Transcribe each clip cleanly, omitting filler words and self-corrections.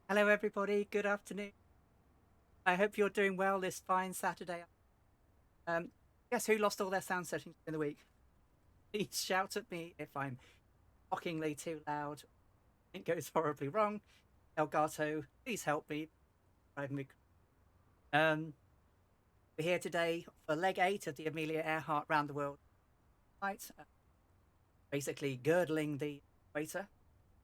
Hello, everybody. Good afternoon. I hope you're doing well this fine Saturday. Um, Guess who lost all their sound settings in the week? Please shout at me if I'm shockingly too loud. It goes horribly wrong. Elgato, please help me. Um, we're here today for leg 8 of the Amelia Earhart Round the World flight, basically girdling the equator.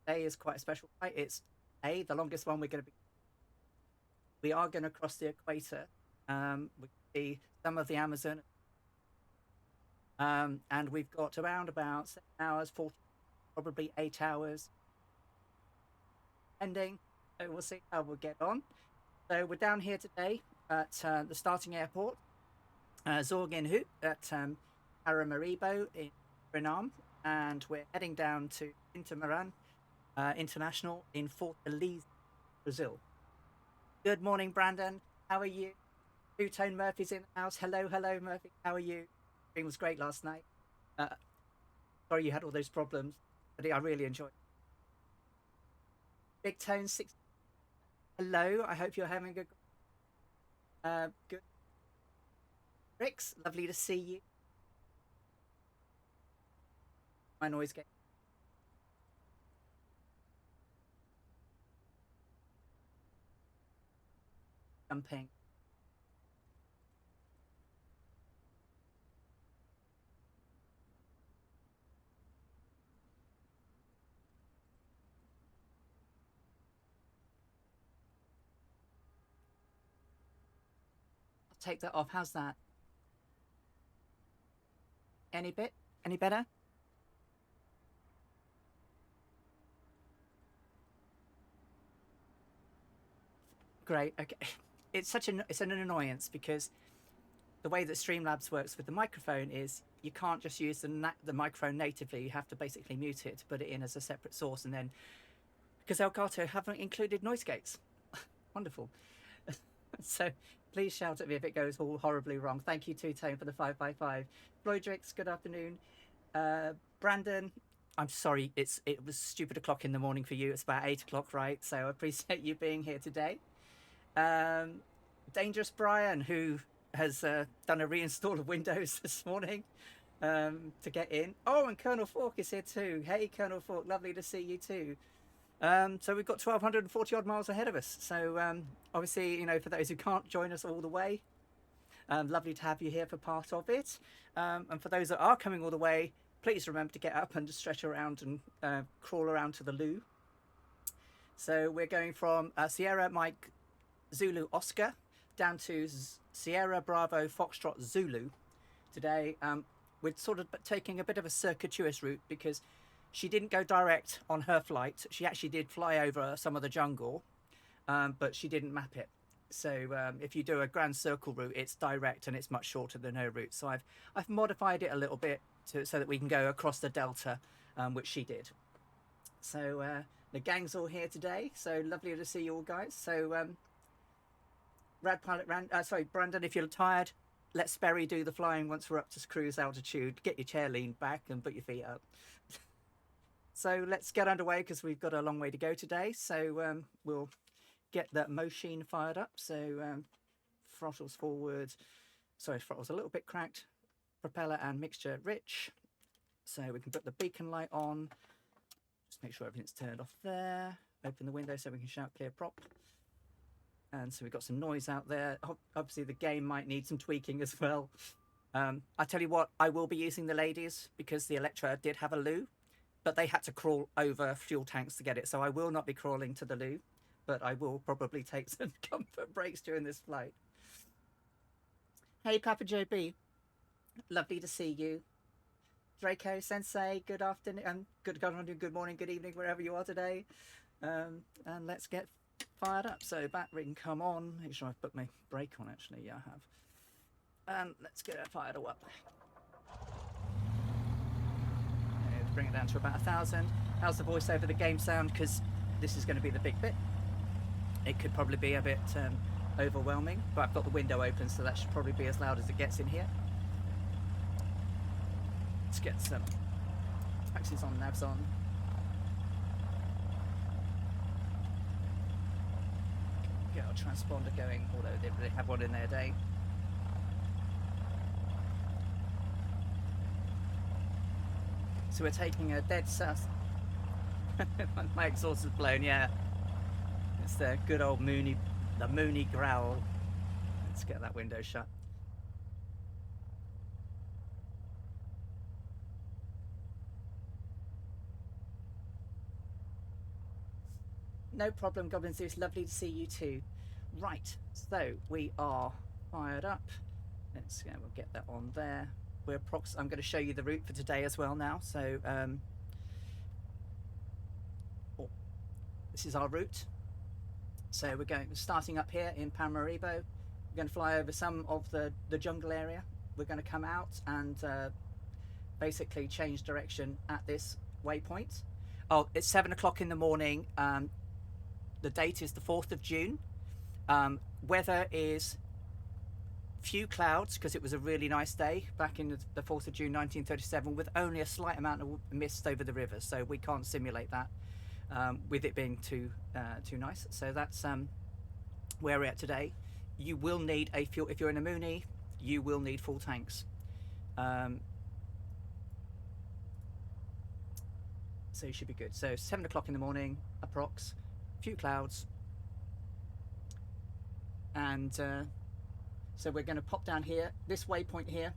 Today is quite a special flight. It's the longest one we're going to be. We are going to cross the equator. We see some of the Amazon. And we've got around about 7 hours, 40, probably 8 hours ending. So we'll see how we'll get on. So we're down here today at the starting airport, Zorginhu at Paramaribo in Suriname, and we're heading down to Intermaran International in Fortaleza, Brazil. Good morning, Brandon. How are you? Two-Tone Murphy's in the house. Hello, Murphy. How are you? Stream was great last night. Sorry you had all those problems, but I really enjoyed it. Big Tone 6. Hello, I hope you're having a good. Rix, lovely to see you. My noise gate. Jumping. I'll take that off. How's that? Any better? Great. Okay. It's an annoyance because the way that Streamlabs works with the microphone is you can't just use the microphone natively. You have to basically mute it to put it in as a separate source, and then because Elgato haven't included noise gates. Wonderful. So please shout at me if it goes all horribly wrong. Thank you, Two-Tone, for the 5x5. Floydrix, good afternoon. Brandon, I'm sorry, it was stupid o'clock in the morning for you. It's about 8 o'clock, right? So I appreciate you being here today. Dangerous Brian, who has done a reinstall of Windows this morning to get in. Oh, and Colonel Fork is here too. Hey, Colonel Fork, lovely to see you too. So we've got 1,240 odd miles ahead of us. So obviously, you know, for those who can't join us all the way, lovely to have you here for part of it. And for those that are coming all the way, please remember to get up and just stretch around and crawl around to the loo. So we're going from Sierra Mike Zulu Oscar down to Sierra Bravo Foxtrot Zulu today. We're sort of taking a bit of a circuitous route because she didn't go direct on her flight. She actually did fly over some of the jungle, but she didn't map it. So if you do a grand circle route, it's direct and it's much shorter than her route. So I've modified it a little bit so that we can go across the delta, which she did. So the gang's all here today. So lovely to see you all, guys. So Rad Pilot Brandon, if you're tired, let Sperry do the flying once we're up to cruise altitude. Get your chair leaned back and put your feet up. So let's get underway because we've got a long way to go today. So we'll get that machine fired up. So throttles forward. Sorry, throttle's a little bit cracked. Propeller and mixture rich. So we can put the beacon light on. Just make sure everything's turned off there. Open the window so we can shout clear prop. And so we've got some noise out there. Obviously the game might need some tweaking as well. I tell you what, I will be using the ladies because the Electra did have a loo, but they had to crawl over fuel tanks to get it. So I will not be crawling to the loo, but I will probably take some comfort breaks during this flight. Hey, Papa JB. Lovely to see you. Draco Sensei, good afternoon, good morning, good evening, wherever you are today. And let's get fired up. So battery can come on. Make sure I've put my brake on, actually. Yeah, I have. And let's get it fired up. Let's bring it down to about 1,000. How's the voice over the game sound? Because this is going to be the big bit. It could probably be a bit overwhelming, but I've got the window open, so that should probably be as loud as it gets in here. Let's get some taxis on, navs on. Get our transponder going, although they really have one in their day. So we're taking a dead south. My exhaust is blown, yeah. It's the good old Mooney growl. Let's get that window shut. No problem, Goblin Zeus. Lovely to see you too. Right, so we are fired up. Let's we'll get that on there. I'm going to show you the route for today as well now. So this is our route. So we're starting up here in Paramaribo. We're going to fly over some of the jungle area. We're going to come out and basically change direction at this waypoint. Oh, it's 7 o'clock in the morning. The date is the 4th of June. Weather is few clouds because it was a really nice day back in the 4th of June 1937 with only a slight amount of mist over the river, so we can't simulate that with it being too nice. So that's where we're at today. You will need a fuel if you're in a Mooney. You will need full tanks. So you should be good. So 7 o'clock in the morning, approx, few clouds, and so we're going to pop down here, this waypoint here.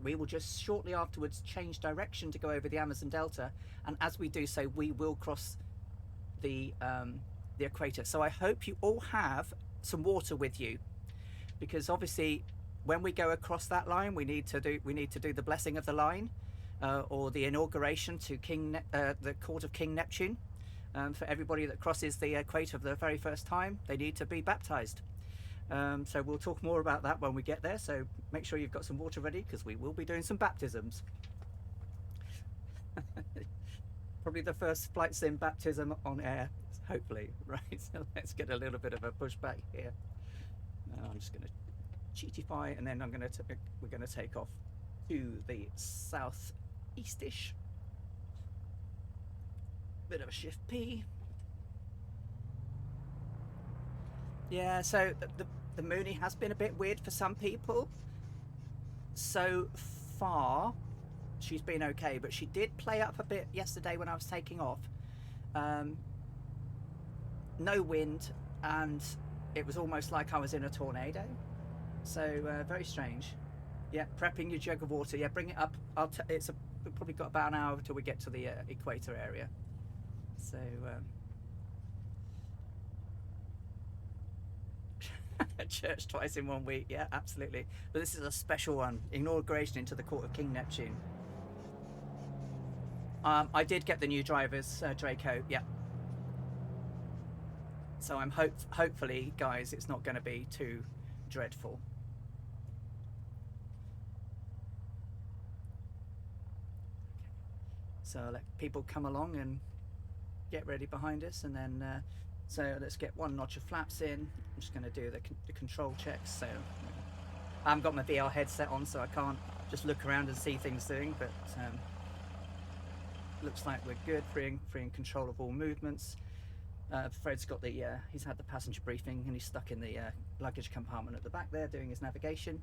We will just shortly afterwards change direction to go over the Amazon Delta, and as we do so, we will cross the equator. So I hope you all have some water with you, because obviously when we go across that line, we need to do the blessing of the line, or the inauguration to the court of King Neptune. For everybody that crosses the equator for the very first time, they need to be baptized. So we'll talk more about that when we get there, so make sure you've got some water ready, because we will be doing some baptisms. Probably the first flight sim baptism on air, hopefully. Right, so let's get a little bit of a pushback here. I'm just going to cheatify, and then we're going to take off to the southeast-ish. Bit of a shift P. Yeah, so the Mooney has been a bit weird for some people. So far, she's been okay, but she did play up a bit yesterday when I was taking off. No wind, and it was almost like I was in a tornado. So very strange. Yeah, prepping your jug of water. Yeah, bring it up. We've probably got about an hour till we get to the equator area. So church twice in 1 week, yeah, absolutely. But this is a special one, inauguration into the court of King Neptune. I did get the new drivers, Draco, yeah. So I'm hopefully, guys, it's not going to be too dreadful. So let people come along and get ready behind us, and then so let's get one notch of flaps in. I'm just going to do the control checks. So I haven't got my VR headset on, so I can't just look around and see things doing, but looks like we're good, free and control of all movements. Fred's got he's had the passenger briefing, and he's stuck in the luggage compartment at the back there doing his navigation.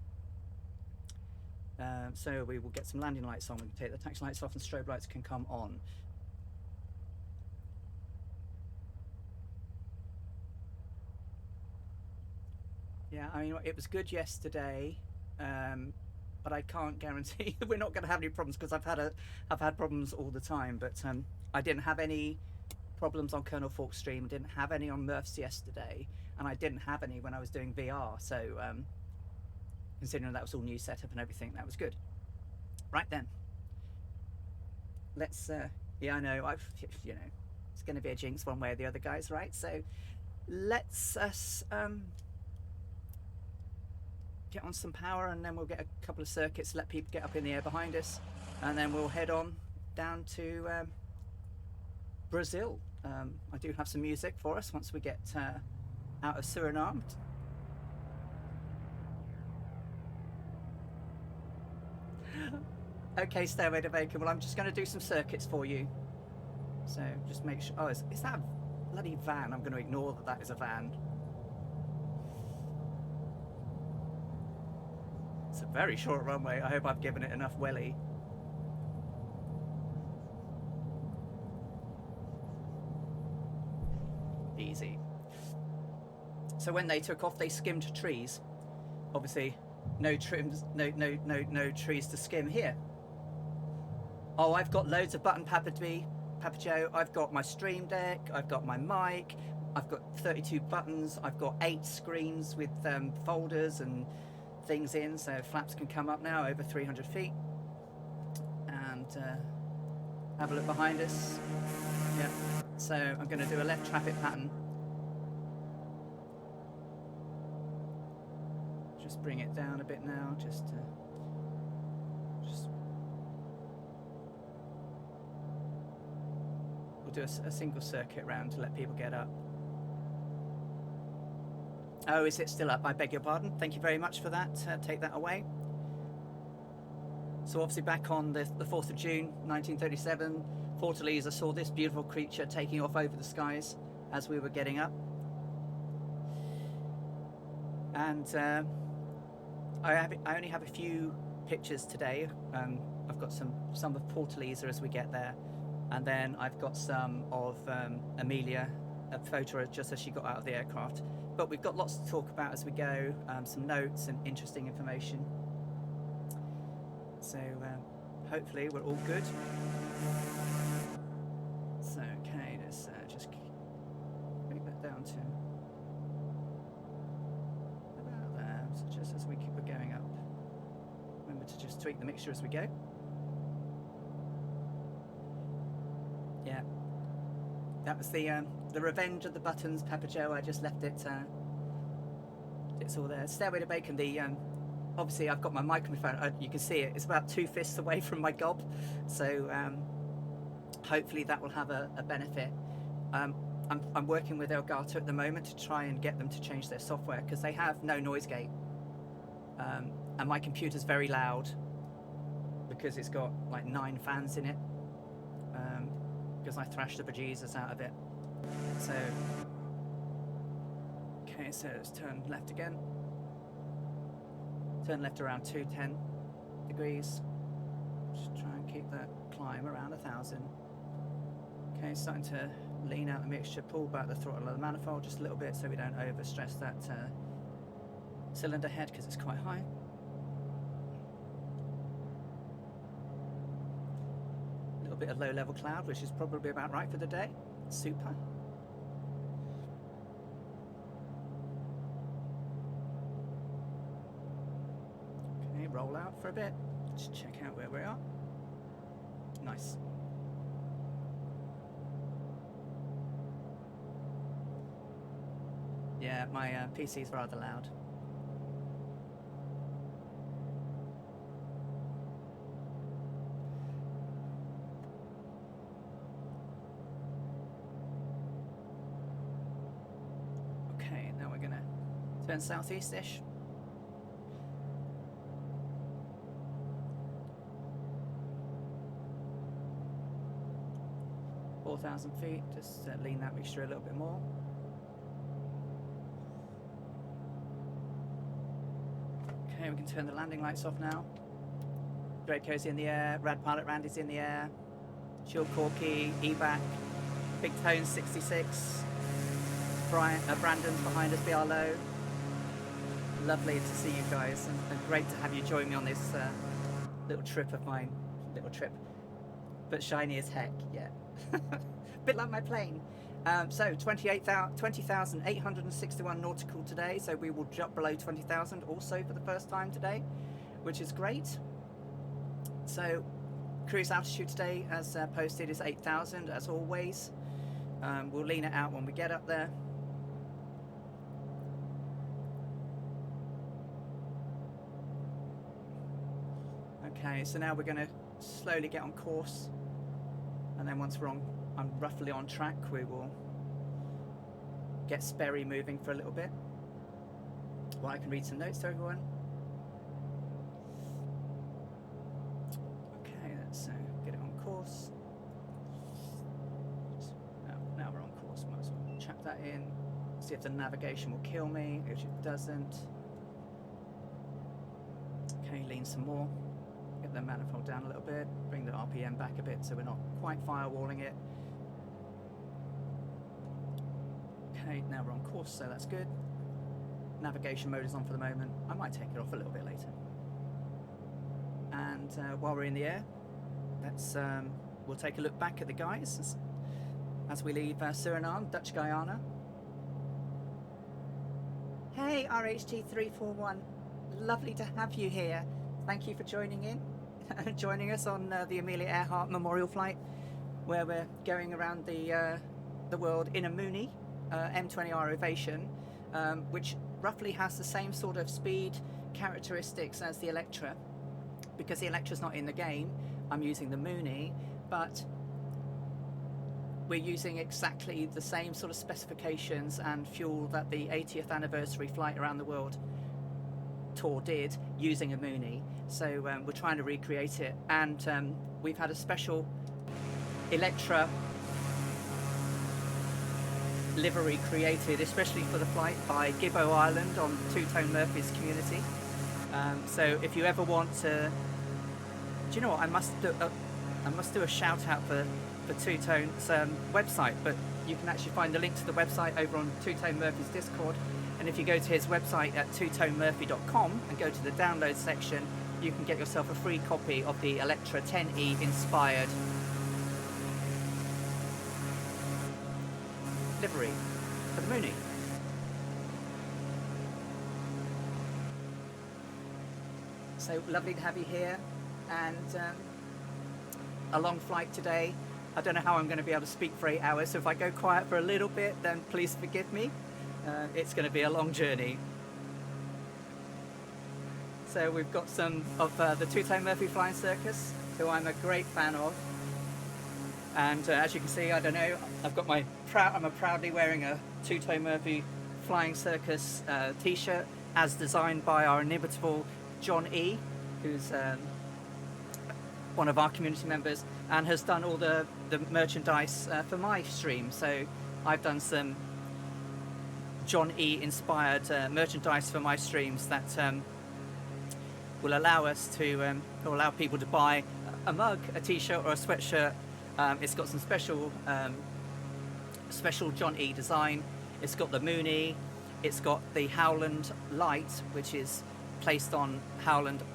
So we will get some landing lights on. We can take the taxi lights off and strobe lights can come on. Yeah, I mean, it was good yesterday, but I can't guarantee we're not going to have any problems, because I've had problems all the time. But I didn't have any problems on Colonel Fork Stream. Didn't have any on Murph's yesterday, and I didn't have any when I was doing VR. So considering that was all new setup and everything, that was good. Right then, let's. Yeah, I know. It's going to be a jinx one way or the other, guys. Right? So let's get on some power, and then we'll get a couple of circuits, let people get up in the air behind us, and then we'll head on down to Brazil. I do have some music for us once we get out of Suriname. Okay, Stairway to Bacon. Well, I'm just going to do some circuits for you. So just make sure. Oh, is that a bloody van? I'm going to ignore that is a van. very short runway. I hope I've given it enough welly. Easy. So when they took off, they skimmed trees. Obviously, no trims, no trees to skim here. Oh, I've got loads of button Papa Joe. I've got my Stream Deck. I've got my mic. I've got 32 buttons. I've got 8 screens with folders and things in, so flaps can come up now over 300 feet. And have a look behind us. Yeah. So I'm going to do a left traffic pattern. Just bring it down a bit now, just we'll do a single circuit round to let people get up. Oh, is it still up? I beg your pardon. Thank you very much for that. Take that away. So obviously back on the 4th of June 1937, Fortaleza saw this beautiful creature taking off over the skies as we were getting up. And I only have a few pictures today. I've got some of Fortaleza as we get there, and then I've got some of Amelia, a photo just as she got out of the aircraft. But we've got lots to talk about as we go, some notes and interesting information. So hopefully we're all good. So okay, let's just bring that down to about there. So just as we keep going up, remember to just tweak the mixture as we go. Yeah, that was the revenge of the buttons, Papa Joe. I just left it. It's all there. Stairway to Bacon. The obviously I've got my microphone. You can see it. It's about 2 fists away from my gob. So hopefully that will have a benefit. I'm working with Elgato at the moment to try and get them to change their software because they have no noise gate. And my computer's very loud because it's got like 9 fans in it. Because I thrashed the bejesus out of it. So, okay, so let's turn left again. Turn left around 210 degrees. Just try and keep that climb around 1,000. Okay, starting to lean out the mixture, pull back the throttle of the manifold just a little bit so we don't overstress that cylinder head because it's quite high. Bit of low level cloud, which is probably about right for the day. Super. Okay, roll out for a bit. Just check out where we are. Nice. Yeah, my PC's rather loud. Turn southeast-ish. 4,000 feet. Just lean that mixture a little bit more. Okay, we can turn the landing lights off now. Draco's in the air. Rad Pilot Randy's in the air. Shield Corky, EVAC, Big Tone 66. Brandon's behind us, BR Low. Lovely to see you guys, and great to have you join me on this little trip of mine. Little trip, but shiny as heck, yeah. Bit like my plane. So 20,861 nautical today, so we will drop below 20,000 also for the first time today, which is great. So cruise altitude today, as posted, is 8,000 as always. We'll lean it out when we get up there. Okay, so now we're going to slowly get on course, and then once I'm roughly on track, we will get Sperry moving for a little bit while I can read some notes to everyone. Okay, let's get it on course. Now we're on course, might as well chuck that in, see if the navigation will kill me, which it doesn't. Okay, gain some more. Get the manifold down a little bit, bring the RPM back a bit so we're not quite firewalling it. Okay, now we're on course, so that's good. Navigation mode is on for the moment. I might take it off a little bit later. And while we're in the air, we'll take a look back at the guys as we leave Suriname, Dutch Guyana. Hey RHT341, lovely to have you here. Thank you for joining us on the Amelia Earhart Memorial Flight, where we're going around the world in a Mooney M20R Ovation, which roughly has the same sort of speed characteristics as the Electra. Because the Electra's not in the game, I'm using the Mooney, but we're using exactly the same sort of specifications and fuel that the 80th anniversary flight around the world tour did, using a Mooney. So we're trying to recreate it, and we've had a special Electra livery created especially for the flight by Gibbo Island on Two-Tone Murphy's community. So if you ever want to, do you know what, I must do a shout out for Two-Tone's website, but you can actually find the link to the website over on Two-Tone Murphy's Discord, and if you go to his website at twotonemurphy.com and go to the download section, you can get yourself a free copy of the Electra 10E inspired livery for the Mooney. So lovely to have you here, and a long flight today. I don't know how I'm going to be able to speak for 8 hours, so if I go quiet for a little bit, then please forgive me. It's going to be a long journey. So we've got some of the Two-Tone Murphy Flying Circus, who I'm a great fan of. And as you can see, I don't know, I've got I'm proudly wearing a Two-Tone Murphy Flying Circus t-shirt, as designed by our inimitable John E, who's one of our community members, and has done all the merchandise for my stream. So I've done some John E inspired merchandise for my streams that will allow us to allow people to buy a mug, a t-shirt or a sweatshirt. It's got some special John E design. It's got the Mooney, it's got the Howland light, which is placed on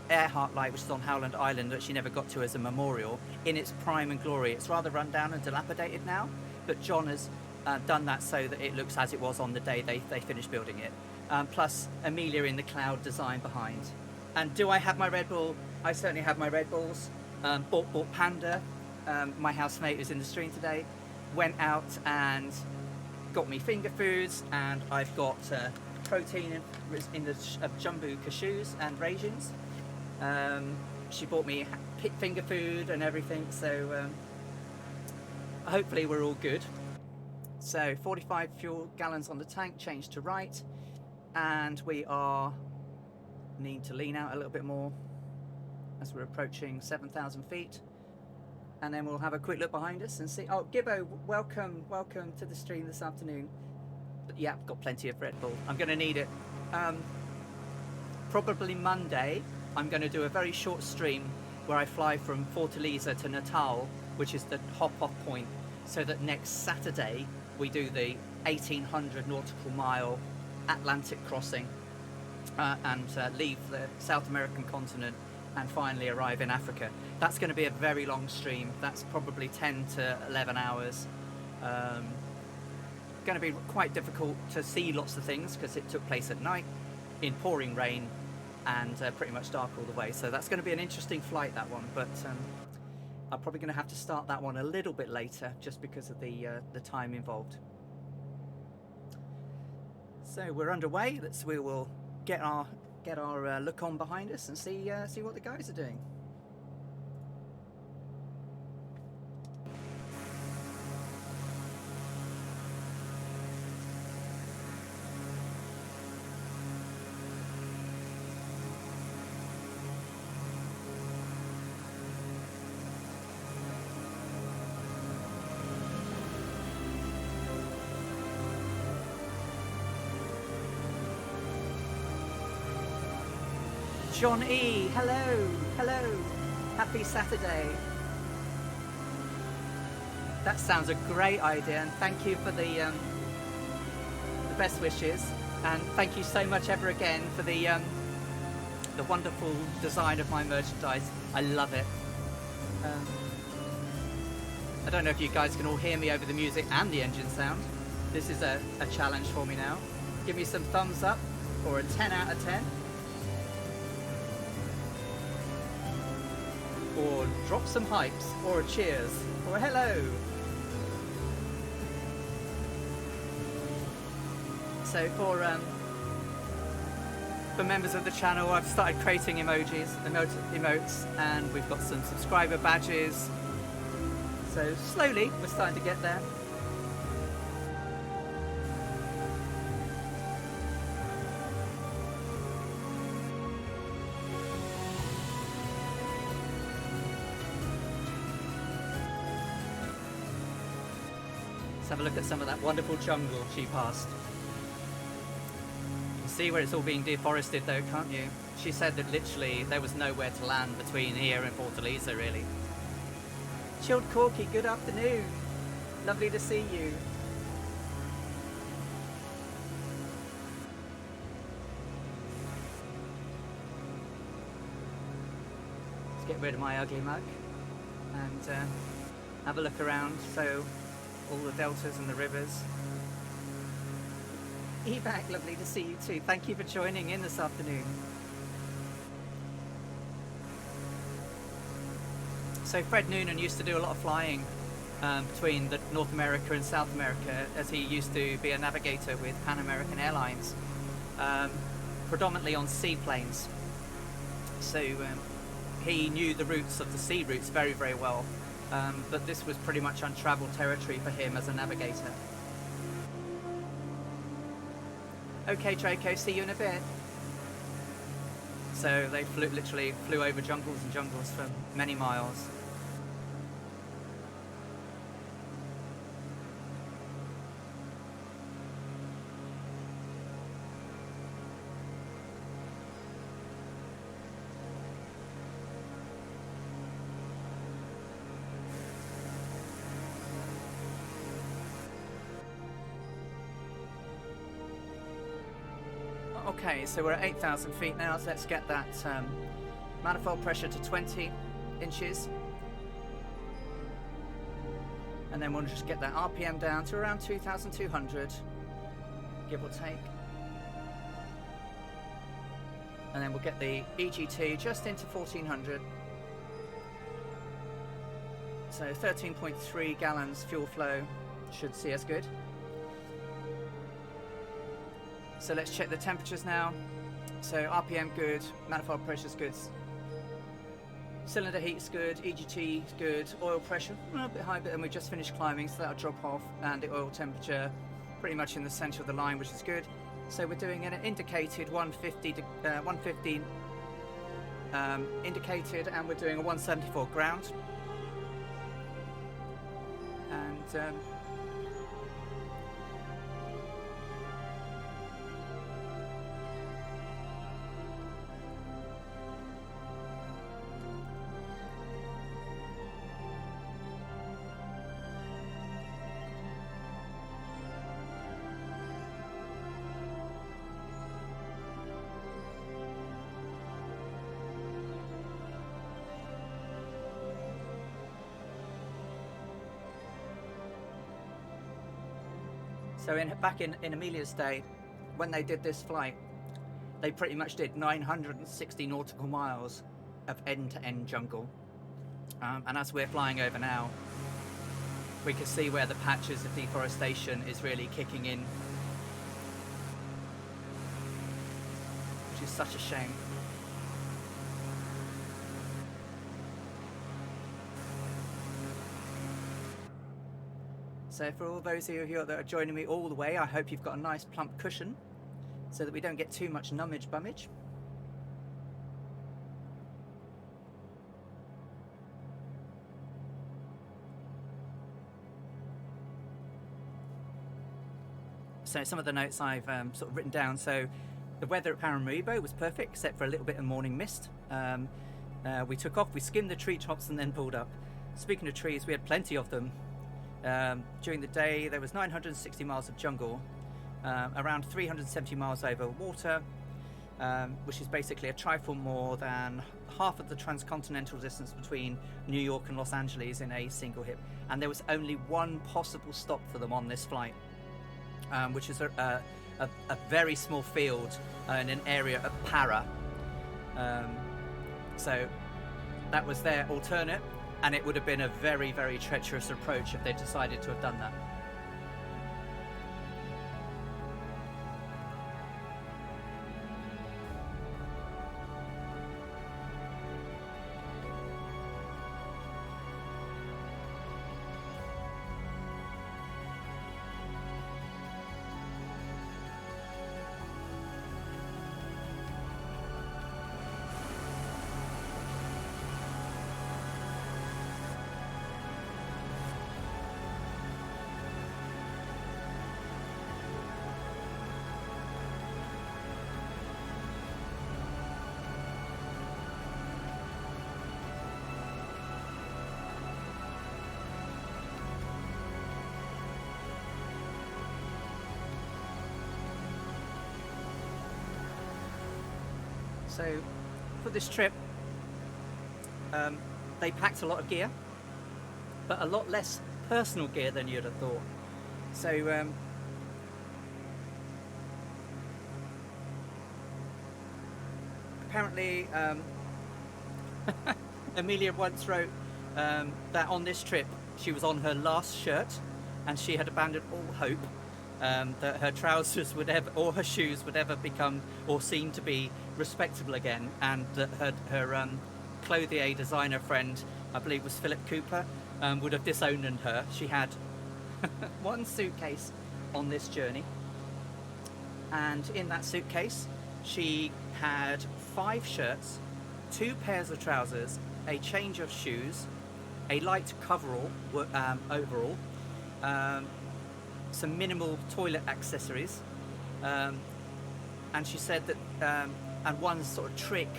Earhart light, which is on Howland Island, that she never got to as a memorial, in its prime and glory. It's rather run down and dilapidated now, but John has done that so that it looks as it was on the day they finished building it. Plus Amelia in the cloud design behind. And do I have my Red Bull? I certainly have my Red Bulls. Bought Panda. My housemate who's in the stream today went out and got me finger foods, and I've got protein in the jumbo cashews and raisins. She bought me finger food and everything, so hopefully we're all good. So 45 fuel gallons on the tank, change to right, and we need to lean out a little bit more as we're approaching 7,000 feet. And then we'll have a quick look behind us and see. Oh, Gibbo, welcome to the stream this afternoon. But yeah, I've got plenty of Red Bull. I'm going to need it. Probably Monday, I'm going to do a very short stream where I fly from Fortaleza to Natal, which is the hop-off point, so that next Saturday we do the 1,800 nautical mile Atlantic crossing and leave the South American continent and finally arrive in Africa. That's going to be a very long stream. That's probably 10 to 11 hours. Going to be quite difficult to see lots of things because it took place at night in pouring rain and pretty much dark all the way. So that's going to be an interesting flight, that one. But I'm probably going to have to start that one a little bit later just because of the time involved. So we're underway. We will get our look on behind us and see what the guys are doing. John E, hello, hello, happy Saturday. That sounds a great idea, and thank you for the best wishes, and thank you so much ever again for the wonderful design of my merchandise. I love it. I don't know if you guys can all hear me over the music and the engine sound. This is a challenge for me now. Give me some thumbs up or a 10 out of 10. Or drop some hypes or a cheers or a hello. So for members of the channel, I've started creating emotes, and we've got some subscriber badges. So slowly, we're starting to get there. Let's have a look at some of that wonderful jungle she passed. You can see where it's all being deforested though, can't you? She said that literally there was nowhere to land between here and Fortaleza, really. Chilled Corky, good afternoon. Lovely to see you. Let's get rid of my ugly mug and have a look around. So, all the deltas and the rivers. Evac, lovely to see you too. Thank you for joining in this afternoon. So Fred Noonan used to do a lot of flying between North America and South America, as he used to be a navigator with Pan American Airlines, predominantly on seaplanes. So he knew the routes of the sea routes very, very well. But this was pretty much untravelled territory for him as a navigator. Okay, Draco, see you in a bit. So they literally flew over jungles and jungles for many miles. Okay, so we're at 8,000 feet now, so let's get that manifold pressure to 20 inches. And then we'll just get that RPM down to around 2,200, give or take. And then we'll get the EGT just into 1,400. So 13.3 gallons fuel flow should see us good. So let's check the temperatures now. So RPM good, manifold pressure's good, cylinder heat's good, EGT is good, oil pressure a little bit high, and we just finished climbing, so that'll drop off, and the oil temperature pretty much in the centre of the line, which is good. So we're doing an indicated 150 indicated, and we're doing a 174 ground. And so back in Amelia's day, when they did this flight, they pretty much did 960 nautical miles of end-to-end jungle. And as we're flying over now, we can see where the patches of deforestation is really kicking in, which is such a shame. So for all those of you that are joining me all the way, I hope you've got a nice plump cushion so that we don't get too much numbage bummage. So some of the notes I've sort of written down. So The weather at Paramaribo was perfect, except for a little bit of morning mist. We took off, we skimmed the treetops and then pulled up. Speaking of trees, we had plenty of them. During the day, there was 960 miles of jungle, around 370 miles over water, which is basically a trifle more than half of the transcontinental distance between New York and Los Angeles in a single hit. And there was only one possible stop for them on this flight, which is a very small field in an area of Para. So that was their alternate, and it would have been a very, very treacherous approach if they decided to have done that. So for this trip, they packed a lot of gear, but a lot less personal gear than you'd have thought. So apparently Amelia once wrote that on this trip she was on her last shirt and she had abandoned all hope that her trousers would ever, or her shoes would ever become or seem to be respectable again, and that her clothier designer friend, I believe was Philip Cooper, would have disowned her. She had one suitcase on this journey, and in that suitcase she had 5 shirts, 2 pairs of trousers, a change of shoes, a light coverall, overall, some minimal toilet accessories, and she said that and one sort of trick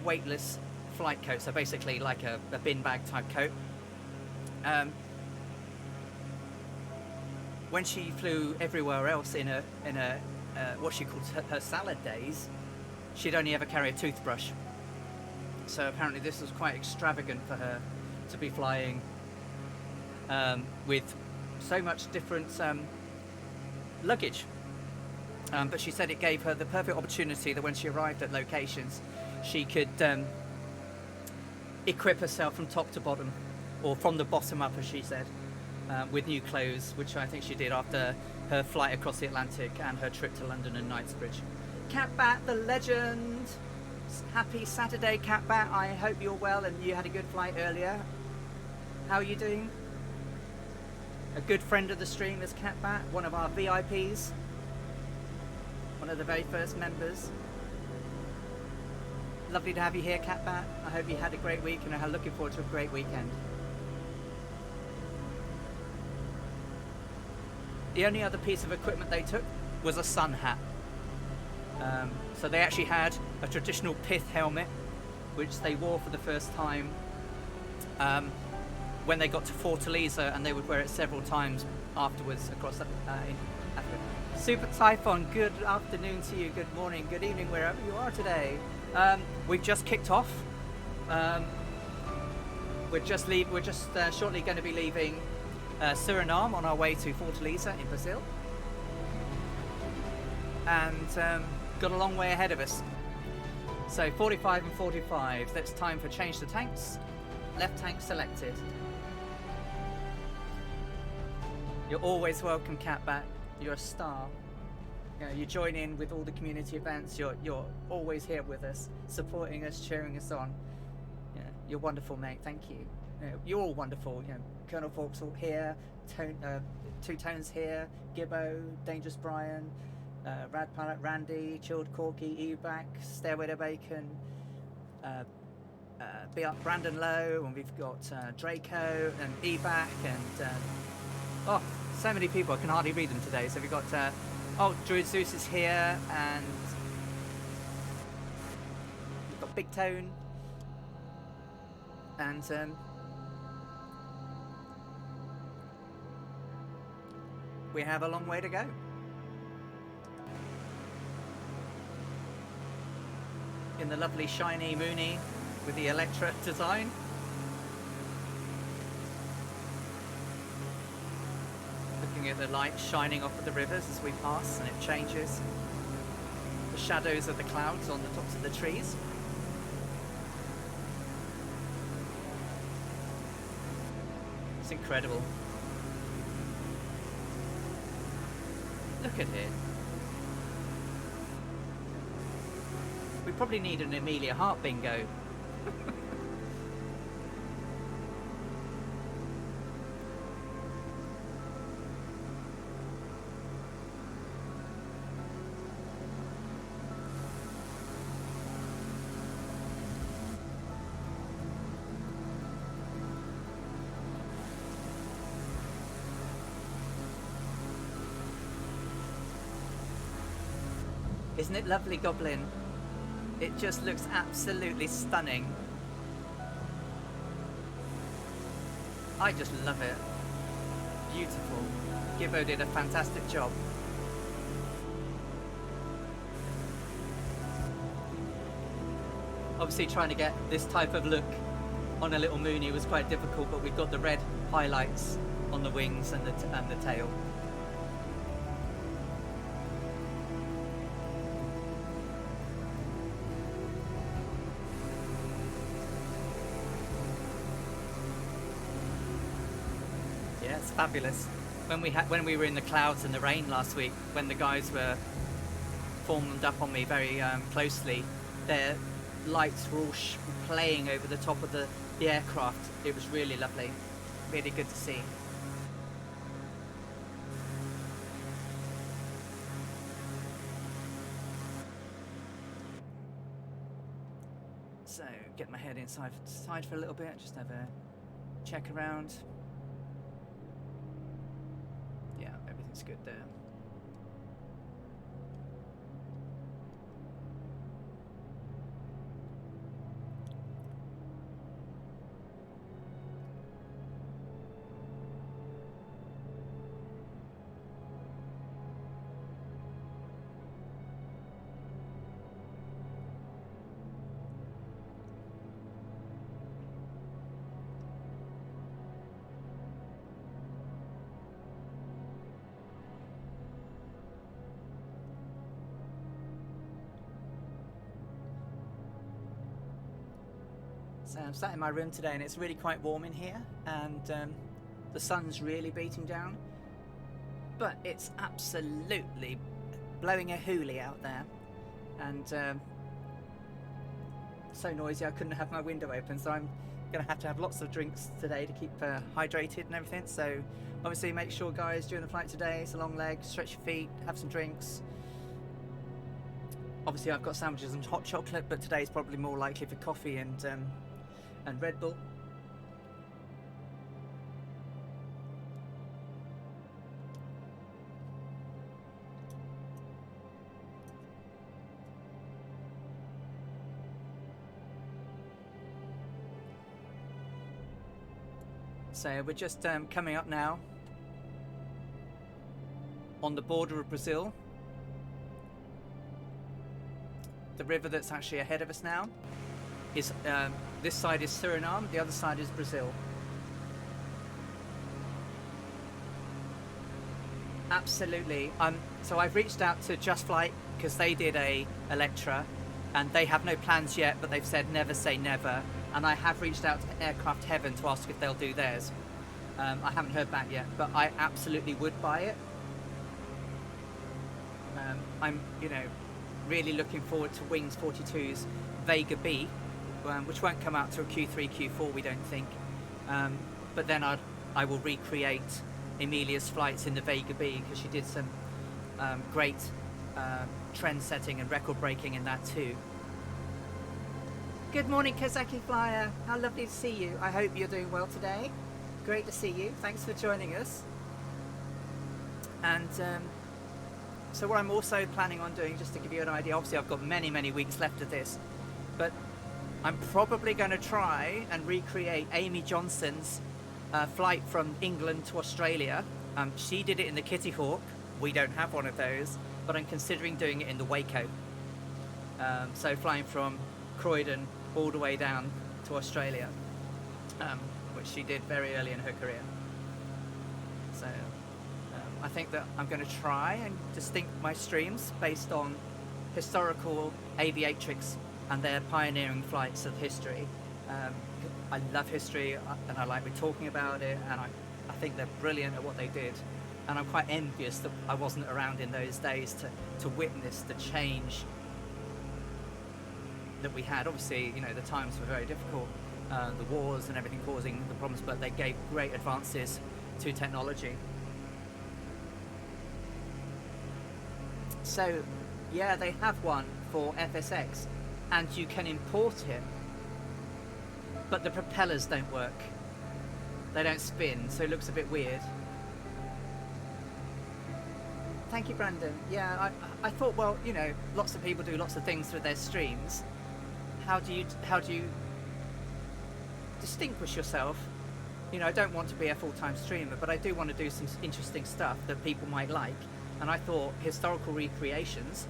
weightless flight coat, so basically like a bin bag type coat. When she flew everywhere else in a what she called her salad days, she'd only ever carry a toothbrush. So apparently this was quite extravagant for her to be flying with so much different luggage. But she said it gave her the perfect opportunity that when she arrived at locations, she could equip herself from top to bottom, or from the bottom up, as she said, with new clothes, which I think she did after her flight across the Atlantic and her trip to London and Knightsbridge. Catbat, the legend. Happy Saturday, Catbat. I hope you're well and you had a good flight earlier. How are you doing? A good friend of the stream is Catbat, one of our VIPs. One of the very first members. Lovely to have you here, Catbat. I hope you had a great week and I'm looking forward to a great weekend. The only other piece of equipment they took was a sun hat. So they actually had a traditional pith helmet, which they wore for the first time when they got to Fortaleza, and they would wear it several times afterwards across in Africa. Super Typhon, good afternoon to you, good morning, good evening, wherever you are today. We've just kicked off. We're just shortly going to be leaving Suriname on our way to Fortaleza in Brazil, and got a long way ahead of us. So 45 and 45. That's time for change the tanks. Left tank selected. You're always welcome, Catbat. You're a star. You know, you join in with all the community events. You're always here with us, supporting us, cheering us on. Yeah, you're wonderful, mate. Thank you. You're all wonderful. You know, Colonel Vauxhall here, Two Tones here, Gibbo, Dangerous Brian, Rad Pilot Randy, Chilled Corky, Eback, Stairway to Bacon, Be Up Brandon Lowe, and we've got Draco and Eback, and oh, so many people I can hardly read them today. So we've got Druid Zeus is here, and big tone, and we have a long way to go. In the lovely shiny Mooney with the Electra design. Looking at the light shining off of the rivers as we pass, and it changes the shadows of the clouds on the tops of the trees. It's incredible. Look at it. We probably need an Amelia Earhart bingo. Isn't it lovely, Goblin? It just looks absolutely stunning. I just love it. Beautiful. Gibbo did a fantastic job. Obviously trying to get this type of look on a little Mooney was quite difficult, but we've got the red highlights on the wings and the tail. It's fabulous. When we were in the clouds and the rain last week, when the guys were formed up on me very closely, their lights were all playing over the top of the aircraft. It was really lovely, really good to see. So get my head inside for a little bit, just have a check around. It's good there. So I'm sat in my room today and it's really quite warm in here, and the sun's really beating down, but it's absolutely blowing a hoolie out there, and so noisy I couldn't have my window open, so I'm going to have lots of drinks today to keep hydrated and everything. So obviously make sure, guys, during the flight today, it's a long leg, stretch your feet, have some drinks. Obviously I've got sandwiches and hot chocolate, but today's probably more likely for coffee and Red Bull. So we're just coming up now on the border of Brazil. The river that's actually ahead of us now is this side is Suriname, the other side is Brazil. Absolutely. So I've reached out to Just Flight because they did a Electra, and they have no plans yet, but they've said never say never. And I have reached out to Aircraft Heaven to ask if they'll do theirs. I haven't heard back yet, but I absolutely would buy it. I'm, really looking forward to Wings 42's Vega B, which won't come out till Q3, Q4, we don't think. But then I will recreate Amelia's flights in the Vega B, because she did some great trend setting and record breaking in that too. Good morning, Kazaki Flyer. How lovely to see you. I hope you're doing well today. Great to see you. Thanks for joining us. And so what I'm also planning on doing, just to give you an idea, obviously I've got many weeks left of this, but I'm probably going to try and recreate Amy Johnson's flight from England to Australia. She did it in the Kitty Hawk. We don't have one of those, but I'm considering doing it in the Waco. So flying from Croydon all the way down to Australia, which she did very early in her career. So I think that I'm going to try and distinct my streams based on historical aviatrix and their pioneering flights of history. I love history and I like talking about it, and I think they're brilliant at what they did. And I'm quite envious that I wasn't around in those days to witness the change that we had. Obviously, you know, the times were very difficult, the wars and everything causing the problems, but they gave great advances to technology. So, yeah, they have one for FSX, and you can import it, but the propellers don't work. They don't spin, so it looks a bit weird. Thank you, Brandon. Yeah, I thought, well, you know, lots of people do lots of things with their streams. How do you distinguish yourself? You know, I don't want to be a full-time streamer, but I do want to do some interesting stuff that people might like. And I thought historical recreations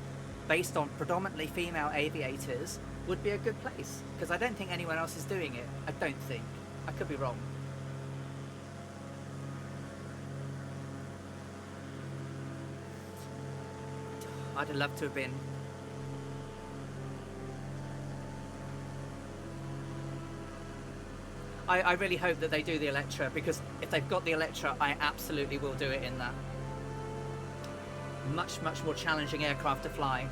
based on predominantly female aviators would be a good place, because I don't think anyone else is doing it. I don't think. I could be wrong. I'd have loved to have been. I really hope that they do the Electra, because if they've got the Electra, I absolutely will do it in that. Much, much more challenging aircraft to fly.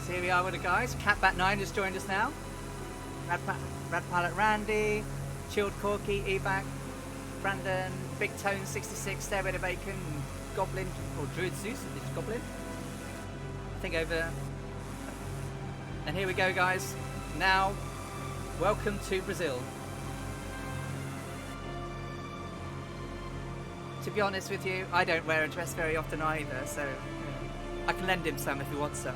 So here we are with the guys. Catbat 9 has joined us now. Rad Pilot Randy, Chilled Corky, Evac, Brandon, Big Tone 66, Stairway to Bacon, Goblin, or Druid Zeus, it's Goblin. I think over. And here we go, guys. Now, welcome to Brazil. To be honest with you, I don't wear a dress very often either, so I can lend him some if he wants some.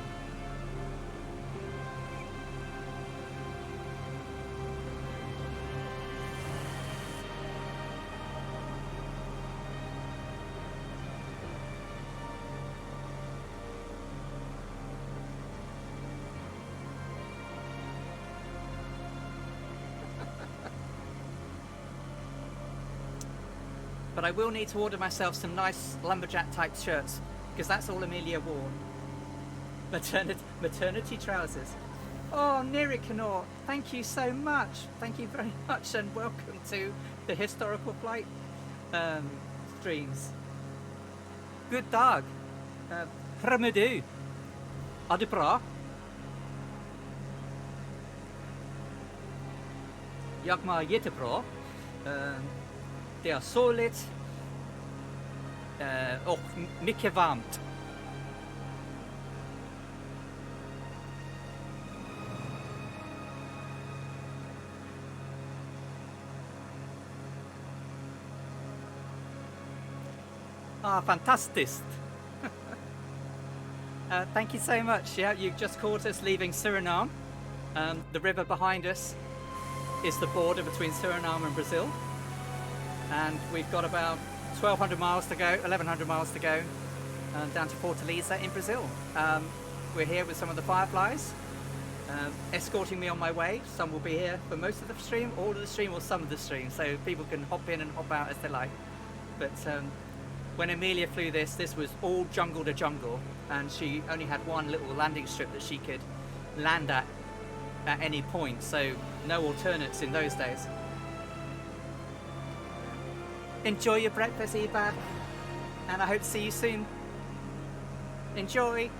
But I will need to order myself some nice lumberjack type shirts, because that's all Amelia wore. Maternity trousers. Oh, Nirikanor, thank you so much. Thank you very much, and welcome to the historical flight streams. Good dag. Paramaribo. Är det bra? Jag mår jättebra. Det är soligt och mycket varmt. Fantastiskt. Thank you so much. Yeah, you just caught us leaving Suriname. The river behind us is the border between Suriname and Brazil. And we've got about 1,200 miles to go, 1,100 miles to go, down to Fortaleza in Brazil. We're here with some of the Fireflies, escorting me on my way. Some will be here for most of the stream, all of the stream, or some of the stream, so people can hop in and hop out as they like. But when Amelia flew this was all jungle to jungle, and she only had one little landing strip that she could land at any point, so no alternates in those days. Enjoy your breakfast, Eva, and I hope to see you soon. Enjoy.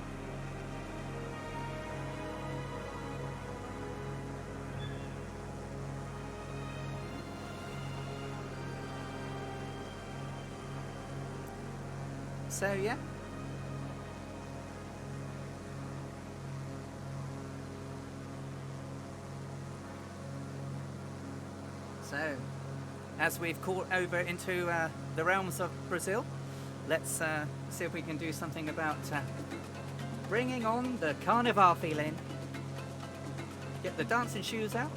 So yeah. So, as we've caught over into the realms of Brazil, let's see if we can do something about bringing on the carnival feeling. Get the dancing shoes out.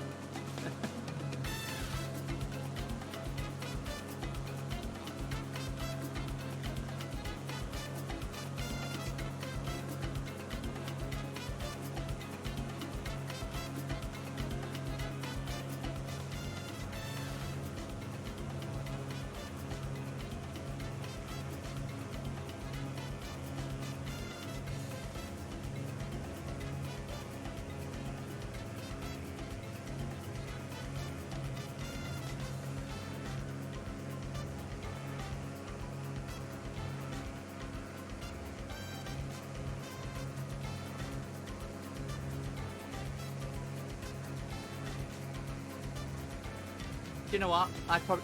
Do you know what?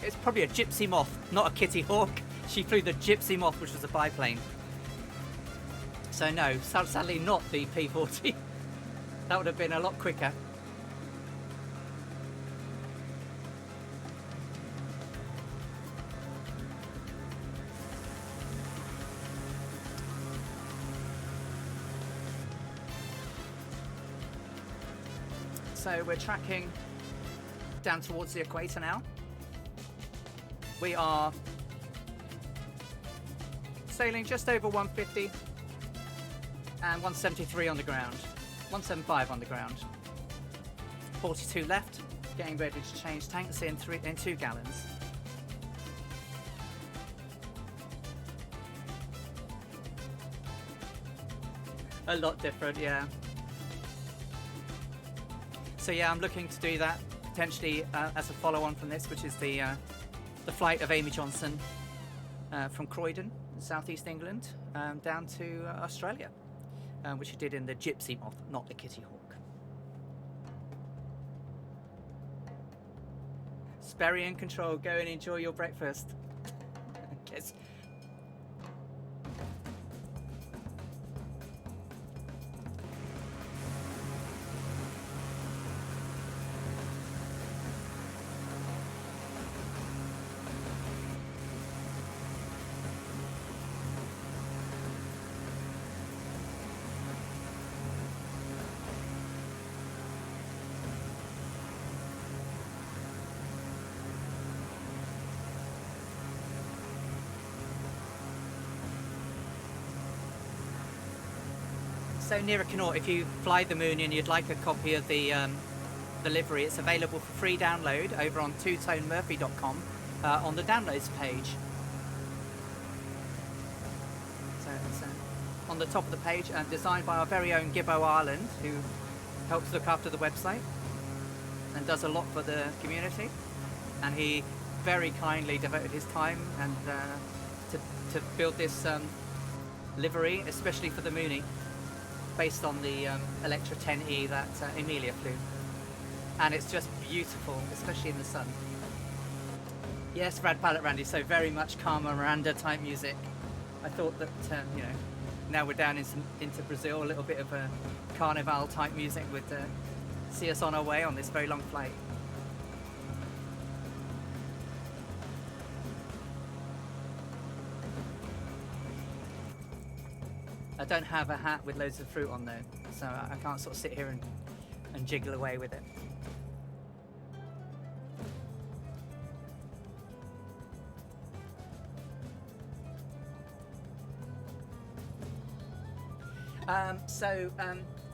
It's probably a gypsy moth, not a kitty hawk. She flew the gypsy moth, which was a biplane. So no, sadly not the P40. That would have been a lot quicker. So we're tracking down towards the equator now. We are sailing just over 150 and 173 on the ground, 175 on the ground. 42 left, getting ready to change tanks in 2 gallons. A lot different, yeah. So yeah, I'm looking to do that potentially as a follow-on from this, which is the flight of Amy Johnson from Croydon, southeast England, down to Australia, which she did in the Gypsy Moth, not the Kitty Hawk. Sperry in control, go and enjoy your breakfast. Yes. So near Connaught, if you fly the Moon and you'd like a copy of the livery, it's available for free download over on twotonemurphy.com on the downloads page. So it's on the top of the page and designed by our very own Gibbo Ireland, who helps look after the website and does a lot for the community. And he very kindly devoted his time and to build this livery, especially for the Moonie, based on the Electra 10E that Amelia flew. And it's just beautiful, especially in the sun. Yes, Rad Palette Randy, so very much Carmen Miranda type music. I thought that, you know, now we're down into Brazil, a little bit of a carnival type music would see us on our way on this very long flight. I don't have a hat with loads of fruit on though, so I can't sort of sit here and jiggle away with it.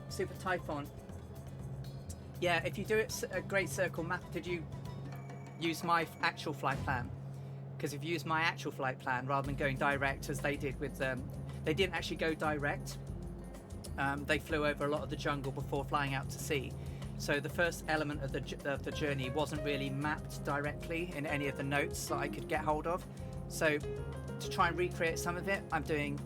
Super Typhon. Yeah, if you do it a great circle map, did you use my actual flight plan? Because if you use my actual flight plan rather than going direct as they did with they didn't actually go direct. They flew over a lot of the jungle before flying out to sea. So the first element of the journey wasn't really mapped directly in any of the notes that I could get hold of. So to try and recreate some of it, I'm doing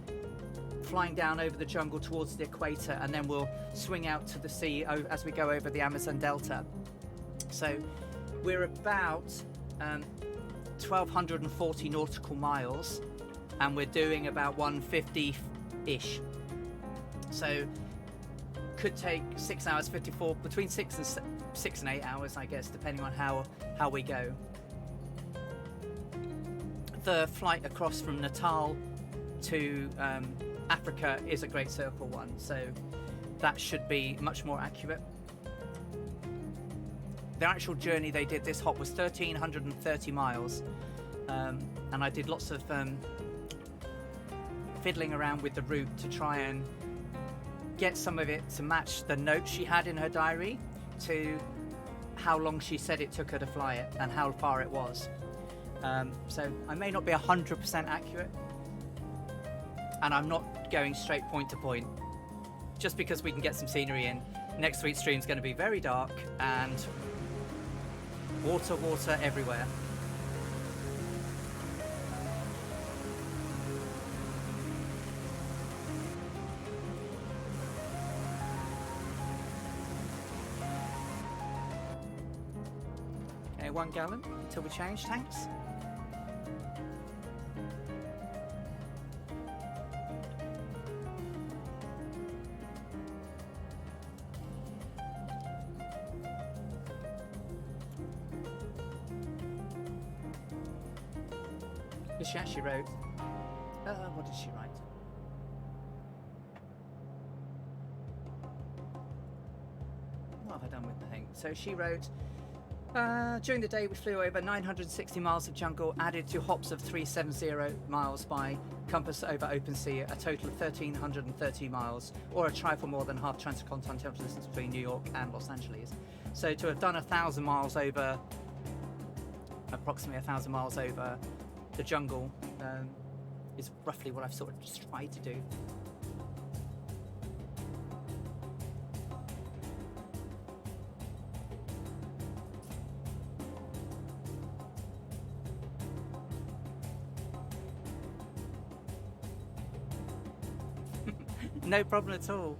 flying down over the jungle towards the equator, and then we'll swing out to the sea as we go over the Amazon Delta. So we're about 1,240 nautical miles, and we're doing about 150-ish. So could take 6 hours 54, between 6 and 8 hours, I guess, depending on how we go. The flight across from Natal to Africa is a Great Circle one, so that should be much more accurate. The actual journey they did this hop was 1,330 miles, and I did lots of fiddling around with the route to try and get some of it to match the notes she had in her diary to how long she said it took her to fly it and how far it was. So I may not be 100% accurate, and I'm not going straight point to point just because we can get some scenery in. Next week's stream is going to be very dark and water everywhere. Okay, 1 gallon until we change tanks. She actually wrote, what did she write? What have I done with the thing? So she wrote, during the day we flew over 960 miles of jungle, added to hops of 370 miles by compass over open sea, a total of 1,330 miles, or a trifle more than half transcontinental distance between New York and Los Angeles. So to have done 1,000 miles over, approximately 1,000 miles over the jungle is roughly what I've sort of just tried to do. No problem at all.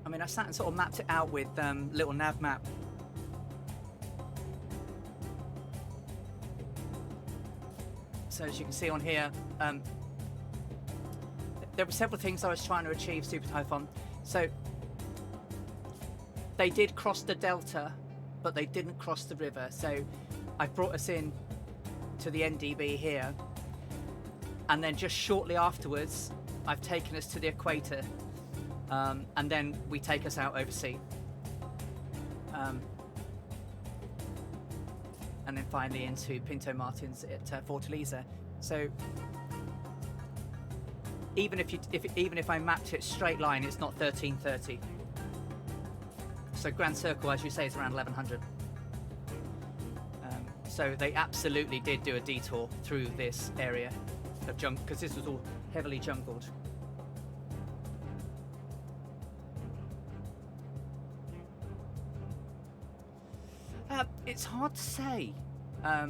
I mean, I sat and sort of mapped it out with little nav map. So as you can see on here, there were several things I was trying to achieve, Super Typhon. So they did cross the delta, but they didn't cross the river. So I brought us in to the NDB here, and then just shortly afterwards, I've taken us to the equator, and then we take us out overseas. And then finally into Pinto Martins at Fortaleza. So even if I mapped it straight line, it's not 1330. So Grand Circle, as you say, is around 1100. So they absolutely did do a detour through this area of jungle, because this was all heavily jungled. It's hard to say how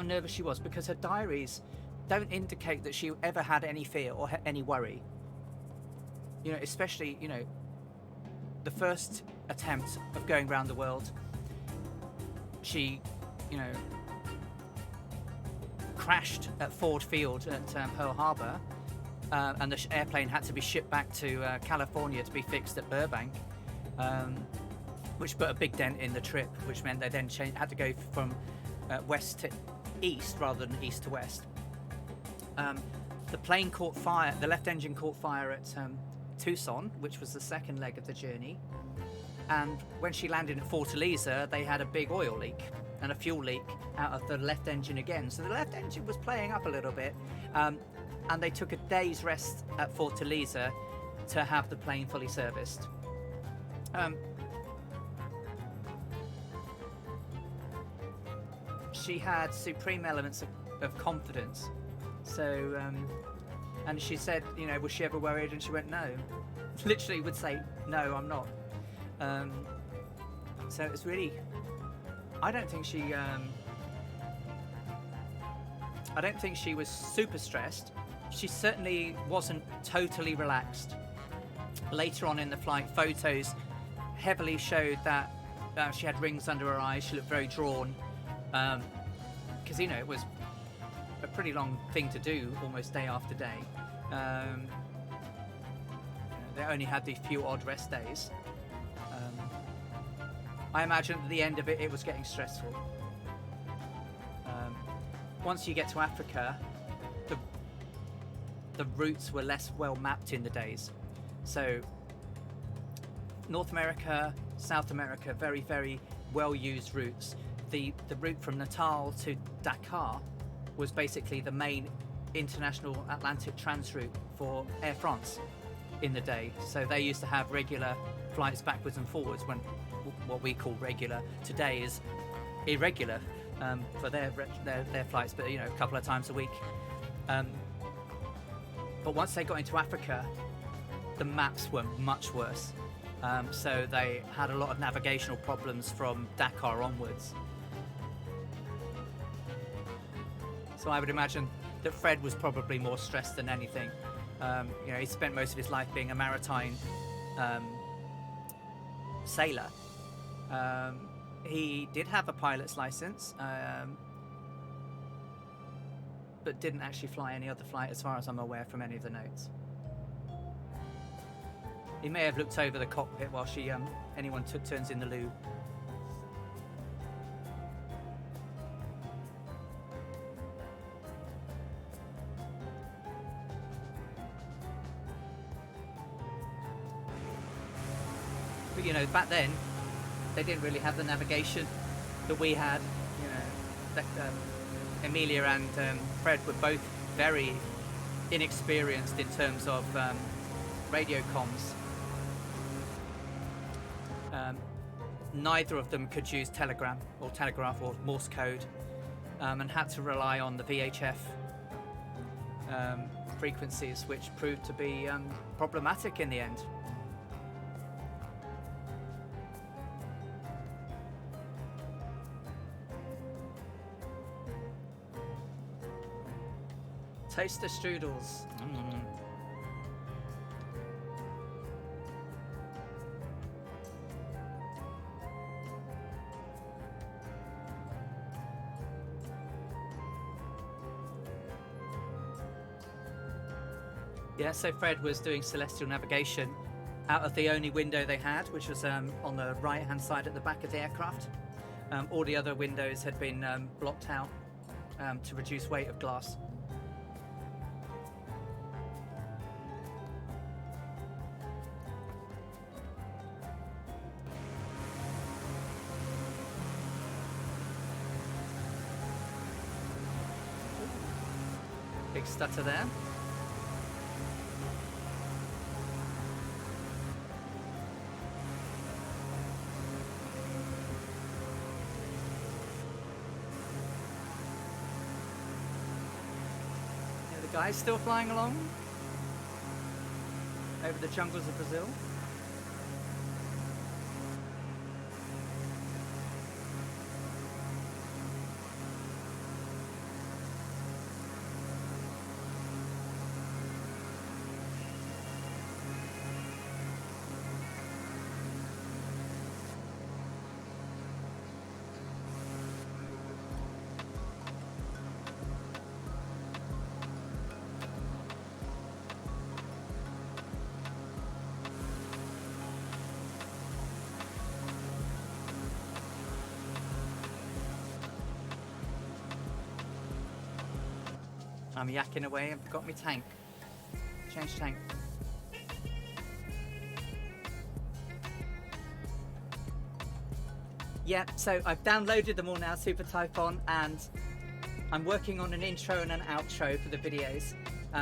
nervous she was, because her diaries don't indicate that she ever had any fear or any worry. You know, especially, you know, the first attempt of going around the world, she, you know, crashed at Ford Field at Pearl Harbor, and the airplane had to be shipped back to California to be fixed at Burbank. Which put a big dent in the trip, which meant they then had to go from west to east rather than east to west. The plane caught fire, the left engine caught fire at Tucson, which was the second leg of the journey. And when she landed at Fortaleza, they had a big oil leak and a fuel leak out of the left engine again. So the left engine was playing up a little bit. And they took a day's rest at Fortaleza to have the plane fully serviced. She had supreme elements of confidence. So, and she said, you know, was she ever worried? And she went, no. Literally would say, no, I'm not. So it's really, I don't think she was super stressed. She certainly wasn't totally relaxed. Later on in the flight, photos heavily showed that she had rings under her eyes. She looked very drawn. Because, you know, it was a pretty long thing to do, almost day after day. They only had these few odd rest days. I imagine at the end of it, it was getting stressful. Once you get to Africa, the routes were less well mapped in the days. So North America, South America, very, very well used routes. The route from Natal to Dakar was basically the main international Atlantic trans route for Air France in the day. So they used to have regular flights backwards and forwards, when what we call regular today is irregular for their flights, but a couple of times a week. But once they got into Africa, the maps were much worse. So they had a lot of navigational problems from Dakar onwards. So I would imagine that Fred was probably more stressed than anything. He spent most of his life being a maritime sailor. He did have a pilot's license, but didn't actually fly any other flight as far as I'm aware from any of the notes. He may have looked over the cockpit while anyone took turns in the loo. But back then, they didn't really have the navigation that we had. Amelia and Fred were both very inexperienced in terms of radio comms. Neither of them could use telegraph or Morse code, and had to rely on the VHF frequencies, which proved to be problematic in the end. Toaster strudels. Yeah, so Fred was doing celestial navigation out of the only window they had, which was on the right-hand side at the back of the aircraft. All the other windows had been blocked out to reduce weight of glass. Big stutter there. Yeah, the guy's still flying along over the jungles of Brazil. I'm yakking away and forgot my tank. Change tank. Yeah, so I've downloaded them all now, Super Typhon, and I'm working on an intro and an outro for the videos.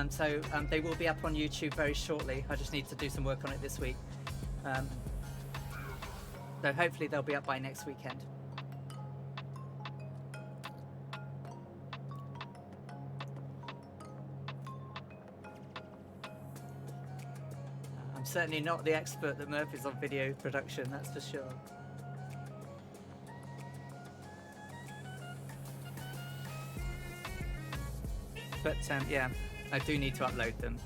So they will be up on YouTube very shortly. I just need to do some work on it this week. So hopefully they'll be up by next weekend. I'm certainly not the expert that Murph is on video production, that's for sure. But yeah, I do need to upload them.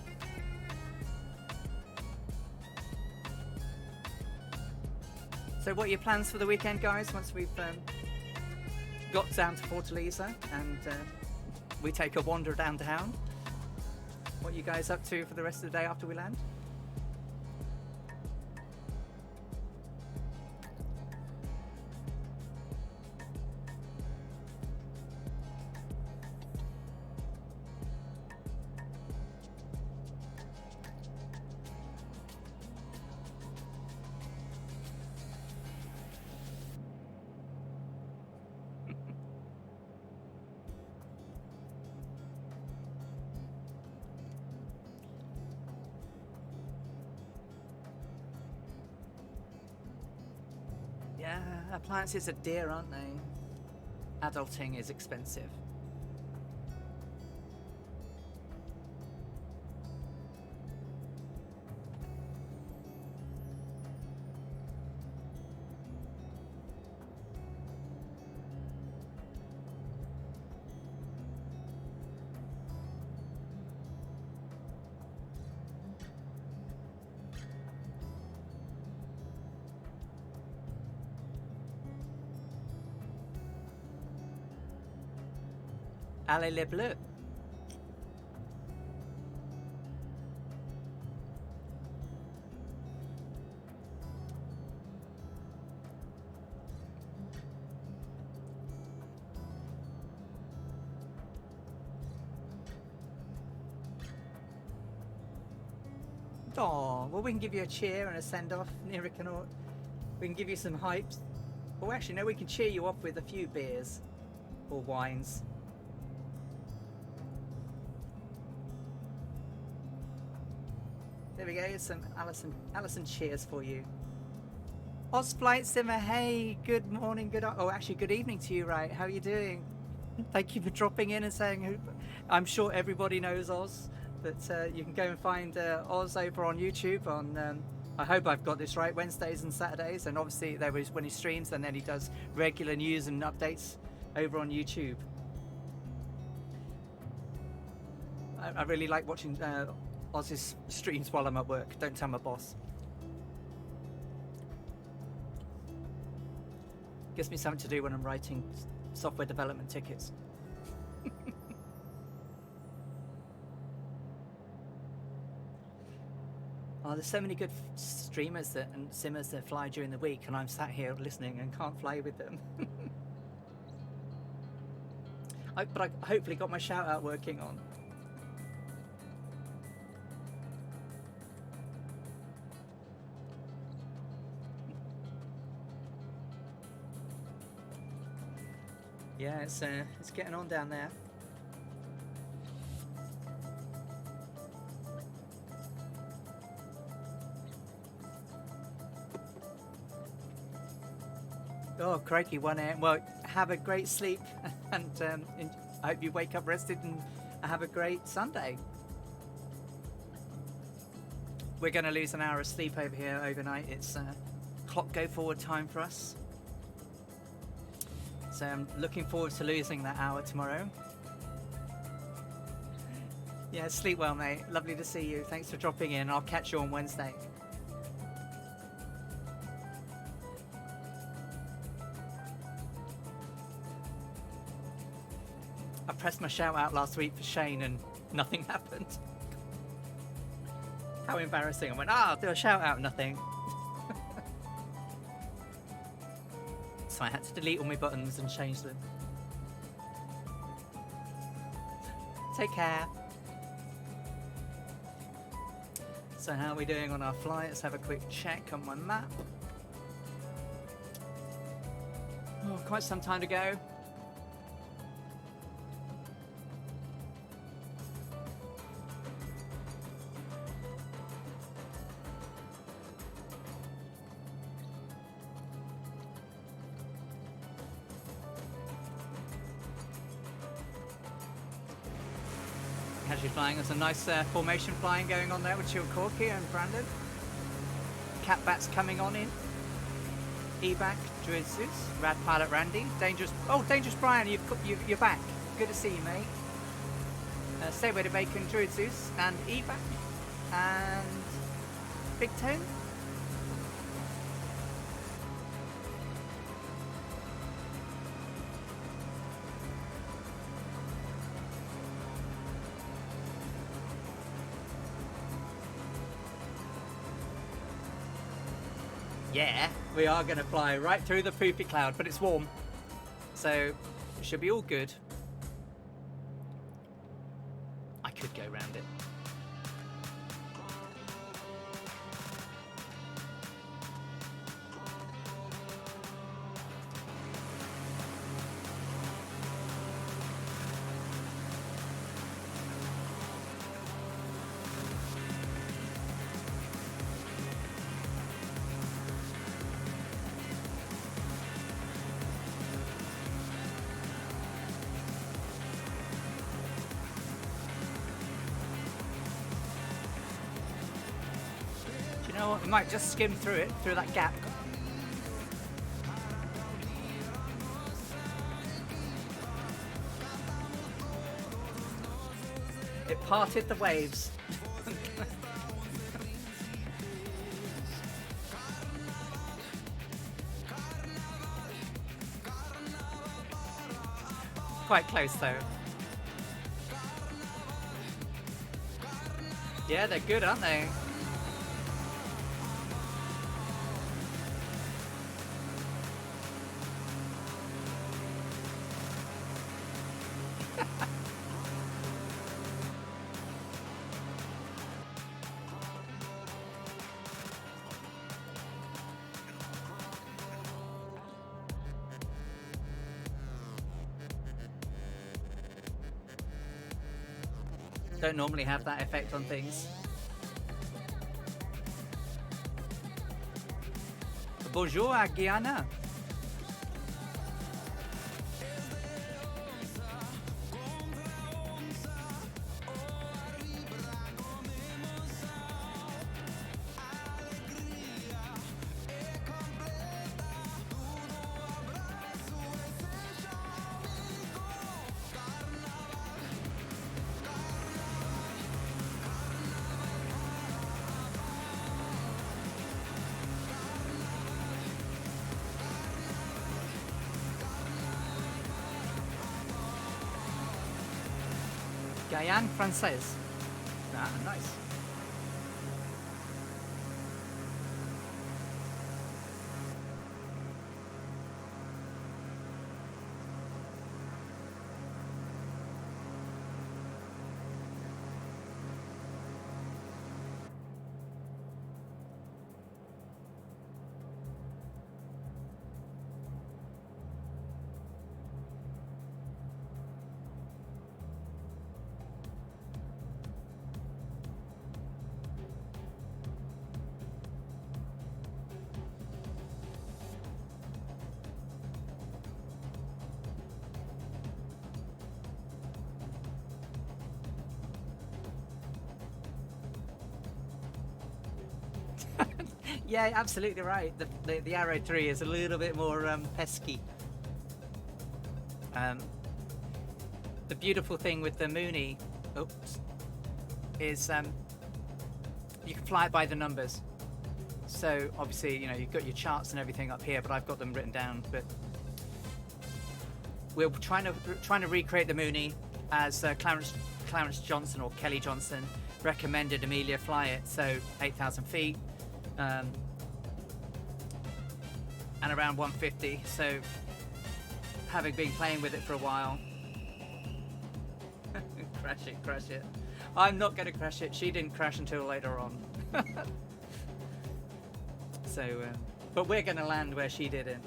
So what are your plans for the weekend, guys, once we've got down to Fortaleza and we take a wander downtown? What are you guys up to for the rest of the day after we land? Yeah, appliances are dear, aren't they? Adulting is expensive. Allez les bleus. Oh, well, we can give you a cheer and a send-off, Nirik and all. We can give you some hypes. Well, actually, no, we can cheer you up with a few beers or wines. There we go, some Alison cheers for you. Oz Flight Simmer, hey, good morning, actually good evening to you, right? How are you doing? Thank you for dropping in and saying who. I'm sure everybody knows Oz, but you can go and find Oz over on YouTube on, I hope I've got this right, Wednesdays and Saturdays, and obviously there was when he streams, and then he does regular news and updates over on YouTube. I really like watching Oz's streams while I'm at work. Don't tell my boss. Gives me something to do when I'm writing software development tickets. Oh, there's so many good streamers and simmers that fly during the week, and I'm sat here listening and can't fly with them. But I hopefully got my shout out working on. Yeah, it's getting on down there. Oh, crikey, 1 a.m. Well, have a great sleep, and I hope you wake up rested and have a great Sunday. We're going to lose an hour of sleep over here overnight. It's clock go forward time for us. So I'm looking forward to losing that hour tomorrow. Yeah, sleep well, mate. Lovely to see you. Thanks for dropping in. I'll catch you on Wednesday. I pressed my shout out last week for Shane and nothing happened. How embarrassing. I went, I'll do a shout out, nothing. So I had to delete all my buttons and change them. Take care. So how are we doing on our flight? Let's have a quick check on my map. Oh, quite some time to go. Casually flying. There's a nice formation flying going on there with Chill Corky and Brandon. Cat Bats coming on in. Ebac, Druid Zeus, Rad Pilot Randy, Dangerous. Oh, Dangerous Brian, you're back. Good to see you, mate. Stay with the Bacon, Druid Zeus, and Ebac, and Big Tone. Yeah, we are going to fly right through the poopy cloud, but it's warm, so it should be all good. I could go around it. Oh, we might just skim through it, through that gap. It parted the waves. Quite close though. Yeah, they're good, aren't they? Don't normally have that effect on things. Bonjour à Guyana. Guyane Française. Ah, nice. Yeah, absolutely right. The Arrow 3 is a little bit more pesky. The beautiful thing with the Mooney, is you can fly it by the numbers. So obviously, you know, you've got your charts and everything up here, but I've got them written down. But we're trying to recreate the Mooney as Clarence Johnson or Kelly Johnson recommended Amelia fly it. So 8,000 feet. And around 150, so having been playing with it for a while. Crash it. I'm not going to crash it. She didn't crash until later on. So, but we're going to land where she didn't.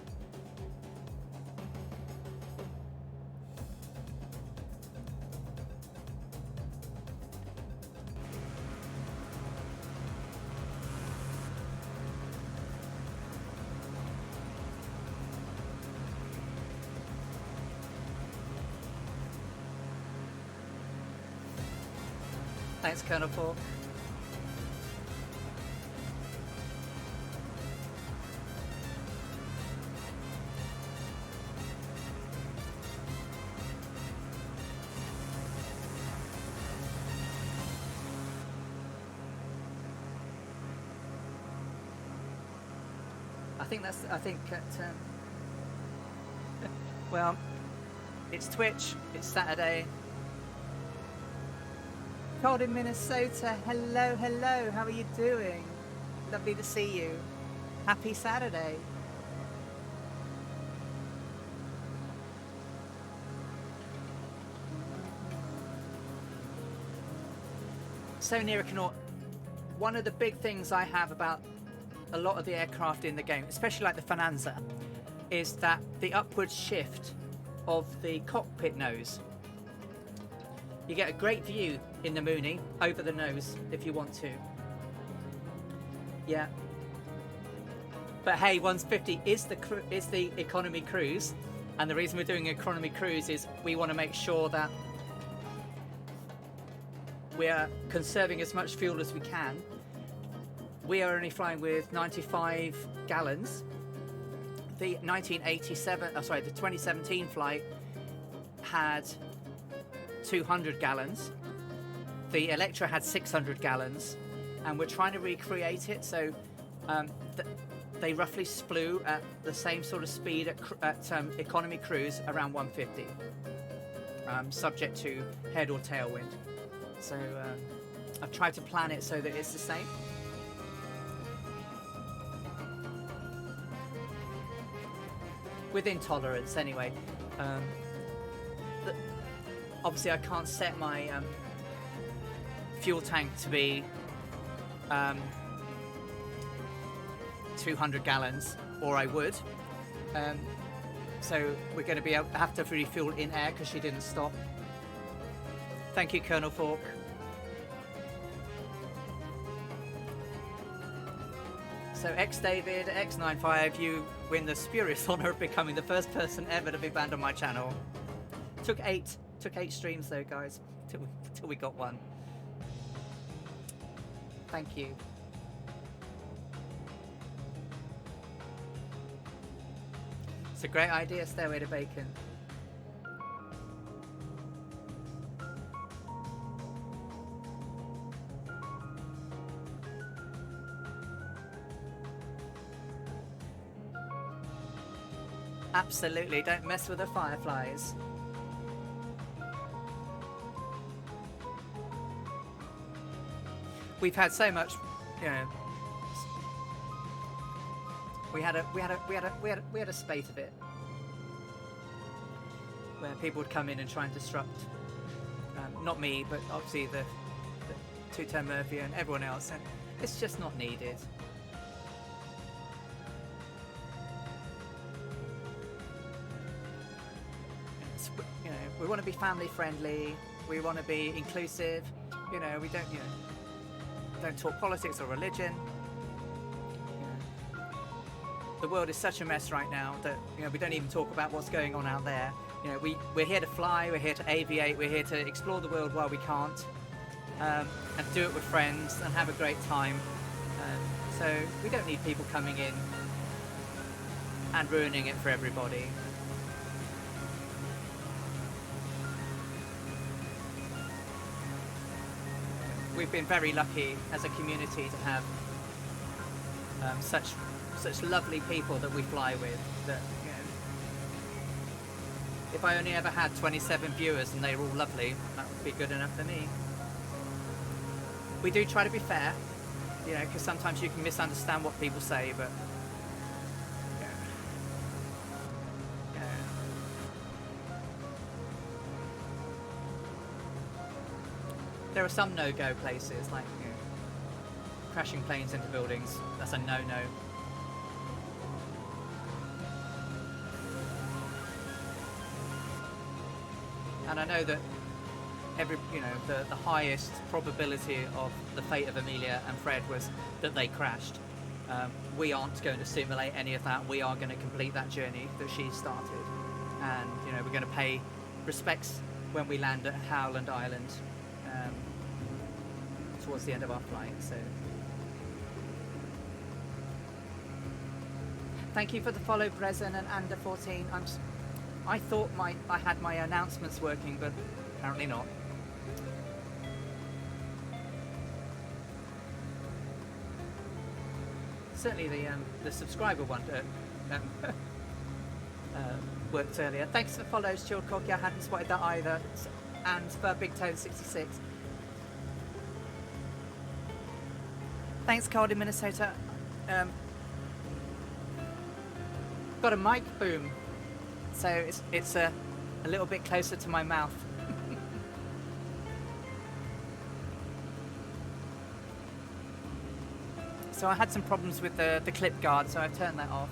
Thanks, Colonel Paul. I think well, it's Twitch, it's Saturday. Cold in Minnesota. Hello, how are you doing? Lovely to see you. Happy Saturday. So Nirakanor, one of the big things I have about a lot of the aircraft in the game, especially like the Finanza, is that the upward shift of the cockpit nose. You get a great view in the Mooney over the nose if you want to. Yeah. But hey, 150 is the economy cruise, and the reason we're doing economy cruise is we want to make sure that we're conserving as much fuel as we can we are only flying with 95 gallons. The 2017 flight had 200 gallons. The Electra had 600 gallons, and we're trying to recreate it. So they roughly splew at the same sort of speed at economy cruise, around 150, subject to head or tailwind. So I've tried to plan it so that it's the same. Within tolerance, anyway. Obviously, I can't set my fuel tank to be 200 gallons, or I would. So we're going to have to refuel in air because she didn't stop. Thank you, Colonel Falk. So X-David, X95, you win the spurious honour of becoming the first person ever to be banned on my channel. Took eight streams though, guys, till we got one. Thank you. It's a great idea, Stairway to Bacon. Absolutely, don't mess with the fireflies. We've had so much, you know. We had a spate of it where people would come in and try and disrupt. Not me, but obviously the Two-Tone Murphy and everyone else, and it's just not needed. You know, we want to be family friendly. We want to be inclusive. You know, we don't, don't talk politics or religion. The world is such a mess right now that we don't even talk about what's going on out there. We're here to fly, we're here to aviate, we're here to explore the world while we can't, and do it with friends and have a great time. So we don't need people coming in and ruining it for everybody. We've been very lucky as a community to have such lovely people that we fly with. That if I only ever had 27 viewers and they were all lovely, that would be good enough for me. We do try to be fair, because sometimes you can misunderstand what people say, but there are some no-go places, like crashing planes into buildings. That's a no-no. And I know that the highest probability of the fate of Amelia and Fred was that they crashed. We aren't going to simulate any of that. We are going to complete that journey that she started, and we're going to pay respects when we land at Howland Island towards the end of our flight. So thank you for the follow, Brezen and Under 14. I thought I had my announcements working, but apparently not. Certainly the subscriber one worked earlier. Thanks for follows, Chilled Cocky. I hadn't spotted that either. And for Big Tone 66. Thanks, Cold in Minnesota. Got a mic boom, so it's a little bit closer to my mouth. So I had some problems with the clip guard, so I've turned that off.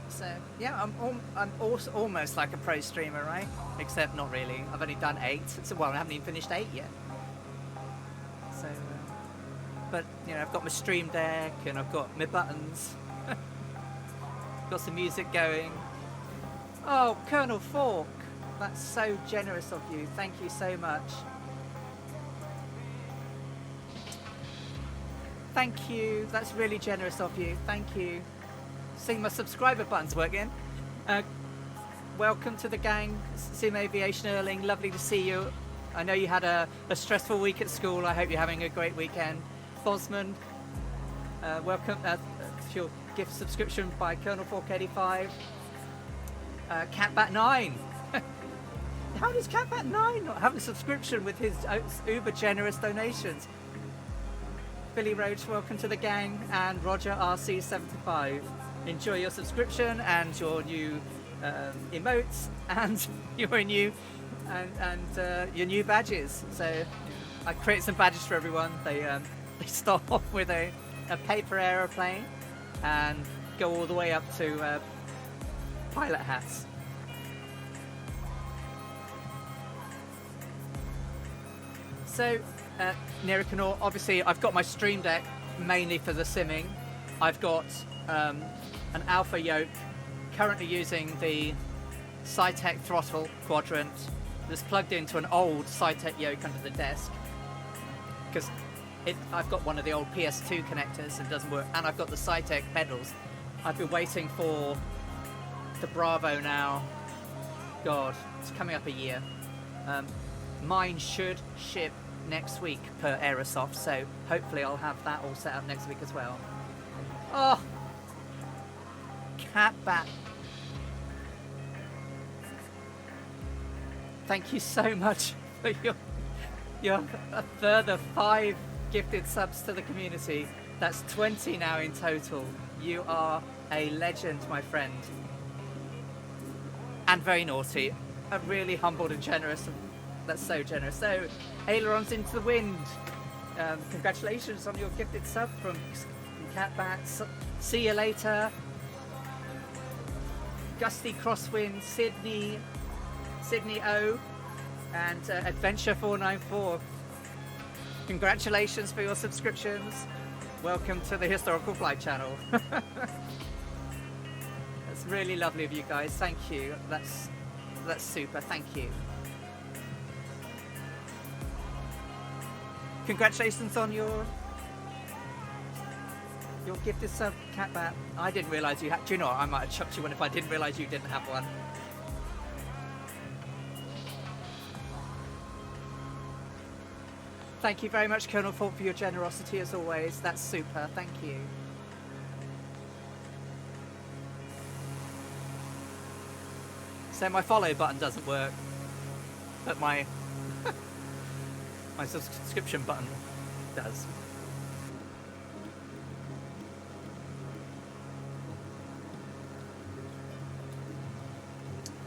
So yeah, I'm also almost like a pro streamer, right? Except not really. I've only done 8. So, well, I haven't even finished 8 yet. So, but I've got my stream deck and I've got my buttons. Got some music going. Oh, Colonel Falk, that's so generous of you. Thank you so much. thank you. That's really generous of you. Thank you. Seeing my subscriber button's working. Welcome to the gang, Sim Aviation Erling. Lovely to see you. I know you had a stressful week at school. I hope you're having a great weekend. Bosman, welcome to your gift subscription by Colonel Fork 85. Catbat9. How does Catbat9 not have a subscription with his uber generous donations? Billy Roach, welcome to the gang, and Roger RC75. Enjoy your subscription and your new emotes and your new your new badges. So I created some badges for everyone. They start off with a paper aeroplane and go all the way up to pilot hats. So, Nirakanor, obviously I've got my Stream Deck mainly for the simming. I've got an Alpha yoke, currently using the Cytec throttle quadrant that's plugged into an old Cytec yoke under the desk. Because I've got one of the old PS2 connectors and it doesn't work, and I've got the Cytec pedals. I've been waiting for the Bravo now. God, it's coming up a year. Mine should ship next week per Aerosoft, so hopefully I'll have that all set up next week as well. Oh, Catbat. Thank you so much for your further 5 gifted subs to the community. That's 20 now in total. You are a legend, my friend. And very naughty. I'm really humbled and generous. That's so generous. So, ailerons into the wind. Congratulations on your gifted sub from Catbat. See you later. Gusty Crosswind, Sydney O, and Adventure 494. Congratulations for your subscriptions. Welcome to the Historical Flight Channel. That's really lovely of you guys. Thank you. That's super. Thank you. Congratulations on your gifted sub, Catbat. I didn't realise you had. Do you know what? I might have chucked you one if I didn't realise you didn't have one. Thank you very much, Colonel Falk, for your generosity as always. That's super. Thank you. So my follow button doesn't work, but my my subscription button does.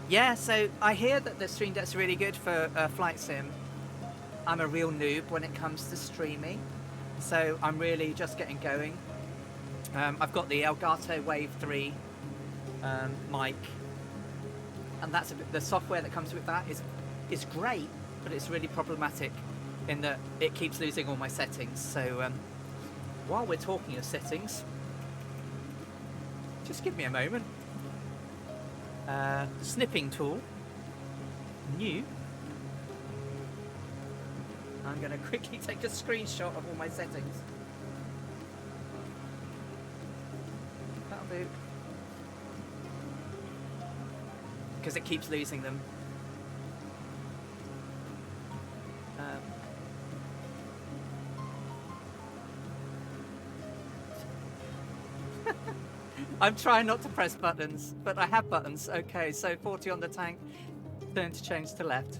Yeah, so I hear that the Stream Deck's really good for flight sim. I'm a real noob when it comes to streaming, so I'm really just getting going. I've got the Elgato Wave 3 mic, and that's the software that comes with that is great, but it's really problematic in that it keeps losing all my settings. So while we're talking of settings, just give me a moment. Snipping tool, new. I'm going to quickly take a screenshot of all my settings. That'll do. Because it keeps losing them. I'm trying not to press buttons, but I have buttons. Okay, so 40 on the tank, turn to change to left.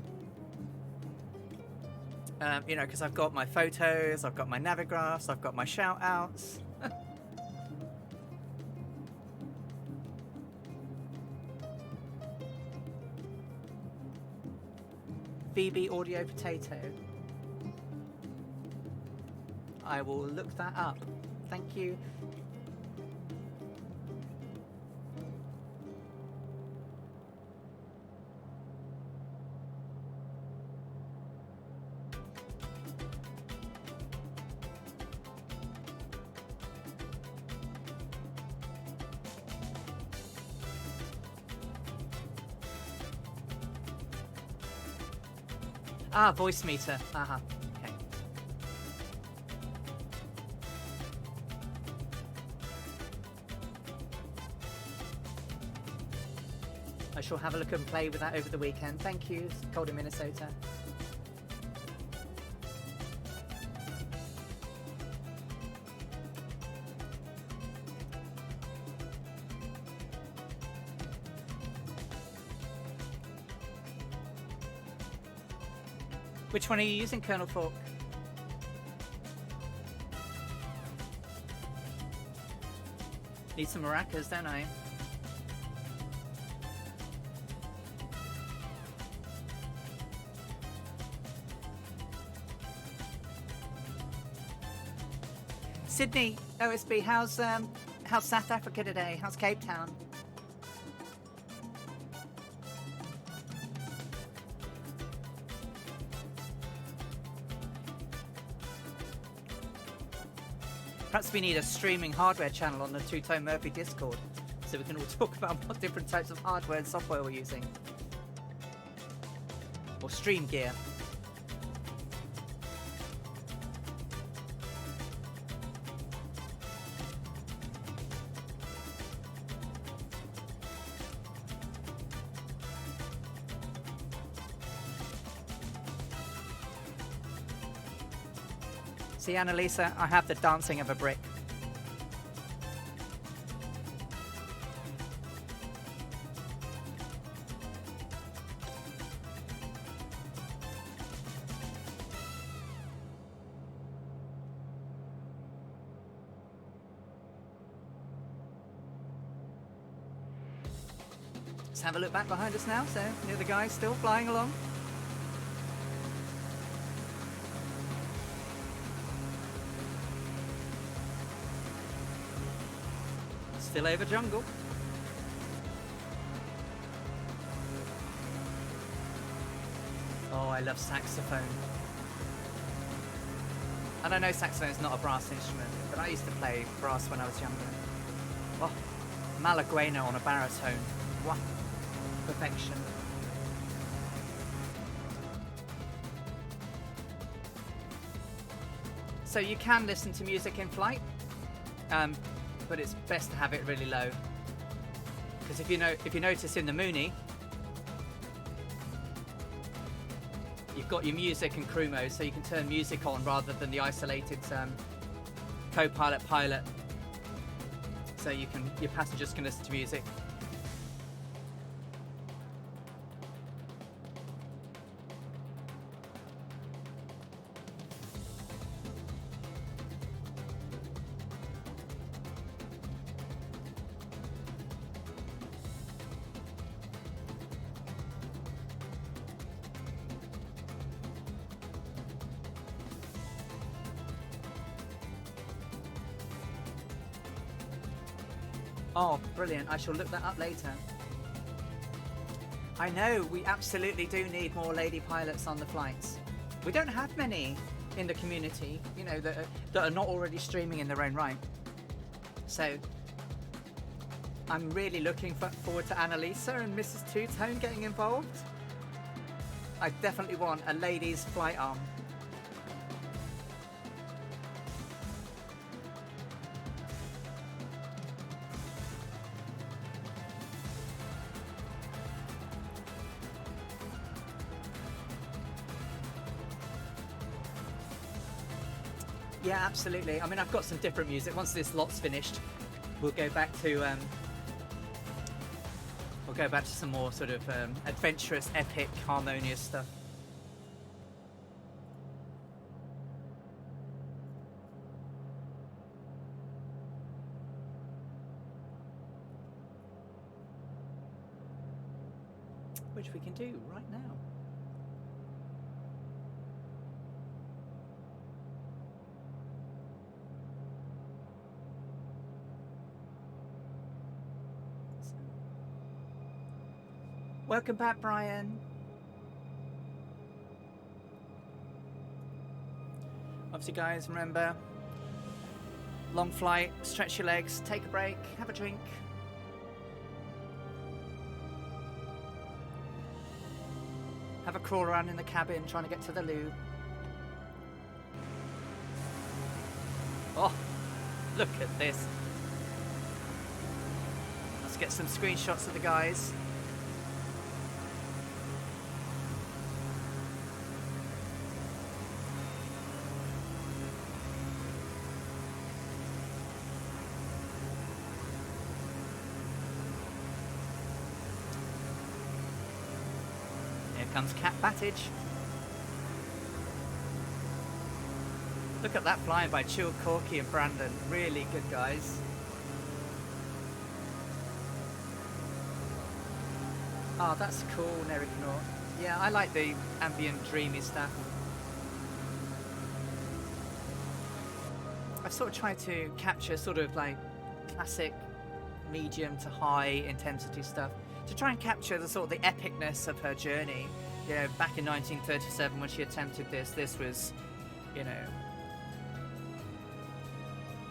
You know, because I've got my photos, I've got my navigraphs, I've got my shout outs. VB Audio Potato. I will look that up. Thank you. Ah, voice meter. Okay. I shall have a look and play with that over the weekend. Thank you. It's cold in Minnesota. Which one are you using, Colonel Fork? Need some maracas, don't I? Sydney, OSB, how's South Africa today? How's Cape Town? Perhaps we need a streaming hardware channel on the Two Tone Murphy Discord so we can all talk about what different types of hardware and software we're using. Or stream gear. See, Annalisa, I have the dancing of a brick. Let's have a look back behind us now. So, near the guys still flying along. Still over jungle. Oh, I love saxophone. And I know saxophone is not a brass instrument, but I used to play brass when I was younger. Oh, Malaguena on a baritone. What perfection. So you can listen to music in flight. But it's best to have it really low, because if you notice in the Mooney, you've got your music and crew mode, so you can turn music on rather than the isolated co-pilot pilot. So your passengers can listen to music. Oh, brilliant. I shall look that up later. I know, we absolutely do need more lady pilots on the flights. We don't have many in the community, you know, that are not already streaming in their own right. So, I'm really looking forward to Annalisa and Mrs. Two-Tone getting involved. I definitely want a ladies' flight arm. Yeah, absolutely. I mean, I've got some different music. Once this lot's finished, we'll go back to some more sort of adventurous, epic, harmonious stuff. Which we can do right now. Welcome back, Brian. Obviously, guys, remember, long flight, stretch your legs, take a break, have a drink. Have a crawl around in the cabin trying to get to the loo. Oh, look at this. Let's get some screenshots of the guys. comes Cat Battage. Look at that flying by Chill, Corky and Brandon. Really good guys. Oh, that's cool, Neriknor. Yeah, I like the ambient, dreamy stuff. I've sort of tried to capture sort of like classic medium to high intensity stuff to try and capture the sort of the epicness of her journey. You know, back in 1937 when she attempted this was, you know,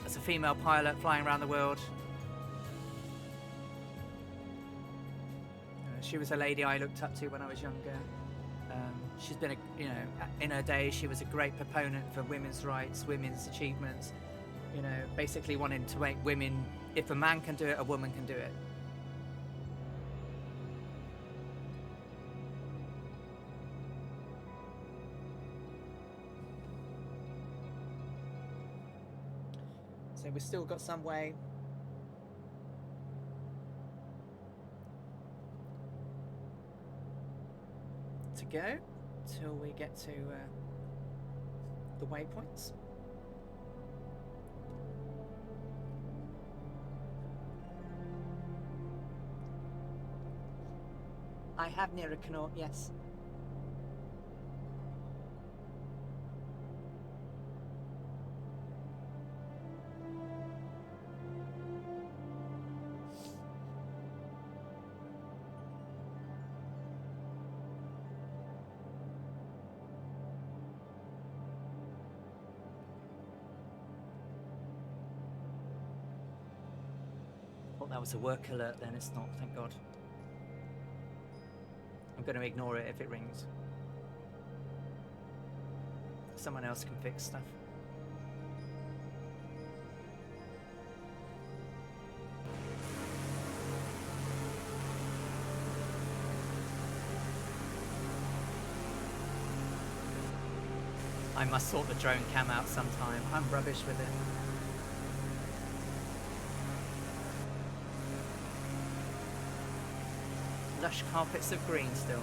as a female pilot flying around the world. She was a lady I looked up to when I was younger. She's been, you know, in her day, she was a great proponent for women's rights, women's achievements. You know, basically wanting to make women, if a man can do it, a woman can do it. So we've still got some way. To go till we get to the waypoints. I have near a Connaught, yes. That was a work alert then, it's not, thank God. I'm going to ignore it if it rings. Someone else can fix stuff. I must sort the drone cam out sometime. I'm rubbish with it. Lush carpets of green still.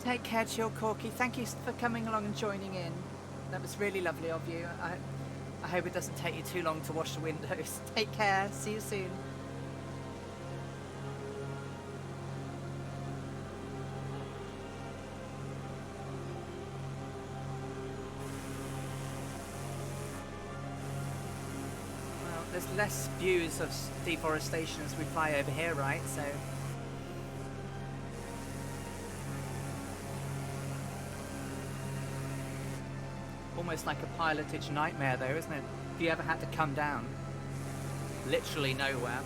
Take care, Chill Corky. Thank you for coming along and joining in. That was really lovely of you. I hope it doesn't take you too long to wash the windows. Take care. See you soon. Well, there's less views of deforestation as we fly over here, right? So almost like a pilotage nightmare though, isn't it? If you ever had to come down literally nowhere.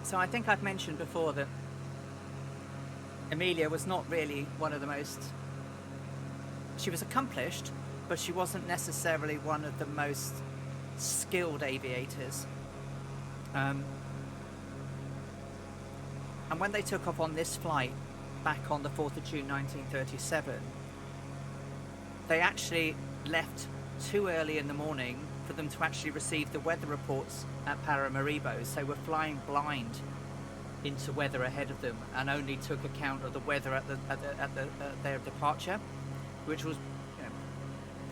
So I think I've mentioned before that Amelia was not really one of the most... She was accomplished, but she wasn't necessarily one of the most skilled aviators. And when they took off on this flight back on the 4th of June 1937, they actually left too early in the morning for them to actually receive the weather reports at Paramaribo, so we're flying blind into weather ahead of them and only took account of the weather at their departure, which was, you know,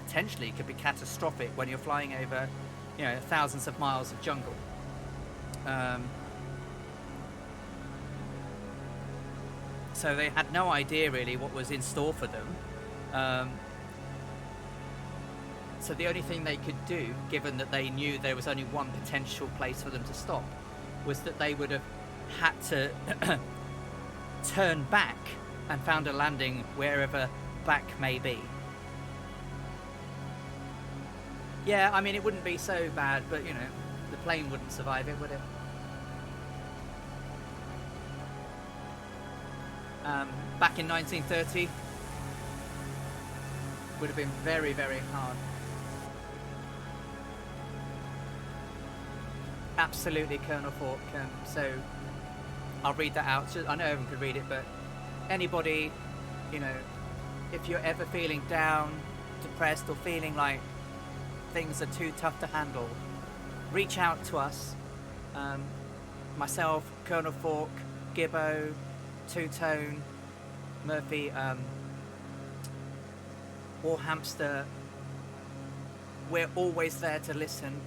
potentially could be catastrophic when you're flying over, you know, thousands of miles of jungle. so they had no idea really what was in store for them. So the only thing they could do, given that they knew there was only one potential place for them to stop, was that they would have had to turn back and found a landing wherever back may be. Yeah, I mean, it wouldn't be so bad, but, you know, the plane wouldn't survive it, would it? Back in 1930, would have been very, very hard. Absolutely, Colonel Falk. So I'll read that out. So I know everyone could read it, but anybody, you know, if you're ever feeling down, depressed, or feeling like things are too tough to handle, reach out to us. Myself, Colonel Falk, Gibbo, Two-Tone, Murphy, Warhamster. We're always there to listen.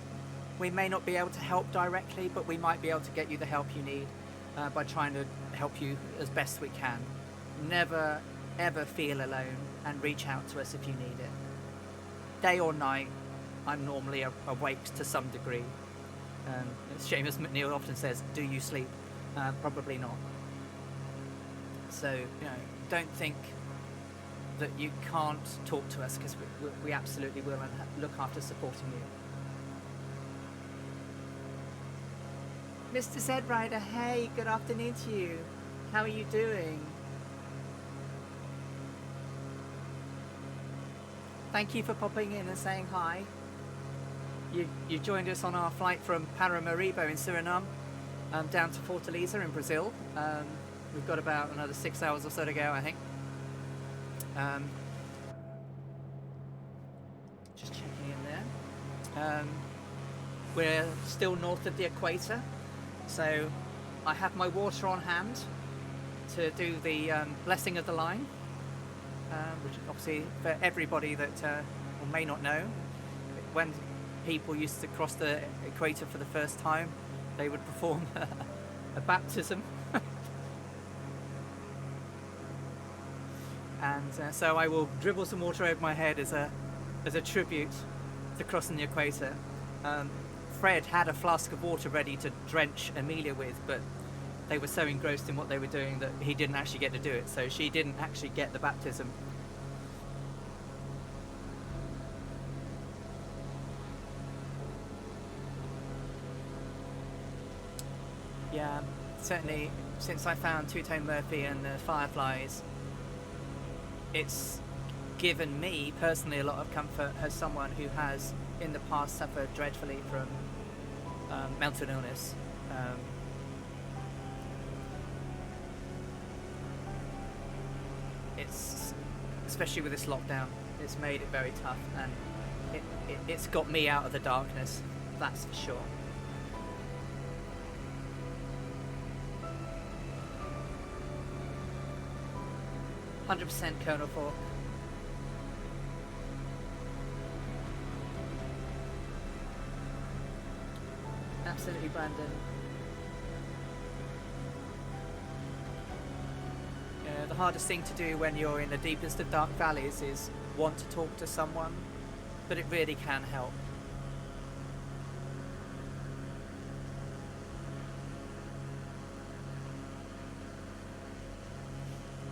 We may not be able to help directly, but we might be able to get you the help you need by trying to help you as best we can. Never, ever feel alone, and reach out to us if you need it. Day or night, I'm normally awake to some degree. As Seamus McNeil often says, do you sleep? Probably not. So, you know, don't think that you can't talk to us, because we absolutely will, and look after supporting you. Mr. Zed Rider, hey, good afternoon to you. How are you doing? Thank you for popping in and saying hi. You joined us on our flight from Paramaribo in Suriname down to Fortaleza in Brazil. We've got about another 6 hours or so to go, I think. Just checking in there. We're still north of the equator, so I have my water on hand to do the blessing of the line, which obviously for everybody that may not know, when people used to cross the equator for the first time, they would perform a baptism. And so I will dribble some water over my head as a tribute to crossing the equator. Fred had a flask of water ready to drench Amelia with, but they were so engrossed in what they were doing that he didn't actually get to do it, so she didn't actually get the baptism. Yeah, certainly since I found Two-Tone Murphy and the Fireflies, it's given me personally a lot of comfort as someone who has in the past suffered dreadfully from mental illness. It's, especially with this lockdown, it's made it very tough, and it's got me out of the darkness, that's for sure. %, Colonel 4. Absolutely, Brandon. The hardest thing to do when you're in the deepest of dark valleys is want to talk to someone, but it really can help.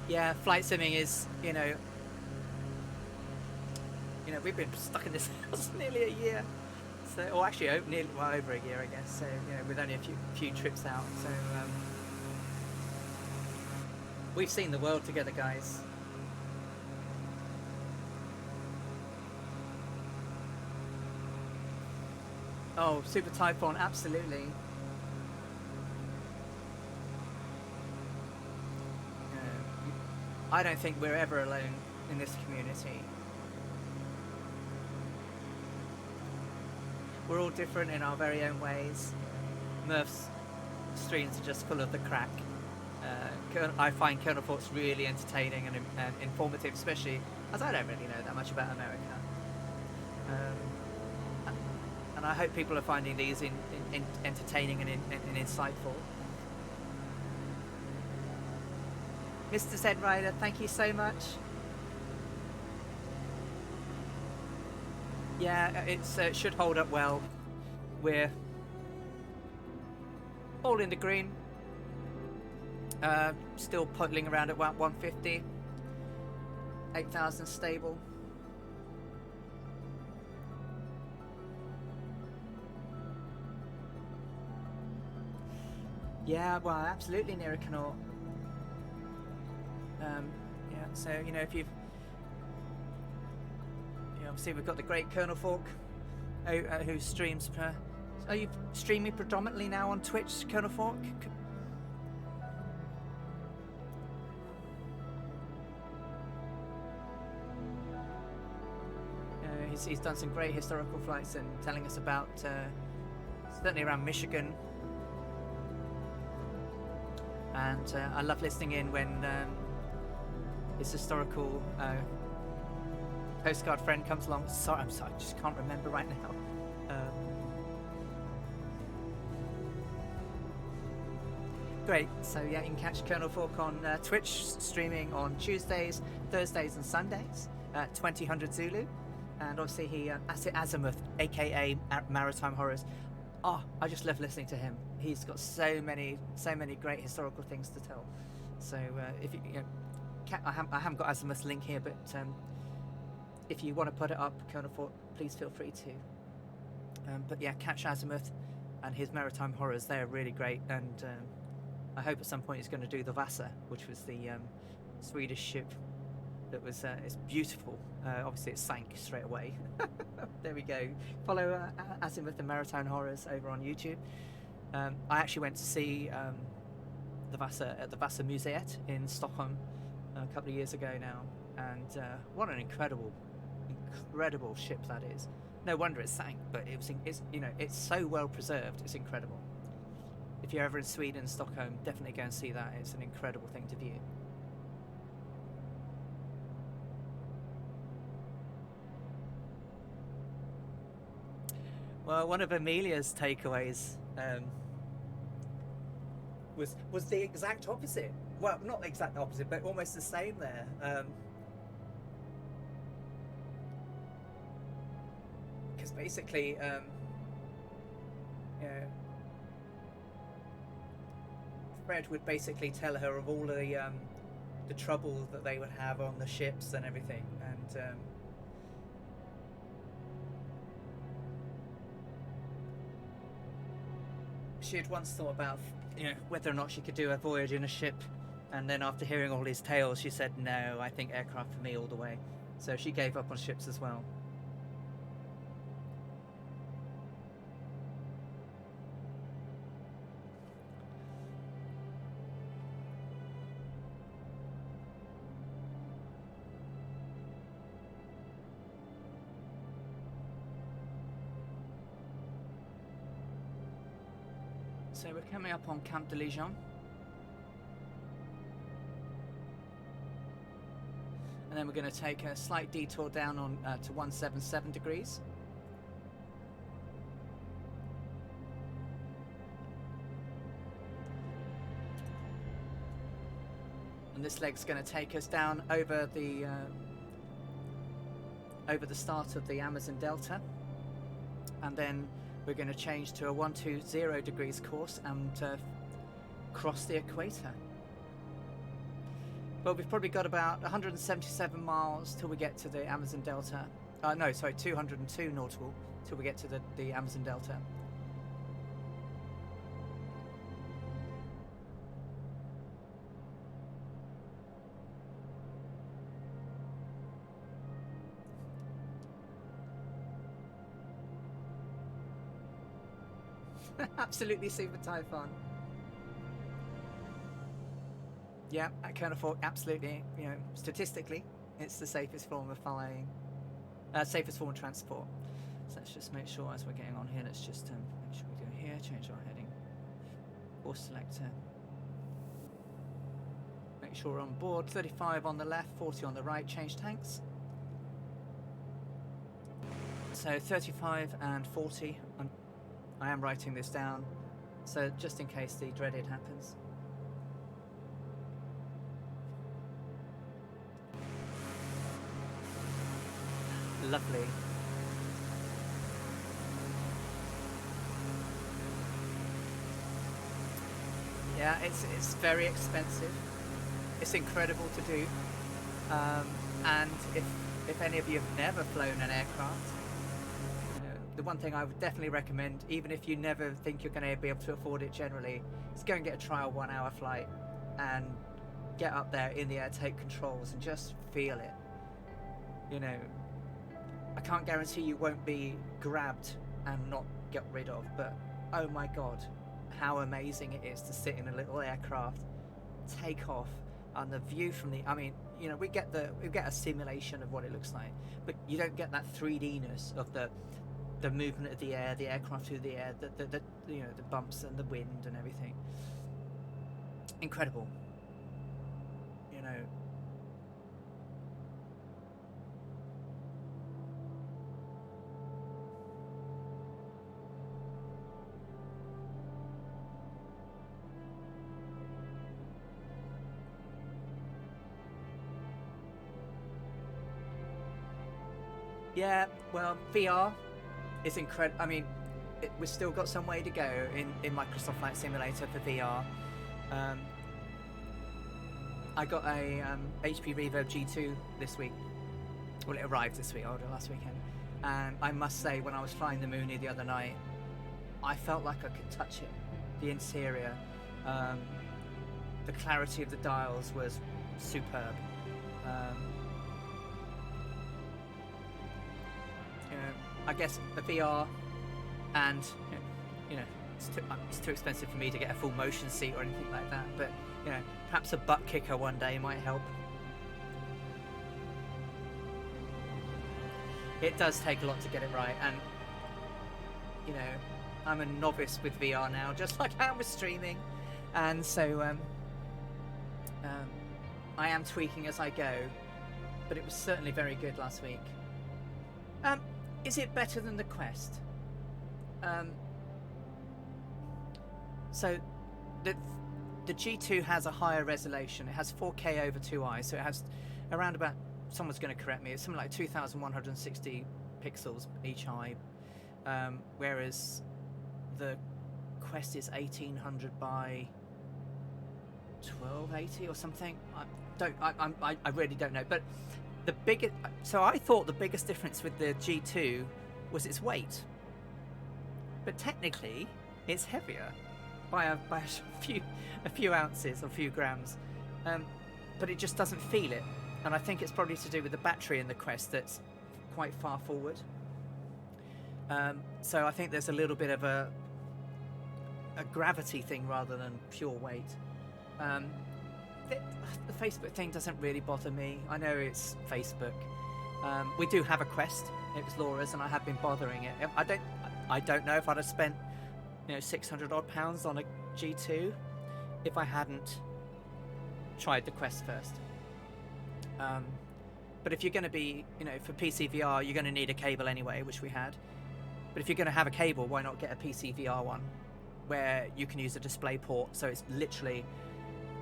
Yeah, flight simming is, you know, we've been stuck in this house nearly a year. So, or actually, over a year, I guess. So, you know, with only a few trips out. So, we've seen the world together, guys. Oh, Super Typhon, absolutely. I don't think we're ever alone in this community. We're all different in our very own ways. Murph's streams are just full of the crack. I find Colonel Fort's really entertaining and informative, especially as I don't really know that much about America. And I hope people are finding these entertaining and insightful. Mr. Zen Rider, thank you so much. Yeah, it should hold up well. We're all in the green. Still puddling around at 150. 8,000 stable. Yeah, well, absolutely near a canal. Yeah, so, you know, if you've... obviously we've got the great Colonel Fork, who streams... are you streaming predominantly now on Twitch, Colonel Fork? He's done some great historical flights and telling us about, certainly around Michigan. And I love listening in when his historical Coast Guard friend comes along. I'm sorry, I just can't remember right now. Great. So yeah, you can catch Colonel Fork on Twitch, streaming on Tuesdays, Thursdays, and Sundays at 2000 Zulu. And obviously he Azimuth, aka Maritime Horrors. Oh, I just love listening to him. He's got so many great historical things to tell. So if you, I haven't got Azimuth's link here, but if you want to put it up, Colonel Fork, please feel free to. But yeah, catch Azimuth and his Maritime Horrors. They're really great, and I hope at some point he's going to do the Vasa, which was the Swedish ship that was it's beautiful. Obviously it sank straight away. There we go. Follow Azimuth and Maritime Horrors over on YouTube. I actually went to see the Vasa at the Vasa Museet in Stockholm a couple of years ago now, and what an incredible ship that is. No wonder it sank, but it's so well preserved. It's incredible. If you're ever in Sweden, Stockholm, definitely go and see that. It's an incredible thing to view. Well, one of Amelia's takeaways was the exact opposite. Well, not the exact opposite, but almost the same there. Because basically, Fred would basically tell her of all the trouble that they would have on the ships and everything, and she had once thought about whether or not she could do a voyage in a ship, and then after hearing all his tales, she said, no, I think aircraft for me all the way. So she gave up on ships as well. So we're coming up on Camp de Legion. And then we're going to take a slight detour down on to 177 degrees. And this leg's going to take us down over the start of the Amazon Delta. And then we're going to change to a 120 degrees course and cross the equator. Well, we've probably got about 177 miles till we get to the Amazon Delta. No, sorry, 202 nautical till we get to the Amazon Delta. Absolutely super Typhon. Yeah, at Colonel Fork, absolutely. Statistically, it's the safest form of flying, safest form of transport. So let's just make sure as we're getting on here. Let's just make sure we go here, change our heading, course selector. Make sure we're on board. 35 on the left, 40 on the right. Change tanks. So 35 and 40. I am writing this down, so just in case the dreaded happens. lovely. Yeah, it's very expensive. It's incredible to do. And if any of you have never flown an aircraft, the one thing I would definitely recommend, even if you never think you're going to be able to afford it generally, is go and get a trial 1 hour flight and get up there in the air, take controls, and just feel it. You know, I can't guarantee you won't be grabbed and not get rid of, but oh my god, how amazing it is to sit in a little aircraft, take off, and the view from the, I mean, you know, we get a simulation of what it looks like, but you don't get that 3D-ness of the movement of the air, the aircraft through the air, the you know, the bumps and the wind and everything. Incredible. You know. Yeah, well, VR is incredible. I mean, we've still got some way to go in Microsoft Flight Simulator for VR. I got a HP Reverb G2 this week. Well, it arrived this week, I ordered last weekend. And I must say, when I was flying the Mooney the other night, I felt like I could touch it. The interior, the clarity of the dials was superb. You know, I guess the VR, and you know, it's too expensive for me to get a full motion seat or anything like that. But you know, perhaps a butt kicker one day might help. It does take a lot to get it right, and you know, I'm a novice with VR now, just like I am with streaming, and so I am tweaking as I go. But it was certainly very good last week. Is it better than the Quest? So the G2 has a higher resolution. It has 4K over 2 eyes, so it has around about, someone's going to correct me, it's something like 2,160 pixels each eye, whereas the Quest is 1800 by 1280 or something. I really don't know, but the biggest, so I thought the biggest difference with the G2 was its weight, but technically it's heavier by a few ounces or a few grams, but it just doesn't feel it, and I think it's probably to do with the battery in the Quest that's quite far forward. So I think there's a little bit of a gravity thing rather than pure weight. The Facebook thing doesn't really bother me. I know it's Facebook. We do have a Quest. It was Laura's, and I have been bothering it. I don't know if I'd have spent, you know, 600 odd pounds on a G2 if I hadn't tried the Quest first. But if you're going to be, you know, for PC VR, you're going to need a cable anyway, which we had. But if you're going to have a cable, why not get a PC VR one where you can use a display port, so it's literally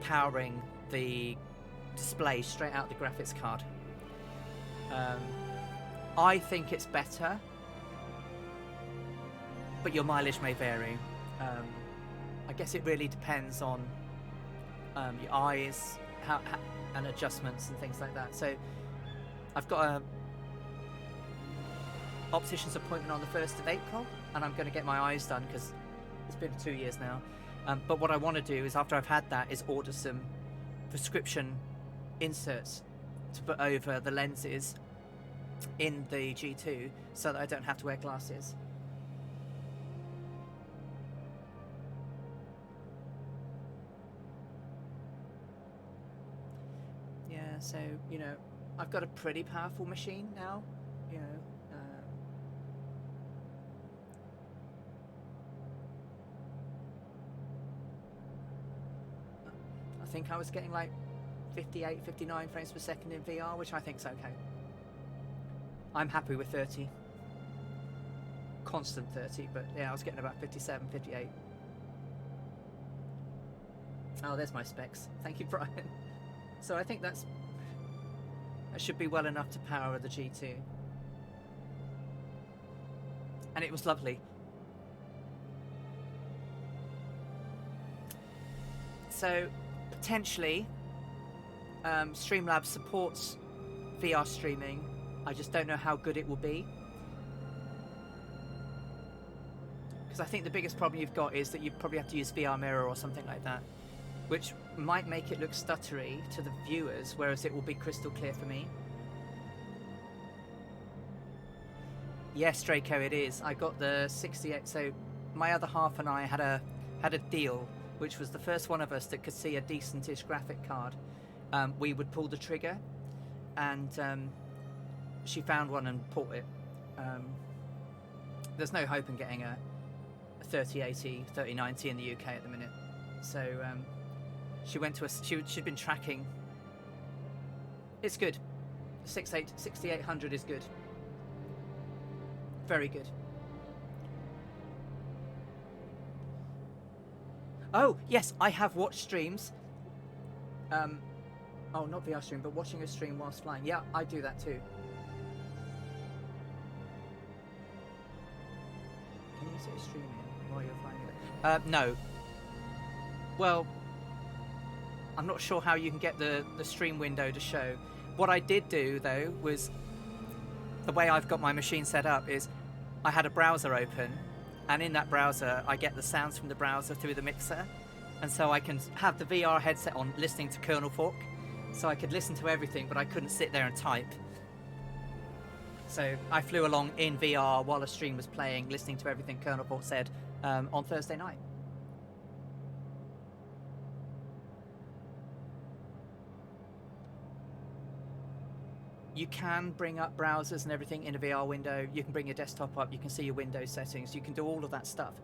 powering the display straight out the graphics card. I think it's better, but your mileage may vary. I guess it really depends on your eyes, how and adjustments and things like that. So I've got a optician's appointment on the 1st of April, and I'm going to get my eyes done because it's been 2 years now. But what I want to do is, after I've had that, is order some prescription inserts to put over the lenses in the G2 so that I don't have to wear glasses. Yeah, so, you know, I've got a pretty powerful machine now, you know. I think I was getting like 58, 59 frames per second in VR, which I think's okay. I'm happy with 30. Constant 30, but yeah, I was getting about 57, 58. Oh, there's my specs. Thank you, Brian. So I think that should be well enough to power the G2. and it was lovely. So potentially Streamlabs supports VR streaming. I just don't know how good it will be, because I think the biggest problem you've got is that you probably have to use VR Mirror or something like that, which might make it look stuttery to the viewers, whereas it will be crystal clear for me. Yes, Draco, it is. I got the 68. So my other half and I had a deal, which was the first one of us that could see a decentish graphic card. We would pull the trigger, and she found one and bought it. There's no hope in getting a 3080, 3090 in the UK at the minute. So she went to she'd been tracking. It's good. 6800 is good. Very good. Oh, yes, I have watched streams. Oh, not VR stream, but watching a stream whilst flying. Yeah, I do that too. Can you say streaming while you're flying it? No. Well, I'm not sure how you can get the stream window to show. What I did do, though, was the way I've got my machine set up is I had a browser open, and in that browser I get the sounds from the browser through the mixer, and so I can have the VR headset on listening to Kernel Fork, so I could listen to everything, but I couldn't sit there and type. So I flew along in VR while a stream was playing, listening to everything Kernel Fork said on Thursday night. You can bring up browsers and everything in a VR window. You can bring your desktop up. You can see your Windows settings. You can do all of that stuff.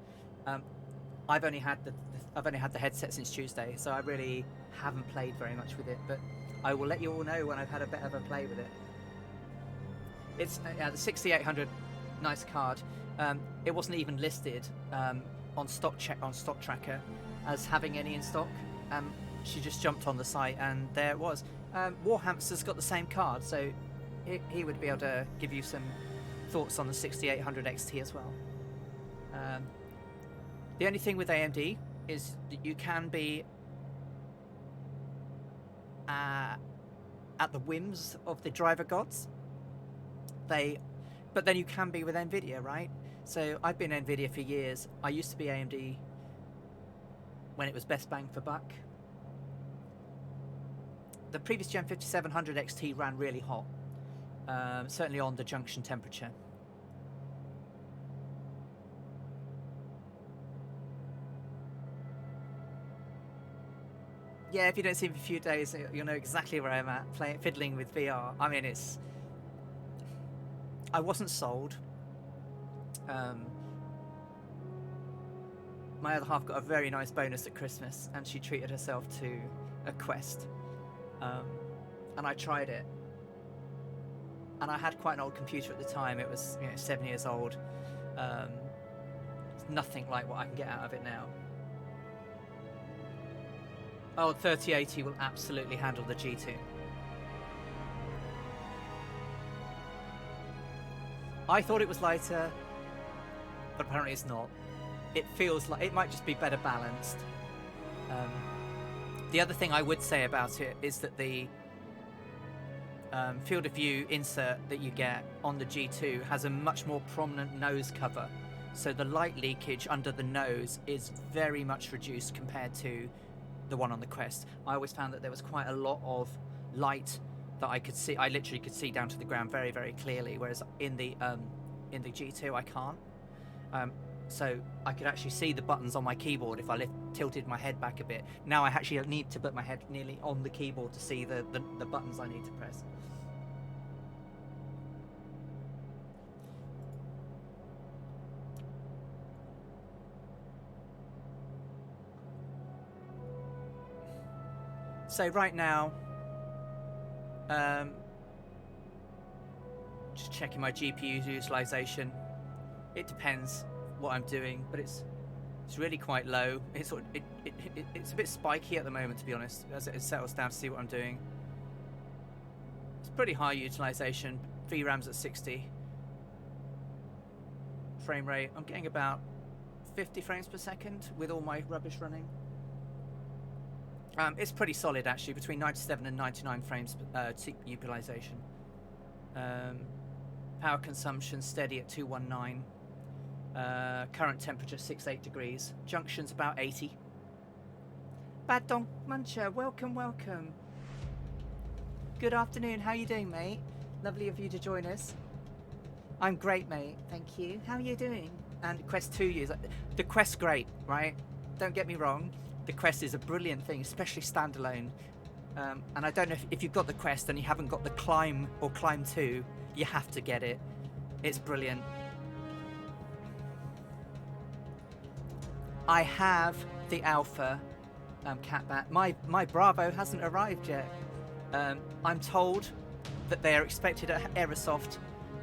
I've only had the headset since Tuesday, so I really haven't played very much with it. But I will let you all know when I've had a bit of a play with it. It's the 6800, nice card. It wasn't even listed on Stock Tracker as having any in stock. She just jumped on the site and there it was. Warhamster's got the same card, so he would be able to give you some thoughts on the 6800 XT as well. The only thing with AMD is that you can be at the whims of the driver gods. But then you can be with Nvidia, right? So I've been Nvidia for years. I used to be AMD when it was best bang for buck. The previous Gen 5700 XT ran really hot, certainly on the junction temperature. Yeah, if you don't see me for a few days, you'll know exactly where I'm at, fiddling with VR. I mean, I wasn't sold. My other half got a very nice bonus at Christmas, and she treated herself to a Quest. And I tried it, and I had quite an old computer at the time. It was 7 years old. It's nothing like what I can get out of it now. Oh, 3080 will absolutely handle the G2. I thought it was lighter, but apparently it's not. It feels like it might just be better balanced. The other thing I would say about it is that the field of view insert that you get on the G2 has a much more prominent nose cover. So the light leakage under the nose is very much reduced compared to the one on the Quest. I always found that there was quite a lot of light that I could see. I literally could see down to the ground very, very clearly, whereas in the G2 I can't. So I could actually see the buttons on my keyboard if I tilted my head back a bit. Now I actually need to put my head nearly on the keyboard to see the buttons I need to press. So right now, just checking my GPU utilization. It depends what I'm doing, but it's really quite low. It's a bit spiky at the moment, to be honest, as it settles down to see what I'm doing. It's pretty high utilization. VRAM's at 60. frame rate. I'm getting about 50 frames per second with all my rubbish running. It's pretty solid actually, between 97 and 99 frames utilization. Power consumption steady at 219. Current temperature 68 degrees. Junction's about 80. Bad Dong Muncher, welcome, welcome. Good afternoon, how you doing, mate? Lovely of you to join us. I'm great, mate, thank you. How are you doing? And Quest 2 use the Quest's great, right? Don't get me wrong. The Quest is a brilliant thing, especially standalone. And I don't know if you've got the Quest and you haven't got the Climb or Climb 2, you have to get it. It's brilliant. I have the Alpha Catbat. My Bravo hasn't arrived yet. I'm told that they are expected at Aerosoft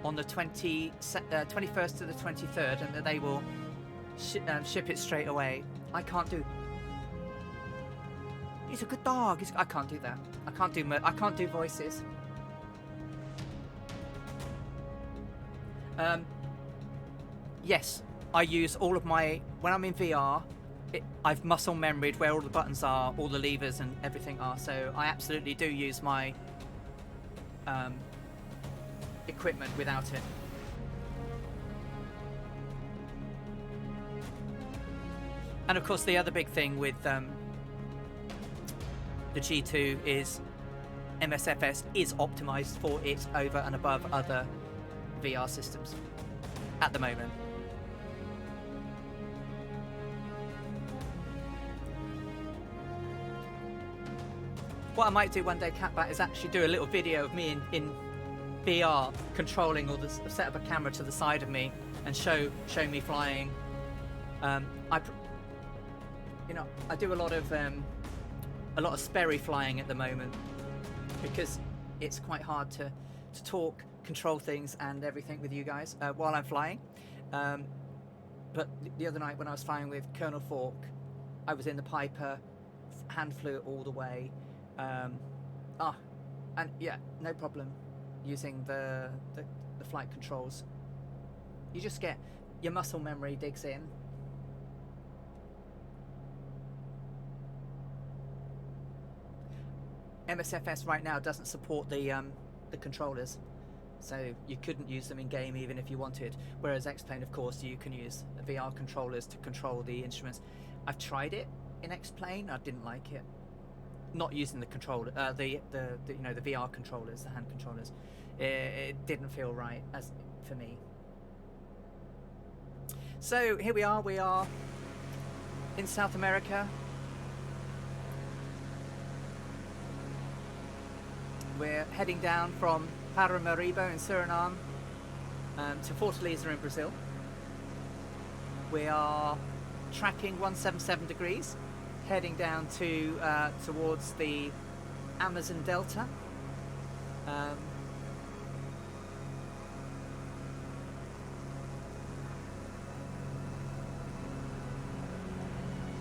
on the 21st to the 23rd, and that they will ship it straight away. I can't do. He's a good dog. I can't do that. I can't do voices. Yes, I use all of my when I'm in VR. I've muscle memoried where all the buttons are, all the levers and everything are. So I absolutely do use my equipment without it. And of course, the other big thing with the G2 is MSFS is optimized for it over and above other VR systems at the moment. What I might do one day, Catbat, is actually do a little video of me in VR controlling, or set up a camera to the side of me and show me flying. I do a lot of Sperry flying at the moment because it's quite hard to talk, control things and everything with you guys while I'm flying. But the other night when I was flying with Colonel Falk, I was in the Piper, hand flew it all the way. And yeah, no problem using the flight controls. You just get your muscle memory digs in. MSFS right now doesn't support the controllers, so you couldn't use them in game even if you wanted. Whereas X-Plane, of course, you can use VR controllers to control the instruments. I've tried it in X-Plane. I didn't like it. Not using the controller, the VR controllers, the hand controllers. It didn't feel right for me. So here we are. We are in South America. We're heading down from Paramaribo in Suriname to Fortaleza in Brazil. We are tracking 177 degrees, heading down to towards the Amazon Delta.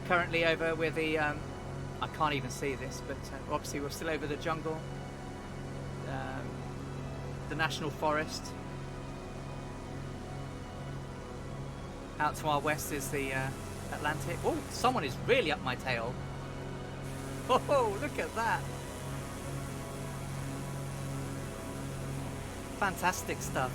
Currently over with the I can't even see this, but obviously we're still over the jungle. The National Forest. Out to our west is the Atlantic. Oh, someone is really up my tail. Oh, look at that. Fantastic stuff.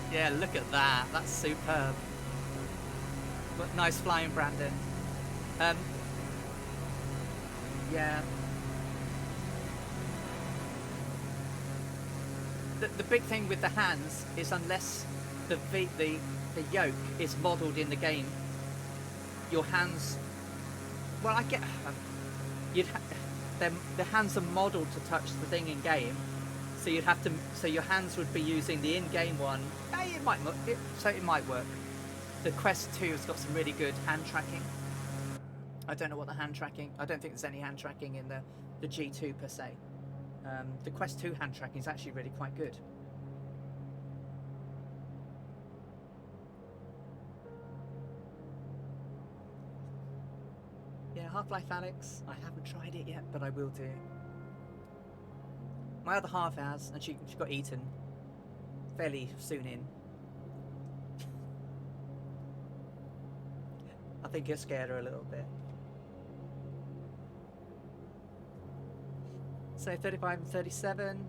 Yeah, look at that. That's superb. But nice flying, Brandon. Yeah. The big thing with the hands is unless the yoke is modelled in the game, your hands. Well, I get the hands are modelled to touch the thing in game. So you'd have to. So your hands would be using the in-game one. It might work. The Quest 2 has got some really good hand tracking. I don't know what the hand tracking. I don't think there's any hand tracking in the G2 per se. The Quest 2 hand tracking is actually really quite good. Half-Life Alex. I haven't tried it yet, but I will do. My other half has, and she got eaten fairly soon in. I think it scared her a little bit. So 35 and 37.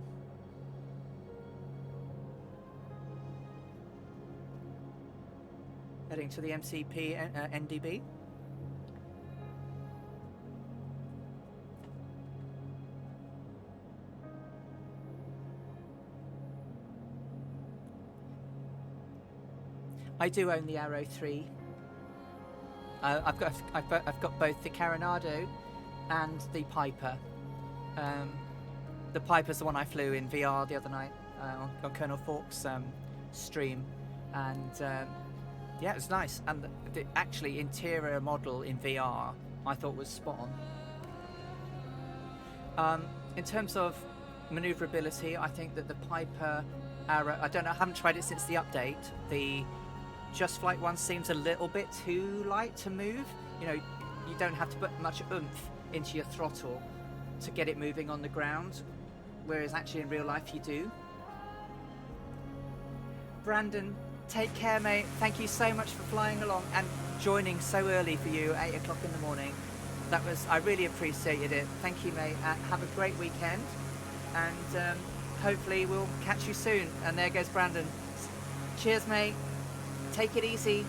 Heading to the MCP NDB. I do own the Arrow 3. I've got both the Carenado and the Piper. The Piper's the one I flew in VR the other night on Colonel Fork's stream, and yeah, it was nice. And the actually interior model in VR I thought was spot on. In terms of maneuverability, I think that the Piper Arrow, I don't know, I haven't tried it since the update. The Just Flight one seems a little bit too light to move. You know, you don't have to put much oomph into your throttle to get it moving on the ground, whereas actually in real life you do. Brandon, take care, mate. Thank you so much for flying along and joining so early for you, 8 o'clock in the morning. I really appreciated it. Thank you, mate. Have a great weekend, and hopefully we'll catch you soon. And there goes Brandon. Cheers, mate. Take it easy.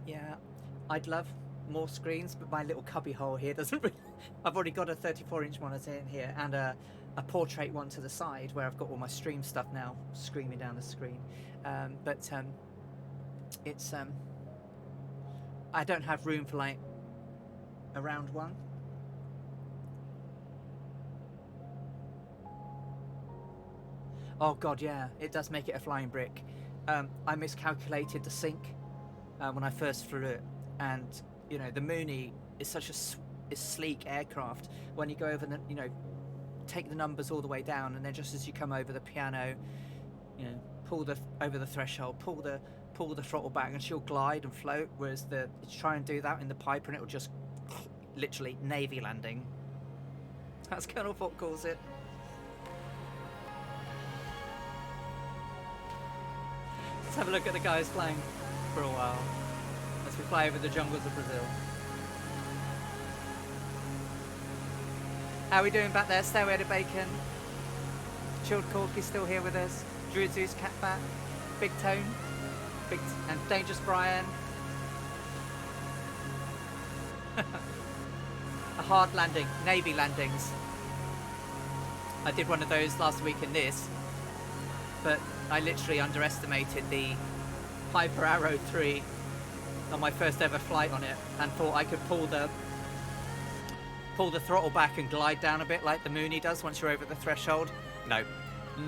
Yeah, I'd love more screens, but my little cubby hole here doesn't really... I've already got a 34-inch monitor in here and a portrait one to the side where I've got all my stream stuff now screaming down the screen. It's I don't have room for like a round one. Oh god, yeah, it does make it a flying brick. I miscalculated the sink when I first flew it, and you know the Mooney is such a sleek aircraft. When you go over the, you know, take the numbers all the way down, and then just as you come over the piano, you know, pull over the threshold, pull the throttle back, and she'll glide and float. Whereas you try and do that in the Piper, and it will just literally Navy landing. That's Colonel Foot calls it. Let's have a look at the guys flying for a while as we fly over the jungles of Brazil. How are we doing back there? Stairway to Bacon. Chilled Cork is still here with us. Druid Zeus, Catbat, Big Tone, and Dangerous Brian. A hard landing, Navy landings. I did one of those last week in this, but I literally underestimated the Piper Arrow 3 on my first ever flight on it, and thought I could pull the throttle back and glide down a bit like the Mooney does once you're over the threshold. No,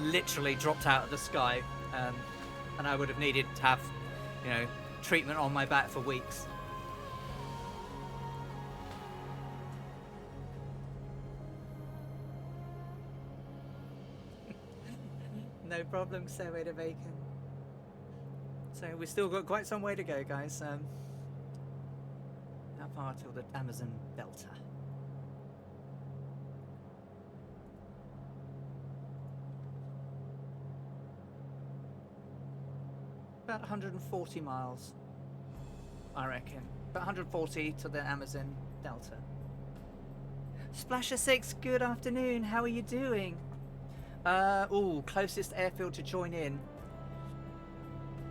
literally dropped out of the sky, and I would have needed to have, you know, treatment on my back for weeks. No problem, Stairway to Bacon. So we've still got quite some way to go, guys. How far till the Amazon Delta? About 140 miles, I reckon. About 140 to the Amazon Delta. Splasher6, good afternoon. How are you doing? Closest airfield to join in.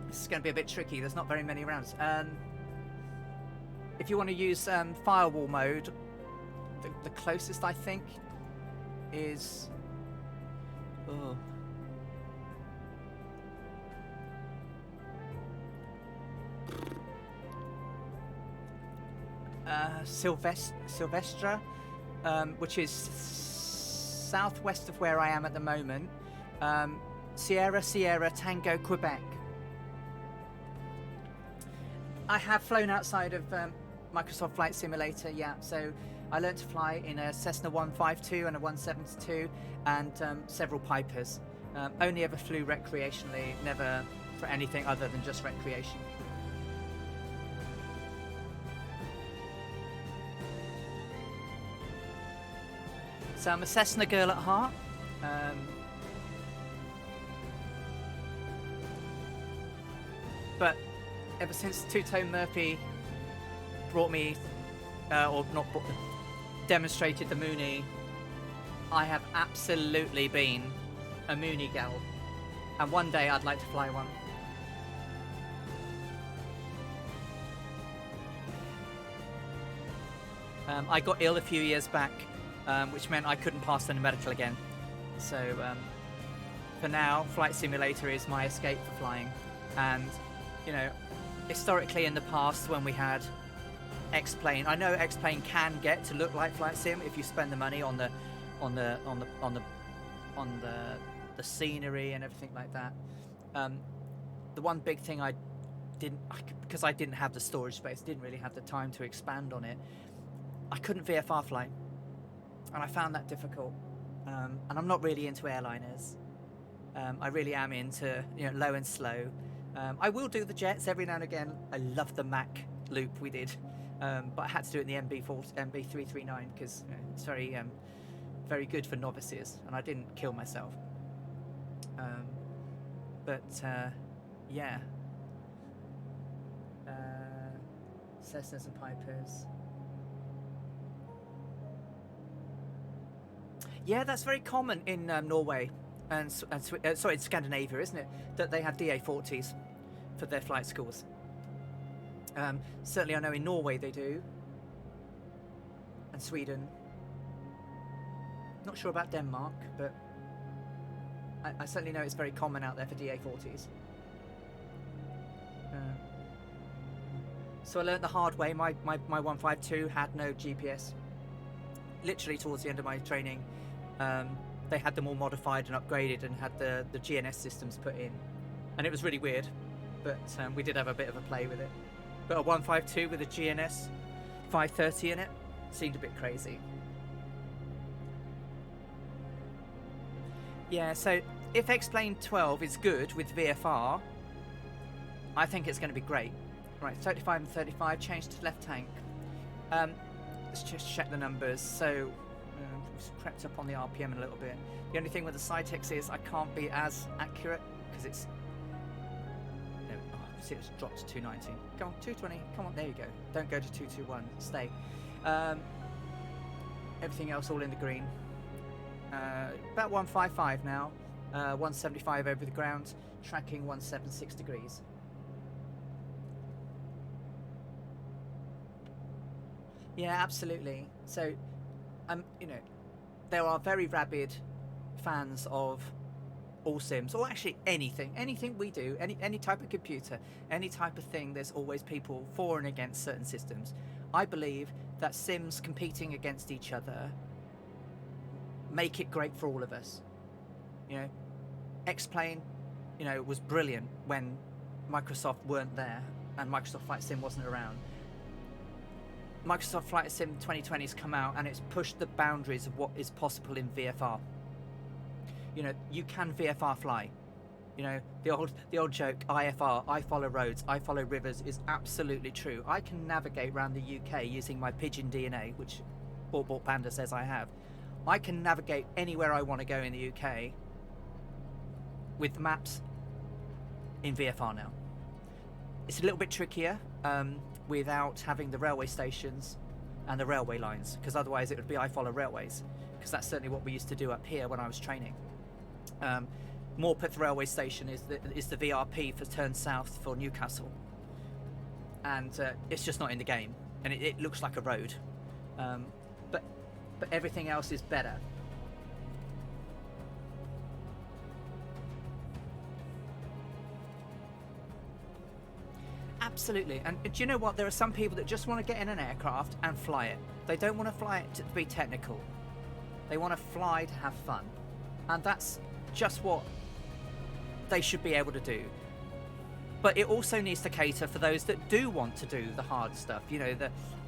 This is going to be a bit tricky. There's not very many rounds. If you want to use firewall mode, the closest I think is... Silvestre, which is southwest of where I am at the moment. Sierra Tango, Quebec. I have flown outside of Microsoft Flight Simulator, yeah. So I learned to fly in a Cessna 152 and a 172 and several Pipers. Only ever flew recreationally, never for anything other than just recreation. So I'm a Cessna girl at heart. But ever since Two-Tone Murphy brought me, demonstrated the Mooney, I have absolutely been a Mooney gal. And one day I'd like to fly one. I got ill a few years back, which meant I couldn't pass the medical again. So for now, Flight Simulator is my escape for flying. And, you know, historically in the past when we had X-Plane, I know X-Plane can get to look like Flight Sim if you spend the money on the scenery and everything like that. The one big thing because I didn't have the storage space, didn't really have the time to expand on it, I couldn't VFR fly, and I found that difficult. And I'm not really into airliners. I really am into low and slow. I will do the jets every now and again. I love the Mac loop we did, but I had to do it in the MB339 because it's very very good for novices, and I didn't kill myself. Yeah. Cessnas and Pipers. Yeah, that's very common in Norway and in Scandinavia, isn't it? That they have DA-40s for their flight schools. Certainly I know in Norway they do. And Sweden. Not sure about Denmark, but I certainly know it's very common out there for DA-40s. So I learnt the hard way. My 152 had no GPS. Literally towards the end of my training, they had them all modified and upgraded and had the GNS systems put in. And it was really weird, but we did have a bit of a play with it. But a 152 with a GNS 530 in it seemed a bit crazy. Yeah, so if X-Plane 12 is good with VFR, I think it's going to be great. Right, 35 and 35, change to left tank. Let's just check the numbers. So, it's crept up on the RPM a little bit. The only thing with the Cytex is I can't be as accurate because it's... No, see, it's dropped to 290. Go on, 220. Come on, there you go. Don't go to 221. Stay. Everything else all in the green. About 155 now. 175 over the ground. Tracking 176 degrees. Yeah, absolutely. So, there are very rabid fans of all sims, or actually anything we do, any type of computer, any type of thing. There's always people for and against certain systems. I believe that sims competing against each other make it great for all of us. X-Plane, was brilliant when Microsoft weren't there and Microsoft Flight Sim wasn't around. Microsoft Flight Sim 2020 has come out and it's pushed the boundaries of what is possible in VFR. You can VFR fly. The old joke, IFR, I follow roads, I follow rivers, is absolutely true. I can navigate around the UK using my pigeon DNA, which Bort Panda says I have. I can navigate anywhere I want to go in the UK with maps in VFR now. It's a little bit trickier without having the railway stations and the railway lines, because otherwise it would be I follow railways, because that's certainly what we used to do up here when I was training. Morpeth railway station is the VRP for turn south for Newcastle, and it's just not in the game, and it looks like a road, but everything else is better. Absolutely. And do you know what? There are some people that just want to get in an aircraft and fly it. They don't want to fly it to be technical. They want to fly to have fun. And that's just what they should be able to do. But it also needs to cater for those that do want to do the hard stuff.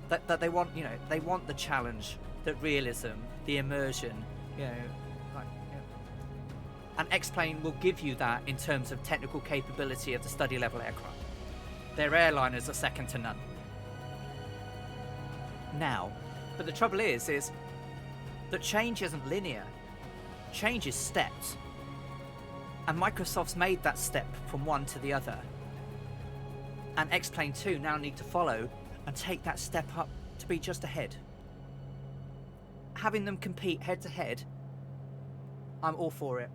that they want, they want the challenge, the realism, the immersion, like, and X-Plane will give you that in terms of technical capability of the study level aircraft. Their airliners are second to none. Now, but the trouble is that change isn't linear. Change is steps. And Microsoft's made that step from one to the other. And X-Plane 2 now need to follow and take that step up to be just ahead. Having them compete head to head, I'm all for it.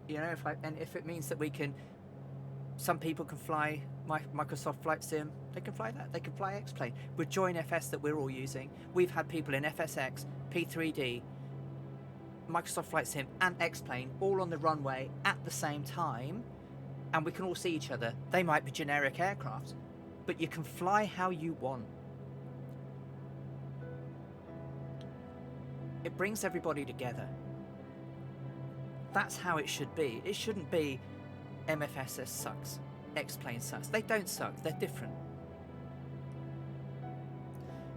If it means that some people can fly Microsoft Flight Sim, they can fly that. They can fly X-Plane. With Join FS that we're all using, we've had people in FSX, P3D, Microsoft Flight Sim and X-Plane all on the runway at the same time, and we can all see each other. They might be generic aircraft, but you can fly how you want. It brings everybody together. That's how it should be. It shouldn't be MFSS sucks, X-Plane sucks. They don't suck, they're different.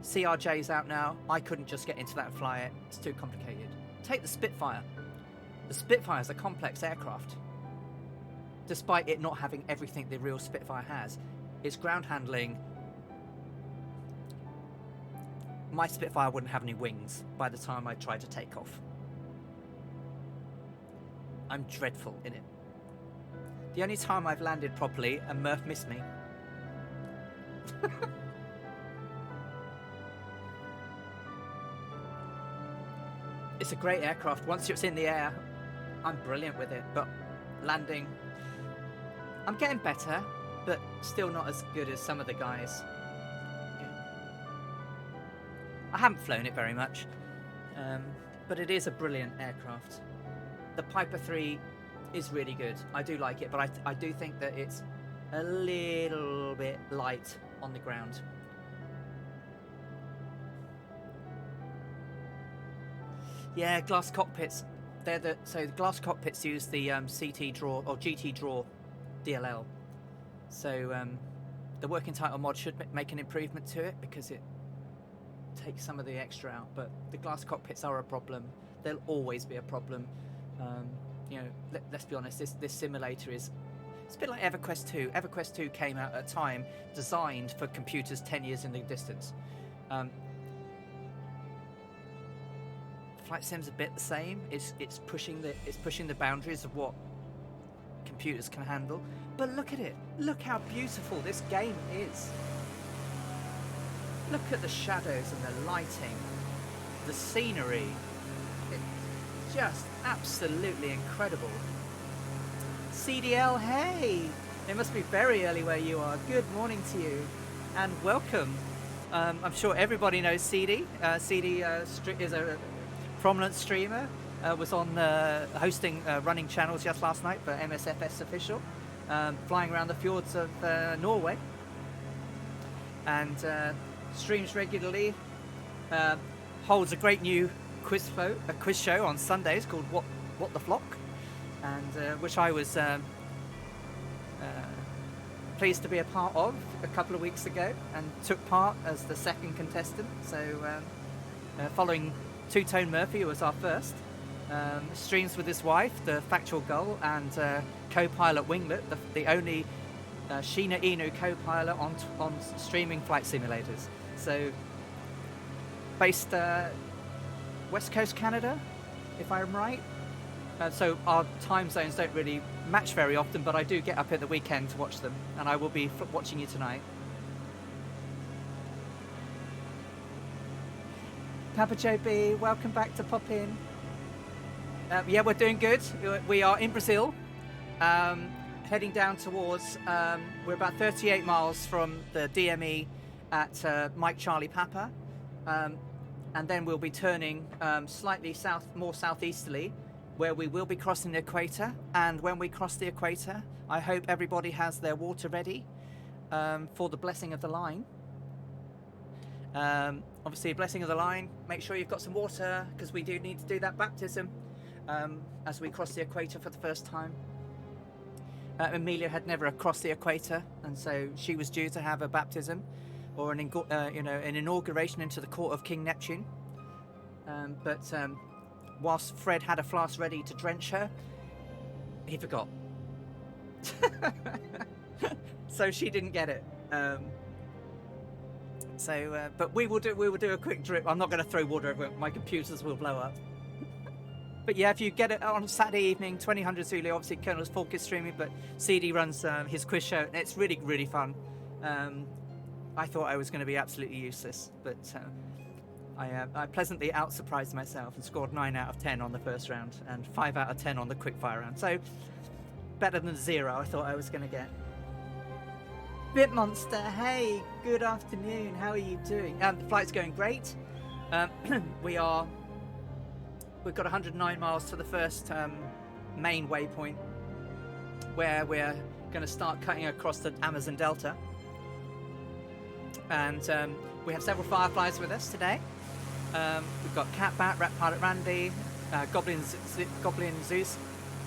CRJ's out now. I couldn't just get into that and fly it. It's too complicated. Take the Spitfire. The Spitfire is a complex aircraft. Despite it not having everything the real Spitfire has. Its ground handling... My Spitfire wouldn't have any wings by the time I tried to take off. I'm dreadful in it. The only time I've landed properly and Murph missed me. It's a great aircraft. Once it's in the air, I'm brilliant with it. But landing, I'm getting better, but still not as good as some of the guys. Yeah. I haven't flown it very much, but it is a brilliant aircraft. The Piper 3 is really good. I do like it, but I do think that it's a little bit light on the ground. Yeah, glass cockpits. So the glass cockpits use the CT draw or GT draw DLL. So the working title mod should make an improvement to it because it takes some of the extra out. But the glass cockpits are a problem. They'll always be a problem. Let's be honest. This simulator is. It's a bit like EverQuest 2. EverQuest 2 came out at a time designed for computers 10 years in the distance. Flight Sim's a bit the same. It's pushing the boundaries of what computers can handle. But look at it. Look how beautiful this game is. Look at the shadows and the lighting, the scenery. It's just absolutely incredible. CDL, hey! It must be very early where you are. Good morning to you, and welcome. I'm sure everybody knows CD. CD is a prominent streamer, was on hosting running channels just last night for MSFS Official, flying around the fjords of Norway, and streams regularly, holds a great new quiz show on Sundays called What the Flock, and which I was pleased to be a part of a couple of weeks ago, and took part as the second contestant. So following Two-Tone Murphy, who was our first, streams with his wife, the Factual Gull, and co-pilot Winglet, the only Sheena Inu co-pilot on streaming flight simulators. So based West Coast Canada, if I'm right. So our time zones don't really match very often, but I do get up at the weekend to watch them, and I will be watching you tonight. Papa JB, welcome back to Pop In. Yeah, we're doing good. We are in Brazil, heading down towards, we're about 38 miles from the DME at Mike Charlie Papa, and then we'll be turning slightly more southeasterly, where we will be crossing the equator. And when we cross the equator, I hope everybody has their water ready for the blessing of the line. Obviously, blessing of the line, make sure you've got some water, because we do need to do that baptism as we cross the equator for the first time. Amelia had never crossed the equator, and so she was due to have a baptism, or an inauguration into the court of King Neptune. But whilst Fred had a flask ready to drench her, he forgot. So she didn't get it. But we will do a quick drip. I'm not going to throw water over it. My computers will blow up. But yeah, if you get it on Saturday evening, 2000 Zulu, obviously Colonel Falk is streaming, but CD runs his quiz show, and it's really, really fun. I thought I was going to be absolutely useless, but I pleasantly out-surprised myself and scored 9 out of 10 on the first round and 5 out of 10 on the quickfire round. So better than 0 I thought I was going to get. Bitmonster, hey, good afternoon. How are you doing? The flight's going great. We've got 109 miles to the first main waypoint, where we're going to start cutting across the Amazon Delta. And we have several Fireflies with us today. We've got Catbat, Rat Pilot Randy, Goblin Zeus,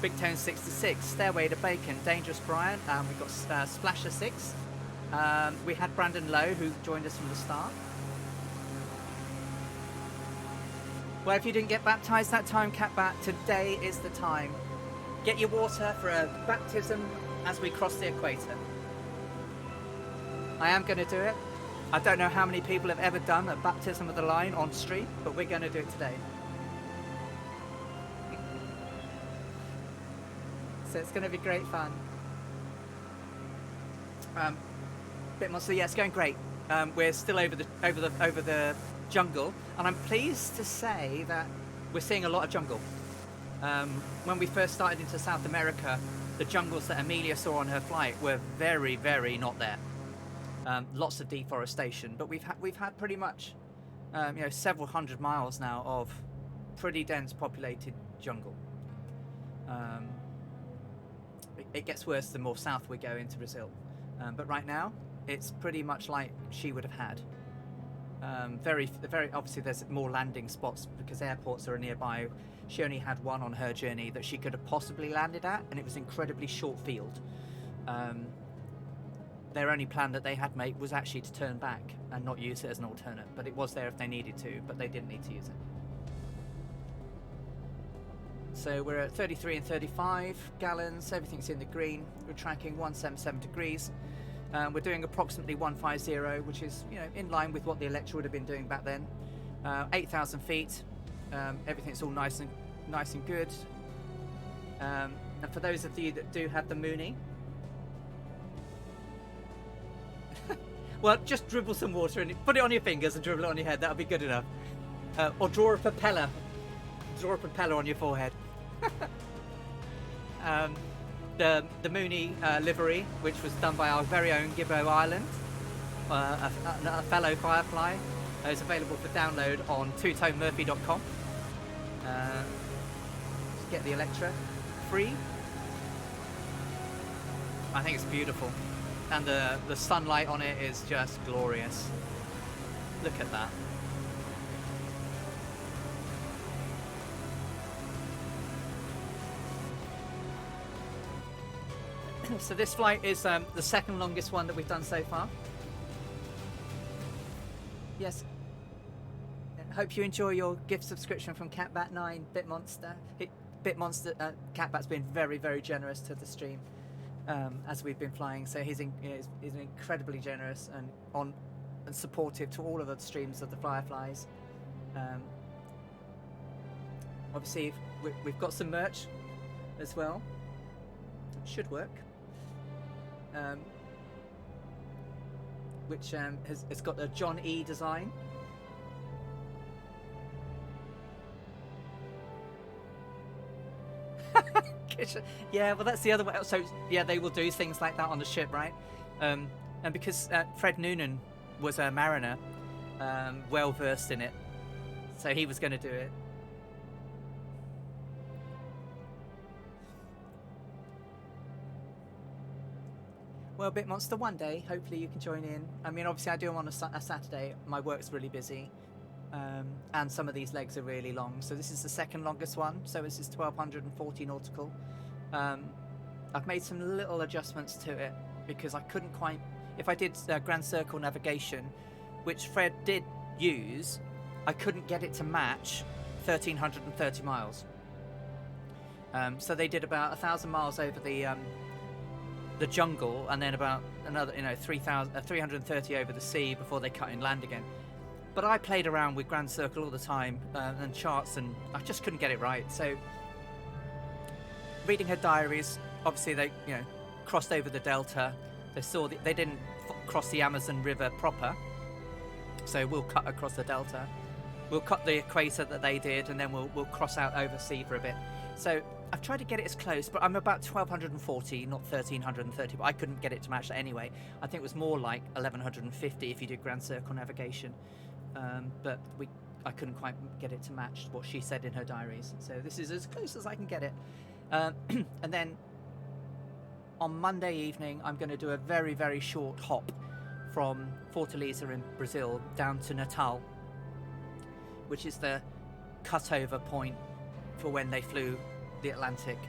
Big Tone 66, Stairway to Bacon, Dangerous Brian. We've got Splasher 6. We had Brandon Lowe, who joined us from the start. Well, if you didn't get baptized that time, Catbat, today is the time. Get your water for a baptism as we cross the equator. I am going to do it. I don't know how many people have ever done a baptism of the line on stream, but we're going to do it today. So it's going to be great fun. Bitmonster, yeah, it's going great. We're still over the jungle, and I'm pleased to say that we're seeing a lot of jungle. When we first started into South America, the jungles that Amelia saw on her flight were very, very not there. Lots of deforestation, but we've had pretty much several hundred miles now of pretty dense populated jungle. It gets worse the more south we go into Brazil, but right now it's pretty much like she would have had. Very obviously there's more landing spots because airports are nearby. She only had one on her journey that she could have possibly landed at, and it was incredibly short field. Their only plan that they had made was actually to turn back and not use it as an alternate, but it was there if they needed to, but they didn't need to use it. So we're at 33 and 35 gallons, everything's in the green. We're tracking 177 degrees. We're doing approximately 150, which is in line with what the Electra would have been doing back then. 8,000 feet. Everything's all nice and good. And for those of you that do have the Mooney, well, just dribble some water and put it on your fingers and dribble it on your head. That'll be good enough. Or draw a propeller. Draw a propeller on your forehead. The Mooney livery, which was done by our very own Gibbo Island, a fellow Firefly, is available for download on twotonemurphy.com. Get the Electra free. I think it's beautiful, and the sunlight on it is just glorious. Look at that. So this flight is the second longest one that we've done so far. Yes. Hope you enjoy your gift subscription from Catbat9 Bitmonster. Catbat's been very, very generous to the stream as we've been flying. So he's incredibly generous and supportive to all of the streams of the Fireflies. Obviously, we've got some merch as well. Should work. Which has got a John E design. Yeah, well, that's the other way. So yeah, they will do things like that on the ship, right? And because Fred Noonan was a mariner, well versed in it, so he was going to do it. Well, Bitmonster, one day, hopefully you can join in. I mean, obviously I do them on a Saturday. My work's really busy. And some of these legs are really long. So this is the second longest one. So this is 1240 nautical. I've made some little adjustments to it because I couldn't quite if I did Grand Circle navigation, which Fred did use, I couldn't get it to match 1,330 miles. So they did about 1,000 miles over the jungle, and then about another 330 over the sea before they cut inland again. But I played around with Grand Circle all the time and charts, and I just couldn't get it right. So reading her diaries, obviously they crossed over the delta. They saw they didn't cross the Amazon River proper, so we'll cut across the delta. We'll cut the equator that they did, and then we'll cross out overseas for a bit. So I've tried to get it as close, but I'm about 1,240, not 1,330, but I couldn't get it to match that anyway. I think it was more like 1,150 if you did Grand Circle navigation. But I couldn't quite get it to match what she said in her diaries. So this is as close as I can get it. And then on Monday evening, I'm going to do a very, very short hop from Fortaleza in Brazil down to Natal, which is the cutover point for when they flew the Atlantic.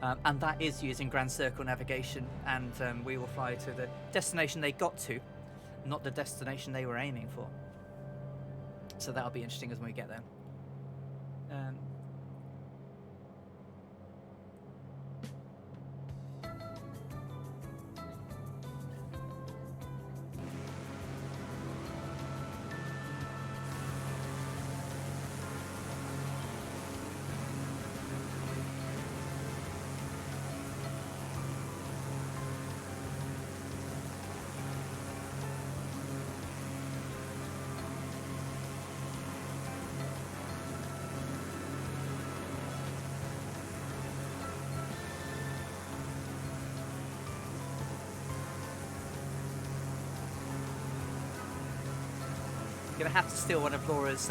And that is using Grand Circle navigation, and we will fly to the destination they got to, not the destination they were aiming for. So that'll be interesting as we get there. Gonna have to steal one of Laura's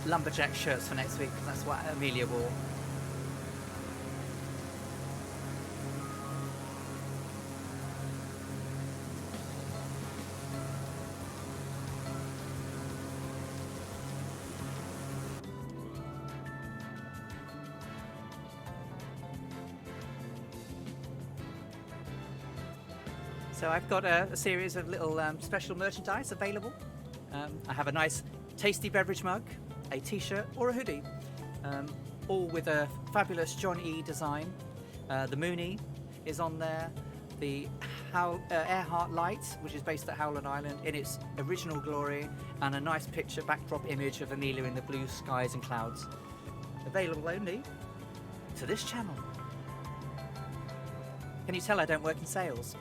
lumberjack shirts for next week, because that's what Amelia wore. So I've got a series of little special merchandise available. I have a nice tasty beverage mug, a t-shirt or a hoodie, all with a fabulous John E design. The Mooney is on there, the Earhart light, which is based at Howland Island in its original glory, and a nice picture backdrop image of Amelia in the blue skies and clouds. Available only to this channel. Can you tell I don't work in sales?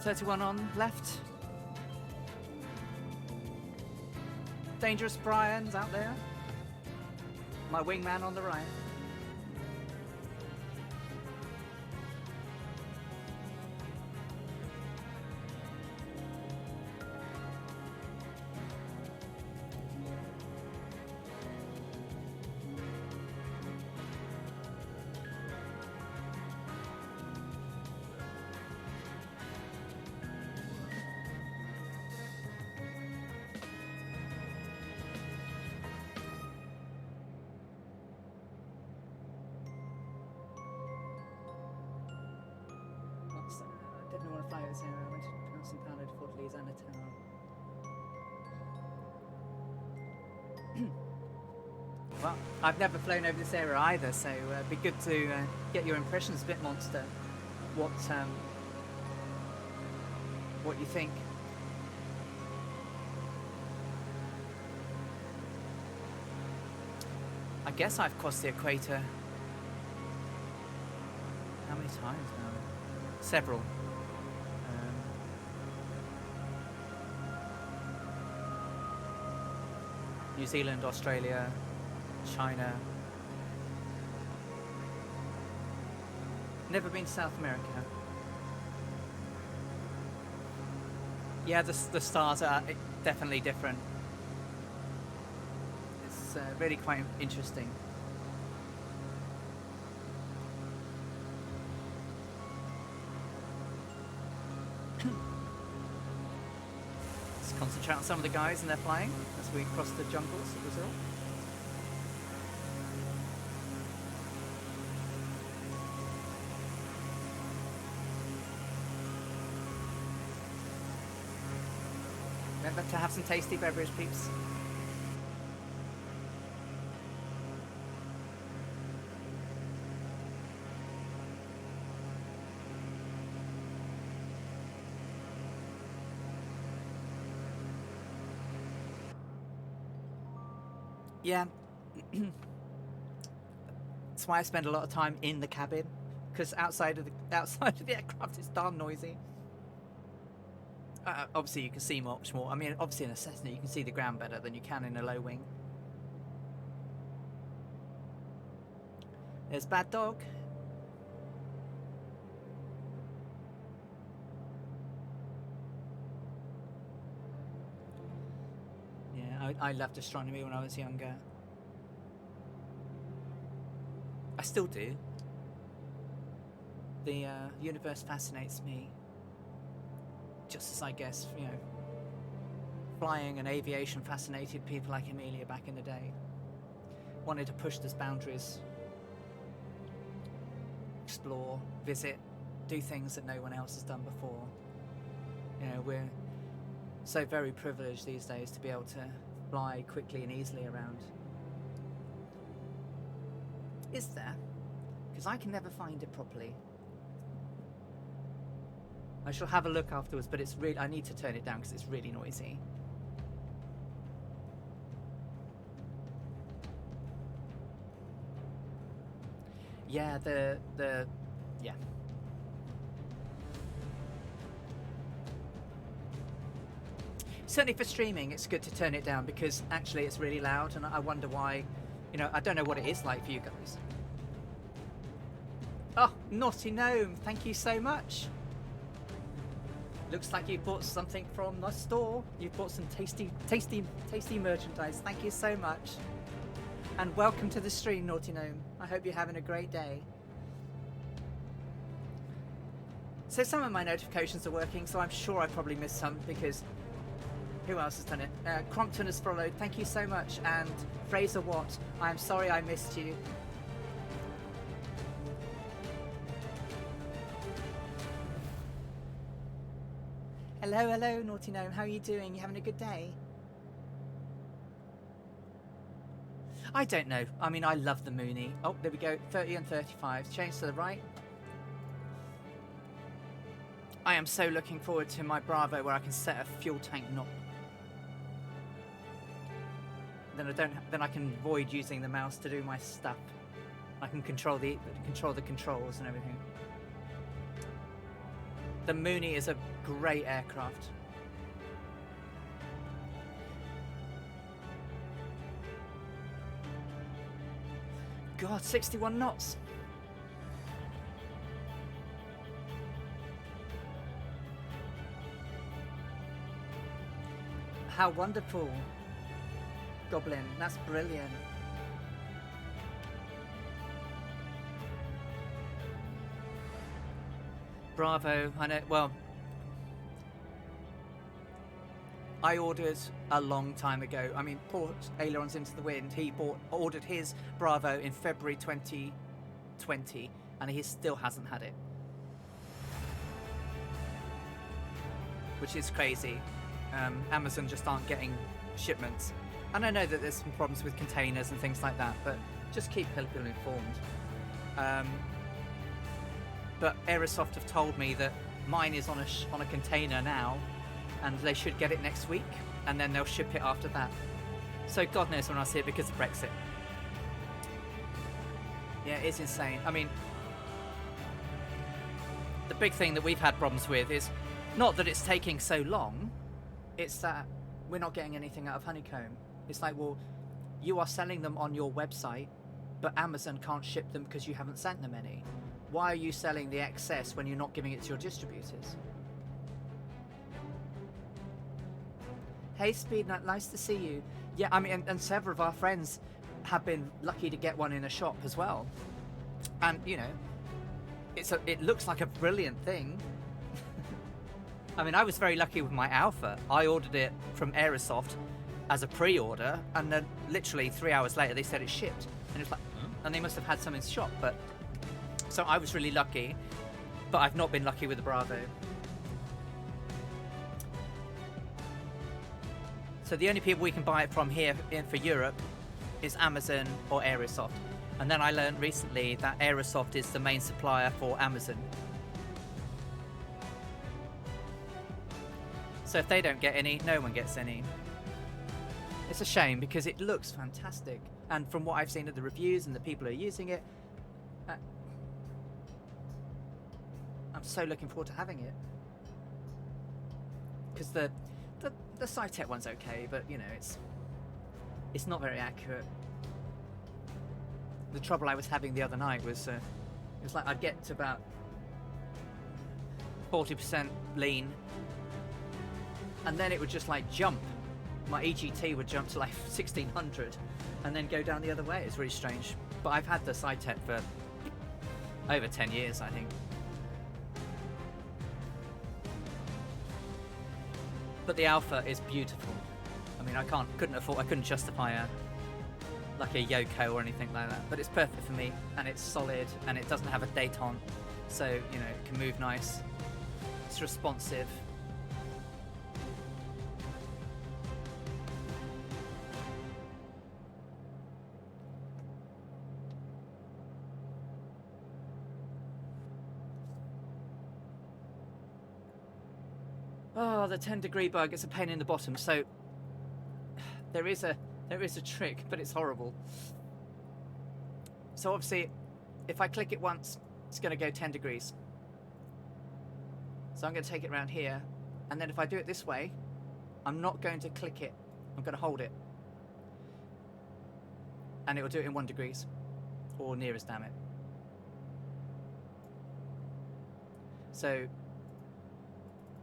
.31 on left. Dangerous Brian's out there. My wingman on the right. I didn't want to fly over this area. I went to pronounce some pounded Fortaleza and a town. Well, I've never flown over this area either, so it'd be good to get your impressions a bit, Monster. What you think? I guess I've crossed the equator. How many times now? Several. New Zealand, Australia, China. Never been to South America. Yeah, the stars are definitely different. It's really quite interesting. some of the guys and they're flying as we cross the jungles of Brazil. Remember to have some tasty beverage, peeps. Yeah. That's why I spend a lot of time in the cabin, because outside of the aircraft it's darn noisy. Obviously you can see much more. I mean, obviously in a Cessna you can see the ground better than you can in a low wing. There's Bad Dog. Yeah, I loved astronomy when I was younger. I still do. The universe fascinates me. Just as I guess, you know, flying and aviation fascinated people like Amelia back in the day. Wanted to push those boundaries. Explore, visit, do things that no one else has done before. You know, we're so very privileged these days to be able to fly quickly and easily around. Is there? Because I can never find it properly. I shall have a look afterwards, but it's really, I need to turn it down because it's really noisy. Yeah, yeah. Certainly for streaming, it's good to turn it down because actually it's really loud, and I wonder why. You know, I don't know what it is like for you guys. Oh, Naughty Gnome, thank you so much. Looks like you bought something from the store. You've bought some tasty merchandise. Thank you so much. And welcome to the stream, Naughty Gnome. I hope you're having a great day. So some of my notifications are working, so I'm sure I probably missed some because who else has done it? Crompton has followed. Thank you so much. And Fraser Watt, I'm sorry I missed you. Hello, hello, Naughty Gnome. How are you doing? You having a good day? I don't know. I mean, I love the Mooney. Oh, there we go. 30 and 35. Change to the right. I am so looking forward to my Bravo where I can set a fuel tank knob. Then I can avoid using the mouse to do my stuff. I can control the controls and everything. The Mooney is a great aircraft. God, 61 knots. How wonderful. Goblin, that's brilliant. Bravo, I know, well, I ordered a long time ago. I mean, poor Ailerons Into the Wind, he ordered his Bravo in February 2020, and he still hasn't had it. Which is crazy. Amazon just aren't getting shipments. And I know that there's some problems with containers and things like that, but just keep people informed. But Aerosoft have told me that mine is on a container now, and they should get it next week, and then they'll ship it after that. So God knows when I'll see it because of Brexit. Yeah, it's insane. I mean, the big thing that we've had problems with is not that it's taking so long, it's that we're not getting anything out of Honeycomb. It's like, well, you are selling them on your website, but Amazon can't ship them because you haven't sent them any. Why are you selling the excess when you're not giving it to your distributors? Hey Speednut, nice to see you. Yeah, I mean, and several of our friends have been lucky to get one in a shop as well. And, you know, it looks like a brilliant thing. I mean, I was very lucky with my Alpha. I ordered it from Aerosoft as a pre-order, and then literally 3 hours later they said it shipped. And it's like, and they must have had some in shop. But so I was really lucky, but I've not been lucky with the Bravo. So the only people we can buy it from here for Europe is Amazon or Aerosoft. And then I learned recently that Aerosoft is the main supplier for Amazon. So if they don't get any, no one gets any. It's a shame because it looks fantastic. And from what I've seen of the reviews and the people who are using it, I'm so looking forward to having it. Because the Cytec one's okay, but you know, it's not very accurate. The trouble I was having the other night was, it was like I'd get to about 40% lean, and then it would just like jump. My EGT would jump to like 1600 and then go down the other way. It's really strange. But I've had the Cytec for over 10 years, I think. But the Alpha is beautiful. I mean, I couldn't justify a Yoko or anything like that. But it's perfect for me, and it's solid, and it doesn't have a détente, so you know it can move nice. It's responsive. Oh, the 10-degree bug is a pain in the bottom. So there is a trick, but it's horrible. So obviously, if I click it once, it's going to go 10 degrees. So I'm going to take it around here, and then if I do it this way, I'm not going to click it. I'm going to hold it, and it will do it in 1 degree, or near as damn it. So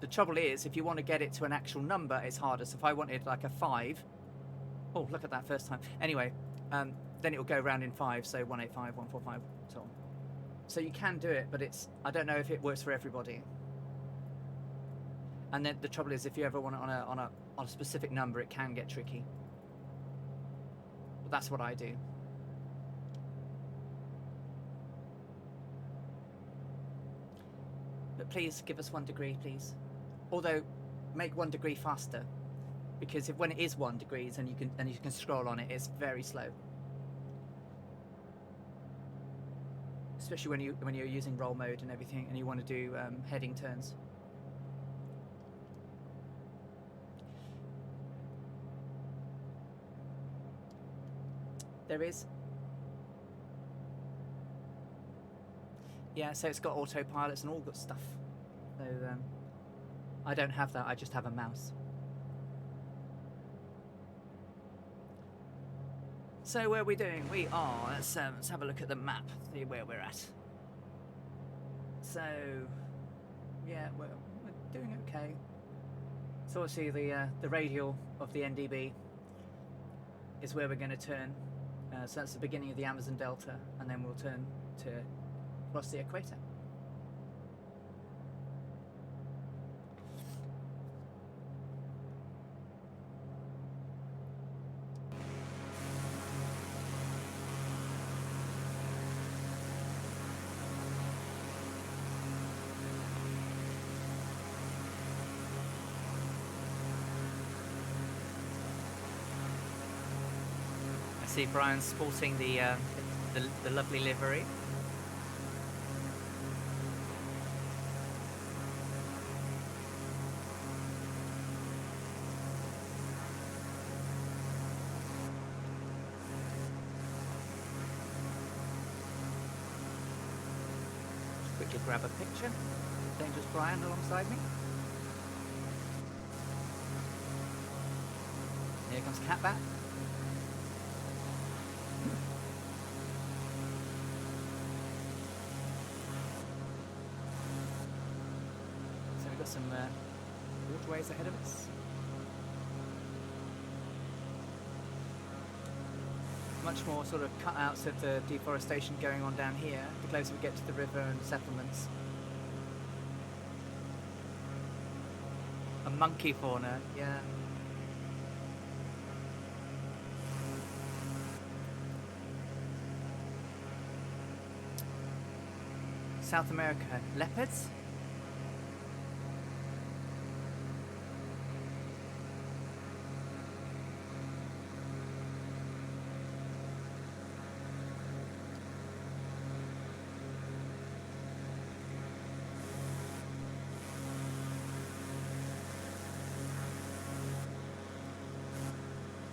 the trouble is, if you want to get it to an actual number, it's harder. So if I wanted like a 5, oh, look at that first time. Anyway, then it will go around in 5, so 185, 145, so on. So you can do it, but I don't know if it works for everybody. And then the trouble is, if you ever want it on a specific number, it can get tricky. But that's what I do. But please give us 1 degree, please. Although, make 1 degree faster, because when it is 1 degree and you can scroll on it, it's very slow. Especially when you're using roll mode and everything, and you want to do heading turns. There is. Yeah, so it's got autopilots and all good stuff. So I don't have that. I just have a mouse. So where are we doing? We are. Let's have a look at the map. See where we're at. So yeah, we're doing okay. So obviously the radial of the NDB is where we're going to turn. So that's the beginning of the Amazon Delta, and then we'll turn to across the equator. I see Brian sporting the lovely livery. Quickly grab a picture. Dangerous Brian alongside me. Here comes Catbat. So we've got some waterways ahead of us. Much more sort of cutouts of the deforestation going on down here, the closer we get to the river and settlements. monkey fauna, yeah. South America, leopards?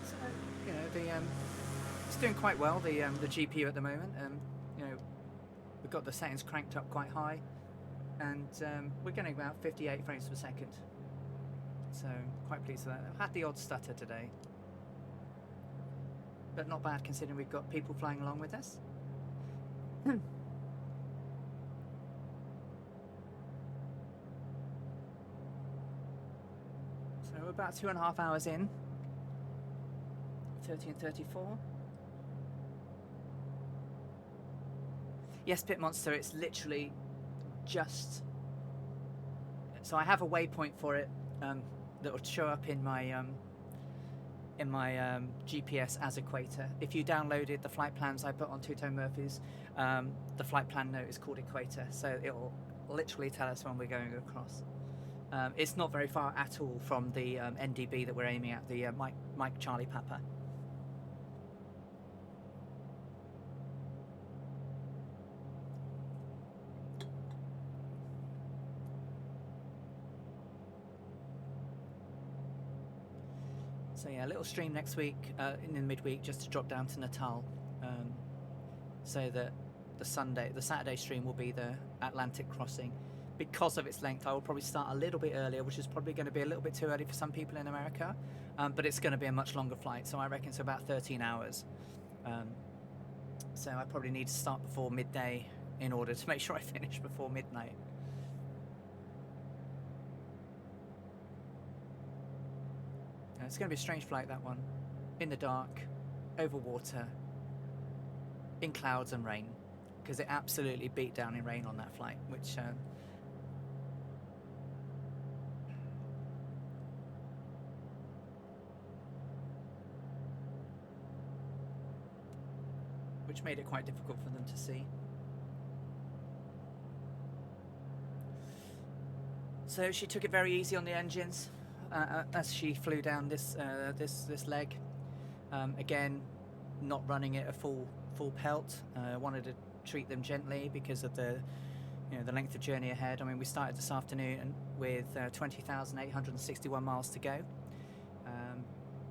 So, you know, it's doing quite well, the GPU at the moment. You know, we've got the settings cranked up quite high, and we're getting about 58 frames per second. So quite pleased with that. I've had the odd stutter today, but not bad considering we've got people flying along with us. So we're about 2.5 hours in. 30 and 34. Yes, Pit Monster, it's literally just... So I have a waypoint for it that will show up in my GPS as Equator. If you downloaded the flight plans I put on Two Tone Murphy's, the flight plan note is called Equator, so it'll literally tell us when we're going across. It's not very far at all from the NDB that we're aiming at, the Mike Charlie Papa. So yeah, a little stream next week in the midweek just to drop down to Natal, so that the Saturday stream will be the Atlantic crossing. Because of its length, I will probably start a little bit earlier, which is probably going to be a little bit too early for some people in America, but it's going to be a much longer flight, so I reckon it's about 13 hours. So I probably need to start before midday in order to make sure I finish before midnight. It's going to be a strange flight, that one. In the dark, over water, in clouds and rain, because it absolutely beat down in rain on that flight, which made it quite difficult for them to see. So she took it very easy on the engines as she flew down this leg. Again, not running it a full pelt. Wanted to treat them gently because of the length of journey ahead. I mean, we started this afternoon with 20,861 miles to go.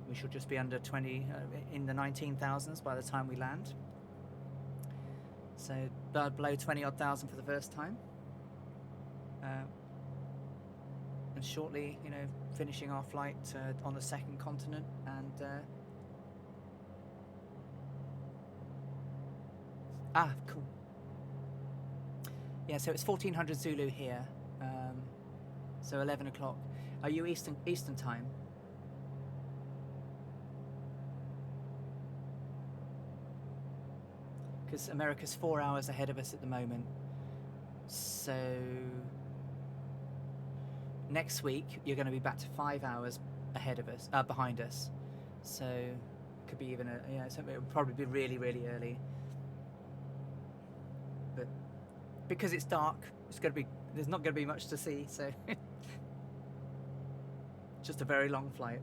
We should just be under 20 in the 19,000s by the time we land. So below 20 odd thousand for the first time. And shortly, finishing our flight on the second continent, and cool. Yeah, so it's 1400 Zulu here, so 11 o'clock. Are you Eastern time? Because America's 4 hours ahead of us at the moment. So next week you're going to be back to 5 hours ahead of us, behind us. So it could be even so it would probably be really, really early. But because it's dark, there's not going to be much to see. So just a very long flight.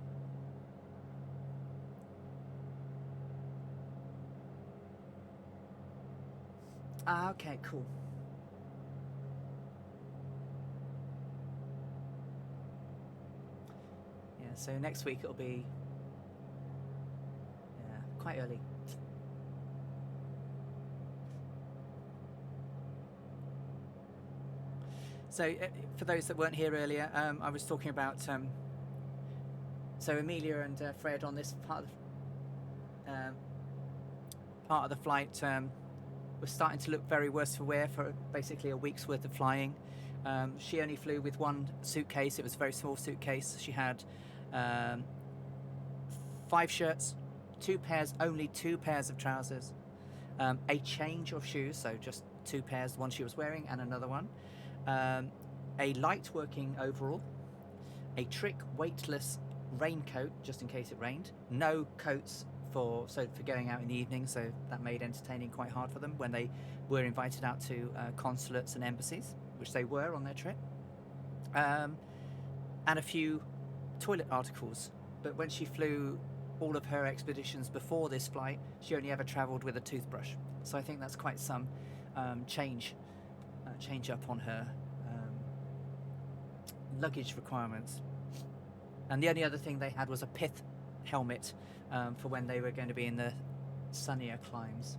Okay, cool. Yeah, so next week it'll be quite early. So for those that weren't here earlier, I was talking about so Amelia and Fred on this part of the flight was starting to look very worse for wear for basically a week's worth of flying. She only flew with one suitcase. It was a very small suitcase. She had 5 shirts, only two pairs of trousers, a change of shoes, so just 2 pairs, one she was wearing and another one, a light working overall, a trick weightless raincoat just in case it rained. No coats for going out in the evening, so that made entertaining quite hard for them when they were invited out to consulates and embassies, which they were on their trip. And a few toilet articles. But when she flew all of her expeditions before this flight, she only ever travelled with a toothbrush. So I think that's quite some change up on her luggage requirements. And the only other thing they had was a pith helmet for when they were going to be in the sunnier climes,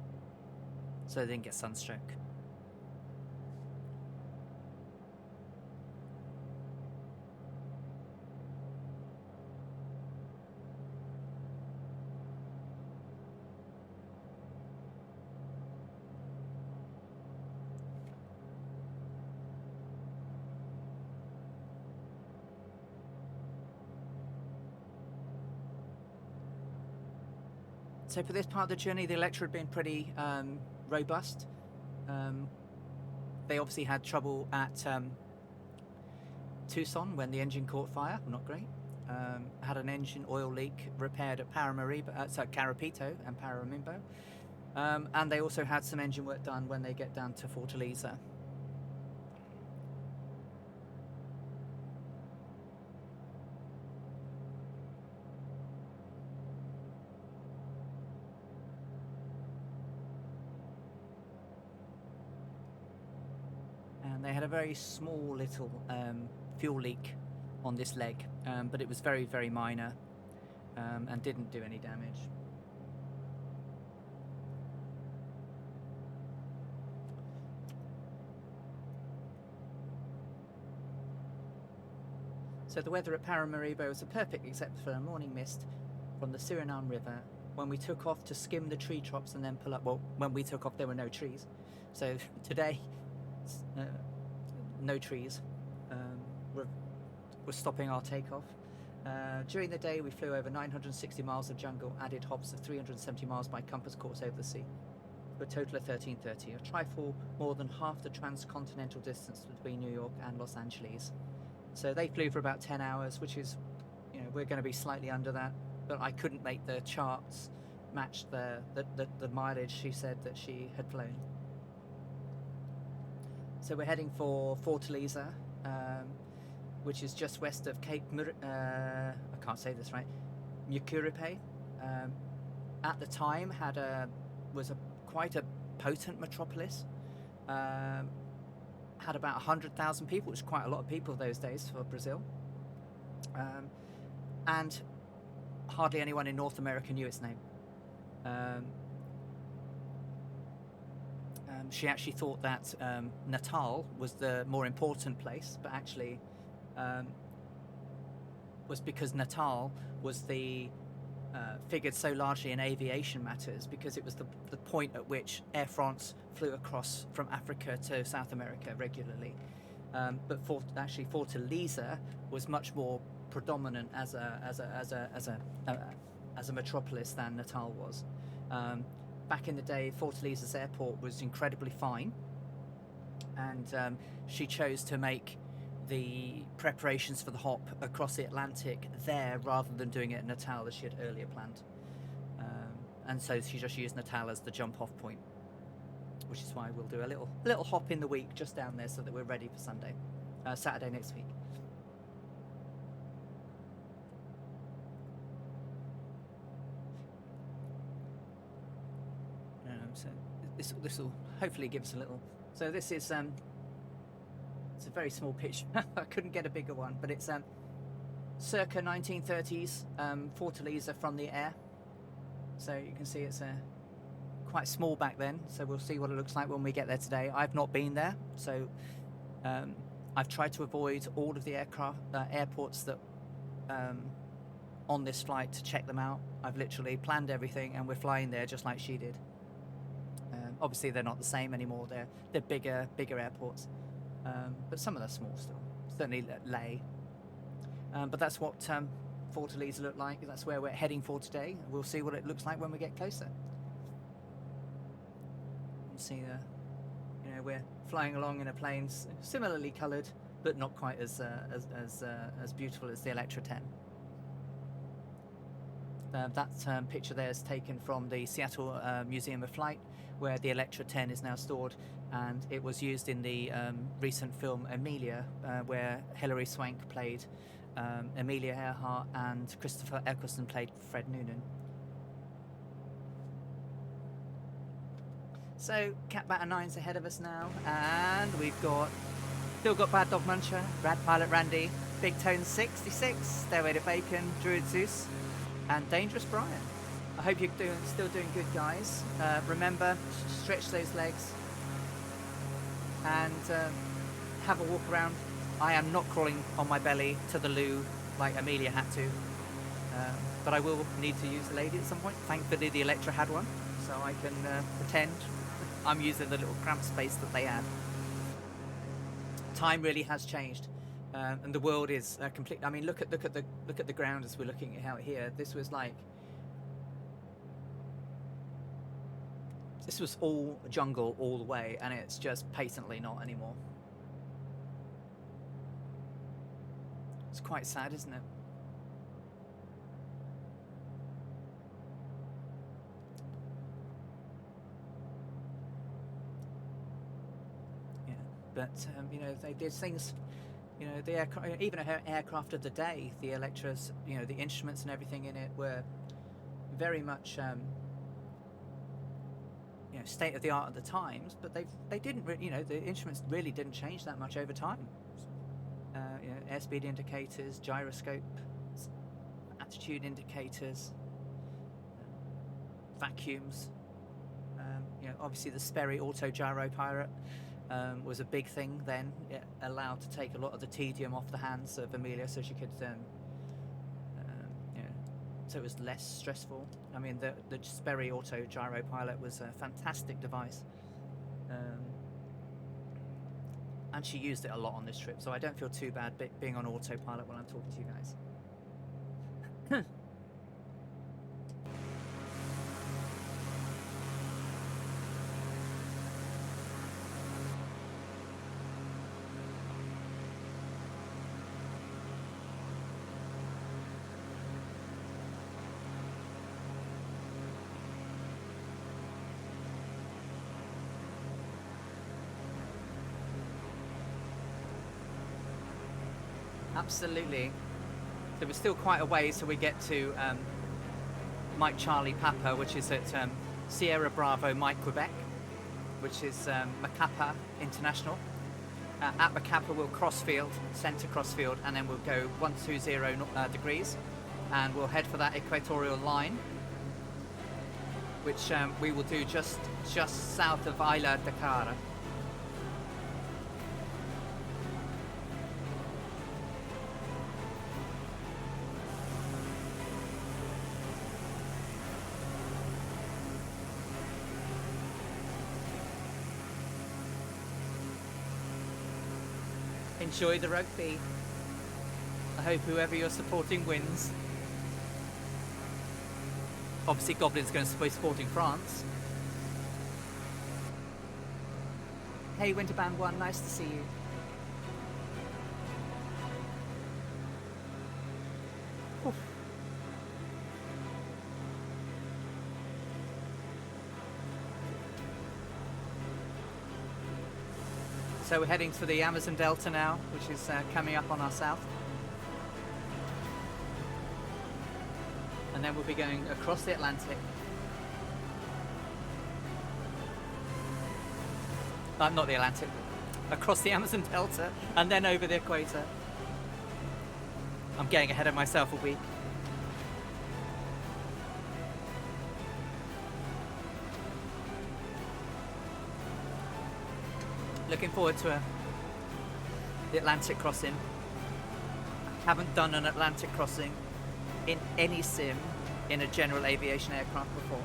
so they didn't get sunstroke. So for this part of the journey, the Electra had been pretty robust. They obviously had trouble at Tucson when the engine caught fire. Not great. Had an engine oil leak repaired at Carapito and Paramaribo. And they also had some engine work done when they get down to Fortaleza. And they had a very small little fuel leak on this leg, but it was very, very minor and didn't do any damage. So the weather at Paramaribo was perfect except for a morning mist from the Suriname River when we took off to skim the tree tops and then pull up. Well, when we took off there were no trees, so today no trees. We're stopping our takeoff. During the day we flew over 960 miles of jungle, added hops of 370 miles by compass course over the sea, for a total of 1330, a trifle more than half the transcontinental distance between New York and Los Angeles. So they flew for about 10 hours, which is, we're going to be slightly under that, but I couldn't make the charts match the mileage she said that she had flown. So we're heading for Fortaleza, which is just west of Cape I can't say this right, Mucuripe. At the time was quite a potent metropolis. Had about 100,000 people, which is quite a lot of people those days for Brazil. And hardly anyone in North America knew its name. She actually thought that Natal was the more important place, but actually was because Natal was figured so largely in aviation matters, because it was the point at which Air France flew across from Africa to South America regularly. But Fortaleza was much more predominant as a metropolis than Natal was. Back in the day, Fortaleza's airport was incredibly fine, and she chose to make the preparations for the hop across the Atlantic there rather than doing it at Natal as she had earlier planned. And so she just used Natal as the jump-off point, which is why we'll do a little hop in the week just down there so that we're ready for Saturday next week. So this will hopefully give us a little. So this is it's a very small picture. I couldn't get a bigger one, but it's circa 1930s Fortaleza from the air. So you can see it's quite small back then. So we'll see what it looks like when we get there today. I've not been there, so I've tried to avoid all of the airports that on this flight to check them out. I've literally planned everything, and we're flying there just like she did. Obviously, they're not the same anymore. They're bigger airports, but some of them are small still. Certainly Leh. But that's what Fortaleza looked like. That's where we're heading for today. We'll see what it looks like when we get closer. We'll see we're flying along in a plane similarly coloured but not quite as beautiful as the Electra 10. That picture there is taken from the Seattle Museum of Flight, where the Electra 10 is now stored, and it was used in the recent film Amelia, where Hilary Swank played Amelia Earhart and Christopher Eccleston played Fred Noonan. So Cat Batter 9's ahead of us now, and we've still got Bad Dog Muncher, Rad Pilot Randy, Big Tone 66, Stairway to Bacon, Druid Zeus, and Dangerous Brian. I hope you're still doing good, guys. Remember, stretch those legs and have a walk around. I am not crawling on my belly to the loo like Amelia had to, but I will need to use the lady at some point. Thankfully the Electra had one, so I can pretend I'm using the little cramped space that they had. Time really has changed, and the world is complete. I mean, look at the ground as we're looking at out here. This was all jungle all the way, and it's just patently not anymore. It's quite sad, isn't it? Yeah, but you know, they did things. You know, the even her aircraft of the day, the Electras, you know, the instruments and everything in it were very much you know, state of the art at the times, but they didn't you know, the instruments really didn't change that much over time. You know, airspeed indicators, gyroscope, attitude indicators, vacuums. You know, obviously the Sperry auto gyro pilot was a big thing then. It allowed to take a lot of the tedium off the hands of Amelia, so she could, you know, so it was less stressful. I mean, the Sperry auto gyro pilot was a fantastic device. And she used it a lot on this trip, so I don't feel too bad being on autopilot when I'm talking to you guys. Absolutely. So we're still quite a way till we get to Mike Charlie Papa, which is at Sierra Bravo Mike Quebec, which is Macapa International. At Macapa we'll crossfield, centre crossfield, and then we'll go 120 degrees, and we'll head for that equatorial line, which we will do just south of Isla de Cara. Enjoy the rugby. I hope whoever you're supporting wins. Obviously Goblin's going to be supporting France. Hey Winterband 1, nice to see you. Oof. So we're heading to the Amazon Delta now, which is coming up on our south. And then we'll be going across the Atlantic. Not the Atlantic, across the Amazon Delta, and then over the equator. I'm getting ahead of myself a week. Looking forward to the Atlantic crossing. Haven't done an Atlantic crossing in any sim in a general aviation aircraft before.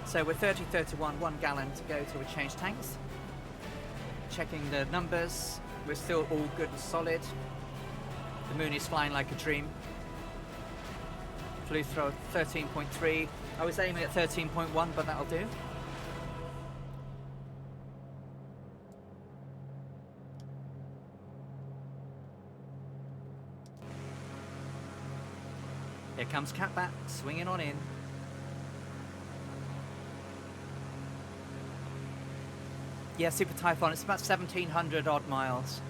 So we're 30:31, 1 gallon to go till we change tanks. Checking the numbers, we're still all good and solid. The moon is flying like a dream. Flew through 13.3. I was aiming at 13.1, but that'll do. Here comes Catbat, swinging on in. Yeah, Super Typhoon, it's about 1,700 odd miles.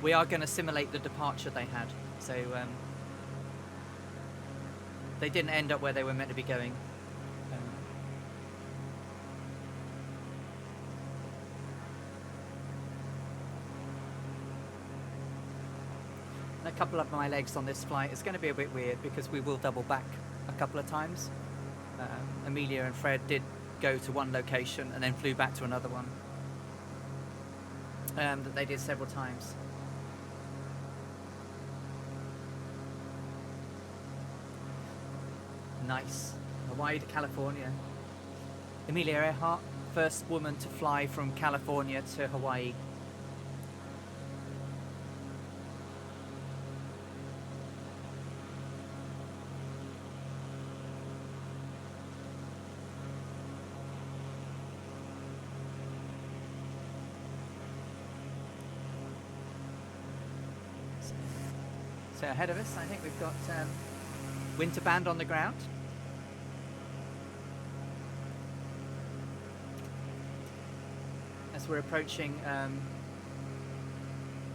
We are going to simulate the departure they had, so they didn't end up where they were meant to be going. And a couple of my legs on this flight is going to be a bit weird because we will double back a couple of times. Amelia and Fred did go to one location and then flew back to another one. That they did several times. Nice. Hawaii to California. Amelia Earhart, first woman to fly from California to Hawaii. So ahead of us, I think we've got winter band on the ground. As we're approaching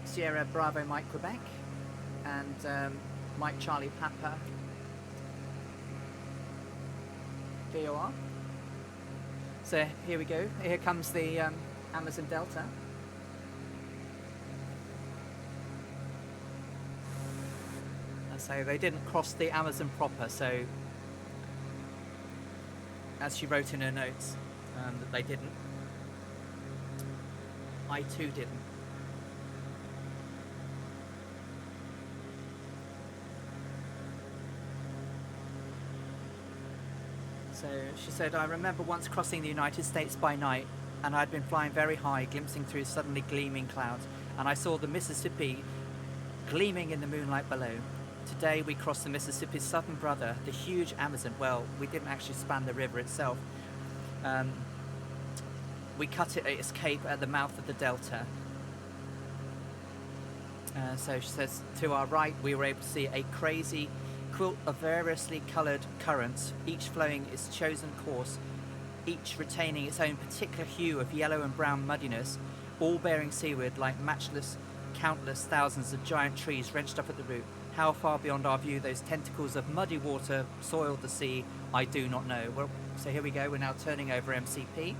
Sierra Bravo Mike Quebec and Mike Charlie Papa VOR. So here we go. Here comes the Amazon Delta. So they didn't cross the Amazon proper, so as she wrote in her notes that they didn't. I too didn't. So she said, I remember once crossing the United States by night, and I'd been flying very high, glimpsing through suddenly gleaming clouds, and I saw the Mississippi gleaming in the moonlight below. Today we crossed the Mississippi's southern brother, the huge Amazon. Well, we didn't actually span the river itself. We cut it at its cape at the mouth of the delta. So she says, to our right we were able to see a crazy quilt of variously coloured currents, each flowing its chosen course, each retaining its own particular hue of yellow and brown muddiness, all bearing seaward like matchless, countless thousands of giant trees wrenched up at the root. How far beyond our view those tentacles of muddy water soiled the sea, I do not know. Well, so here we go, we're now turning over MCP.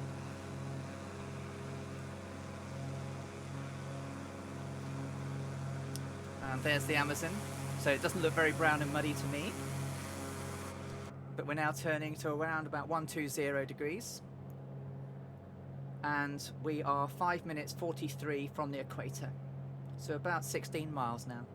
And there's the Amazon. So it doesn't look very brown and muddy to me. But we're now turning to around about 120 degrees. And we are 5 minutes 43 from the equator. So about 16 miles now.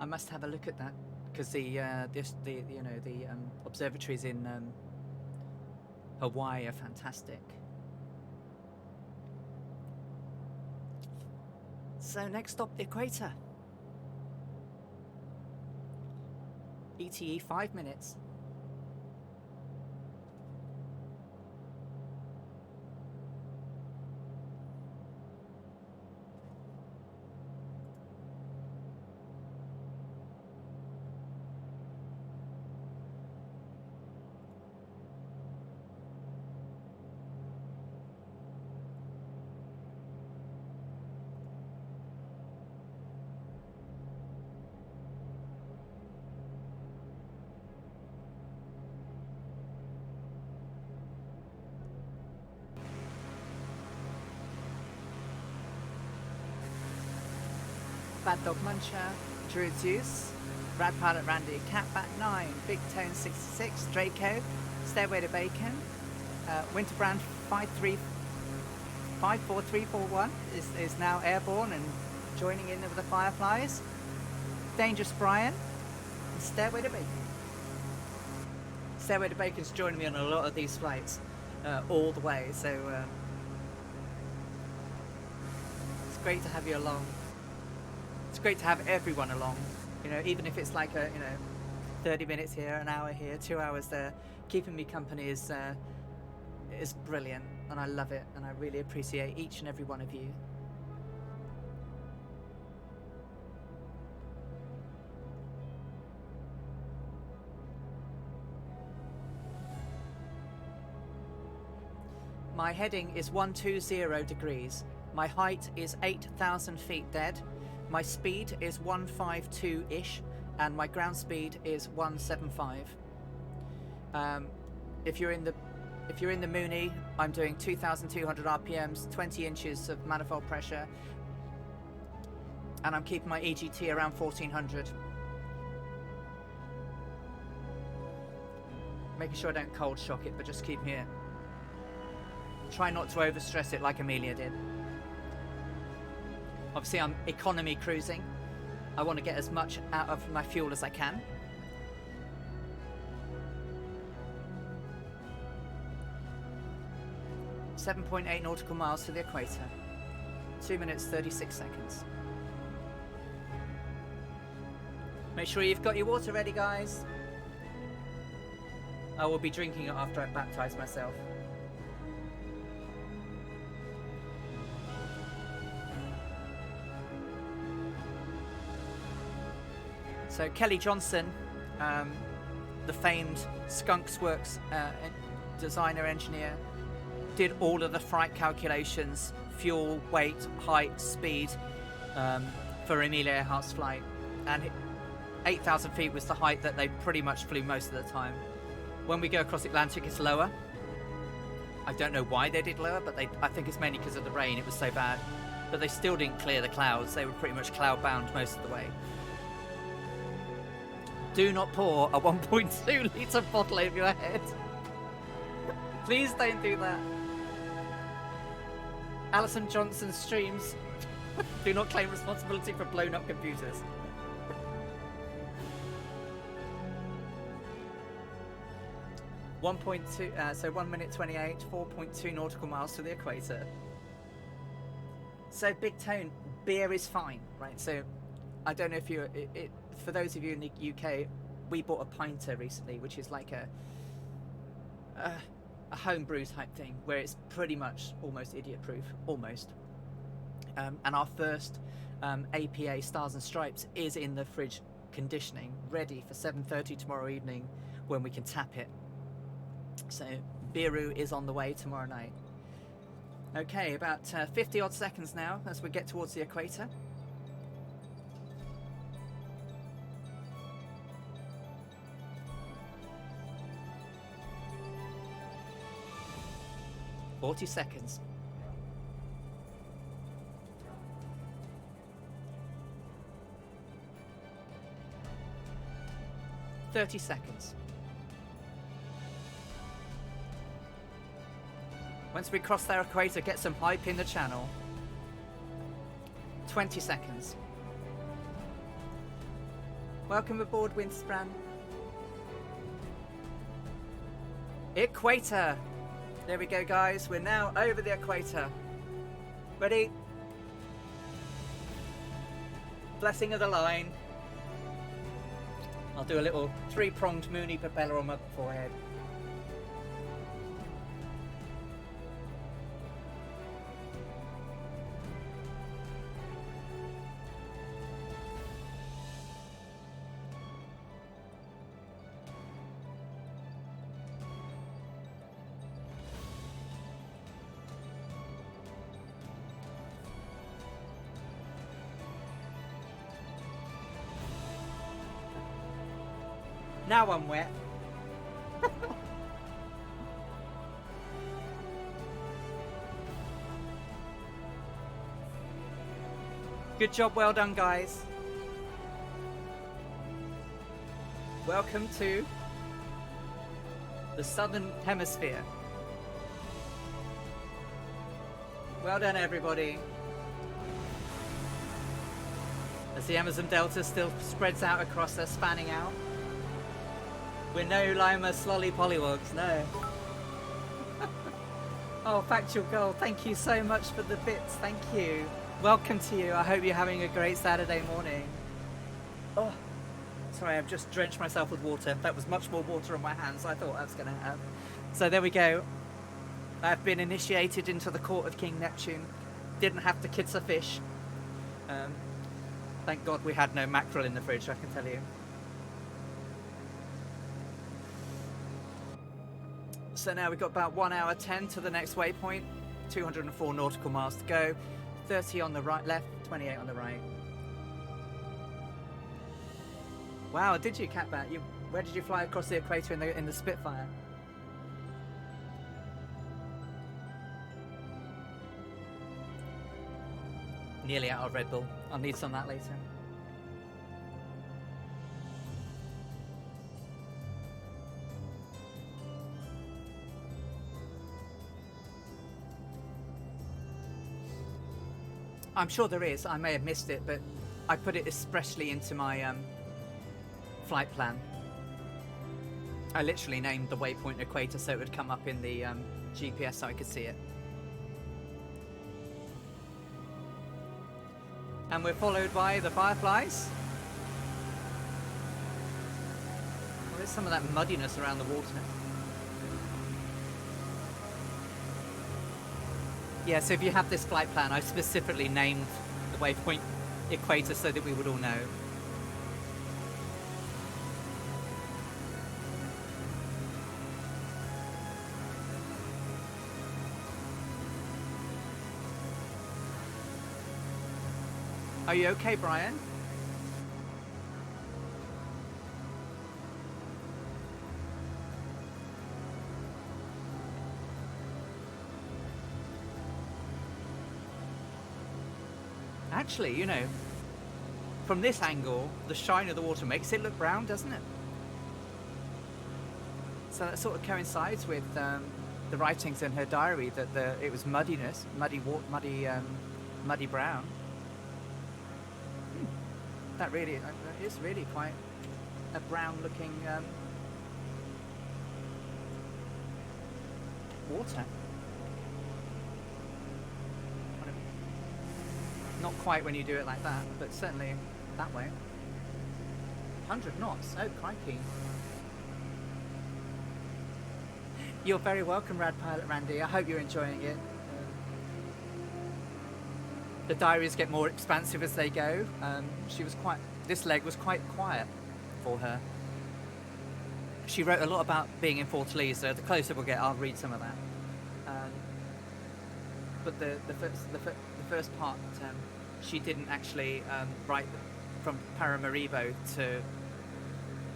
I must have a look at that because the observatories in Hawaii are fantastic. So next stop, the equator. ETE 5 minutes. Bad Dog Muncher, Druid Zeus, Rad Pilot Randy, Catbat 9, Big Tone 66, Draco, Stairway to Bacon, Winterbrand 54341 is now airborne and joining in with the Fireflies. Dangerous Brian, and Stairway to Bacon. Stairway to Bacon's joining me on a lot of these flights. all the way. So it's great to have you along. It's great to have everyone along. You know, even if it's like a 30 minutes here, an hour here, 2 hours there, keeping me company is brilliant, and I love it, and I really appreciate each and every one of you. My heading is 120 degrees. My height is 8,000 feet dead. My speed is 152-ish, and my ground speed is 175. If you're in the Mooney, I'm doing 2,200 RPMs, 20 inches of manifold pressure, and I'm keeping my EGT around 1,400. Making sure I don't cold shock it, but just keeping it. Try not to overstress it like Amelia did. Obviously, I'm economy cruising. I want to get as much out of my fuel as I can. .8 nautical miles to the equator. 2 minutes 36 seconds. Make sure you've got your water ready, guys. I will be drinking it after I baptize myself. So Kelly Johnson, the famed Skunks Works designer engineer, did all of the flight calculations, fuel, weight, height, speed, for Amelia Earhart's flight, and 8,000 feet was the height that they pretty much flew most of the time. When we go across the Atlantic, it's lower. I don't know why they did lower, but I think it's mainly because of the rain. It was so bad, but they still didn't clear the clouds. They were pretty much cloud bound most of the way. Do not pour a 1.2 litre bottle over your head. Please don't do that. Alison Johnson streams. Do not claim responsibility for blown up computers. So 1 minute 28, 4.2 nautical miles to the equator. So Big Tone, beer is fine, right? So I don't know if you're... for those of you in the UK, we bought a pinter recently, which is like a homebrew type thing, where it's pretty much almost idiot-proof, almost. And our first APA Stars and Stripes is in the fridge conditioning, ready for 7:30 tomorrow evening when we can tap it. So Biru is on the way tomorrow night. Okay, about 50 odd seconds now as we get towards the equator. Forty seconds. 30 seconds. Once we cross their equator, get some hype in the channel. 20 seconds. Welcome aboard, Windspan. Equator. There we go, guys. We're now over the equator. Ready? Blessing of the line. I'll do a little three-pronged Mooney propeller on my forehead. Now I'm wet. Good job, well done, guys. Welcome to the Southern Hemisphere. Well done, everybody. As the Amazon Delta still spreads out across us, spanning out. We're no Lima Slolly Pollywogs, no. Oh, Factual Gold, thank you so much for the bits. Thank you. Welcome to you. I hope you're having a great Saturday morning. Oh, sorry, I've just drenched myself with water. That was much more water on my hands than I thought I was going to have. So there we go. I've been initiated into the court of King Neptune. Didn't have to kiss a fish. Thank God we had no mackerel in the fridge, I can tell you. So now we've got about 1 hour 10 to the next waypoint. 204 nautical miles to go. 30 on the right, left, 28 on the right. Wow, did you, Catbat? Where did you fly across the equator in the Spitfire? Nearly out of Red Bull. I'll need some of that later. I'm sure there is. I may have missed it, but I put it expressly into my flight plan. I literally named the waypoint equator so it would come up in the GPS so I could see it. And we're followed by the Fireflies. Well, there's some of that muddiness around the water. Yeah, so if you have this flight plan, I specifically named the waypoint equator so that we would all know. Are you okay, Brian? Actually, you know, from this angle, the shine of the water makes it look brown, doesn't it? So that sort of coincides with the writings in her diary that it was muddy brown. That really is really quite a brown-looking water. Not quite when you do it like that, but certainly that way. 100 knots. Oh, crikey. You're very welcome, Rad Pilot Randy. I hope you're enjoying it. The diaries get more expansive as they go. This leg was quite quiet for her. She wrote a lot about being in Fortaleza. The closer we'll get, I'll read some of that. But the first part, she didn't actually write from Paramaribo to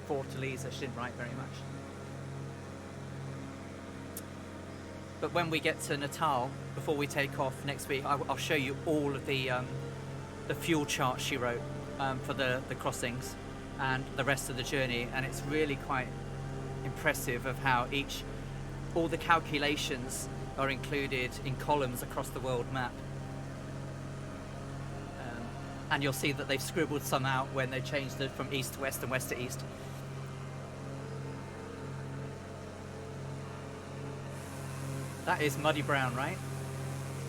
Fortaleza. She didn't write very much. But when we get to Natal, before we take off next week, I'll show you all of the fuel charts she wrote for the crossings and the rest of the journey, and it's really quite impressive of how all the calculations are included in columns across the world map. And you'll see that they've scribbled some out when they changed it from east to west and west to east. That is muddy brown, right?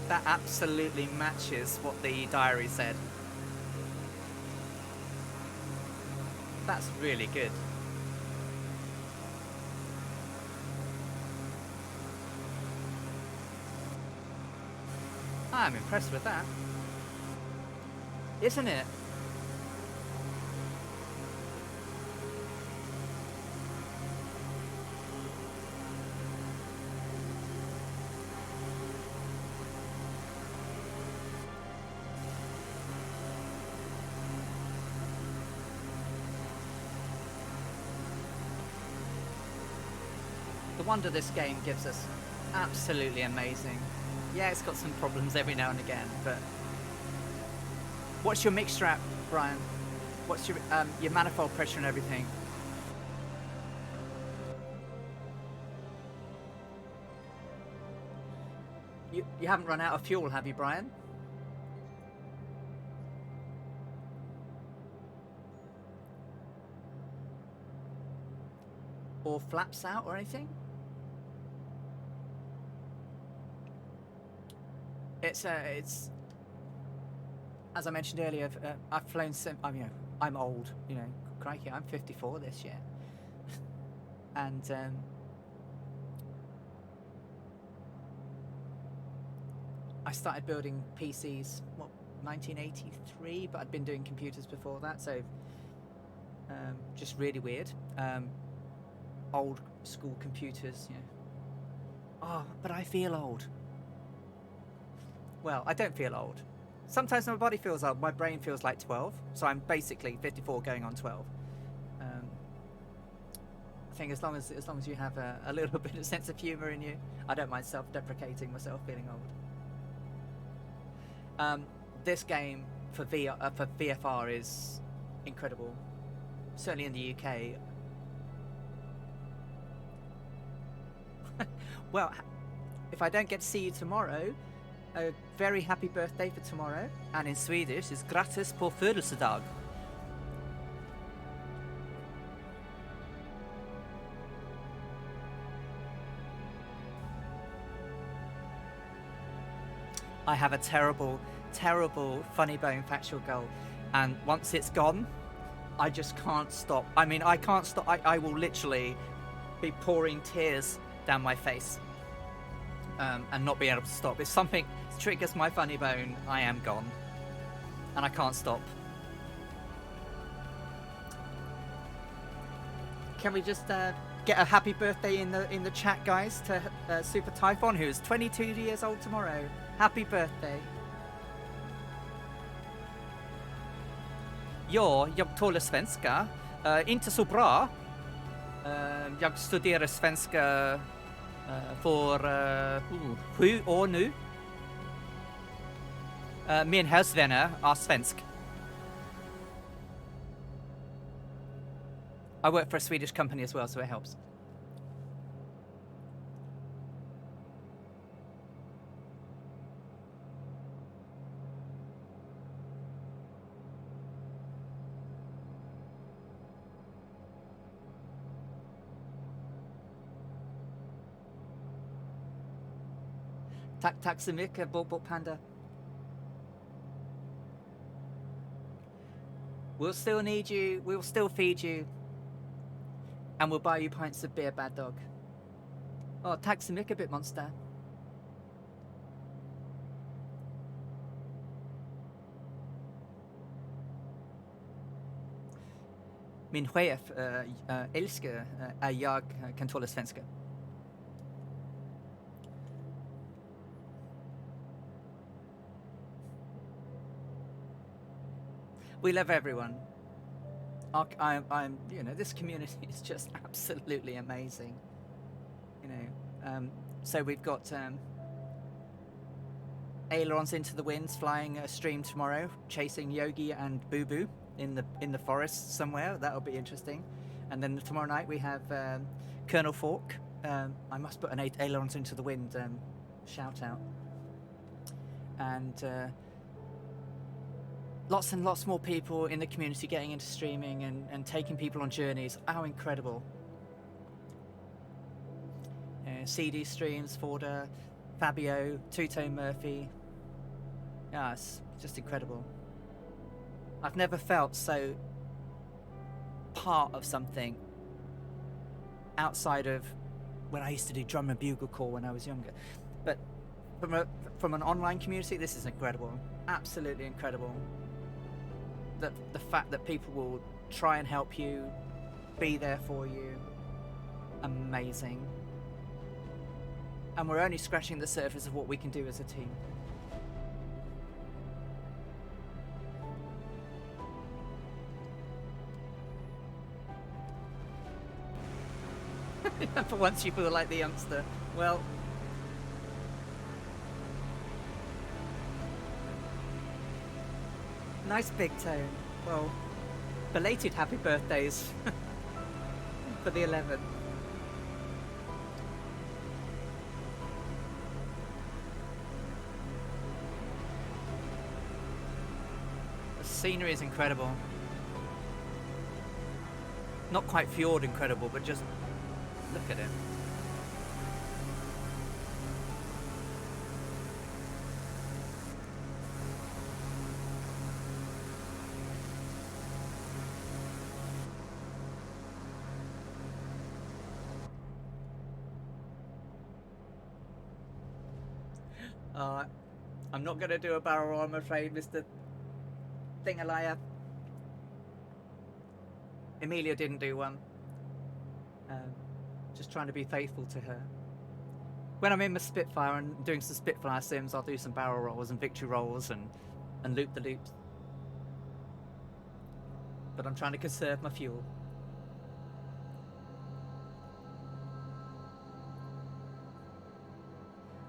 That absolutely matches what the diary said. That's really good. I'm impressed with that. Isn't it? The wonder this game gives us, absolutely amazing. Yeah, it's got some problems every now and again, but what's your mixture at, Brian? What's your manifold pressure and everything? You haven't run out of fuel, have you, Brian? Or flaps out or anything? It's as I mentioned earlier, I've flown some. I'm old. Crikey, I'm 54 this year, and I started building PCs 1983, but I'd been doing computers before that, so just really weird. Old school computers, Oh, but I feel old. Well, I don't feel old. Sometimes my body feels old. My brain feels like 12, so I'm basically 54 going on 12. I think as long as you have a little bit of sense of humor in you, I don't mind self-deprecating myself feeling old. This game for VFR is incredible. Certainly in the UK. Well, if I don't get to see you tomorrow, a very happy birthday for tomorrow. And in Swedish is grattis på födelsedag. I have a terrible funny bone factual goal, and once it's gone, I just can't stop. I mean, I can't stop. I will literally be pouring tears down my face and not be able to stop. If something triggers my funny bone, I am gone, and I can't stop. Can we just get a happy birthday in the chat, guys, to Super Typhon, who is 22 years old tomorrow? Happy birthday. Jag talar svenska. Inte så bra. Jag studerar svenska för 7 år nu. Min husvänner är svensk. I work for a Swedish company as well, so it helps. Tack så mycket, Bob Panda. We'll still need you, we'll still feed you, and we'll buy you pints of beer, Bad Dog. Oh, tack så mycket, Bitmonster. Min chef älskar att jag kan tala svenska. We love everyone. I'm this community is just absolutely amazing. So we've got ailerons into the winds flying a stream tomorrow, chasing Yogi and Boo Boo in the forest somewhere. That'll be interesting. And then tomorrow night we have Colonel Fork. I must put an ailerons into the wind shout out. And lots and lots more people in the community getting into streaming and taking people on journeys. How incredible. CD streams, Forda, Fabio, Two-Tone Murphy. Yeah, it's just incredible. I've never felt so part of something outside of when I used to do drum and bugle corps when I was younger. But from an online community, this is incredible. Absolutely incredible. The fact that people will try and help you, be there for you, amazing. And we're only scratching the surface of what we can do as a team. For once you feel like the youngster. Well, nice big tone. Well, belated happy birthdays for the 11th. The scenery is incredible. Not quite fjord incredible, but just look at it. Uh, I'm not going to do a barrel roll, I'm afraid, Mr. Thingalaya. Amelia didn't do one. Just trying to be faithful to her. When I'm in my Spitfire and doing some Spitfire sims, I'll do some barrel rolls and victory rolls and loop the loops. But I'm trying to conserve my fuel.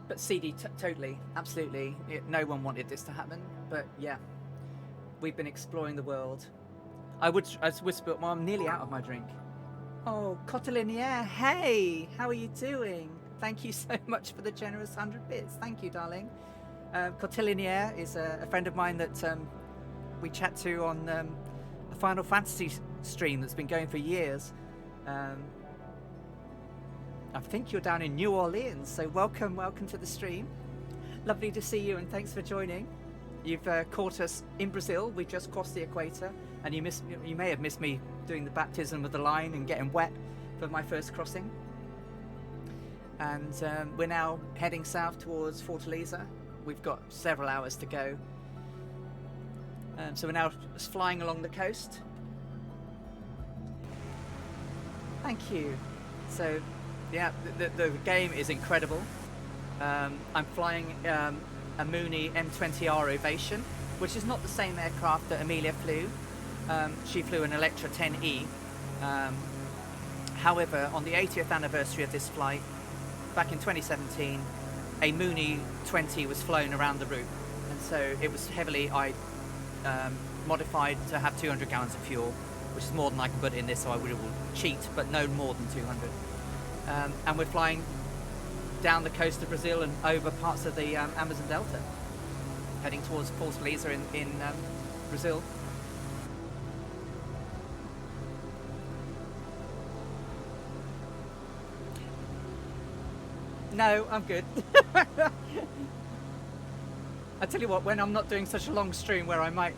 But CD, totally, absolutely. No one wanted this to happen, but yeah, we've been exploring the world. I whisper, well, I'm nearly out of my drink. Oh, Cotelinier, hey, how are you doing? Thank you so much for the generous 100 bits. Thank you, darling. Cotelinier is a friend of mine that we chat to on a Final Fantasy stream that's been going for years. I think you're down in New Orleans, so welcome to the stream. Lovely to see you, and thanks for joining. You've caught us in Brazil. We've just crossed the equator, and you may have missed me doing the baptism of the line and getting wet for my first crossing. And we're now heading south towards Fortaleza. We've got several hours to go. So we're now flying along the coast. Thank you. So, yeah, the game is incredible. I'm flying a Mooney M20R Ovation, which is not the same aircraft that Amelia flew. She flew an Electra 10E. However, on the 80th anniversary of this flight, back in 2017, a Mooney 20 was flown around the route, and so it was heavily modified to have 200 gallons of fuel, which is more than I can put in this, so I will cheat, but no more than 200. And we're flying down the coast of Brazil and over parts of the Amazon Delta, heading towards Fortaleza in Brazil. No, I'm good. I tell you what, when I'm not doing such a long stream where I might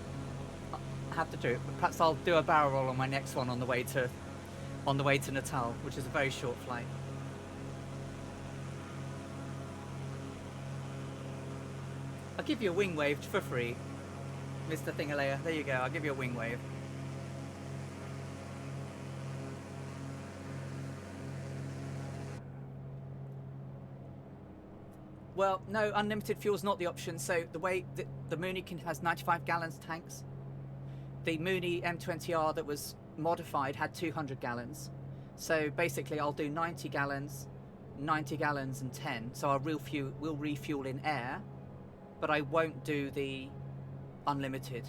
have to do it, perhaps I'll do a barrel roll on my next one on the way to Natal, which is a very short flight. I'll give you a wing wave for free, Mr. Thingalaya. There you go, I'll give you a wing wave. Well, no, unlimited fuel's not the option. So the way the Mooney has 95 gallons tanks. The Mooney M20R that was modified had 200 gallons. So basically I'll do 90 gallons, and 10. So I'll we'll refuel in air, but I won't do the unlimited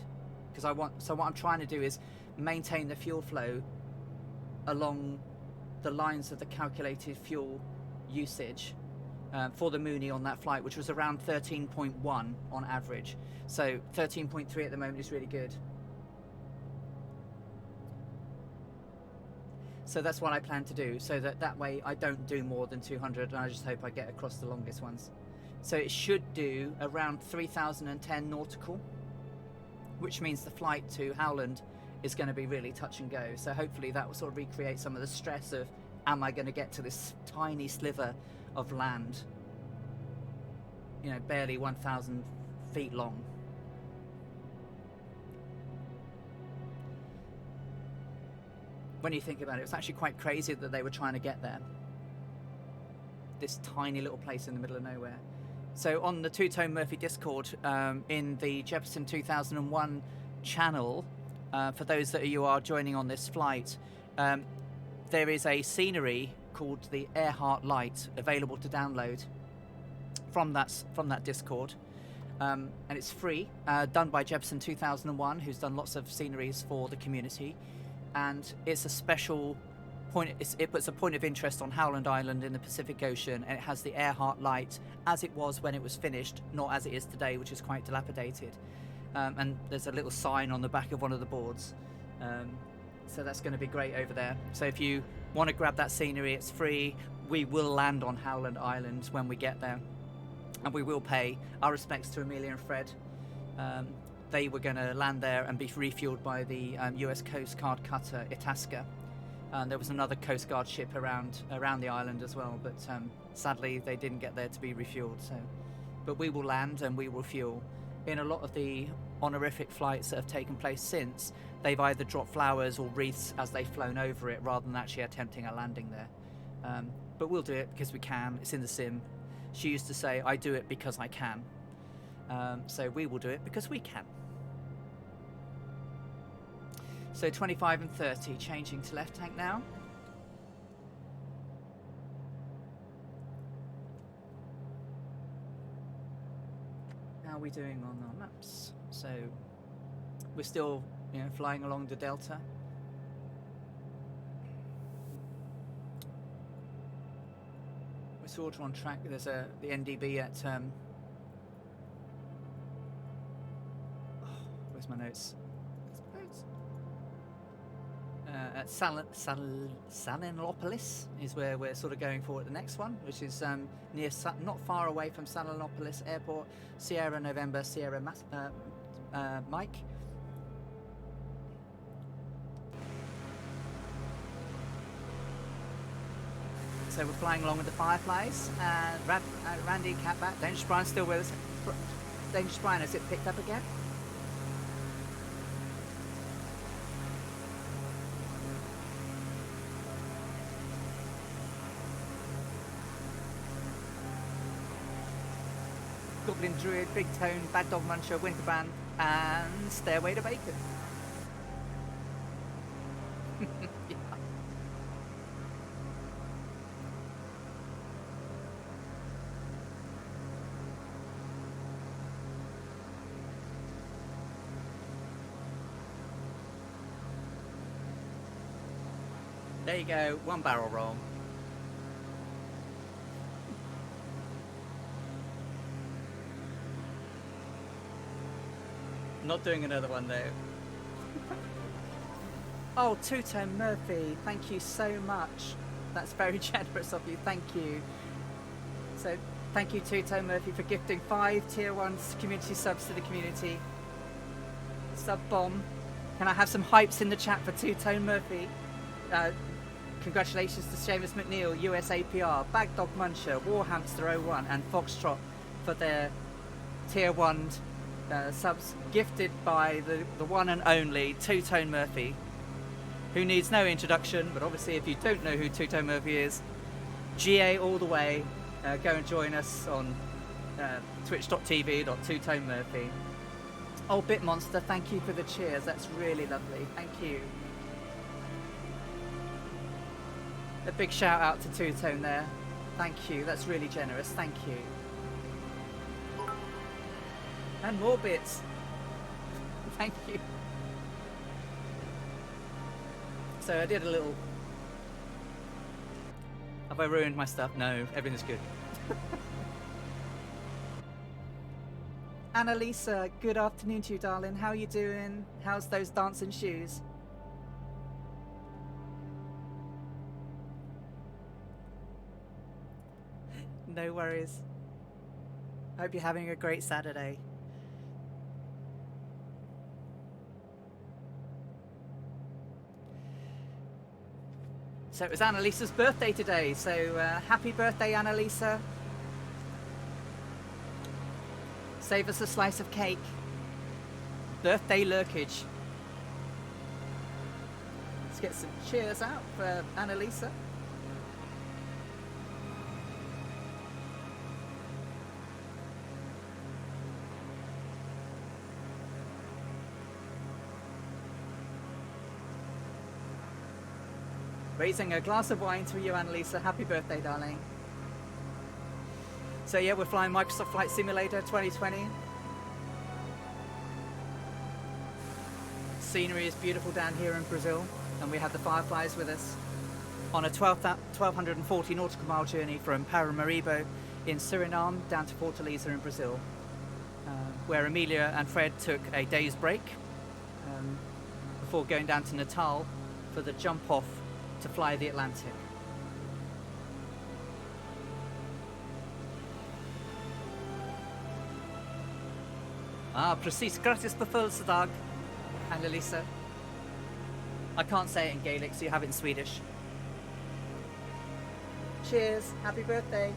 because so what I'm trying to do is maintain the fuel flow along the lines of the calculated fuel usage for the Mooney on that flight, which was around 13.1 on average. So 13.3 at the moment is really good. So that's what I plan to do, so that way I don't do more than 200, and I just hope I get across the longest ones. So it should do around 3010 nautical, which means the flight to Howland is going to be really touch and go. So hopefully that will sort of recreate some of the stress of, am I going to get to this tiny sliver of land, you know, barely 1,000 feet long. When you think about it, it's actually quite crazy that they were trying to get there. This tiny little place in the middle of nowhere. So on the Two Tone Murphy Discord, in the Jefferson 2001 channel, for those that you are joining on this flight, there is a scenery called the Earhart Light available to download from that Discord, and it's free, done by Jefferson 2001, who's done lots of sceneries for the community, and it's a special point. It puts a point of interest on Howland Island in the Pacific Ocean, and it has the Earhart Light as it was when it was finished, not as it is today, which is quite dilapidated. And there's a little sign on the back of one of the boards. So that's going to be great over there. So if you want to grab that scenery, it's free. We will land on Howland Island when we get there, and we will pay our respects to Amelia and Fred. They were going to land there and be refueled by the US Coast Guard cutter Itasca. And there was another Coast Guard ship around the island as well, but sadly they didn't get there to be refueled. So but we will land and we will fuel. In a lot of the honorific flights that have taken place since, they've either dropped flowers or wreaths as they've flown over it rather than actually attempting a landing there. But we'll do it because we can. It's in the sim. She used to say, I do it because I can. So we will do it because we can. So 25 and 30, changing to left tank now. How are we doing on our maps? So we're still, flying along the delta. We're sort of on track. There's the NDB at where's my notes? At Salinopolis is where we're sort of going for at the next one, which is near, not far away from Salinopolis Airport. Sierra November, Sierra Mike. So we're flying along with the Fireflies. Randy, Catbat, Dangerous Brian still with us. Dangerous Brian, has it picked up again? Goblin Druid, Big Tone, Bad Dog Muncher, Winterband, and Stairway to Bacon. Yeah. There you go, one barrel roll. Not doing another one though. Oh, Two-Tone Murphy, thank you so much. That's very generous of you, thank you. So, thank you Two-Tone Murphy for gifting 5 tier 1 community subs to the community. Sub bomb. Can I have some hypes in the chat for Two-Tone Murphy? Congratulations to Seamus McNeil, USAPR, Bagdog Muncher, Warhamster01 and Foxtrot for their tier 1 subs gifted by the one and only Two-Tone Murphy, who needs no introduction, but obviously if you don't know who Two-Tone Murphy is, GA all the way, go and join us on twitch.tv/Two-Tone-Murphy. Oh, Bitmonster, thank you for the cheers, that's really lovely, thank you. A big shout out to Two-Tone there, thank you, that's really generous, thank you. And more bits. Thank you. So I did a little... Have I ruined my stuff? No, everything's good. Annalisa, good afternoon to you, darling. How are you doing? How's those dancing shoes? No worries. Hope you're having a great Saturday. So it was Annalisa's birthday today, so happy birthday, Annalisa. Save us a slice of cake. Birthday lurkage. Let's get some cheers out for Annalisa. Raising a glass of wine to you, Annalisa. Happy birthday, darling. So yeah, we're flying Microsoft Flight Simulator 2020. Scenery is beautiful down here in Brazil, and we have the Fireflies with us on a 1,240 nautical mile journey from Paramaribo in Suriname down to Fortaleza in Brazil, where Amelia and Fred took a day's break before going down to Natal for the jump off to fly the Atlantic. Precies, gratis per födelsedag, Annalisa. I can't say it in Gaelic, so you have it in Swedish. Cheers, happy birthday.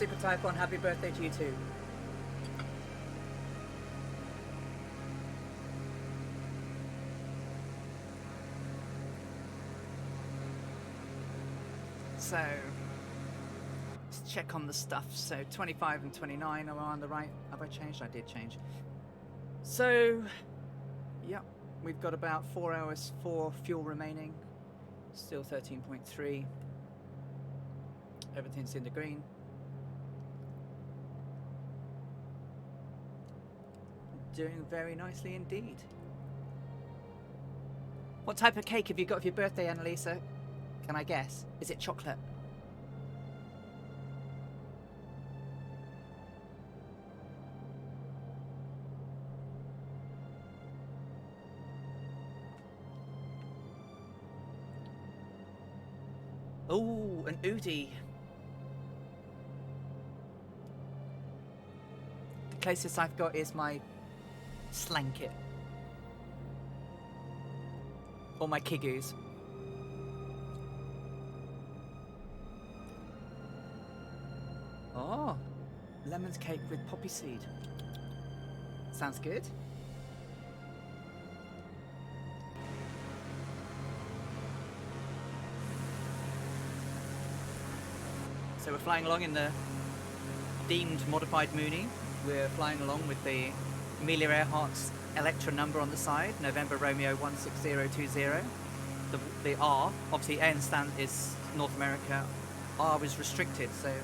Super Typhon, happy birthday to you too. So, let's check on the stuff. So 25 and 29 are on the right. Have I changed? I did change. So, yeah, we've got about 4 hours for fuel remaining. Still 13.3. Everything's in the green. Doing very nicely indeed. What type of cake have you got for your birthday, Annalisa? Can I guess? Is it chocolate? Oh, an Udi. The closest I've got is my Slanket. Or my Kigus. Oh, lemons cake with poppy seed. Sounds good. So we're flying along in the deemed modified Mooney. We're flying along with the Amelia Earhart's Electra number on the side, November Romeo 16020. The R, obviously AN stand is North America. R was restricted, so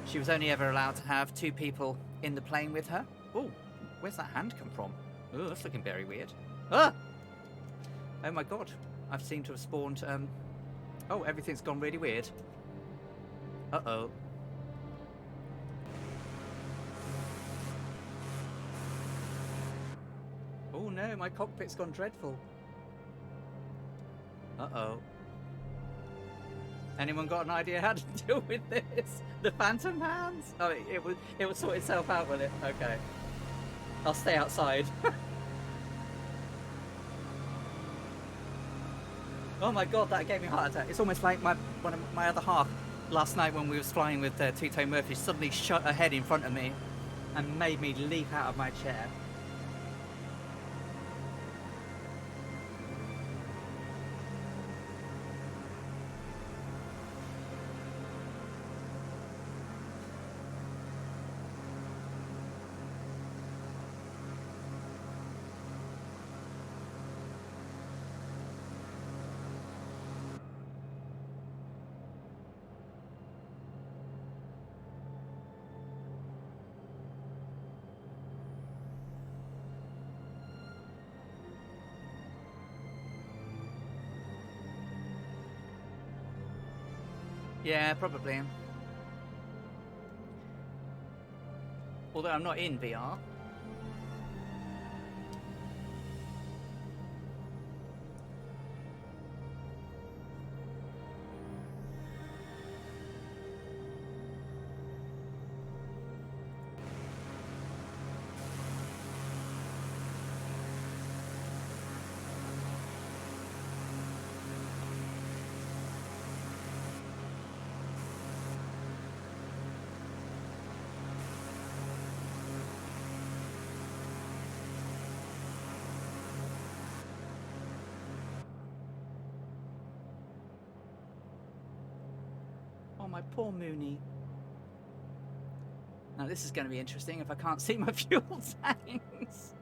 she was only ever allowed to have 2 people in the plane with her. Oh, where's that hand come from? Oh, that's looking very weird. Ah! Oh my god, I've seemed to have spawned. Oh, everything's gone really weird. Uh-oh. Oh no, my cockpit's gone dreadful. Uh-oh. Anyone got an idea how to deal with this? The phantom hands? Oh, it would sort itself out, will it? Okay. I'll stay outside. Oh my god, that gave me a heart attack. It's almost like one of my other half last night when we was flying with Tito Murphy suddenly shot her head in front of me and made me leap out of my chair. Yeah, probably. Although I'm not in VR. My poor Mooney. Now this is going to be interesting if I can't see my fuel tanks.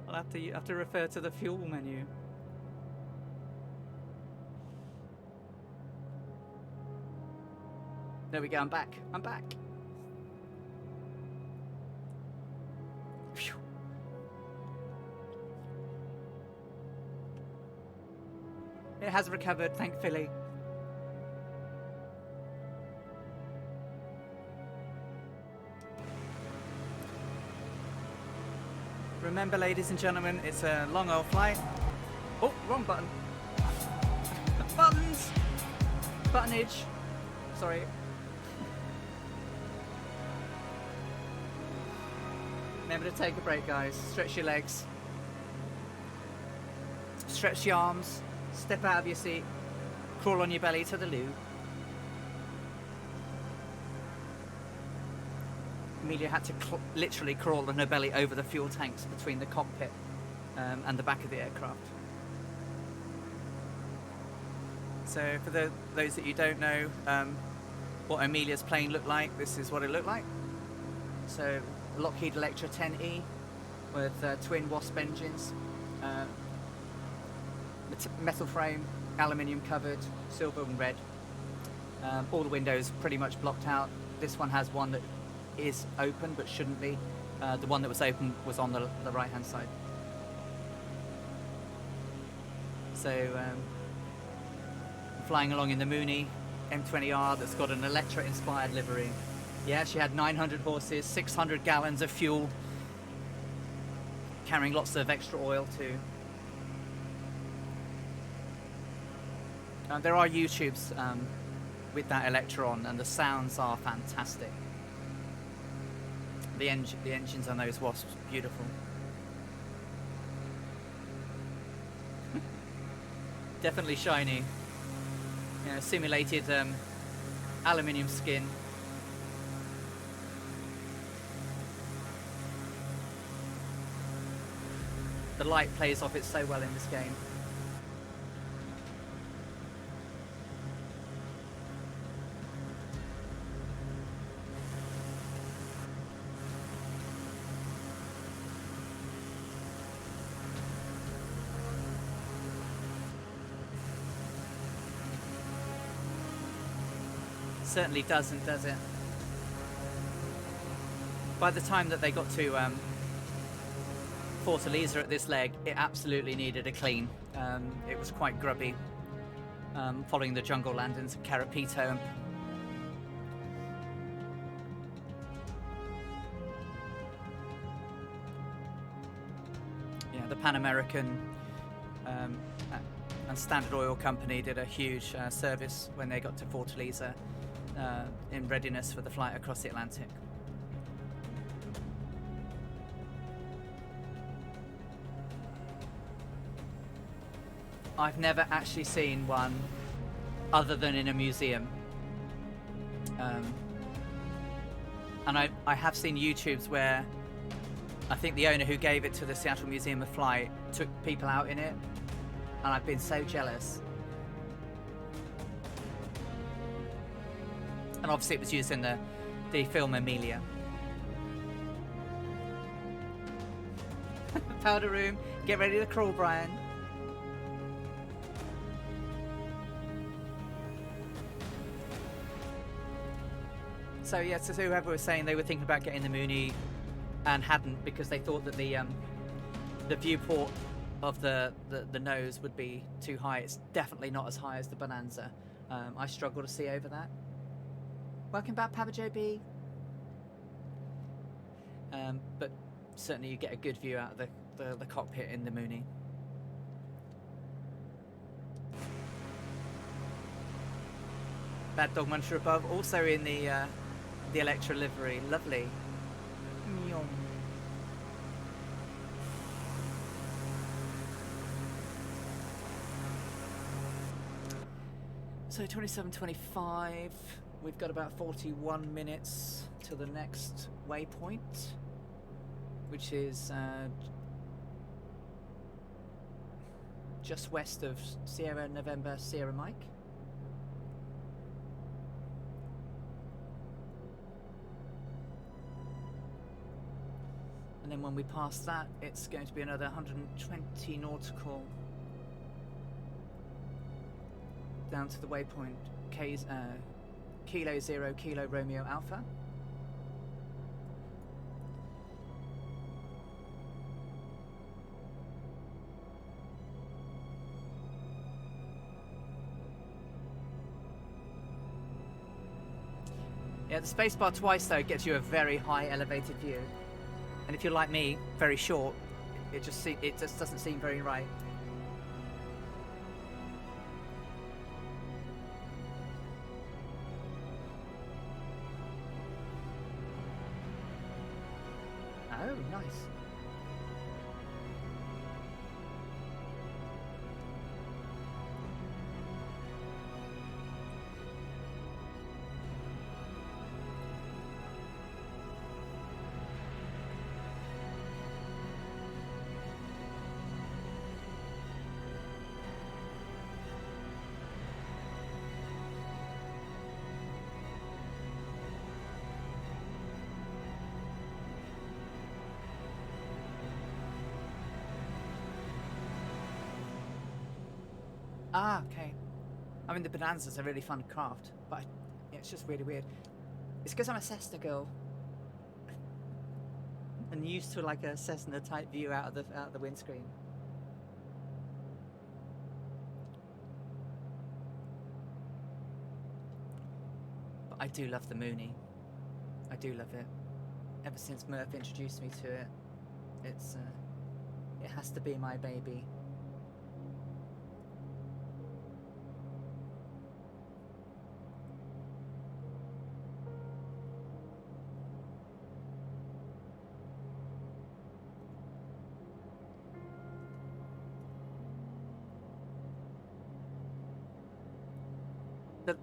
I'll have to refer to the fuel menu. There we go, I'm back. I'm back. Phew. It has recovered, thankfully. Remember, ladies and gentlemen, it's a long old flight. Oh, wrong button. Buttons! Buttonage. Sorry. Remember to take a break, guys. Stretch your legs. Stretch your arms. Step out of your seat. Crawl on your belly to the loo. Amelia had to literally crawl on her belly over the fuel tanks between the cockpit and the back of the aircraft. So for those that you don't know what Amelia's plane looked like, this is what it looked like. So Lockheed Electra 10E with twin Wasp engines, metal frame, aluminium covered, silver and red. All the windows pretty much blocked out. This one has one that is open but shouldn't be. The one that was open was on the right hand side. So flying along in the Mooney M20R that's got an Electra inspired livery. Yeah, she had 900 horses, 600 gallons of fuel, carrying lots of extra oil too. There are YouTubes with that Electra on, and the sounds are fantastic. The engines on those Wasps, beautiful. Definitely shiny. You know, simulated aluminium skin. The light plays off it so well in this game. Certainly doesn't, does it? By the time that they got to Fortaleza at this leg, it absolutely needed a clean. It was quite grubby, following the jungle landings of Carapito. Yeah, the Pan American and Standard Oil Company did a huge service when they got to Fortaleza in readiness for the flight across the Atlantic. I've never actually seen one other than in a museum. And I have seen YouTubes where I think the owner who gave it to the Seattle Museum of Flight took people out in it, and I've been so jealous. And obviously it was used in the film Amelia. Powder room, get ready to crawl, Brian. So yeah, so whoever was saying they were thinking about getting the Mooney and hadn't because they thought that the viewport of the nose would be too high. It's definitely not as high as the Bonanza. I struggle to see over that. Welcome back, Papa Joe B. But certainly you get a good view out of the cockpit in the Mooney. Bad Dog Muncher above, also in the Electra livery. Lovely. Meow. So 27:25. We've got about 41 minutes to the next waypoint, which is just west of Sierra November, Sierra Mike. And then when we pass that, it's going to be another 120 nautical down to the waypoint Kilo Zero Kilo Romeo Alpha. Yeah, the spacebar twice though gets you a very high elevated view, and if you're like me, very short, it just doesn't seem very right. Oh, nice. Ah, okay. I mean, the bonanza's a really fun craft, but yeah, it's just really weird. It's because I'm a Cessna girl and used to like a Cessna type view out of the windscreen. But I do love the Mooney. I do love it. Ever since Murph introduced me to it, it's it has to be my baby.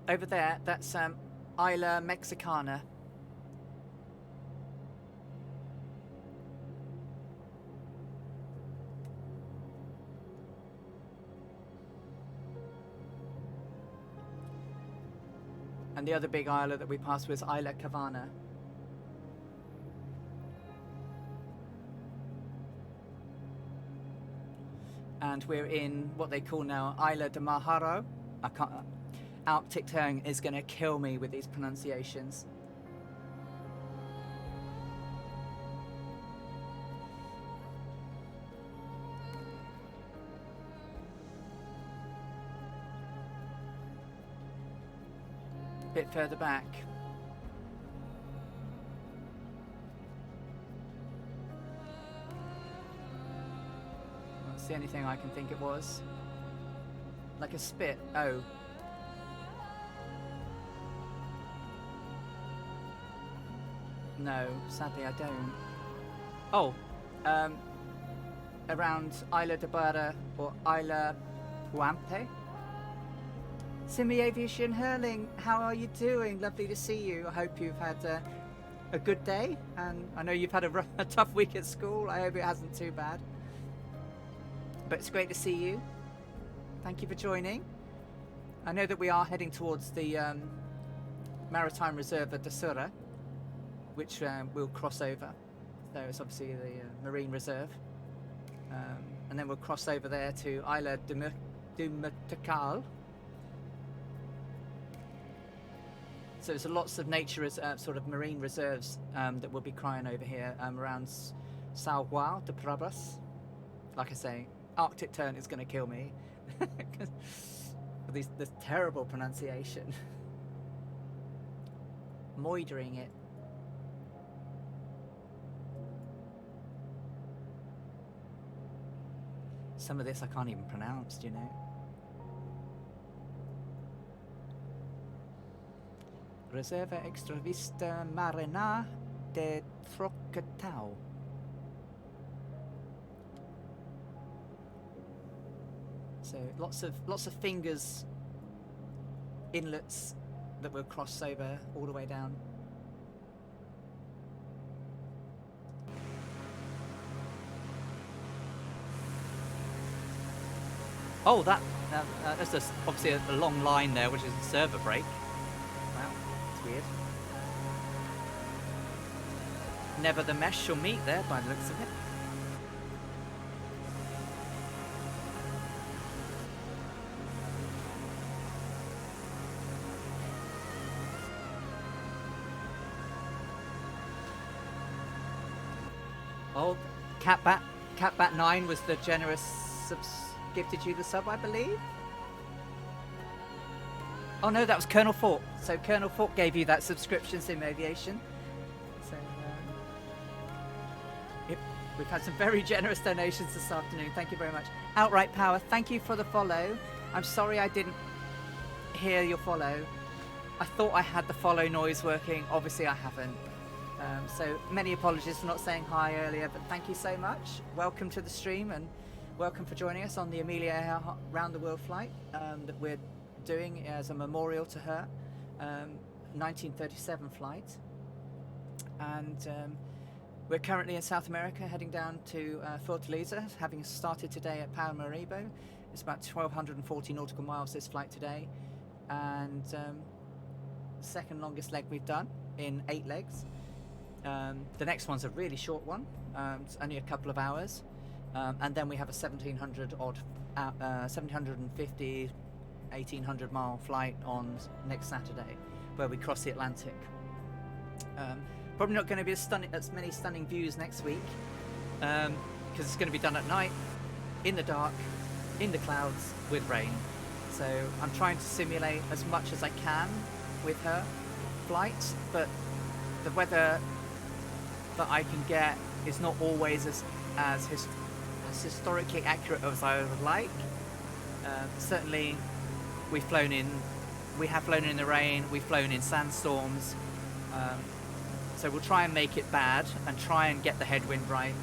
Over there, that's Isla Mexicana. And the other big islet that we passed was Isla Cavana. And we're in what they call now Isla de Majaro. I can't. Arctic Tern is going to kill me with these pronunciations. A bit further back. That's the only thing I can think it was. Like a spit. Oh. No, sadly I don't. Oh, around Isla de Barra or Isla Puampe. Simi Aviation Hurling, how are you doing? Lovely to see you. I hope you've had a good day, and I know you've had a tough week at school. I hope it hasn't too bad. But it's great to see you. Thank you for joining. I know that we are heading towards the Maritime Reserve de Sura, which we'll cross over. So it's obviously the Marine Reserve. And then we'll cross over there to Isla du Mutacal. So there's lots of nature sort of marine reserves that we'll be crying over here around São João de Prabas. Like I say, Arctic Tern is going to kill me. This terrible pronunciation. Moidering it. Some of this I can't even pronounce, you know. Reserva Extravista Marina de Trocatau. So lots of fingers, inlets that will cross over all the way down. Oh, that's just obviously a long line there, which is a server break. Wow, that's weird. Never the mesh shall meet there by the looks of it. Oh, Catbat 9 was the generous gifted you the sub, I believe. Oh no, that was Colonel Fort. So Colonel Fort gave you that subscription, Sim Aviation. So yep, we've had some very generous donations this afternoon. Thank you very much. Outright Power, thank you for the follow. I'm sorry I didn't hear your follow. I thought I had the follow noise working. Obviously I haven't. So many apologies for not saying hi earlier, but thank you so much. Welcome to the stream and welcome for joining us on the Amelia Earhart round the world flight that we're doing as a memorial to her 1937 flight. And we're currently in South America, heading down to Fortaleza, having started today at Paramaribo. It's about 1,240 nautical miles this flight today, and second longest leg we've done in 8 legs. The next one's a really short one. It's only a couple of hours. And then we have a 1700 odd, 1750, 1800 mile flight on next Saturday, where we cross the Atlantic. Probably not going to be as many stunning views next week, because it's going to be done at night, in the dark, in the clouds, with rain. So I'm trying to simulate as much as I can with her flight, but the weather that I can get is not always as historically accurate as I would like. Certainly, we have flown in the rain, we've flown in sandstorms, so we'll try and make it bad and try and get the headwind right.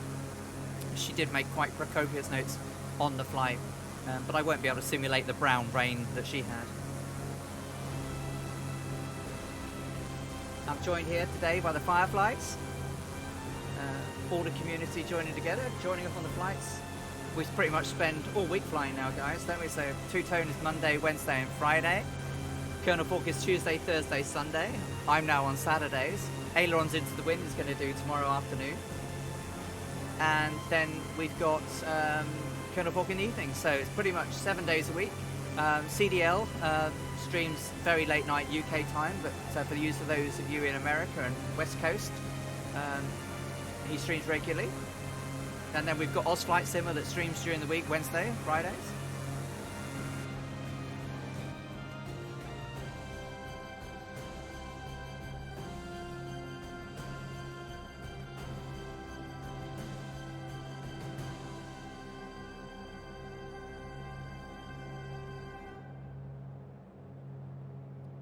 She did make quite precocious notes on the flight, but I won't be able to simulate the brown rain that she had. I'm joined here today by the Fireflies, all the community joining together, joining up on the flights. We pretty much spend all week flying now, guys, don't we? So Two-Tone is Monday, Wednesday and Friday. Colonel Fork is Tuesday, Thursday, Sunday. I'm now on Saturdays. Ailerons Into the Wind is going to do tomorrow afternoon. And then we've got Colonel Fork in the evening. So it's pretty much 7 days a week. CDL streams very late night UK time, but for the use of those of you in America and West Coast, he streams regularly. And then we've got Oz Flight Simmer that streams during the week, Wednesday and Fridays.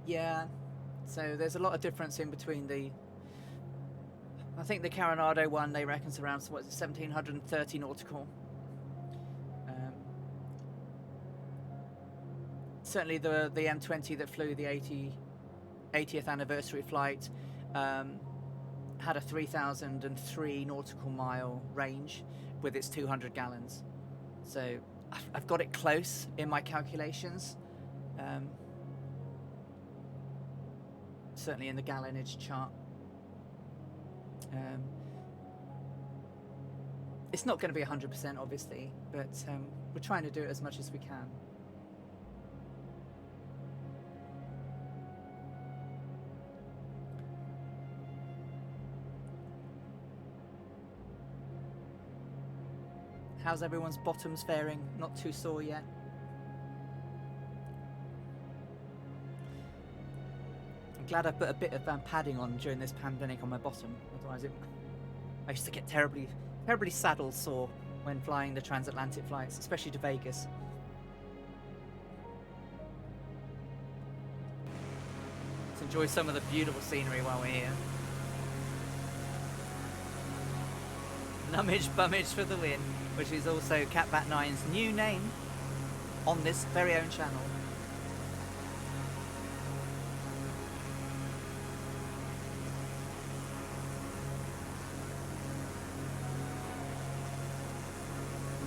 Yeah, so there's a lot of difference in between I think the Coronado one, they reckon, is around 1730 nautical. Certainly the M20 that flew the 80th anniversary flight had a 3003 nautical mile range with its 200 gallons. So I've got it close in my calculations. Certainly in the gallonage chart. It's not going to be 100% obviously, but we're trying to do it as much as we can. How's everyone's bottoms faring? Not too sore yet? I'm glad I put a bit of padding on during this pandemic on my bottom. Otherwise, I used to get terribly saddle sore when flying the transatlantic flights, especially to Vegas. Let's enjoy some of the beautiful scenery while we're here. Nummage Bummage for the win, which is also Catbat 9's new name on this very own channel.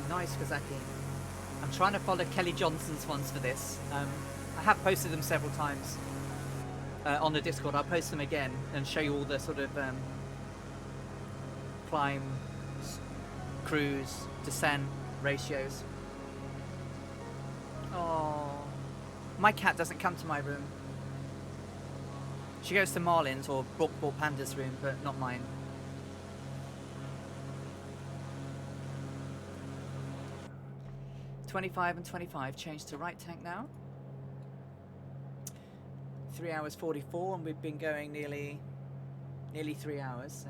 Nice, Kazaki. I'm trying to follow Kelly Johnson's ones for this. I have posted them several times on the Discord. I'll post them again and show you all the sort of climb, cruise, descent ratios. Oh, my cat doesn't come to my room. She goes to Marlin's or Brockport Panda's room, but not mine. .25 and 25 changed to right tank now. 3 hours 44, and we've been going nearly 3 hours. So,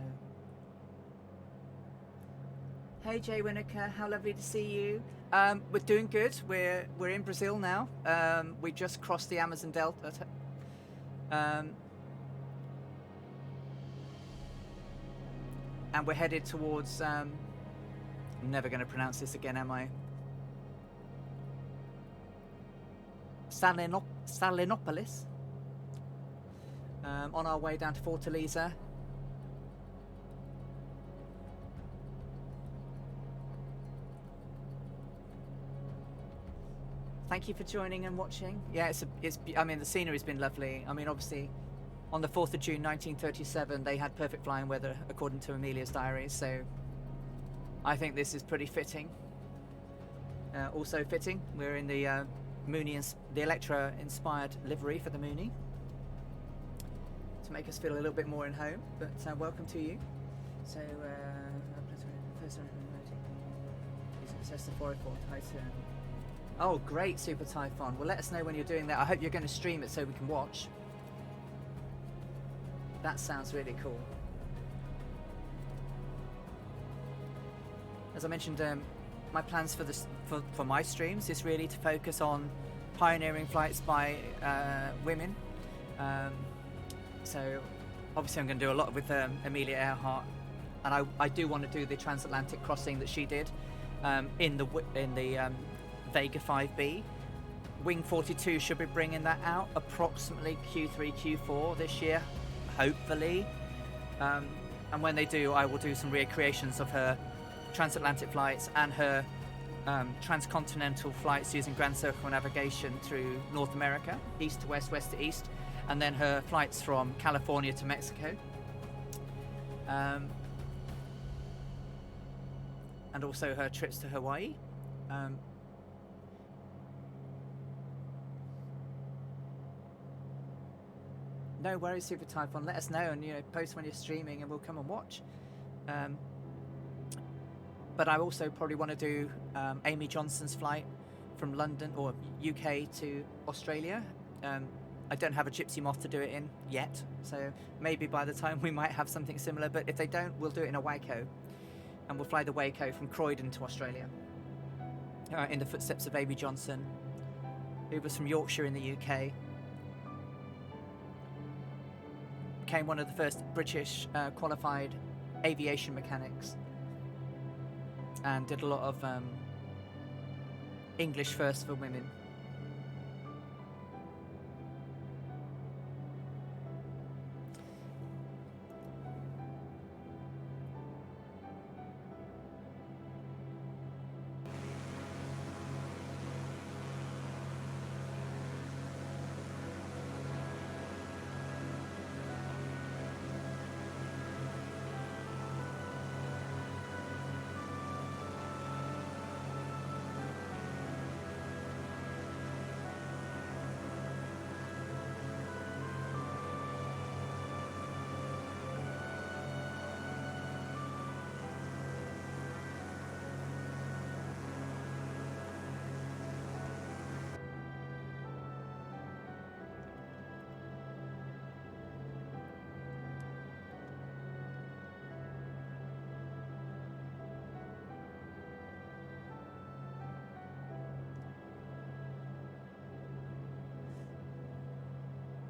hey Jay Winokur, how lovely to see you. We're doing good. We're in Brazil now. We just crossed the Amazon Delta. And we're headed towards. I'm never going to pronounce this again, am I? Salinopolis, on our way down to Fortaleza. Thank you for joining and watching. Yeah, I mean, the scenery's been lovely. I mean, obviously, on the 4th of June 1937, they had perfect flying weather, according to Amelia's diary. So I think this is pretty fitting. Also fitting, we're in the the Electra-inspired livery for the Mooney to make us feel a little bit more in home. But welcome to you. So, first access to 404 Titan. Oh, great, Super Typhon. Well, let us know when you're doing that. I hope you're going to stream it so we can watch. That sounds really cool. As I mentioned, my plans for my streams is really to focus on pioneering flights by women. So obviously I'm going to do a lot with Amelia Earhart, and I do want to do the transatlantic crossing that she did in the Vega 5B. Wing 42 should be bringing that out approximately Q3, Q4 this year, hopefully. And when they do, I will do some recreations of her transatlantic flights and her transcontinental flights using grand circle navigation through North America, east to west, west to east, and then her flights from California to Mexico. And also her trips to Hawaii. No worries, Super Typhon. Let us know and post when you're streaming, and we'll come and watch. But I also probably want to do Amy Johnson's flight from London or UK to Australia. I don't have a Gypsy Moth to do it in yet, so maybe by the time we might have something similar. But if they don't, we'll do it in a Waco, and we'll fly the Waco from Croydon to Australia, in the footsteps of Amy Johnson, who was from Yorkshire in the UK. Became one of the first British qualified aviation mechanics, and did a lot of English first for women.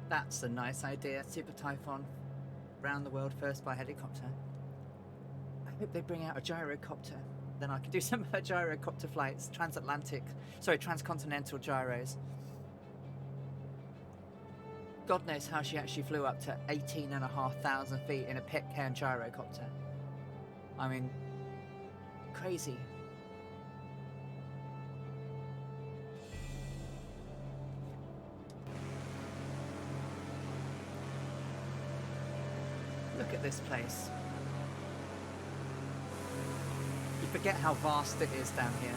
That's a nice idea. Super Typhon, round the world first by helicopter. I hope they bring out a gyrocopter. Then I could do some of her gyrocopter flights, transcontinental gyros. God knows how she actually flew up to 18,500 feet in a Pitcairn gyrocopter. I mean, crazy. Look at this place. You forget how vast it is down here.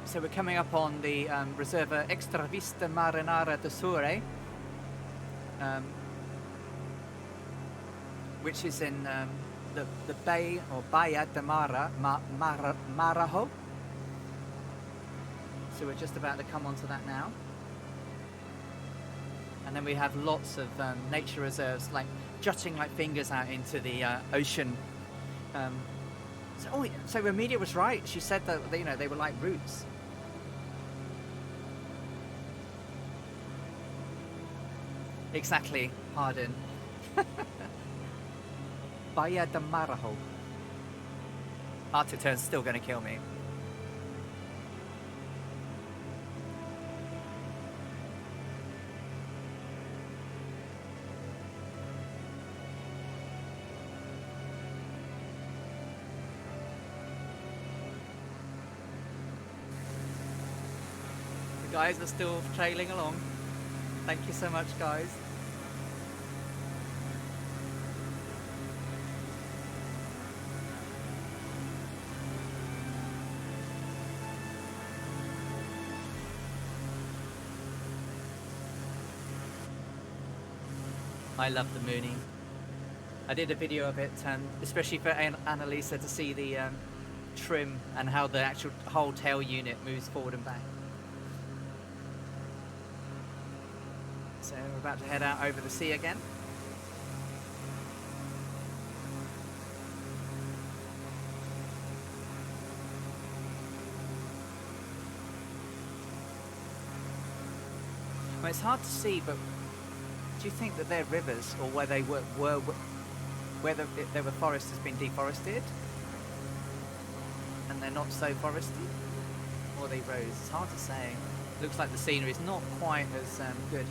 So we're coming up on the Reserva Extravista Marinara de Sure, which is in the Bay or Baía de Marajo. So we're just about to come onto that now. And then we have lots of nature reserves, like jutting like fingers out into the ocean. So Amelia was right. She said that they were like roots. Exactly, Hardin. Baía de Marajo. Arctic Tern's still going to kill me. The guys are still trailing along. Thank you so much, guys. I love the Mooney. I did a video of it, especially for Annalisa to see the trim and how the actual whole tail unit moves forward and back. So we're about to head out over the sea again. Well, it's hard to see, but do you think that they're rivers, or where they were where there were forests has been deforested and they're not so foresty, or they rose? It's hard to say. Looks like the scenery is not quite as good.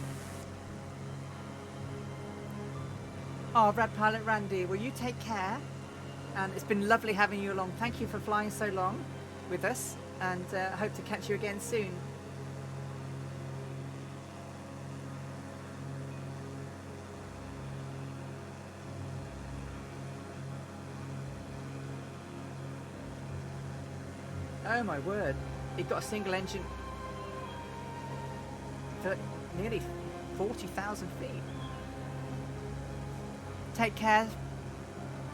Oh, Rad Pilot Randy, will you take care? And it's been lovely having you along. Thank you for flying so long with us, and hope to catch you again soon. Oh my word, it got a single engine for nearly 40,000 feet. Take care,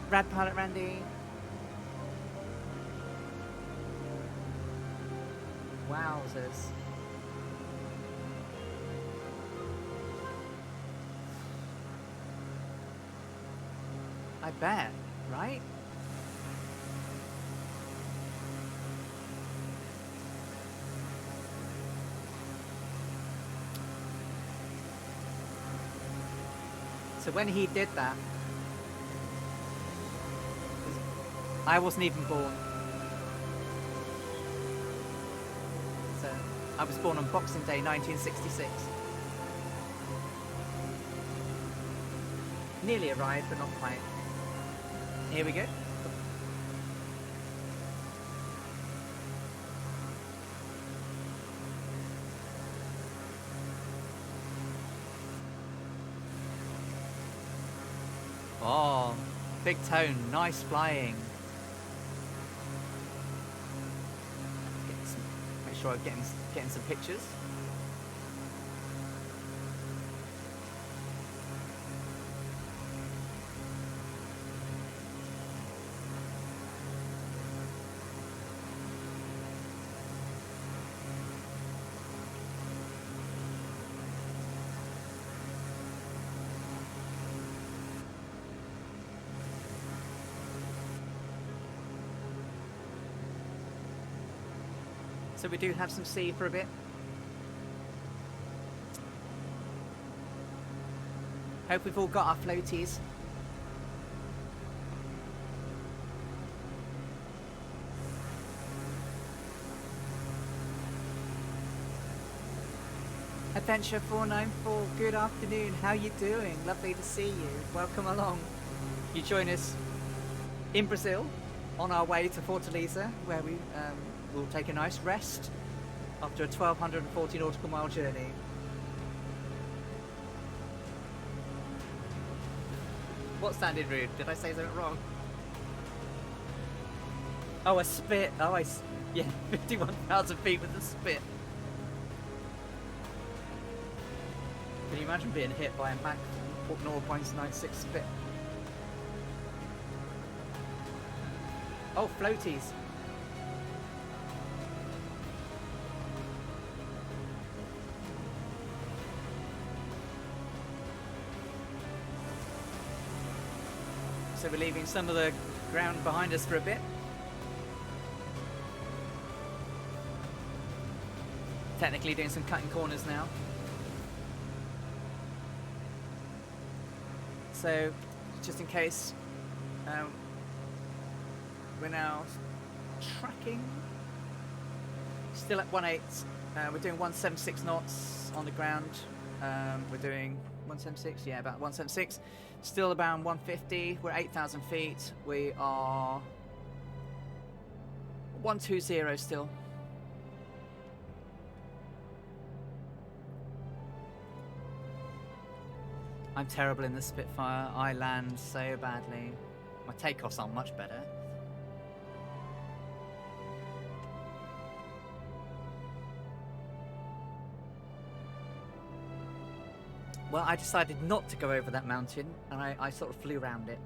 Rad Pilot Randy. Wowzers. I bet, right? So when he did that, I wasn't even born. So I was born on Boxing Day 1966. Nearly arrived, but not quite. Here we go. Oh, big tone, nice flying. Make sure I'm getting some pictures. So we do have some sea for a bit. Hope we've all got our floaties. Adventure 494, good afternoon. How you doing? Lovely to see you. Welcome along. You join us in Brazil on our way to Fortaleza, where we we'll take a nice rest after a 1,240 nautical mile journey. What sounded rude? Did I say something wrong? Oh, a spit. Oh, yeah, 51,000 feet with a spit. Can you imagine being hit by a Mach 0.96 spit? Oh, floaties. So we're leaving some of the ground behind us for a bit. Technically doing some cutting corners now. So, just in case, we're now tracking, still at 1.8, we're doing 176 knots on the ground, we're doing 176, yeah, about 176, still about 150, we're 8,000 feet, we are 120 still. I'm terrible in the Spitfire, I land so badly. My takeoffs aren't much better. Well, I decided not to go over that mountain, and I sort of flew around it.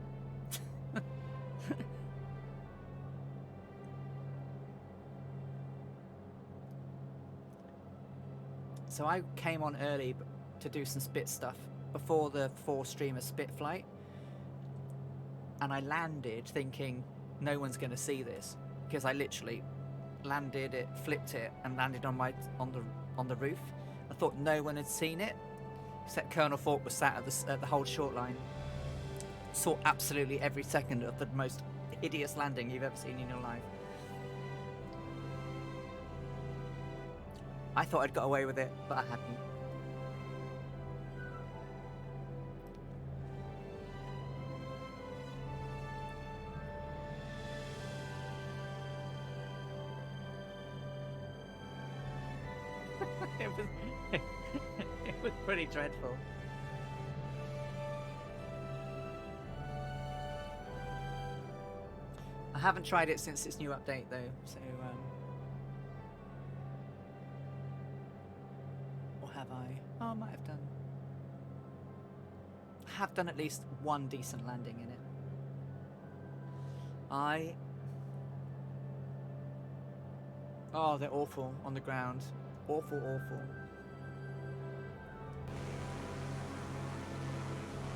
So I came on early to do some spit stuff before the 4-streamer spit flight, and I landed thinking no one's going to see this, because I literally landed it, flipped it, and landed on the roof. I thought no one had seen it, except Colonel Falk was sat at the whole short line. Saw absolutely every second of the most hideous landing you've ever seen in your life. I thought I'd got away with it, but I hadn't. It was pretty dreadful. I haven't tried it since its new update though, so or have I? Oh, I might have done. I have done at least one decent landing in it. Oh, they're awful on the ground. Awful, awful.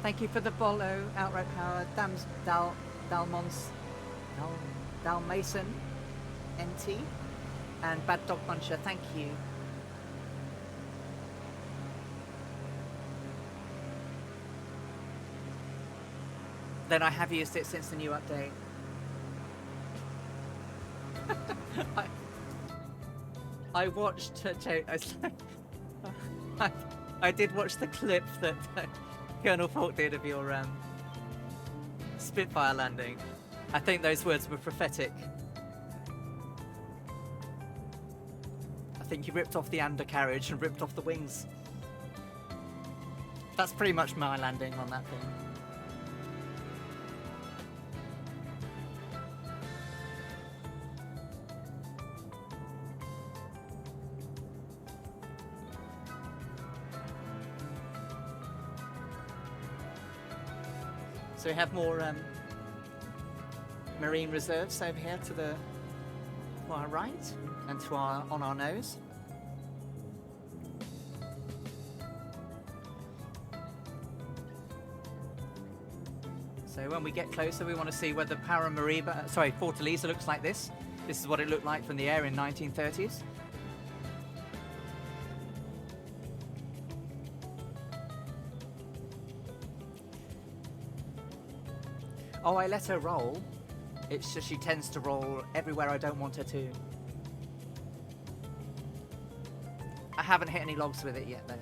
Thank you for the follow, Outright Power, Dalmason, NT, and Bad Dog Puncher, thank you. Then I have used it since the new update. I watched I did watch the clip that Colonel Falk did of your Spitfire landing. I think those words were prophetic. I think you ripped off the undercarriage and ripped off the wings. That's pretty much my landing on that thing. So we have more marine reserves over here to our right and on our nose. So when we get closer, we want to see whether Paramaribo, Fortaleza looks like this. This is what it looked like from the air in 1930s. Oh, I let her roll. It's just she tends to roll everywhere I don't want her to. I haven't hit any logs with it yet, though.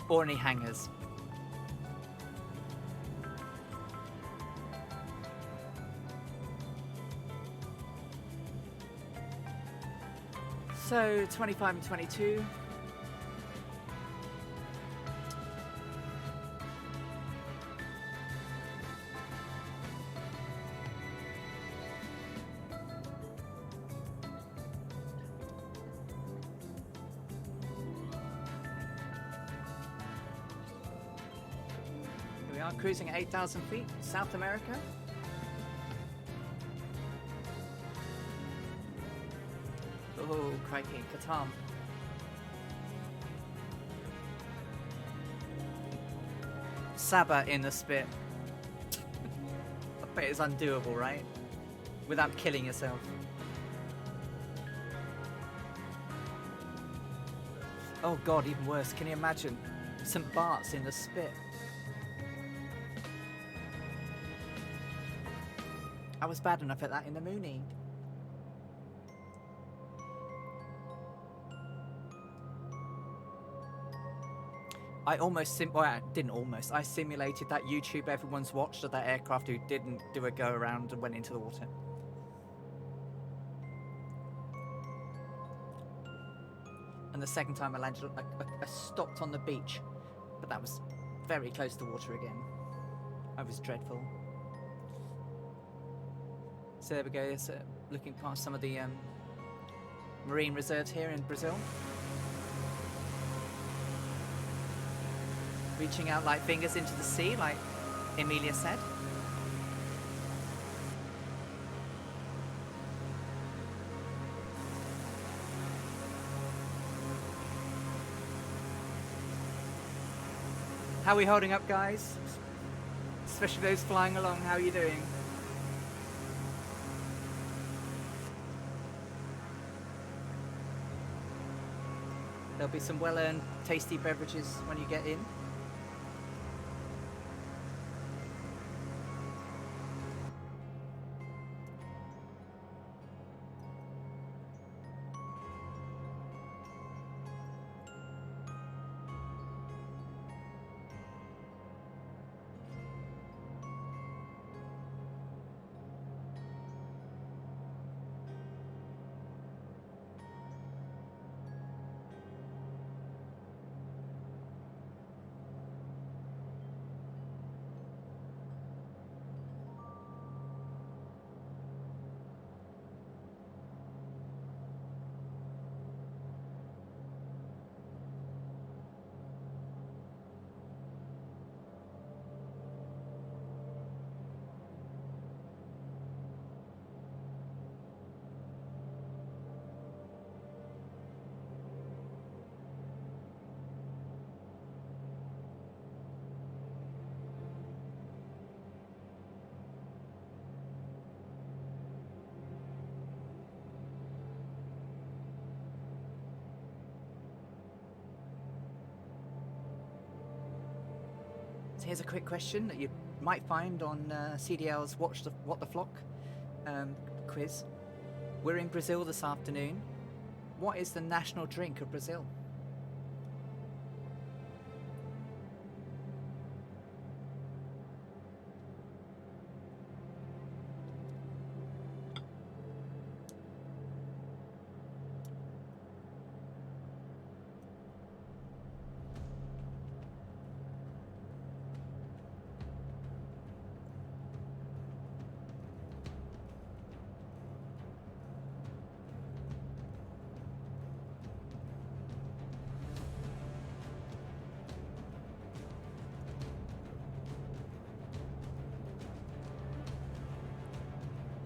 Or any hangers. So, 25 and 22. Cruising at 8,000 feet, South America. Oh, crikey, Qatar. Sabah in the spit. I bet it's undoable, right? Without killing yourself. Oh god, even worse. Can you imagine? St. Bart's in the spit. I was bad enough at that in the Mooney. I I simulated that YouTube everyone's watched of that aircraft who didn't do a go around and went into the water. And the second time I landed, I stopped on the beach, but that was very close to water again. I was dreadful. So there we go, looking past some of the marine reserves here in Brazil. Reaching out like fingers into the sea, like Amelia said. How are we holding up, guys? Especially those flying along, how are you doing? There'll be some well-earned tasty beverages when you get in. So here's a quick question that you might find on CDL's What the Flock quiz. We're in Brazil this afternoon. What is the national drink of Brazil?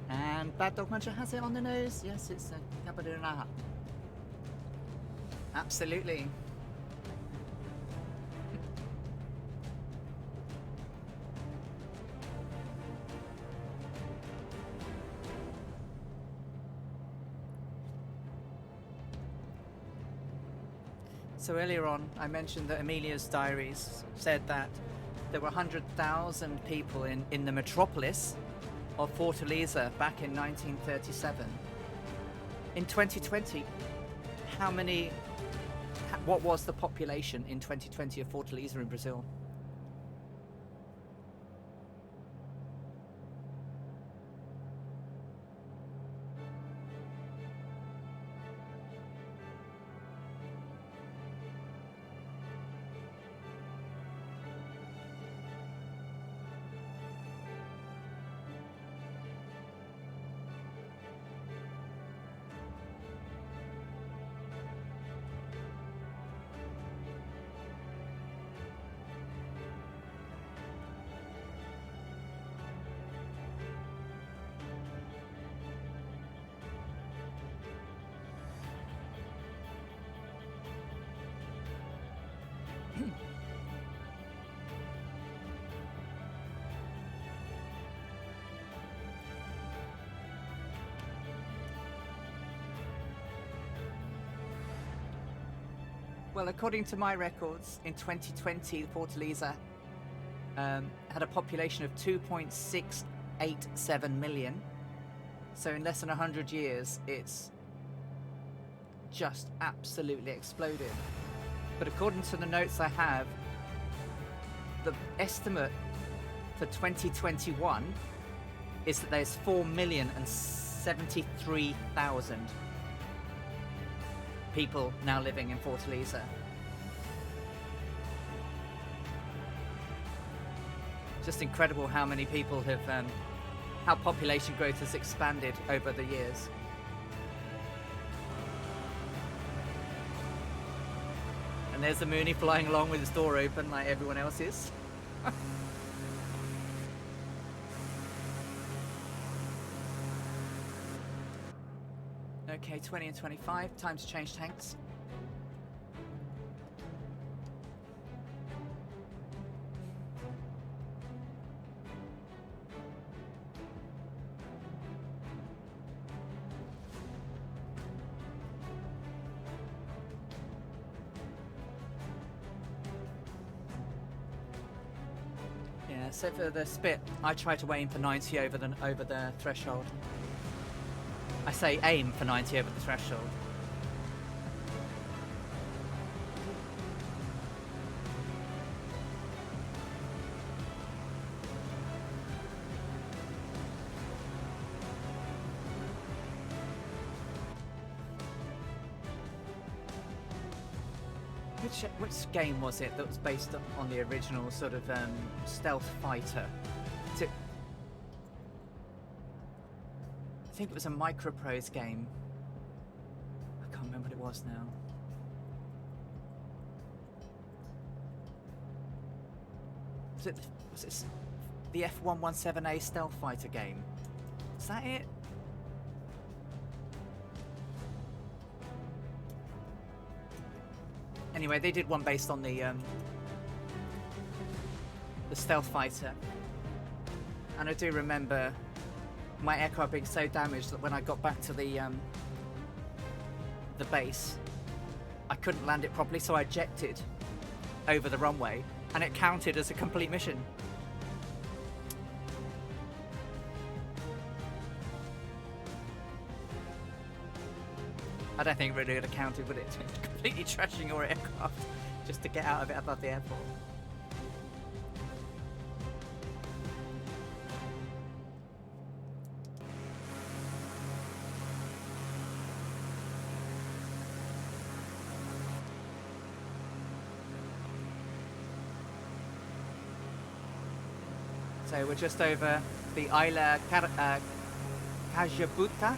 And Bad Dog Muncher has it on the nose. Yes, it's a cabaret. Absolutely. So earlier on, I mentioned that Amelia's diaries said that there were 100,000 people in the metropolis of Fortaleza back in 1937. In 2020, what was the population in 2020 of Fortaleza in Brazil? Well, according to my records, in 2020, Fortaleza had a population of 2.687 million. So in less than 100 years, it's just absolutely exploded. But according to the notes I have, the estimate for 2021 is that there's 4,073,000 people now living in Fortaleza. Just incredible how many people have, how population growth has expanded over the years. And there's the Mooney flying along with his door open like everyone else is. Okay, 20 and 25. Time to change tanks. Yeah, so for the spit, I try to aim for 90 over the threshold. I say aim for 90 over the threshold. Which game was it that was based on the original sort of stealth fighter? Is it? I think it was a Microprose game. I can't remember what it was now. Was it the F117A stealth fighter game? Is that it? Anyway, they did one based on the stealth fighter, and I do remember my aircraft being so damaged that when I got back to the base, I couldn't land it properly, so I ejected over the runway, and it counted as a complete mission. I don't think it really would have counted, would it? Completely trashing your aircraft just to get out of it above the airport. So we're just over the Isla Cajabuta.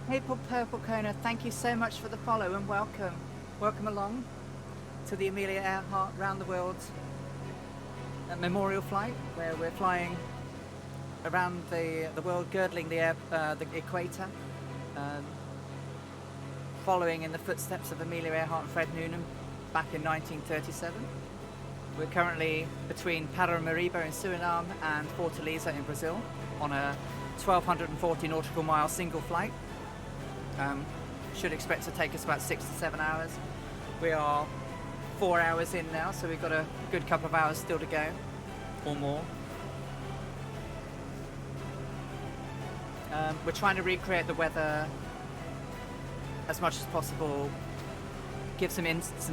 Hey, Purple Kona, thank you so much for the follow and welcome. Welcome along to the Amelia Earhart Round the World Memorial Flight, where we're flying around the world, girdling the equator, following in the footsteps of Amelia Earhart and Fred Noonan back in 1937. We're currently between Paramaribo in Suriname and Fortaleza in Brazil on a 1,240 nautical mile single flight. Should expect to take us about 6 to 7 hours. We are 4 hours in now, so we've got a good couple of hours still to go, or more. We're trying to recreate the weather as much as possible, give some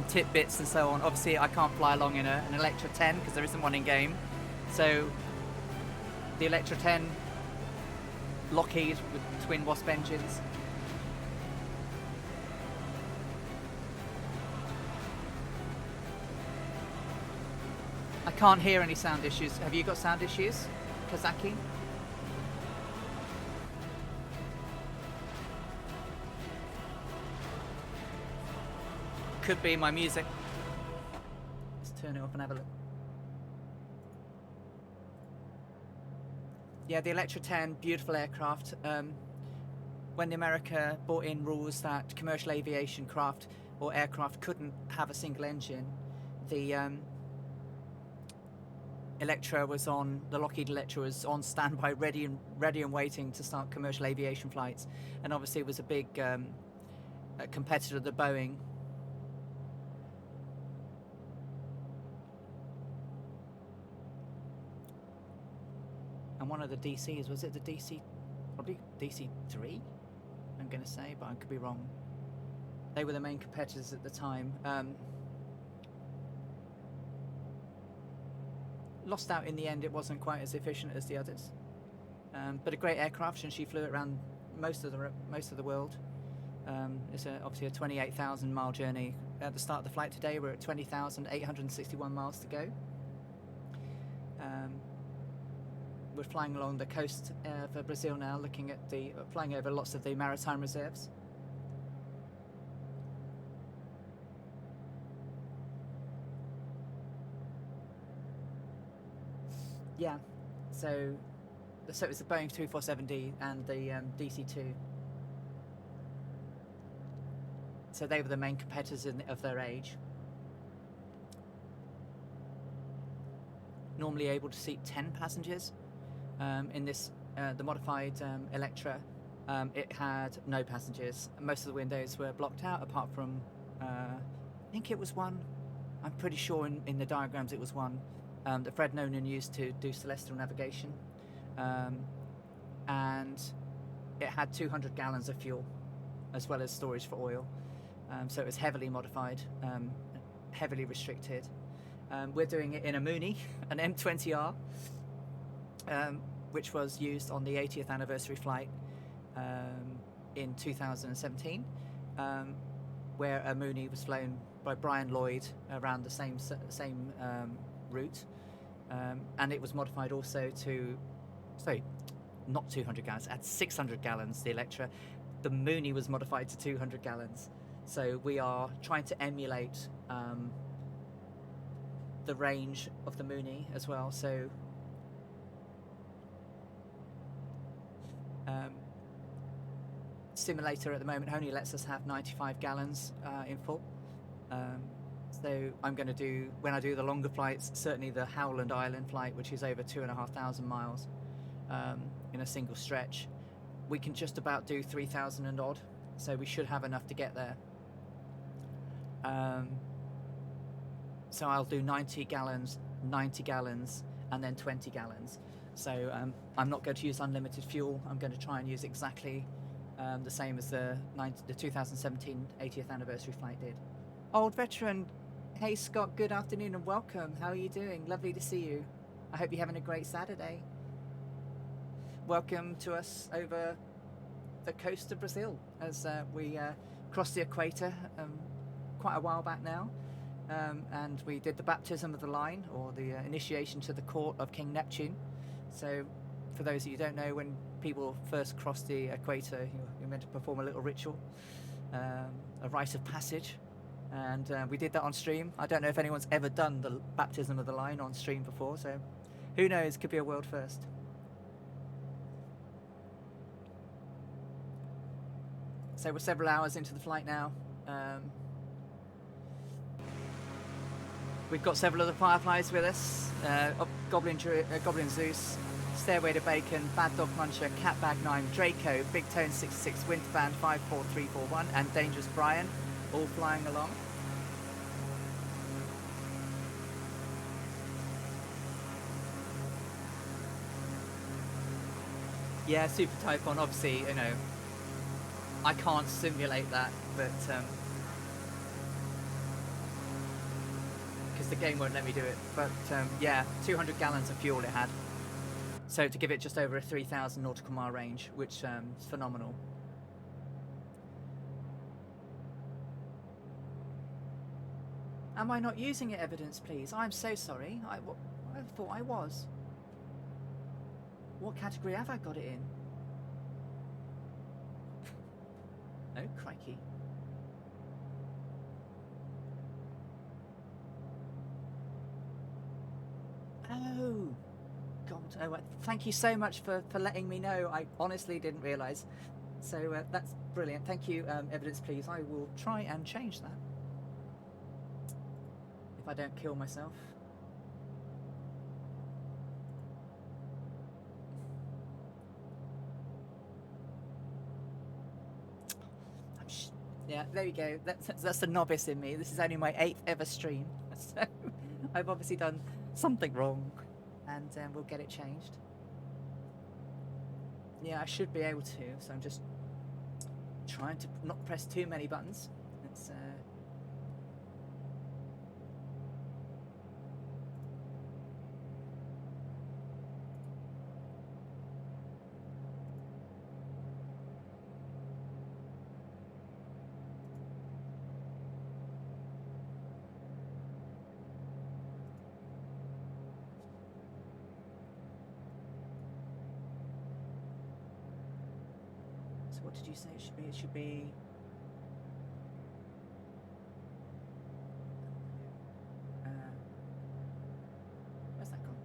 tidbits and so on. Obviously, I can't fly along in an Electra 10 because there isn't one in game. So the Electra 10 Lockheed with twin Wasp engines. I can't hear any sound issues. Have you got sound issues, Kazaki? Could be my music. Let's turn it off and have a look. Yeah, the Electra 10, beautiful aircraft. When America brought in rules that commercial aviation craft or aircraft couldn't have a single engine, the Electra was on, the Lockheed Electra was on standby, ready and waiting to start commercial aviation flights, and obviously it was a big competitor of the Boeing. And one of the DCs, was it the DC, probably DC-3, I'm going to say, but I could be wrong. They were the main competitors at the time. Lost out in the end. It wasn't quite as efficient as the others, but a great aircraft, and she flew it around most of the world. It's obviously a 28,000 mile journey. At the start of the flight today, we're at 20,861 miles to go. We're flying along the coast of Brazil now, looking at flying over lots of the maritime reserves. Yeah, so it was the Boeing 247D and the DC-2. So they were the main competitors of their age. Normally able to seat 10 passengers. In this, the modified Electra, it had no passengers. Most of the windows were blocked out, apart from, I think it was one. I'm pretty sure in the diagrams it was one. That Fred Nolan used to do celestial navigation, and it had 200 gallons of fuel as well as storage for oil, so it was heavily modified, heavily restricted. We're doing it in a Mooney, an M20R, which was used on the 80th anniversary flight in 2017, where a Mooney was flown by Brian Lloyd around the same route, and it was modified also to, sorry, not 200 gallons, it had 600 gallons, the Electra. The Mooney was modified to 200 gallons. So we are trying to emulate the range of the Mooney as well. So simulator at the moment only lets us have 95 gallons in full. So I'm going to do, when I do the longer flights, certainly the Howland Island flight, which is over 2,500 miles in a single stretch, we can just about do 3,000 and odd, so we should have enough to get there. So I'll do 90 gallons, 90 gallons, and then 20 gallons. So I'm not going to use unlimited fuel. I'm going to try and use exactly the same as the 2017 80th anniversary flight did. Old veteran, hey Scott, good afternoon and welcome. How are you doing? Lovely to see you. I hope you're having a great Saturday. Welcome to us over the coast of Brazil as we crossed the equator quite a while back now, and we did the baptism of the line, or the initiation to the court of King Neptune. So for those of you who don't know, when people first cross the equator, you're meant to perform a little ritual, a rite of passage, and we did that on stream. I don't know if anyone's ever done the baptism of the line on stream before, so who knows, could be a world first. So we're several hours into the flight now. We've got several other Fireflies with us. Goblin Zeus, Stairway to Bacon, Bad Dog Muncher, Catbag 9, Draco, Big Tone 66, Winterband 54341, and Dangerous Brian, all flying along. Yeah, Super Typhon, obviously, you know, I can't simulate that, but because the game won't let me do it. But yeah, 200 gallons of fuel it had. So to give it just over a 3,000 nautical mile range, which is phenomenal. Am I not using it, evidence, please? I'm so sorry. I thought I was. What category have I got it in? Oh, crikey. Oh, God. Oh, thank you so much for letting me know. I honestly didn't realise. So that's brilliant. Thank you, evidence, please. I will try and change that. If I don't kill myself. Yeah, there you go. That's the novice in me. This is only my 8th ever stream, so I've obviously done something wrong, and we'll get it changed. Yeah, I should be able to. So I'm just trying to not press too many buttons. It's So what did you say it should be? It should be... where's that gone?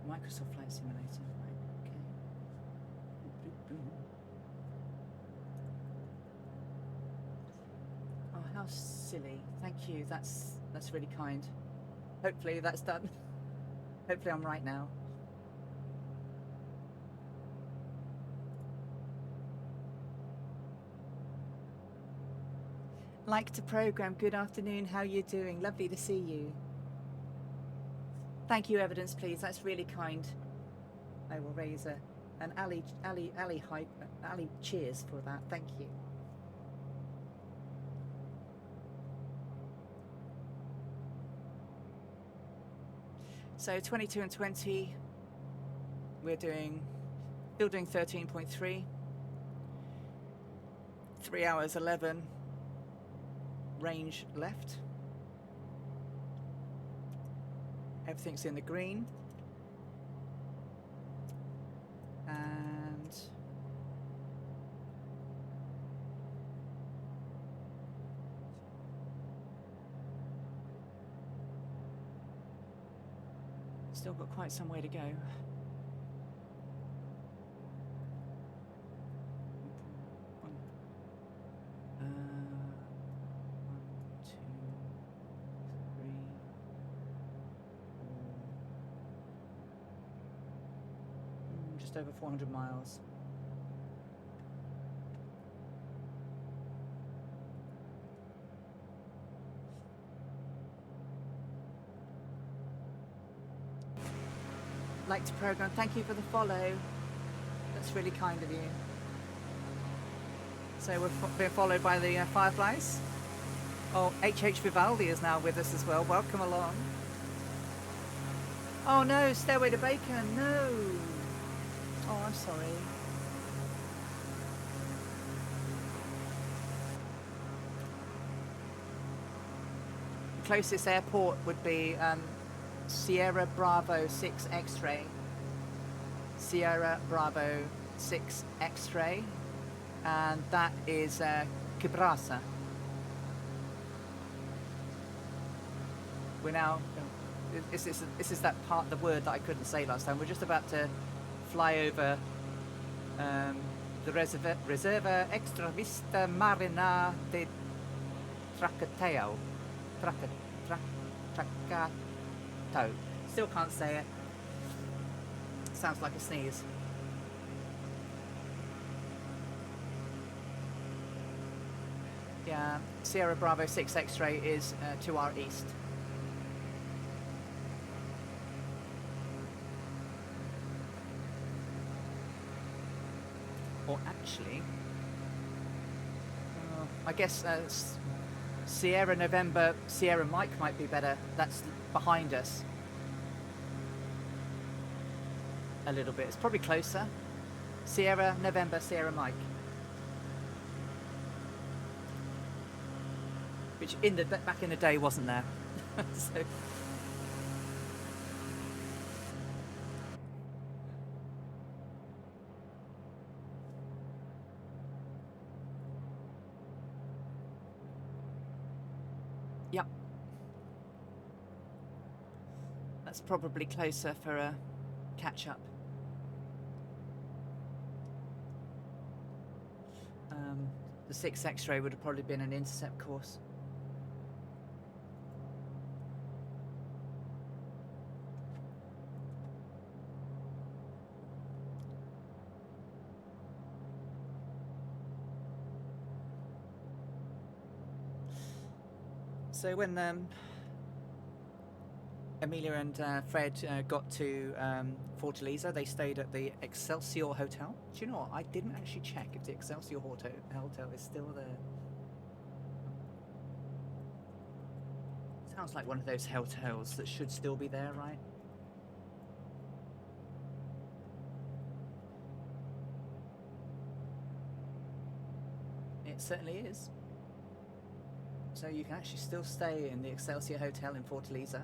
Microsoft Flight Simulator. Right, okay. Oh, how silly. Thank you. That's really kind. Hopefully that's done. Hopefully I'm right now. Like to program. Good afternoon. How are you doing? Lovely to see you. Thank you, Evidence, please. That's really kind. I will raise an Ali cheers for that. Thank you. So 22 and 20, we're still doing 13.3, 3 hours 11 range left. Everything's in the green, and still got quite some way to go. Just over 400 miles. Like to program. Thank you for the follow. That's really kind of you. So we've been followed by the Fireflies. Oh, H.H. Vivaldi is now with us as well. Welcome along. Oh no, Stairway to Bacon, no. Oh, I'm sorry. The closest airport would be Sierra Bravo 6 X-ray. Sierra Bravo 6 X-ray. And that is Cabrasa. We're now... This is that part, the word that I couldn't say last time. We're just about to fly over the Reserva Extravista Marina de Tracateo. Tracato. Still can't say it. Sounds like a sneeze. Yeah, Sierra Bravo 6 X-ray is to our east. Or actually, I guess Sierra November, Sierra Mike might be better. That's behind us a little bit. It's probably closer. Sierra November, Sierra Mike. Which back in the day wasn't there. So. Yep. That's probably closer for a catch-up. The 6 X-ray would have probably been an intercept course. So when Amelia and Fred got to Fortaleza, they stayed at the Excelsior Hotel. Do you know what? I didn't actually check if the Excelsior Hotel is still there. Sounds like one of those hotels that should still be there, right? It certainly is. So you can actually still stay in the Excelsior Hotel in Fortaleza.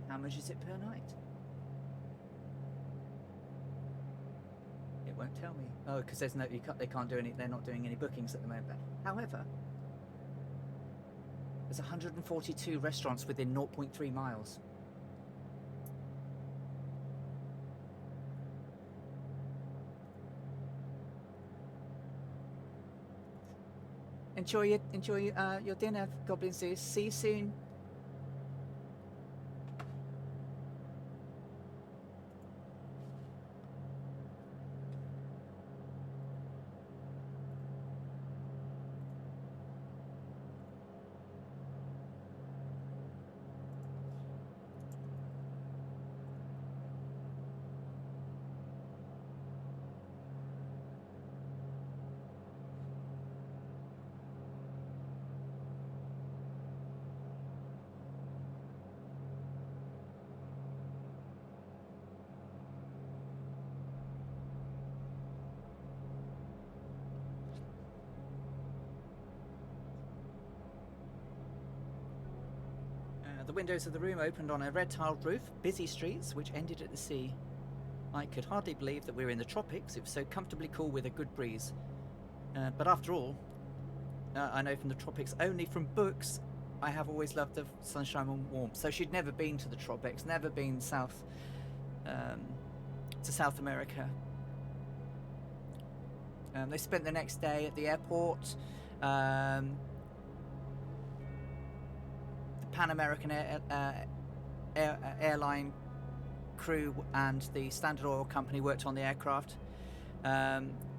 How much is it per night? It won't tell me. Oh, because there's no, they can't do any. They're not doing any bookings at the moment. However, there's 142 restaurants within 0.3 miles. Enjoy your dinner, Goblin Zeus. See you soon. The windows of the room opened on a red-tiled roof, busy streets, which ended at the sea. I could hardly believe that we were in the tropics. It was so comfortably cool with a good breeze. But after all, I know from the tropics only from books. I have always loved the sunshine and warmth. So she'd never been to the tropics, never been to South America. They spent the next day at the airport. Pan American airline crew and the Standard Oil Company worked on the aircraft.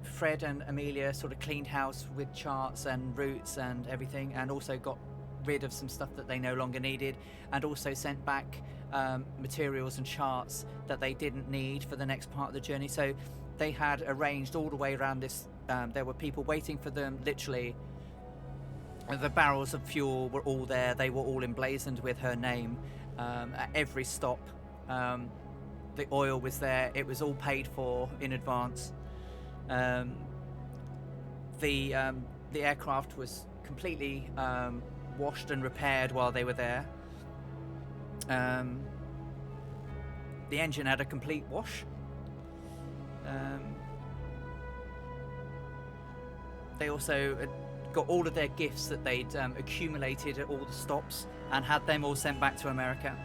Fred and Amelia sort of cleaned house with charts and routes and everything, and also got rid of some stuff that they no longer needed, and also sent back materials and charts that they didn't need for the next part of the journey. So they had arranged all the way around this. There were people waiting for them, literally. The barrels of fuel were all there. They were all emblazoned with her name at every stop. The oil was there. It was all paid for in advance. The aircraft was completely washed and repaired while they were there. The engine had a complete wash. They also got all of their gifts that they'd accumulated at all the stops and had them all sent back to America.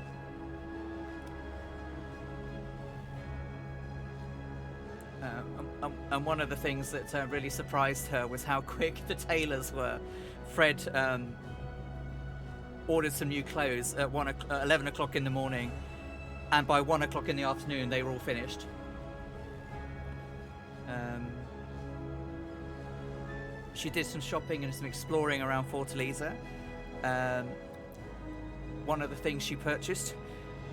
And one of the things that really surprised her was how quick the tailors were. Fred ordered some new clothes at 11 o'clock in the morning, and by 1 o'clock in the afternoon they were all finished. She did some shopping and some exploring around Fortaleza. One of the things she purchased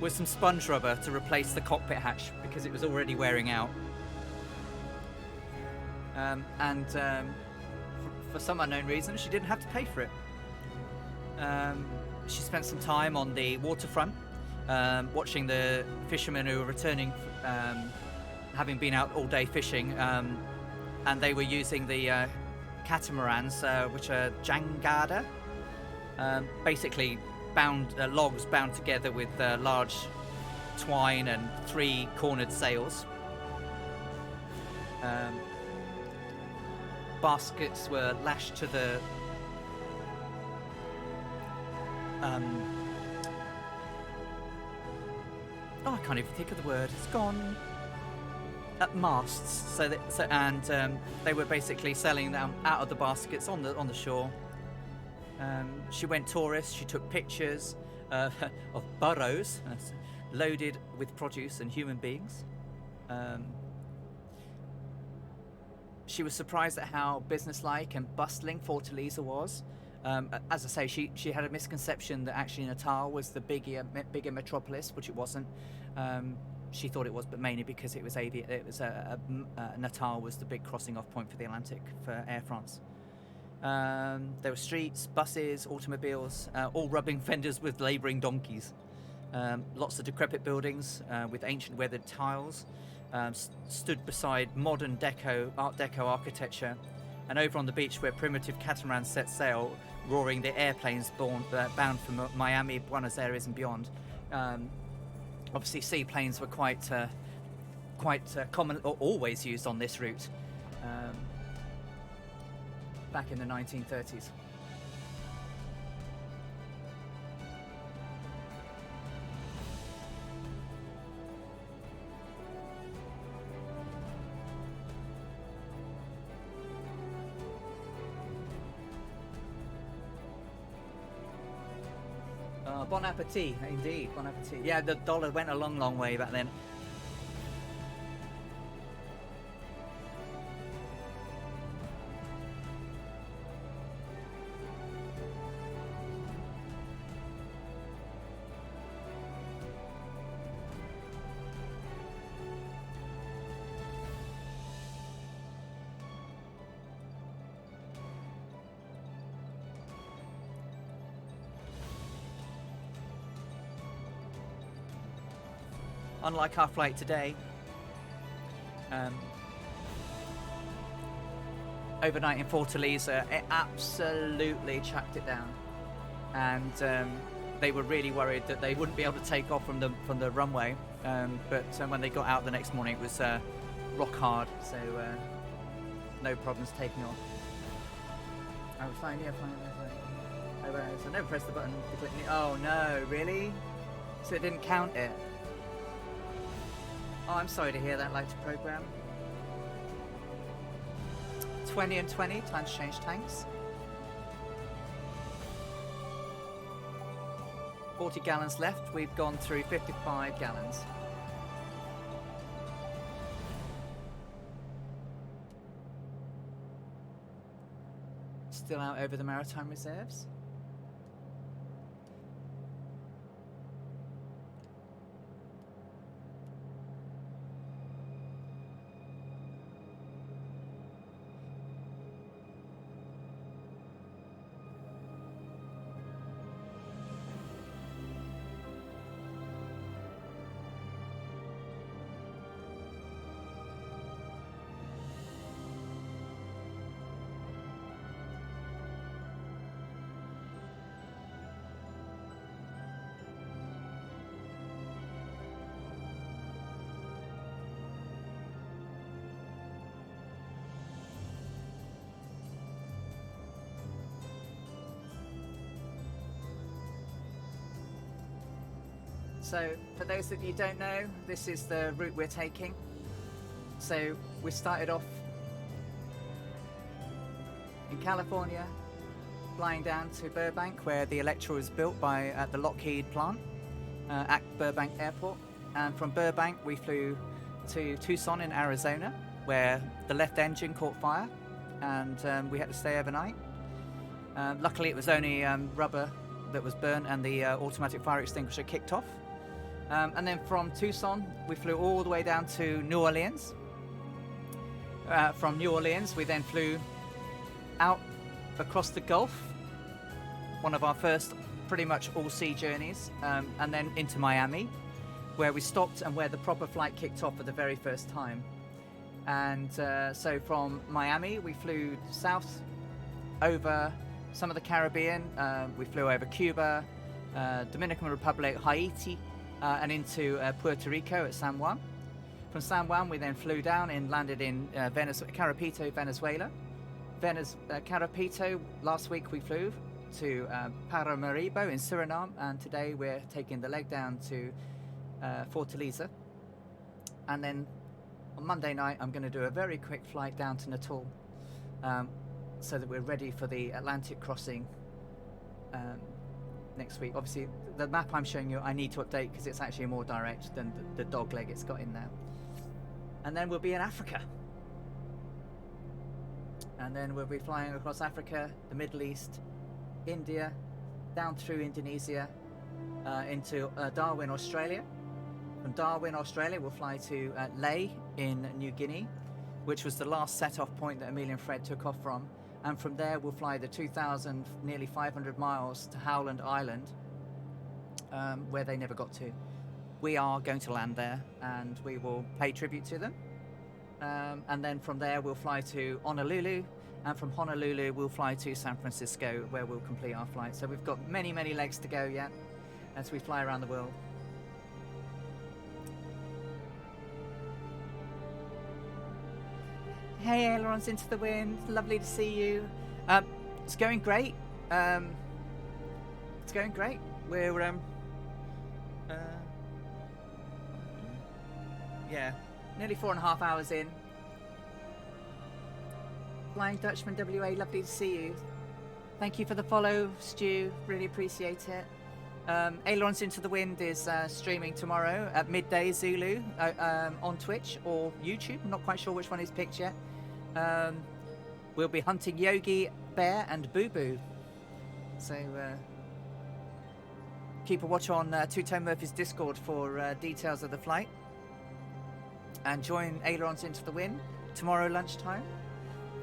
was some sponge rubber to replace the cockpit hatch because it was already wearing out. For some unknown reason, she didn't have to pay for it. She spent some time on the waterfront, watching the fishermen who were returning, having been out all day fishing, and they were using the catamarans, which are jangada, basically logs bound together with large twine and 3 cornered sails. Baskets were lashed to the I can't even think of the word. It's gone. Masts. They were basically selling them out of the baskets on the shore. She went tourist. She took pictures of burrows loaded with produce and human beings. She was surprised at how businesslike and bustling Fortaleza was. As I say, she had a misconception that actually Natal was the bigger metropolis, which it wasn't. She thought it was, but mainly because it was Natal was the big crossing off point for the Atlantic for Air France. There were streets, buses, automobiles, all rubbing fenders with labouring donkeys. Lots of decrepit buildings with ancient weathered tiles stood beside modern Art Deco architecture, and over on the beach where primitive catamarans set sail, roaring their airplanes bound for Miami, Buenos Aires and beyond. Obviously seaplanes were quite common, or always used on this route back in the 1930s. Bon appetit, indeed, bon appetit. Yeah, the dollar went a long way back then. Unlike our flight today, overnight in Fortaleza, it absolutely chucked it down, and they were really worried that they wouldn't be able to take off from the runway. But when they got out the next morning, it was rock hard, so no problems taking off. I was fine, yeah, fine. Oh, so I never pressed the button to click. Oh no, really? So it didn't count it. Oh, I'm sorry to hear that, like to program. 20 and 20, time to change tanks. 40 gallons left, we've gone through 55 gallons. Still out over the maritime reserves. So, for those that you don't know, this is the route we're taking. So, we started off in California, flying down to Burbank, where the Electra was built at the Lockheed plant at Burbank Airport. And from Burbank, we flew to Tucson in Arizona, where the left engine caught fire, and we had to stay overnight. Luckily, it was only rubber that was burnt, and the automatic fire extinguisher kicked off. And then from Tucson, we flew all the way down to New Orleans. From New Orleans, we then flew out across the Gulf, one of our first pretty much all-sea journeys, and then into Miami, where we stopped and where the proper flight kicked off for the very first time. And so from Miami, we flew south over some of the Caribbean. We flew over Cuba, Dominican Republic, Haiti, and into Puerto Rico at San Juan. From San Juan, we then flew down and landed in Carapito, Venezuela. Carapito, last week we flew to Paramaribo in Suriname, and today we're taking the leg down to Fortaleza. And then on Monday night, I'm going to do a very quick flight down to Natal, so that we're ready for the Atlantic crossing next week. Obviously, the map I'm showing you, I need to update because it's actually more direct than the dog leg it's got in now. And then we'll be in Africa. And then we'll be flying across Africa, the Middle East, India, down through Indonesia, into Darwin, Australia. From Darwin, Australia, we'll fly to Lae in New Guinea, which was the last set-off point that Amelia and Fred took off from. And from there, we'll fly the 2,000, nearly 500 miles to Howland Island, where they never got to. We are going to land there, and we will pay tribute to them. And then from there, we'll fly to Honolulu, and from Honolulu, we'll fly to San Francisco, where we'll complete our flight. So we've got many, many legs to go yet as we fly around the world. Hey, ailerons into the wind. Lovely to see you. It's going great. It's going great. We're yeah, nearly 4.5 hours in. Flying Dutchman WA, lovely to see you. Thank you for the follow, Stu. Really appreciate it. Ailerons into the Wind is streaming tomorrow at midday Zulu on Twitch or YouTube. I'm not quite sure which one is picked yet. We'll be hunting Yogi, Bear, and Boo Boo. So keep a watch on Two Tone Murphy's Discord for details of the flight. And join Ailerons into the Wind tomorrow lunchtime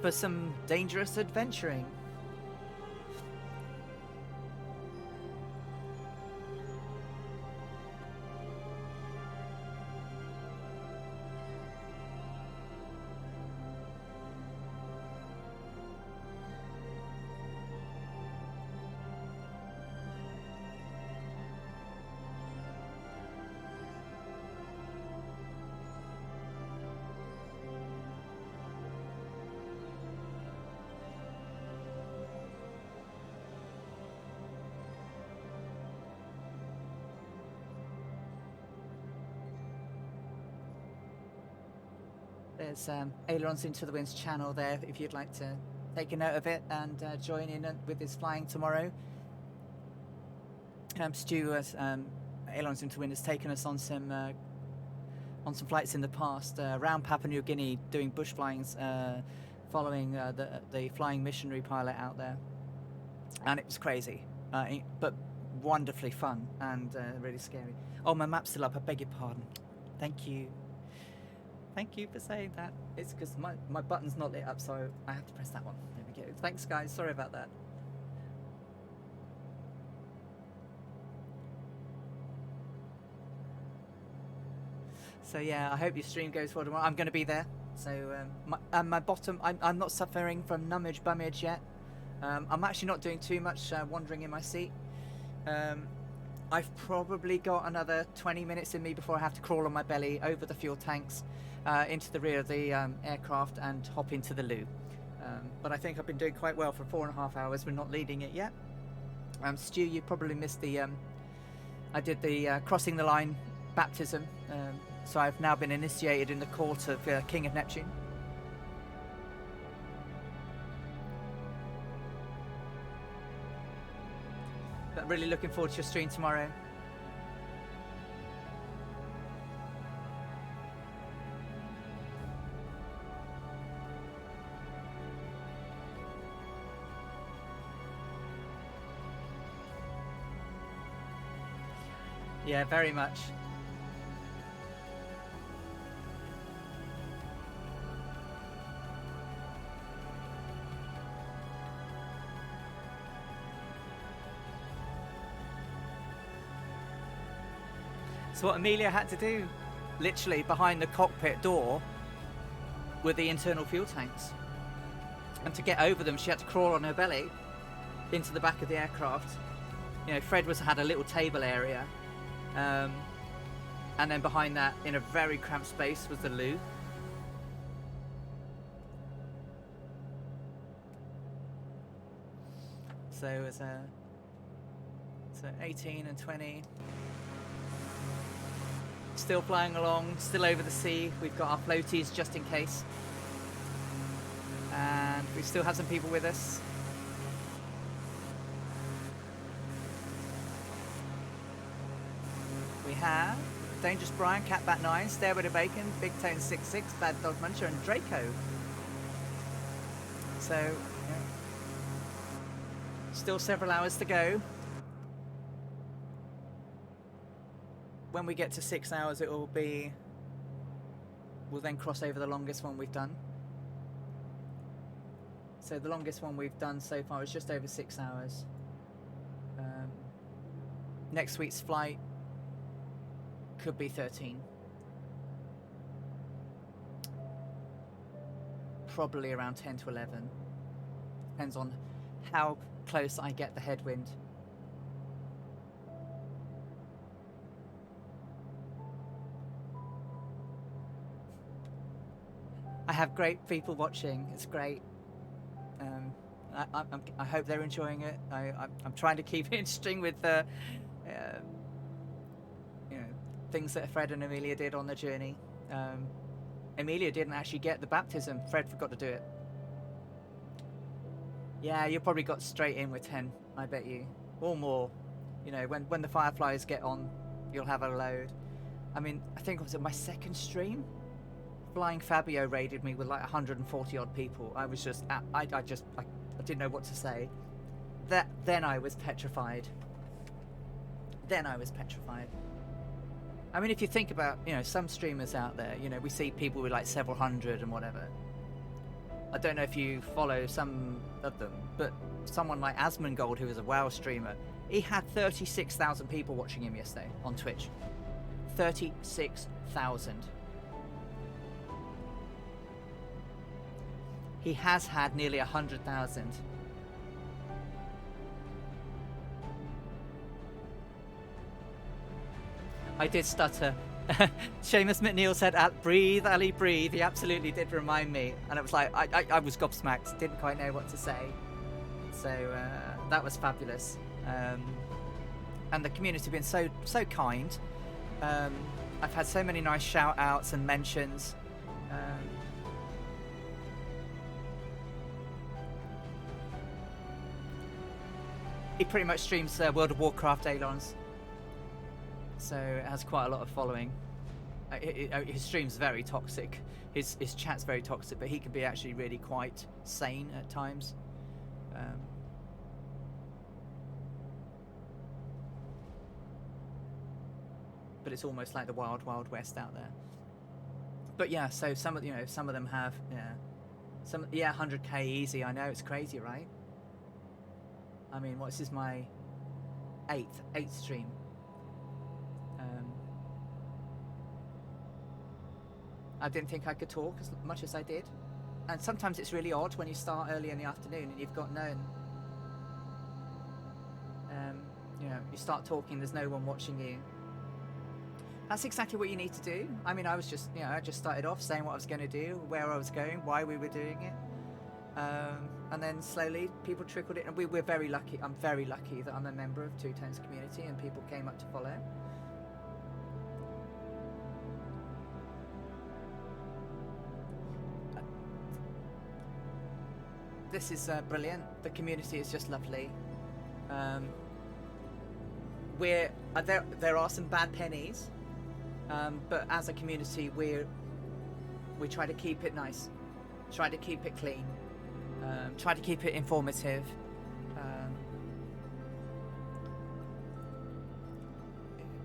for some dangerous adventuring. There's Ailerons into the Wind's channel there if you'd like to take a note of it and join in with his flying tomorrow. Stu, Ailerons into the Wind has taken us on some flights in the past around Papua New Guinea doing bush flyings, following the flying missionary pilot out there, and it was crazy, but wonderfully fun and really scary. Oh, my map's still up. I beg your pardon. Thank you. Thank you for saying that. It's because my button's not lit up, so I have to press that one. There we go. Thanks, guys. Sorry about that. So yeah, I hope your stream goes well tomorrow. I'm going to be there. So my bottom, I'm not suffering from numbage bummage yet. I'm actually not doing too much wandering in my seat. I've probably got another 20 minutes in me before I have to crawl on my belly over the fuel tanks, into the rear of the aircraft and hop into the loo. But I think I've been doing quite well for 4.5 hours. We're not leading it yet. Stu, you probably missed the... I did the crossing the line baptism. So I've now been initiated in the court of King of Neptune. But really looking forward to your stream tomorrow. Yeah, very much. So what Amelia had to do, literally behind the cockpit door, were the internal fuel tanks. And to get over them, she had to crawl on her belly into the back of the aircraft. You know, Fred had a little table area. And then behind that, in a very cramped space, was the loo. So it was 18 and 20. Still flying along, still over the sea. We've got our floaties just in case. And we still have some people with us. We have Dangerous Brian, Catbat 9, Stairway to Bacon, Big Tone 66, Bad Dog Muncher, and Draco. So, yeah. Still several hours to go. When we get to 6 hours, it will be... We'll then cross over the longest one we've done. So the longest one we've done so far is just over 6 hours. Next week's flight could be 13. Probably around 10 to 11. Depends on how close I get the headwind. I have great people watching. It's great. I hope they're enjoying it. I'm trying to keep it interesting with the, you know, things that Fred and Amelia did on the journey. Amelia didn't actually get the baptism. Fred forgot to do it. Yeah, you probably got straight in with 10, I bet you, or more. You know, when the Fireflies get on, you'll have a load. I mean, I think it was my second stream. Flying Fabio raided me with like 140 odd people. I was just, I didn't know what to say. Then I was petrified. I mean, if you think about, you know, some streamers out there, you know, we see people with like several hundred and whatever. I don't know if you follow some of them, but someone like Asmongold, who is a WoW streamer, he had 36,000 people watching him yesterday on Twitch. 36,000. He has had nearly 100,000. I did stutter. Seamus McNeil said, breathe, Ali, breathe. He absolutely did remind me. And it was like, I was gobsmacked. Didn't quite know what to say. So that was fabulous. And the community have been so kind. I've had so many nice shout outs and mentions. He pretty much streams World of Warcraft Aelons, so it has quite a lot of following. His stream's very toxic. His chat's very toxic, but he can be actually really quite sane at times. But it's almost like the wild, wild west out there. But yeah, so some of them have 100k easy. I know, it's crazy, right? I mean, this is my eighth stream. I didn't think I could talk as much as I did. And sometimes it's really odd when you start early in the afternoon and you've got you start talking, there's no one watching you. That's exactly what you need to do. I mean, I was just, I just started off saying what I was going to do, where I was going, why we were doing it. And then slowly people trickled in, and we're very lucky. I'm very lucky that I'm a member of Two Tones community and people came up to follow. This is brilliant. The community is just lovely. There are some bad pennies, but as a community we try to keep it nice, try to keep it clean. Try to keep it informative.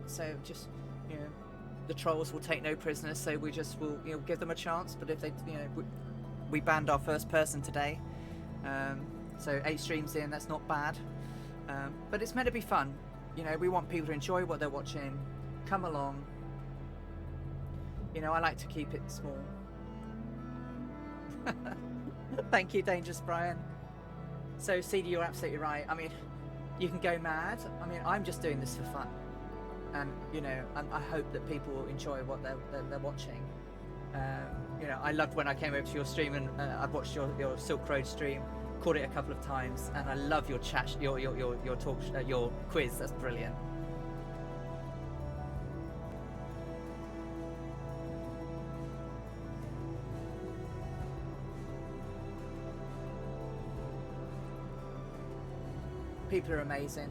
So just, the trolls will take no prisoners. So we just will, give them a chance. But if they, we banned our first person today. So 8 streams in, that's not bad. But it's meant to be fun. We want people to enjoy what they're watching. Come along. I like to keep it small. Thank you, Dangerous Brian. So, CD, you're absolutely right. I mean, you can go mad. I mean, I'm just doing this for fun, and and I hope that people enjoy what they're watching. I loved when I came over to your stream and I watched your Silk Road stream. Caught it a couple of times, and I love your chat, your talk, your quiz. That's brilliant. People are amazing.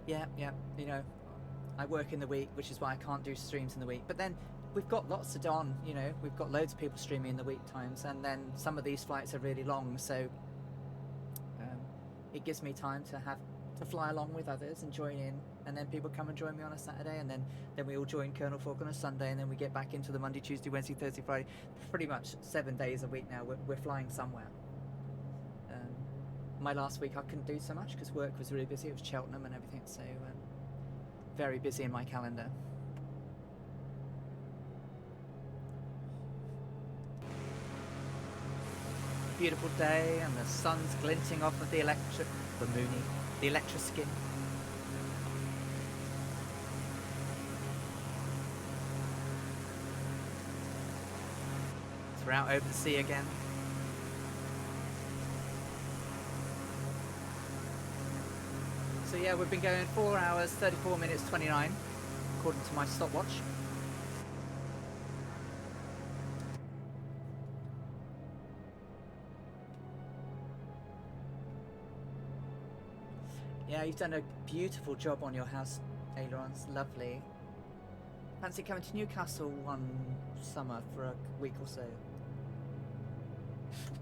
Yeah. I work in the week, which is why I can't do streams in the week. But then we've got lots to do on, you know, we've got loads of people streaming in the week times, and then some of these flights are really long, so it gives me time to have to fly along with others and join in, and then people come and join me on a Saturday, and then we all join Colonel Fork on a Sunday, and then we get back into the Monday, Tuesday, Wednesday, Thursday, Friday, pretty much 7 days a week now we're flying somewhere. My last week I couldn't do so much because work was really busy. It was Cheltenham and everything, so very busy in my calendar. Beautiful day, and the sun's glinting off of the electroskin. So we're out over the sea again. So yeah, we've been going 4 hours, 34 minutes, 29, according to my stopwatch. Yeah, you've done a beautiful job on your house, Ailerons. Lovely. Fancy coming to Newcastle one summer for a week or so?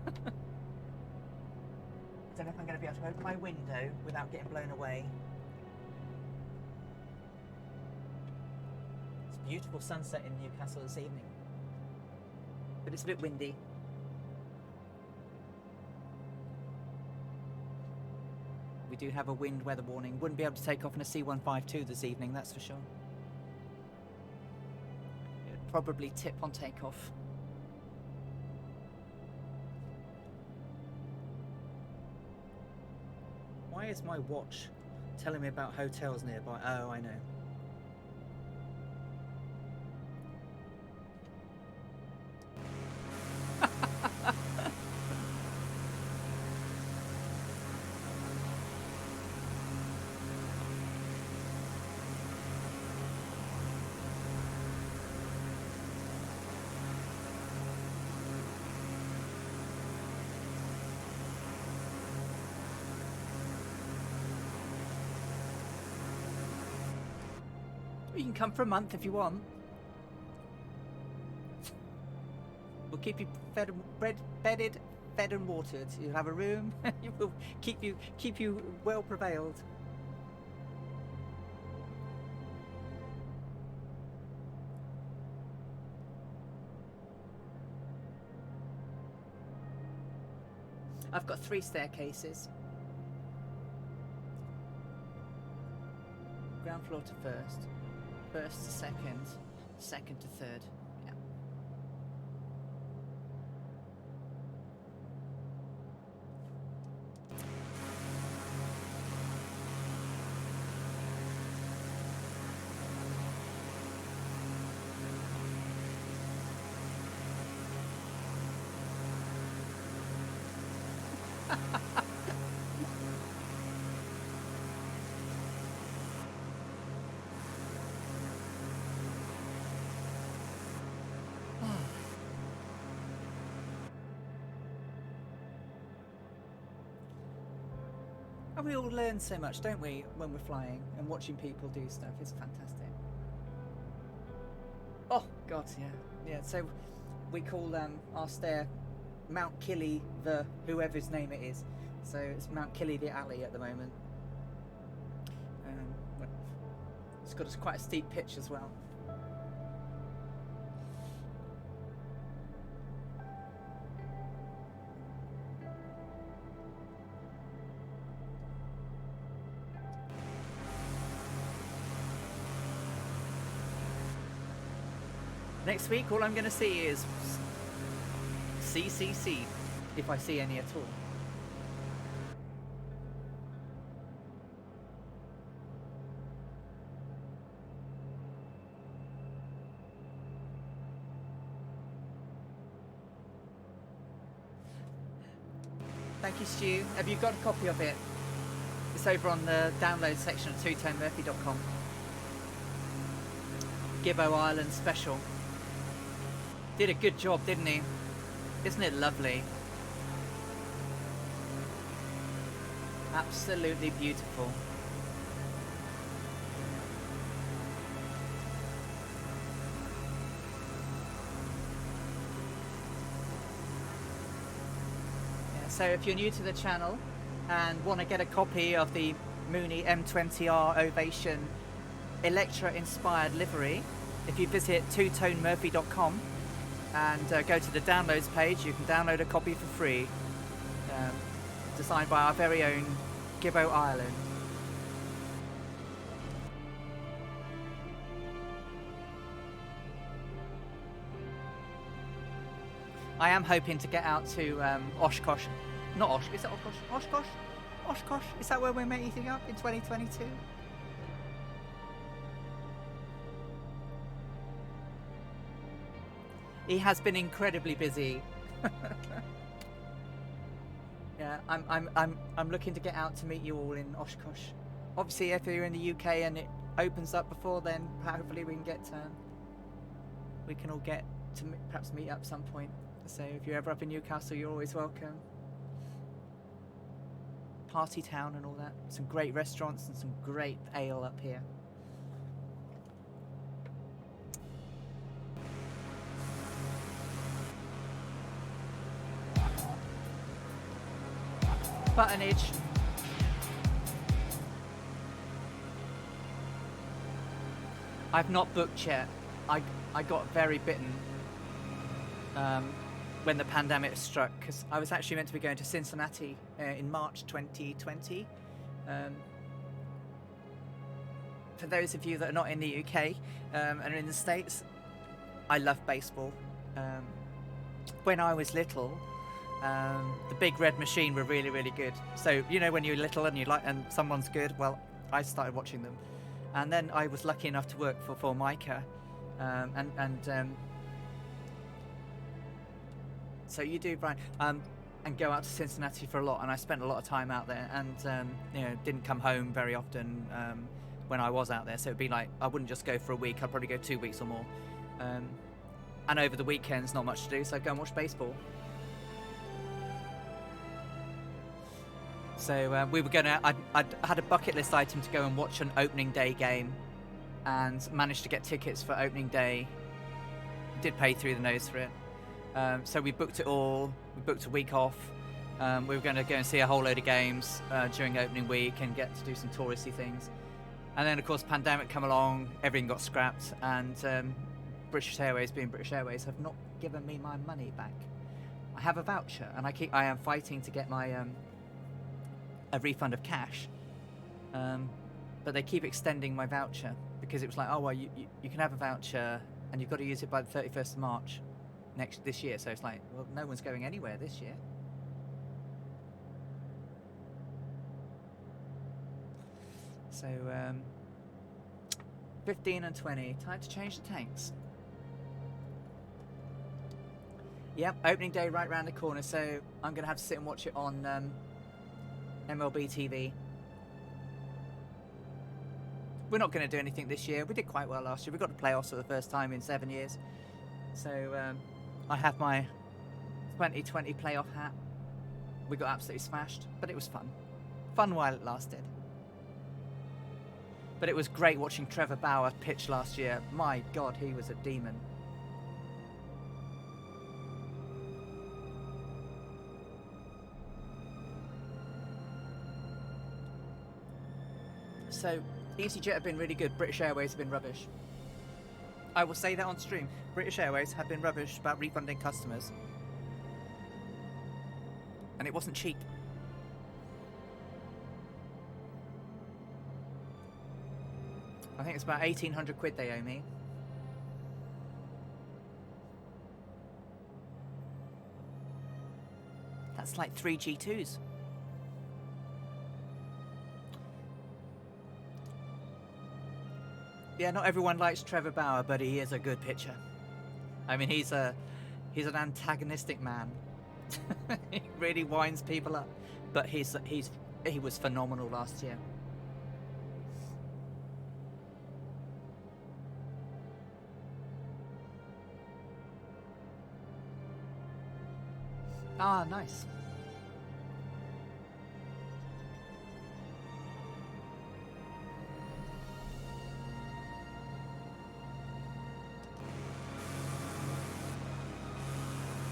I don't know if I'm going to be able to open my window without getting blown away. It's a beautiful sunset in Newcastle this evening, but it's a bit windy. We do have a wind weather warning. Wouldn't be able to take off in a C-152 this evening, that's for sure. It would probably tip on takeoff. Why is my watch telling me about hotels nearby? Oh, I know. You can come for a month if you want. We'll keep you bedded, fed and watered. You'll have a room. We'll keep you well prevailed. I've got 3 staircases. Ground floor to first. First to second, second to third. Yeah. And we all learn so much, don't we, when we're flying and watching people do stuff. It's fantastic. Oh, God, yeah. Yeah, so we call our stair Mount Killy the whoever's name it is. So it's Mount Killy the Alley at the moment. It's got quite a steep pitch as well. Next week, all I'm going to see is CCC, if I see any at all. Thank you, Stu. Have you got a copy of it? It's over on the download section at twotonemurphy.com. Gibbo Island special. Did a good job, didn't he? Isn't it lovely? Absolutely beautiful. So if you're new to the channel and want to get a copy of the Mooney M20R Ovation Electra inspired livery, if you visit twotonemurphy.com and go to the downloads page, you can download a copy for free, designed by our very own Gibbo Ireland. I am hoping to get out to Oshkosh. Not Osh, is it Oshkosh? Oshkosh? Oshkosh? Is that where we're meeting up in 2022? He has been incredibly busy. Yeah, I'm looking to get out to meet you all in Oshkosh. Obviously, if you're in the UK and it opens up before then, hopefully we can all get to perhaps meet up some point. So if you're ever up in Newcastle, you're always welcome. Party town and all that. Some great restaurants and some great ale up here. Buttonage. I've not booked yet. I got very bitten when the pandemic struck, because I was actually meant to be going to Cincinnati in March 2020. For those of you that are not in the UK and are in the States, I love baseball. When I was little, the Big Red Machine were really, really good. So, you know, when you're little and and someone's good, well, I started watching them. And then I was lucky enough to work for Formica, so you do, Brian, and go out to Cincinnati for a lot, and I spent a lot of time out there, and you know, didn't come home very often when I was out there. So it'd be like, I wouldn't just go for a week, I'd probably go 2 weeks or more. And over the weekends, not much to do, so I'd go and watch baseball. So we were gonna, I'd had a bucket list item to go and watch an opening day game, and managed to get tickets for opening day. Did pay through the nose for it. So we booked it all. We booked a week off. We were going to go and see a whole load of games during opening week and get to do some touristy things. And then, of course, pandemic come along. Everything got scrapped, and British Airways, being British Airways, have not given me my money back. I have a voucher, and I am fighting to get my a refund of cash. But they keep extending my voucher, because it was like, oh well, you can have a voucher and you've got to use it by the 31st of March this year. So it's like, well, no one's going anywhere this year. So 15 and 20, time to change the tanks. Yep, opening day right around the corner, so I'm gonna have to sit and watch it on MLB TV. We're not going to do anything this year. We did quite well last year. We got to playoffs for the first time in 7 years. So I have my 2020 playoff hat. We got absolutely smashed, but it was fun. Fun while it lasted. But it was great watching Trevor Bauer pitch last year. My God, he was a demon. So EasyJet have been really good. British Airways have been rubbish. I will say that on stream. British Airways have been rubbish about refunding customers. And it wasn't cheap. I think it's about 1,800 quid they owe me. That's like 3 G2s. Yeah, not everyone likes Trevor Bauer, but he is a good pitcher. I mean, he's an antagonistic man. He really winds people up, but he was phenomenal last year. Ah, nice.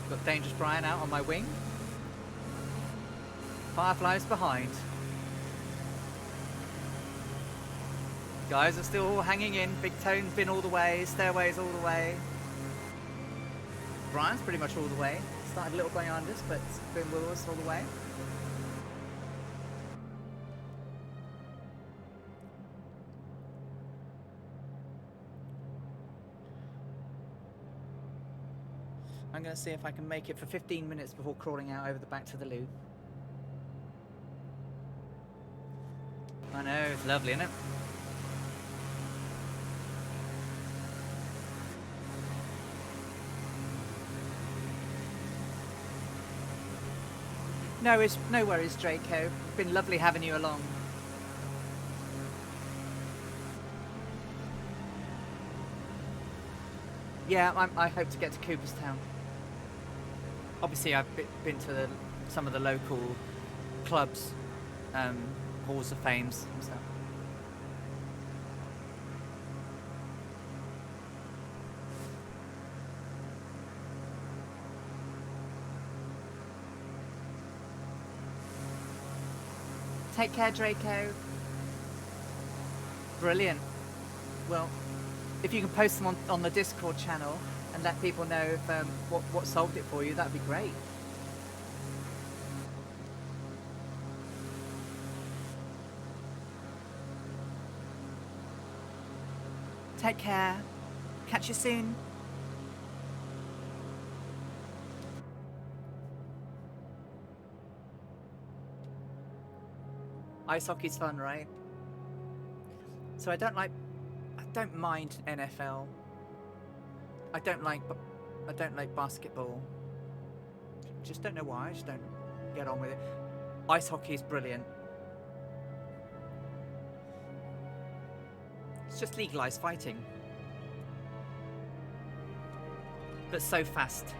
Got Dangerous Brian out on my wing. Fireflies behind. Guys are still all hanging in. Big Tone's been all the way. Stairway's all the way. Brian's pretty much all the way. Started a little behind us, but been with us all the way. I'm going to see if I can make it for 15 minutes before crawling out over the back to the loo. I know, it's lovely, isn't it? No worries, Draco. Been lovely having you along. Yeah, I hope to get to Cooperstown. Obviously, I've been to some of the local clubs, halls of fames and stuff. Take care, Draco. Brilliant. Well, if you can post them on the Discord channel and let people know if, what solved it for you, that'd be great. Take care. Catch you soon. Ice hockey's fun, right? So I don't mind NFL. I don't like basketball. Just don't know why. I just don't get on with it. Ice hockey is brilliant. It's just legalized fighting, but so fast.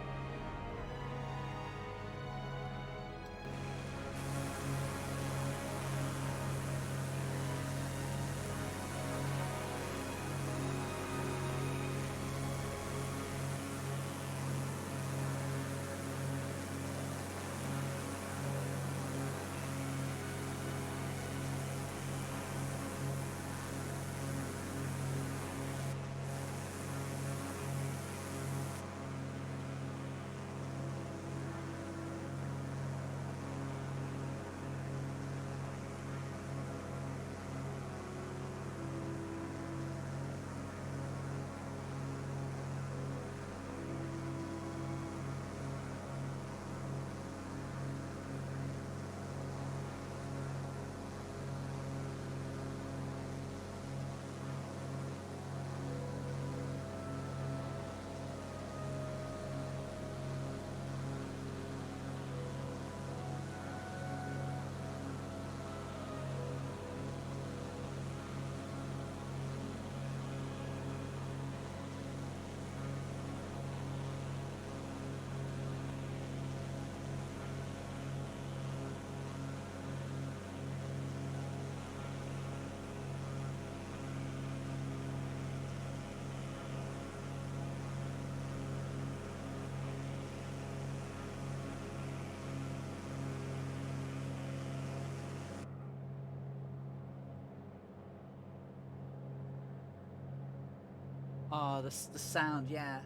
Oh, the sound, yeah.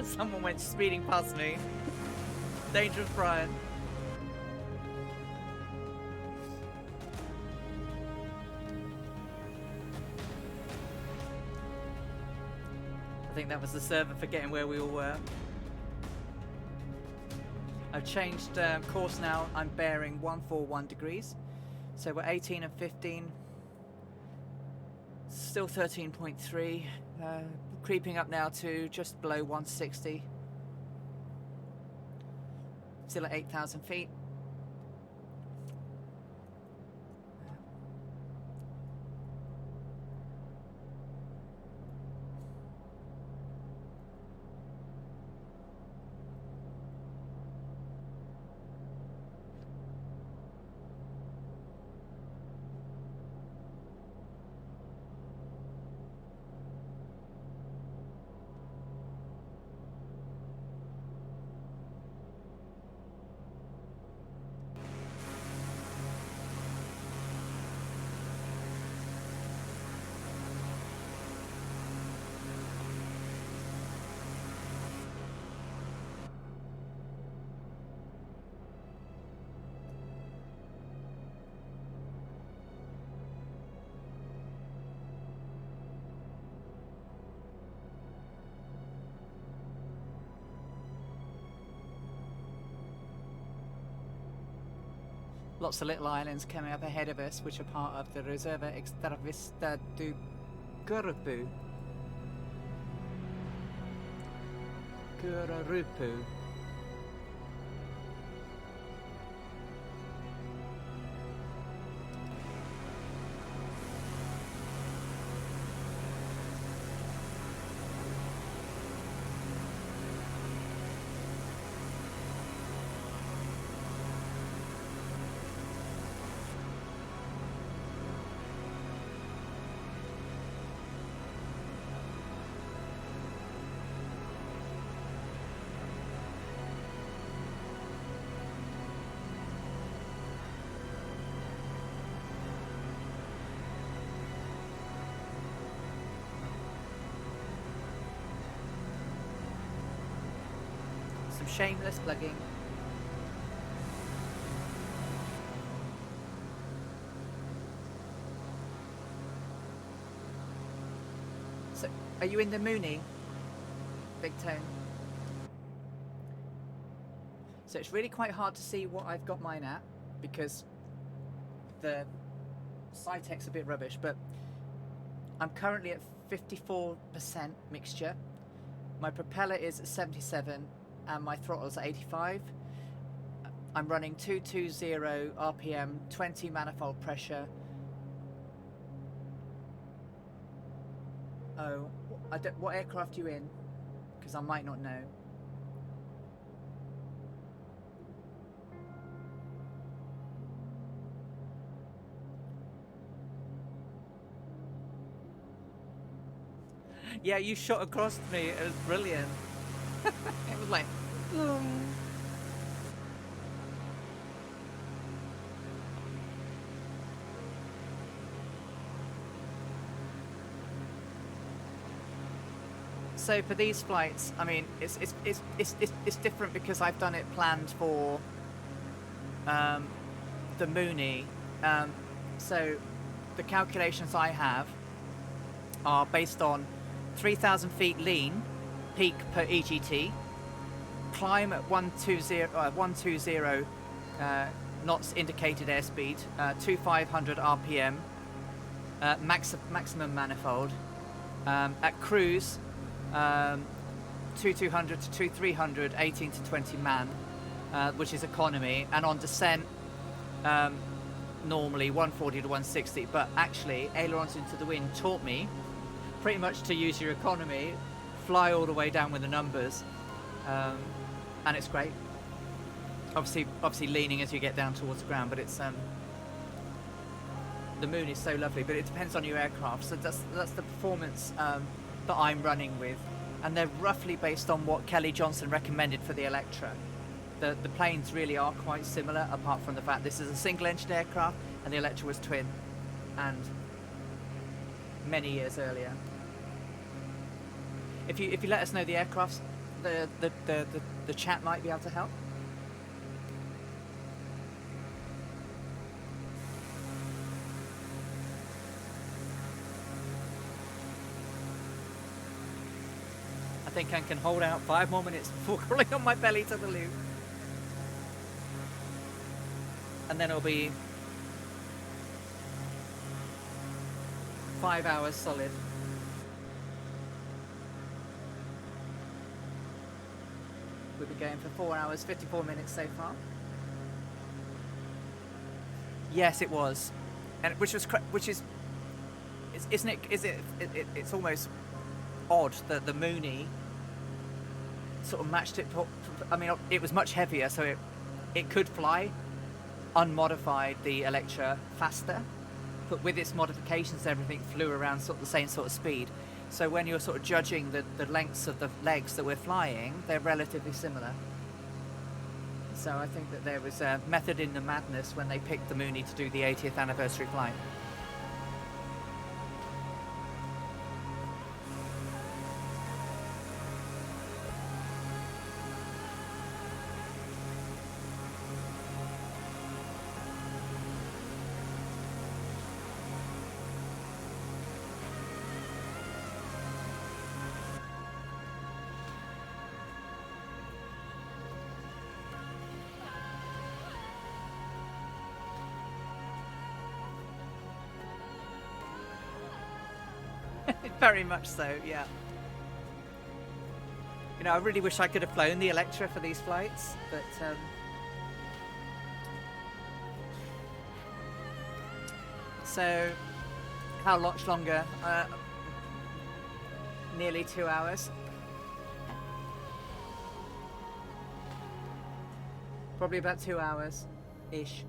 Someone went speeding past me. Dangerous Brian. I think that was the server forgetting where we all were. I've changed course now. I'm bearing 141 degrees. So we're 18 and 15. Still 13.3. Creeping up now to just below 160. Still at 8,000 feet. Lots of little islands coming up ahead of us, which are part of the Reserva Extravista do Gurupu. Gurupu. Some shameless plugging. So, are you in the Mooney, Big Tone? So it's really quite hard to see what I've got mine at because the Cytec's a bit rubbish, but I'm currently at 54% mixture. My propeller is at 77 and my throttle's at 85. I'm running 220 RPM, 20 manifold pressure. Oh, what aircraft are you in? Because I might not know. Yeah, you shot across me. It was brilliant. It was like, oh. So for these flights, I mean, it's different because I've done it planned for the Mooney. So the calculations I have are based on 3,000 feet lean, peak per EGT, climb at 120 knots indicated airspeed, 2,500 RPM, maximum manifold, at cruise, 2,200 to 2,300, 18 to 20 man, which is economy, and on descent, normally 140 to 160, but actually ailerons into the wind taught me pretty much to use your economy, fly all the way down with the numbers, and it's great. Obviously leaning as you get down towards the ground, but it's the Moon is so lovely. But it depends on your aircraft. So that's the performance that I'm running with, and they're roughly based on what Kelly Johnson recommended for the Electra. The planes really are quite similar, apart from the fact this is a single-engine aircraft and the Electra was twin, and many years earlier. If you let us know the aircrafts, the chat might be able to help. I think I can hold out 5 more minutes before crawling on my belly to the loo. And then it'll be 5 hours solid. We've been going for 4 hours, 54 minutes so far. Yes, it was, and which is, isn't it? It's almost odd that the Mooney sort of matched it. I mean, it was much heavier, so it could fly unmodified the Electra faster, but with its modifications, everything flew around sort of the same sort of speed. So when you're sort of judging the lengths of the legs that we're flying, they're relatively similar. So I think that there was a method in the madness when they picked the Mooney to do the 80th anniversary flight. Very much so, yeah. You know, I really wish I could have flown the Electra for these flights, but so how much longer? Nearly 2 hours. Probably about 2 hours-ish.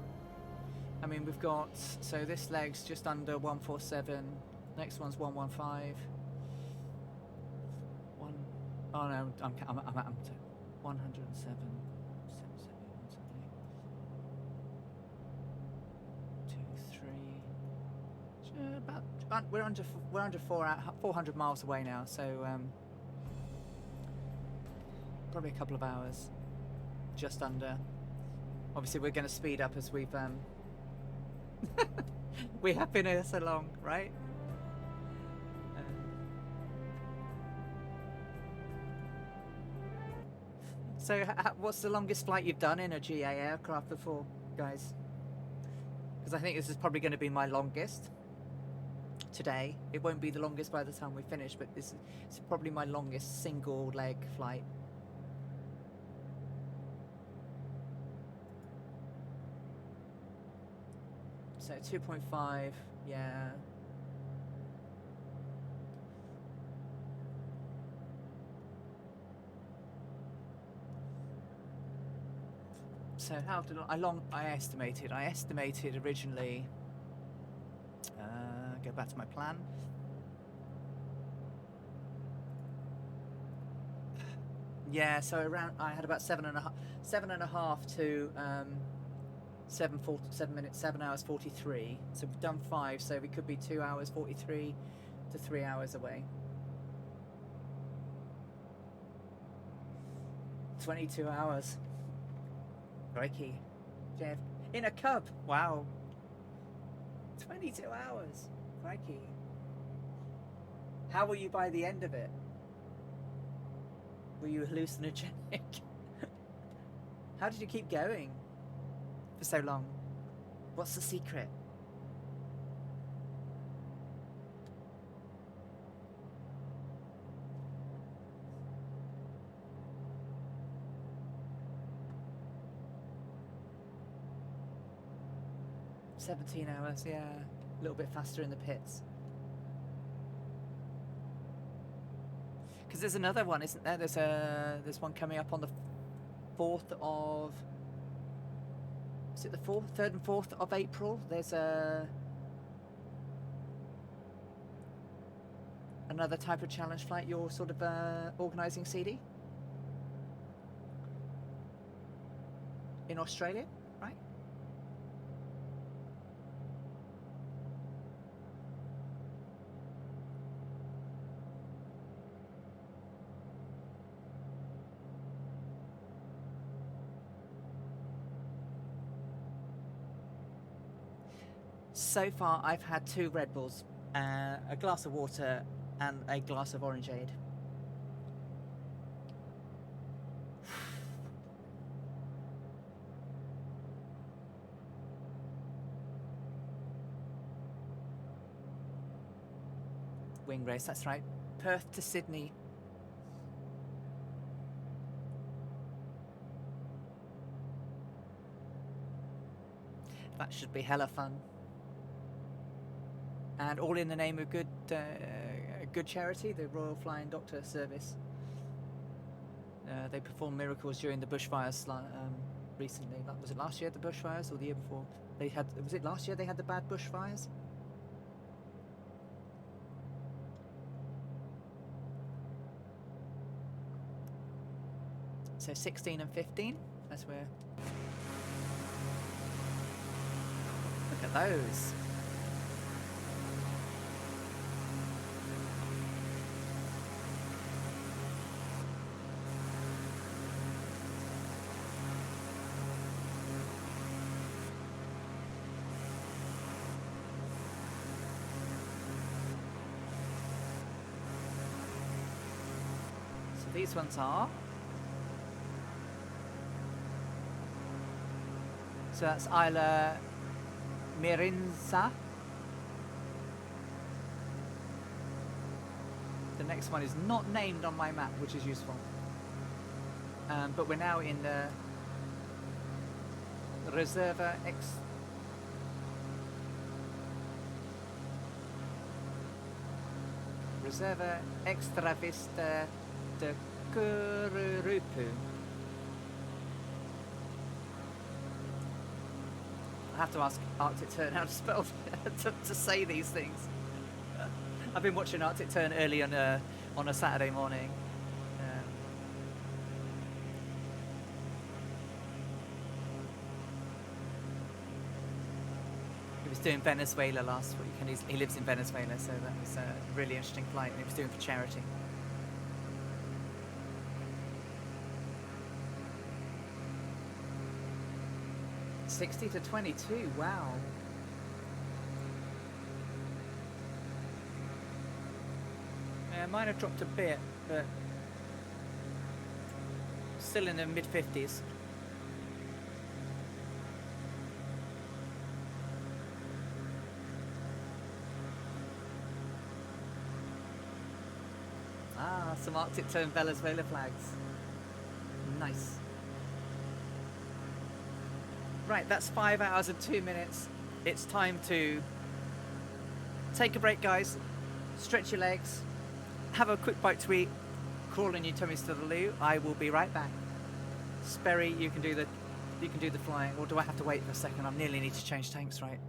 I mean, we've got, so this leg's just under 147. Next one's 115. Oh no, I'm 107. 2, 3. About we're under 400 miles away now, so probably a couple of hours, just under. Obviously, we're going to speed up as we've we have been here so long, right? So what's the longest flight you've done in a GA aircraft before, guys? Because I think this is probably going to be my longest today. It won't be the longest by the time we finish, but this is probably my longest single leg flight. So 2.5, yeah. So how did I estimated? I estimated originally. Go back to my plan. Yeah, so around I had about 7.5 to 7 hours 43. So we've done 5, so we could be 2 hours 43 to 3 hours away. 22 hours. Crikey. Jeff. In a cub. Wow. 22 hours. Crikey. How were you by the end of it? Were you hallucinogenic? How did you keep going for so long? What's the secret? "17 hours, yeah. A little bit faster in the pits." Because there's another one, isn't there? There's one coming up on the 4th of... Is it the 3rd and 4th of April? There's another type of challenge flight you're sort of organising, CD? In Australia, right? So far, I've had 2 Red Bulls, a glass of water, and a glass of orangeade. Wing race, that's right. Perth to Sydney. That should be hella fun. And all in the name of good charity, the Royal Flying Doctor Service. They performed miracles during the bushfires recently. Was it last year, the bushfires, or the year before? Was it last year they had the bad bushfires? So 16 and 15, that's where. Look at those. So these ones are. So that's Isla Mirinza. The next one is not named on my map, which is useful. But we're now in the Reserva Extravista de Kururupu. I have to ask Arctic Tern how to spell to say these things. I've been watching Arctic Tern early on a Saturday morning. He was doing Venezuela last week, and he lives in Venezuela, so that was a really interesting flight, and he was doing for charity. $60 to $22, wow. Yeah, mine have dropped a bit, but still in the mid-50s. Ah, some Arctic Tern Venezuela flags. Nice. Right, that's 5 hours and 2 minutes. It's time to take a break, guys. Stretch your legs. Have a quick bite to eat. Crawl in your tummies to the loo. I will be right back. Sperry, you can do the flying, or do I have to wait for a second? I nearly need to change tanks, right?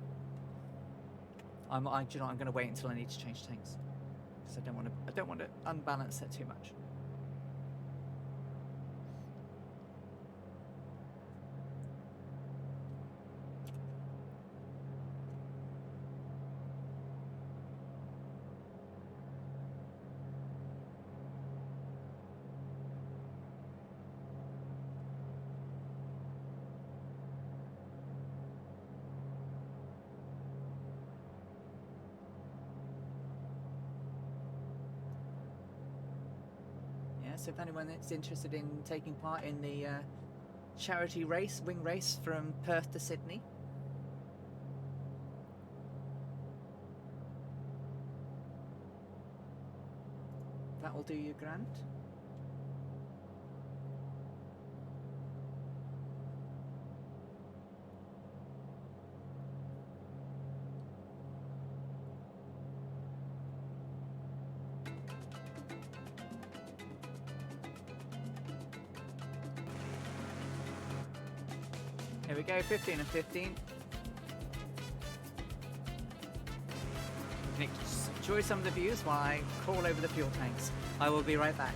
I'm going to wait until I need to change tanks because I don't want to unbalance it too much. So if anyone that's interested in taking part in the charity race, wing race from Perth to Sydney. That will do you, Grant. Here we go, 15 and 15. You can enjoy some of the views while I crawl over the fuel tanks. I will be right back.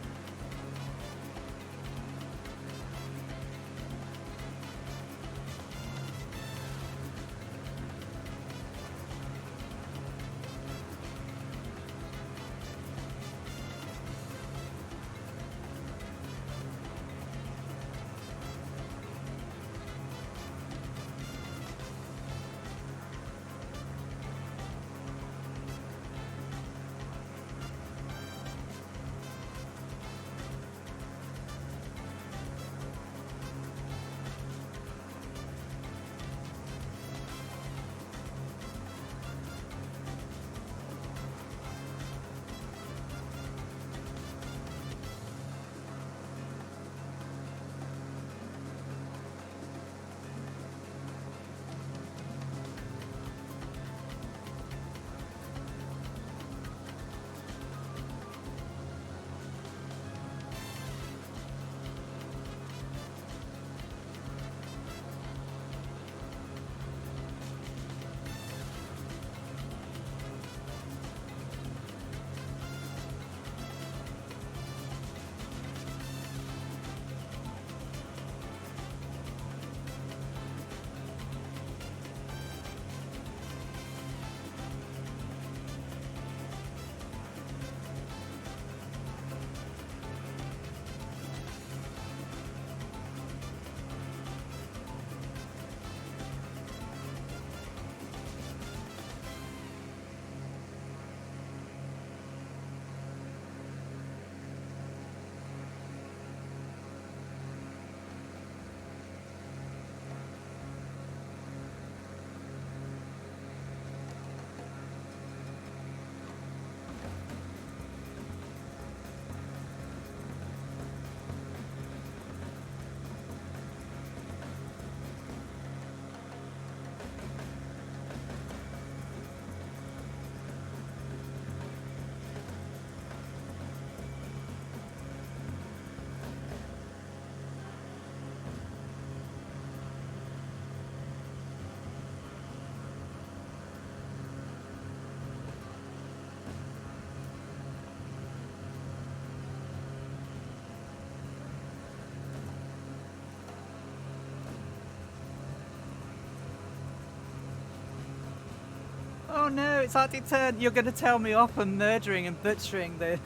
Oh no, it's Arctic Turn. You're going to tell me off for murdering and butchering the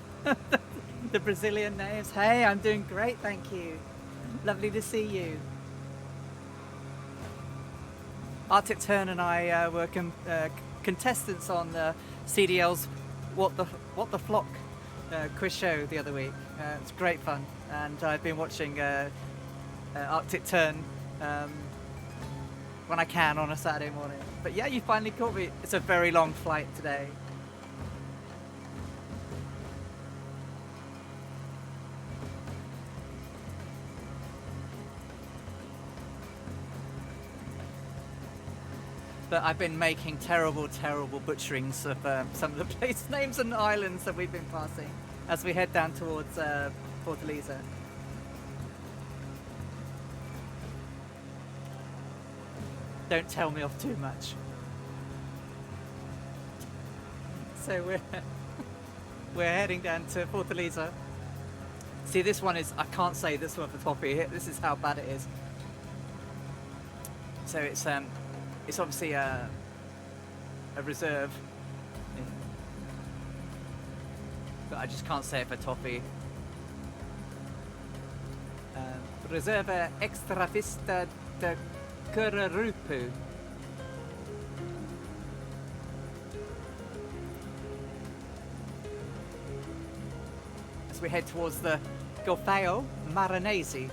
the Brazilian names. Hey, I'm doing great, thank you. Lovely to see you. Arctic Turn and I were contestants on CDL's What the Flock quiz show the other week. It's great fun, and I've been watching Arctic Turn when I can on a Saturday morning. But yeah, you finally caught me. It's a very long flight today. But I've been making terrible butcherings of some of the place names and islands that we've been passing as we head down towards Fortaleza. Don't tell me off too much. So we're heading down to Fortaleza. See, this one is, I can't say this one for Toppy. This is how bad it is. So it's obviously a reserve, but I just can't say it for Toppy. Reserva Extravista de Kurarupu. As we head towards the Golfo Maranese.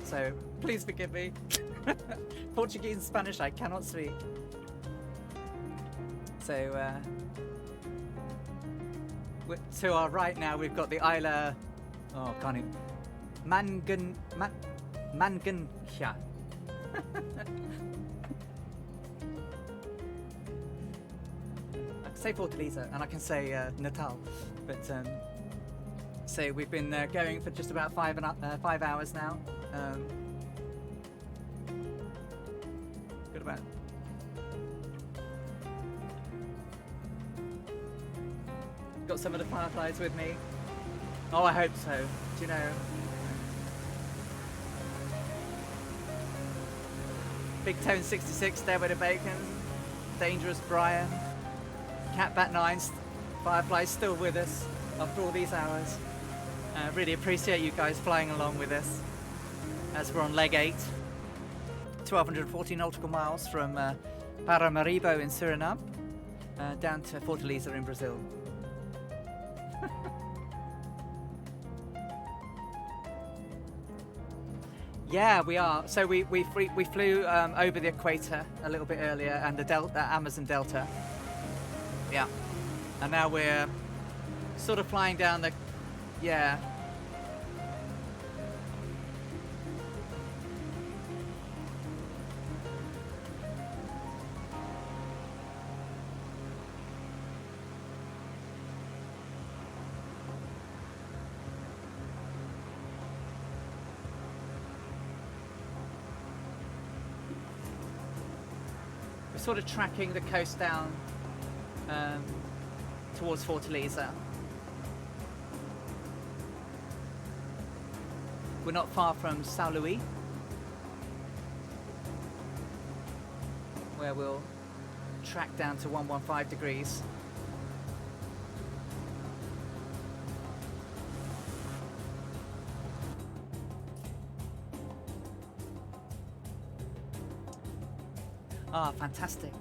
So please forgive me. Portuguese and Spanish I cannot speak. So to our right now we've got the Isla, oh can't even, Mangancia. I can say Fortaleza and I can say Natal, but so we've been going for just about 5 hours now. Good about. Got some of the fireflies with me. Oh, I hope so. Do you know? Big Tone 66 there with a bacon. Dangerous Brian. Catbat 9. Fireflies still with us after all these hours. Really appreciate you guys flying along with us as we're on leg 8. 1,240 nautical miles from Paramaribo in Suriname down to Fortaleza in Brazil. Yeah, we are. So we flew over the equator a little bit earlier and the Amazon Delta. Yeah, and now we're sort of flying down the. Yeah. We're sort of tracking the coast down towards Fortaleza. We're not far from São Luís, where we'll track down to 115 degrees. Ah, fantastic.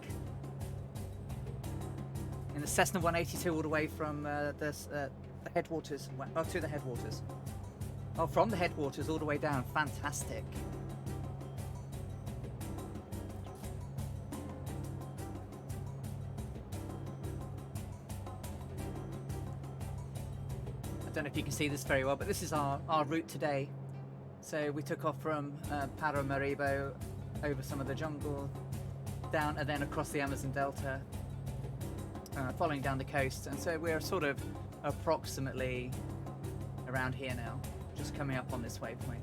In the Cessna 182 all the way from the headwaters, well, to the headwaters. Oh, from the headwaters all the way down. Fantastic. I don't know if you can see this very well, but this is our route today. So we took off from Paramaribo over some of the jungle, down and then across the Amazon Delta, following down the coast. And so we're sort of approximately around here now. Just coming up on this waypoint.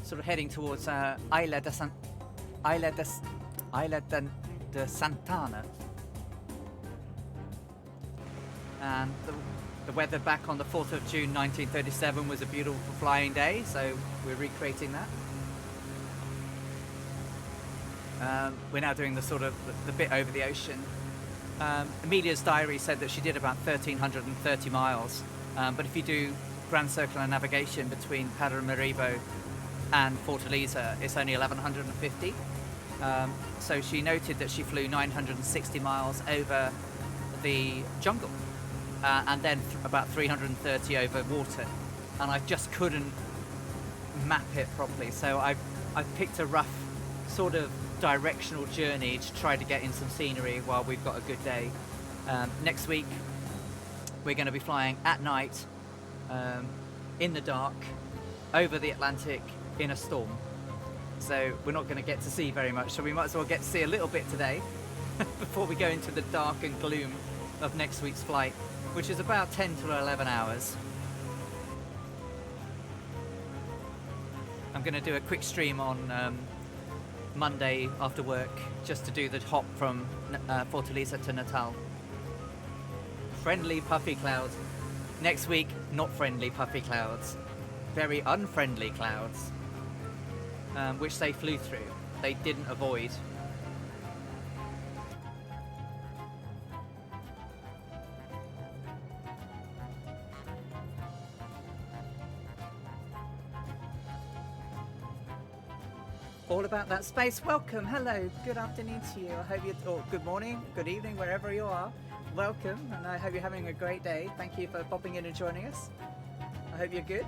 Sort of heading towards Isla de de Santana. And the weather back on the 4th of June 1937 was a beautiful flying day, so we're recreating that. We're now doing the sort of the bit over the ocean. Amelia's diary said that she did about 1,330 miles, but if you do Grand Circular navigation between Paramaribo and Fortaleza, it's only 1,150. So she noted that she flew 960 miles over the jungle, and then about 330 over water, and I just couldn't map it properly. So I picked a rough sort of directional journey to try to get in some scenery while we've got a good day. Next week we're going to be flying at night, in the dark, over the Atlantic in a storm. So we're not going to get to see very much, so we might as well get to see a little bit today before we go into the dark and gloom of next week's flight, which is about 10 to 11 hours. I'm going to do a quick stream on Monday after work, just to do the hop from Fortaleza to Natal. Friendly puffy clouds. Next week, not friendly puffy clouds. Very unfriendly clouds, which they flew through. They didn't avoid. All about that space. Welcome, hello, good afternoon to you. I hope you, or good morning, good evening, wherever you are. Welcome, and I hope you're having a great day. Thank you for popping in and joining us. I hope you're good.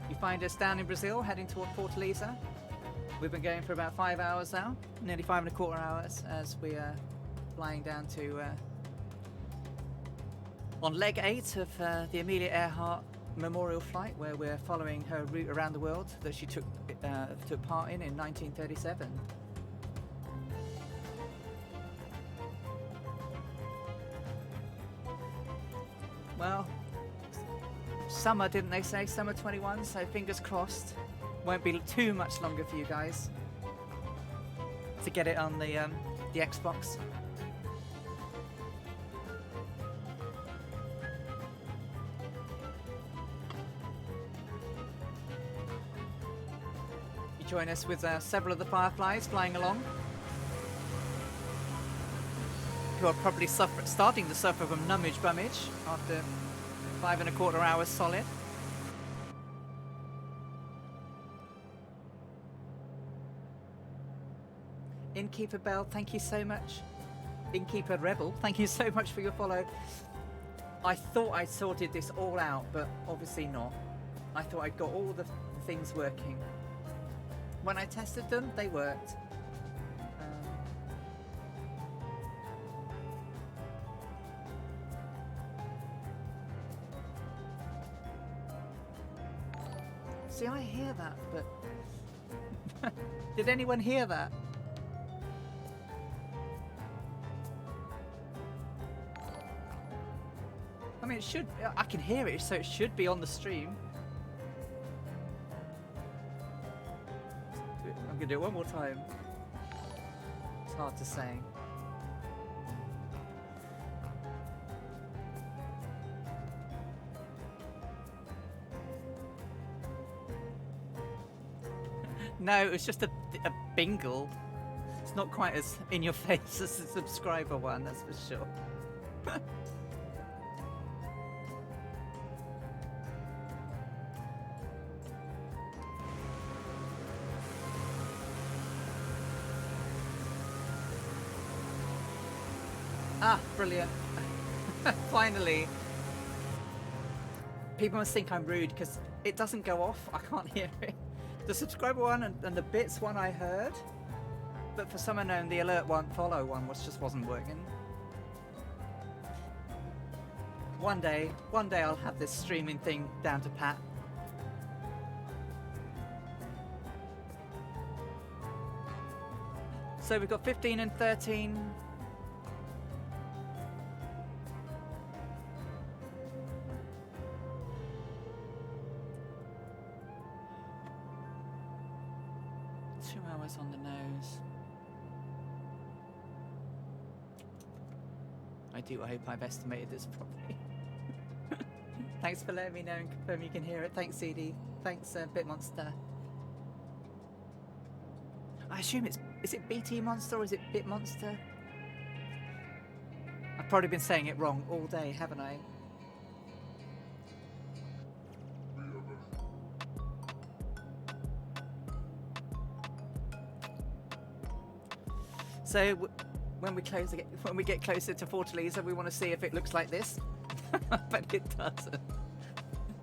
You find us down in Brazil, heading toward Fortaleza. We've been going for about 5 hours now, nearly 5.25 hours, as we are flying down to on leg 8 of the Amelia Earhart memorial flight, where we're following her route around the world that she took part in 1937. Well, summer, didn't they say? Summer 21, so fingers crossed. Won't be too much longer for you guys to get it on the Xbox. Join us with several of the Fireflies flying along, who are probably starting to suffer from numbage bummage after 5.25 hours solid. Innkeeper Bell, thank you so much. Innkeeper Rebel, thank you so much for your follow. I thought I sorted this all out, but obviously not. I thought I'd got all the things working. When I tested them, they worked. See, I hear that, but did anyone hear that? I mean, it should. I can hear it, so it should be on the stream. I'm gonna do it one more time. It's hard to say. No, it was just a bingle. It's not quite as in your face as the subscriber one, that's for sure. Ah, brilliant. Finally. People must think I'm rude because it doesn't go off. I can't hear it. The subscriber one and the bits one I heard, but for some unknown, the alert one, follow one just wasn't working. One day I'll have this streaming thing down to pat. So we've got 15 and 13. 2 hours on the nose. I do hope I've estimated this properly. Thanks for letting me know and confirm you can hear it. Thanks, CD. Thanks, Bitmonster. I assume is it BT Monster or is it Bitmonster? I've probably been saying it wrong all day, haven't I? So when we get closer to Fortaleza, we want to see if it looks like this, but it doesn't.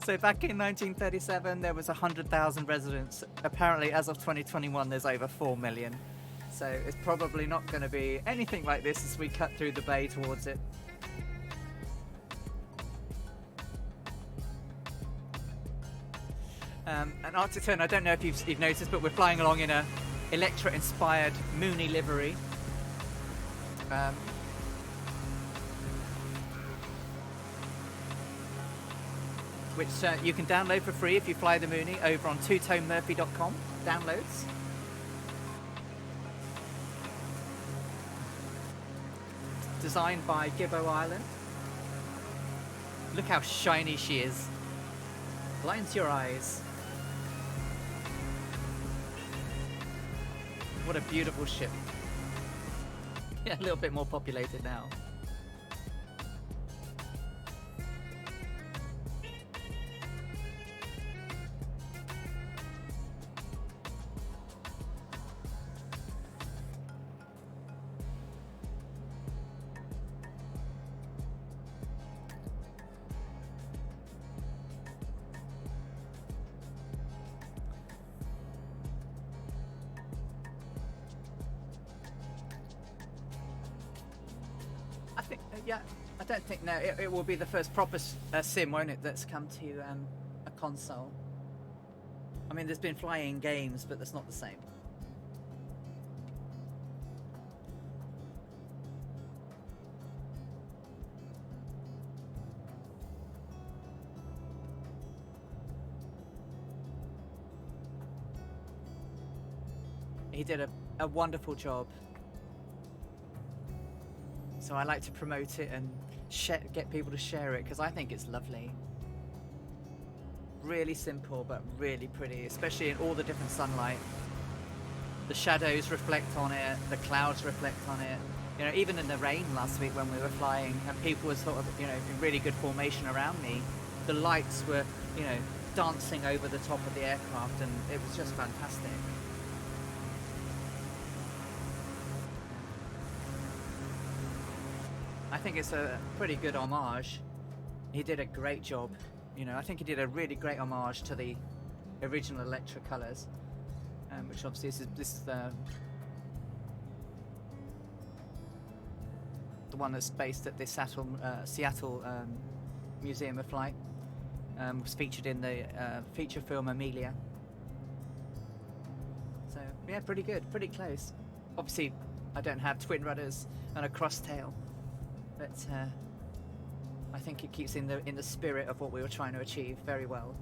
So back in 1937, there was 100,000 residents. Apparently, as of 2021, there's over 4 million. So it's probably not going to be anything like this as we cut through the bay towards it. And Arctic Turn, I don't know if you've noticed, but we're flying along in a Electra-inspired Mooney livery. Which you can download for free if you fly the Mooney over on twotonemurphy.com. Downloads. Designed by Gibbo Island. Look how shiny she is. Blinds your eyes. What a beautiful ship. Yeah, a little bit more populated now. I don't think no. It will be the first proper sim, won't it? That's come to a console. I mean, there's been flying games, but that's not the same. He did a wonderful job. So I like to promote it and get people to share it because I think it's lovely. Really simple but really pretty, especially in all the different sunlight. The shadows reflect on it, the clouds reflect on it. You know, even in the rain last week when we were flying and people were sort of, you know, in really good formation around me, the lights were, you know, dancing over the top of the aircraft and it was just fantastic. I think it's a pretty good homage. He did a great job. You know, I think he did a really great homage to the original Electra colours, which obviously this is the one that's based at the Seattle Museum of Flight. Was featured in the feature film Amelia. So yeah, pretty good, pretty close. Obviously, I don't have twin rudders and a cross tail. But I think it keeps in the spirit of what we were trying to achieve very well.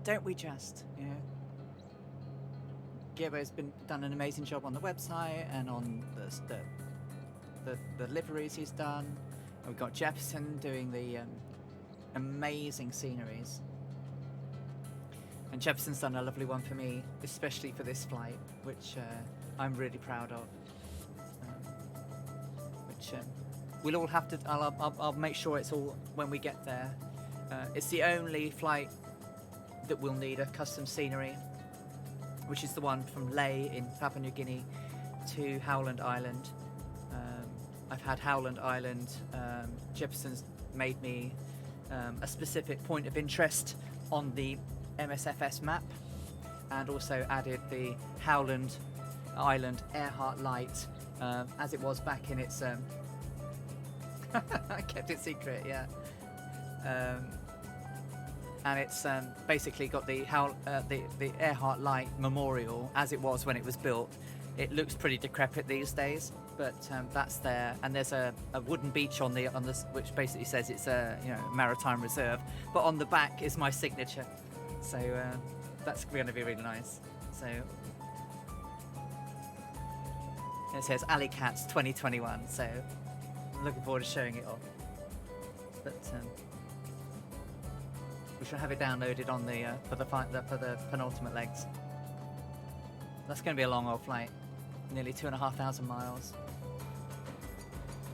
Don't we just, you know? Gibbo's done an amazing job on the website and on the liveries he's done. And we've got Jefferson doing the amazing sceneries. And Jefferson's done a lovely one for me, especially for this flight, which I'm really proud of. Which we'll all have to. I'll make sure it's all when we get there. It's the only flight that will need a custom scenery, which is the one from Leh in Papua New Guinea to Howland Island. I've had Howland Island. Jefferson's made me a specific point of interest on the MSFS map, and also added the Howland Island Earhart light as it was back in its. I kept it secret, yeah. And it's basically got the Earhart Light Memorial as it was when it was built. It looks pretty decrepit these days, but that's there. And there's a wooden beach on the which basically says it's a maritime reserve. But on the back is my signature, so that's going to be really nice. So it says Alley Cats 2021. So I'm looking forward to showing it off. But we should have it downloaded on the for the penultimate legs. That's going to be a long old flight, nearly 2,500 miles.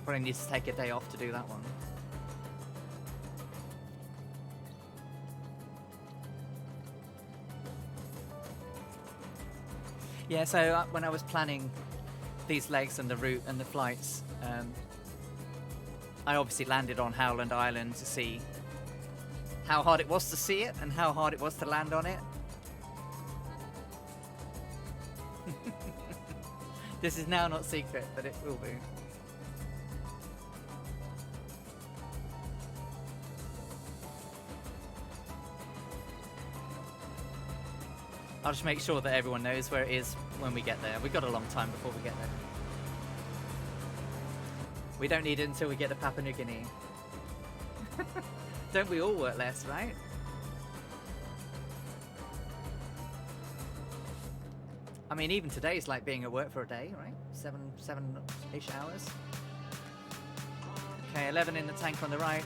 Probably needs to take a day off to do that one. Yeah, so when I was planning these legs and the route and the flights, I obviously landed on Howland Island to see how hard it was to see it and how hard it was to land on it. This is now not secret, but it will be. I'll just make sure that everyone knows where it is when we get there. We've got a long time before we get there. We don't need it until we get to Papua New Guinea. Don't we all work less, right? I mean, even today is like being at work for a day, right? Seven-ish hours. Okay, 11 in the tank on the right.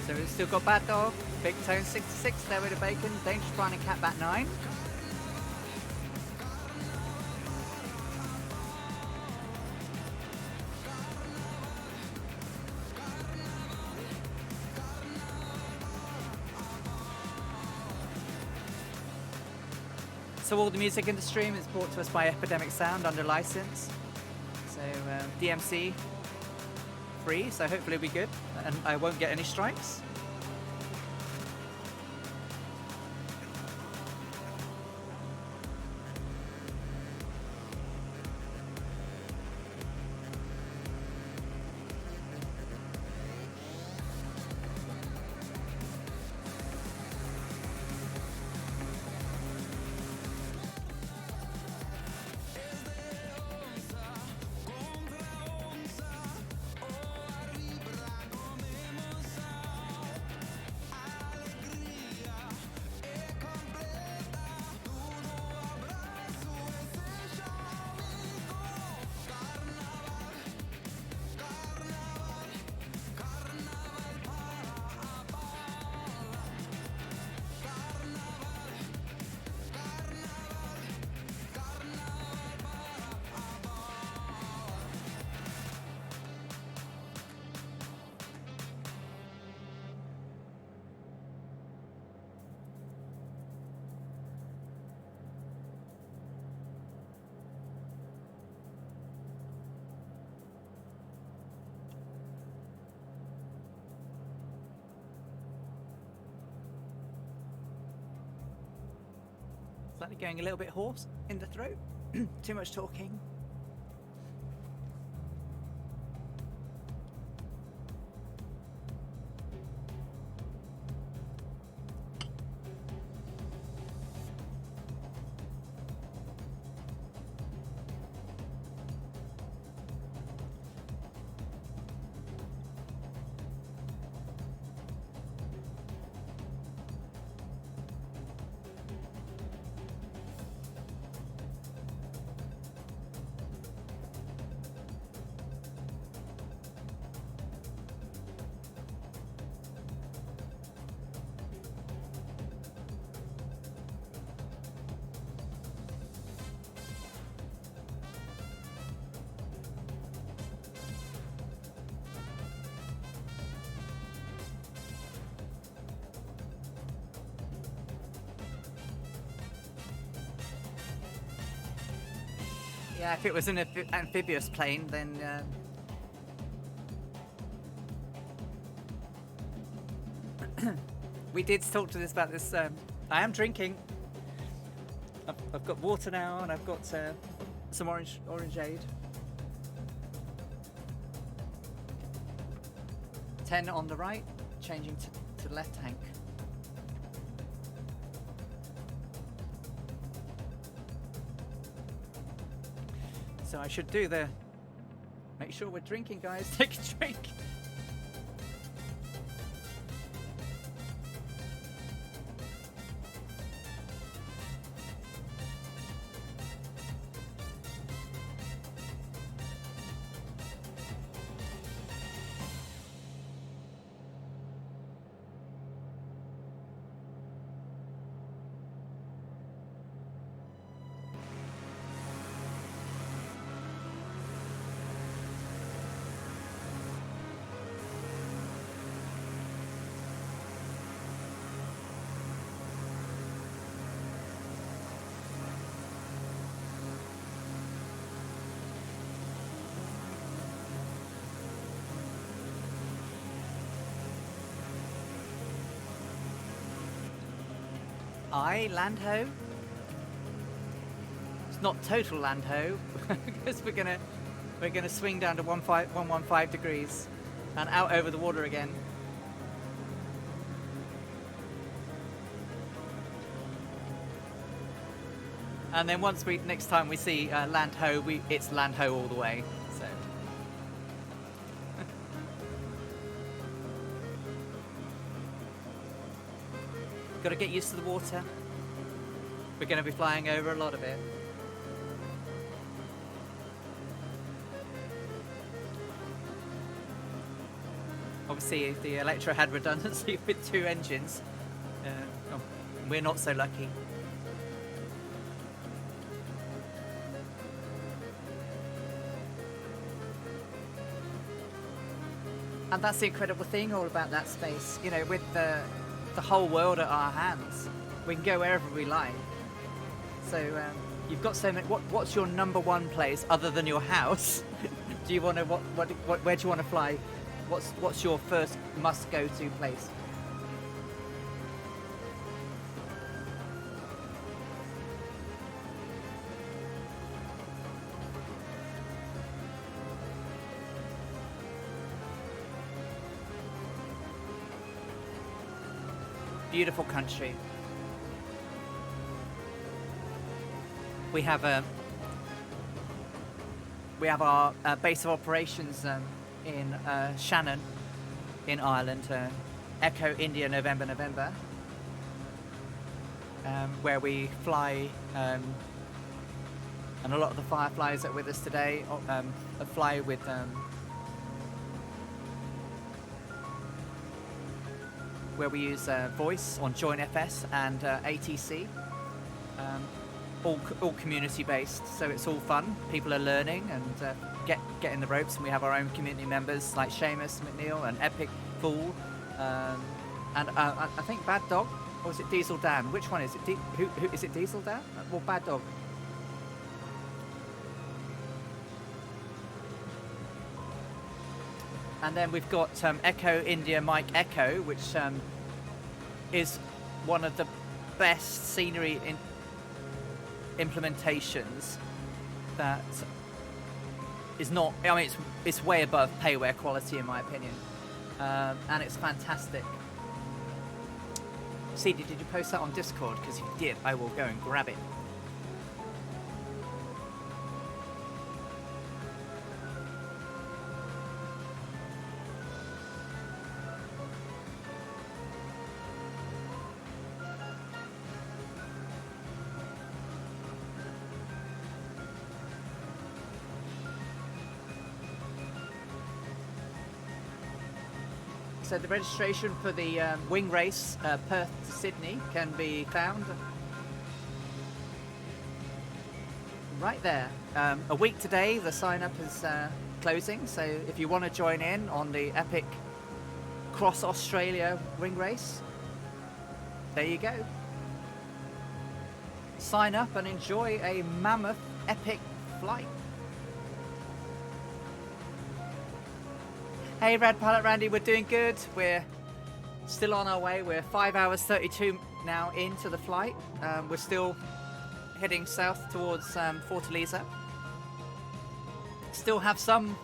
So we've still got Bad Dog, Big Tone 66, there with the bacon, Dangerous Brian and Catbat 9. So all the music in the stream is brought to us by Epidemic Sound under license. So DMC free, so hopefully it'll be good and I won't get any strikes. Slightly going a little bit hoarse in the throat. Too much talking. Yeah, if it was an amphibious plane, then we did talk to this about this. I am drinking. I've got water now, and I've got some orangeade. 10 on the right, changing to left tank. So I should do the... Make sure we're drinking, guys. Take a drink. Land ho. It's not total land ho because we're gonna swing down to 115 degrees and out over the water again. And then next time we see land ho, it's land ho all the way. So. Got to get used to the water. We're going to be flying over a lot of it. Obviously, if the Electra had redundancy with 2 engines, we're not so lucky. And that's the incredible thing all about that space. You know, with the whole world at our hands, we can go wherever we like. So you've got so many. What's your number one place other than your house? Do you want to where do you want to fly? What's your first must go to place? Beautiful country. We have our base of operations in Shannon, in Ireland, Echo India November, where we fly, and a lot of the Fireflies that are with us today fly with where we use voice on Join FS and ATC. All community based, so it's all fun. People are learning and getting the ropes, and we have our own community members like Seamus McNeil and Epic Fool, and I think Bad Dog, or is it Diesel Dan? Which one is it? Who is it? Diesel Dan or Bad Dog? And then we've got Echo India Mike Echo, which is one of the best scenery implementations that is not, I mean, it's way above payware quality in my opinion, and it's fantastic. CD, did you post that on Discord? Because if you did, I will go and grab it. So the registration for the wing race, Perth to Sydney, can be found right there. A week today, the sign up is closing. So if you want to join in on the epic Cross Australia wing race, there you go. Sign up and enjoy a mammoth, epic flight. Hey, Red Pilot Randy, we're doing good. We're still on our way. We're 5 hours 32 now into the flight. We're still heading south towards Fortaleza. Still have some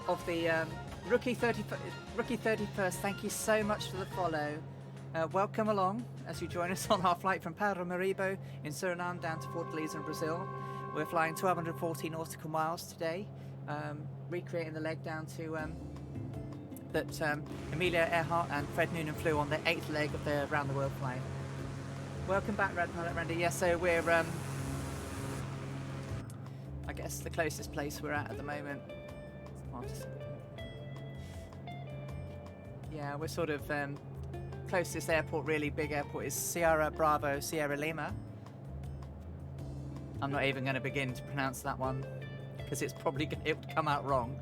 of the Rookie 31st. Thank you so much for the follow. Welcome along as you join us on our flight from Paramaribo in Suriname down to Fortaleza in Brazil. We're flying 1,240 nautical miles today, recreating the leg down to that Amelia, Earhart and Fred Noonan flew on the 8th leg of their round the world flight. Welcome back, Red Pilot Randy. Yes, so we're I guess the closest place we're at the moment. Yeah, we're sort of closest airport, really big airport, is Sierra Bravo Sierra Lima. I'm not even going to begin to pronounce that one because it's probably it would come out wrong.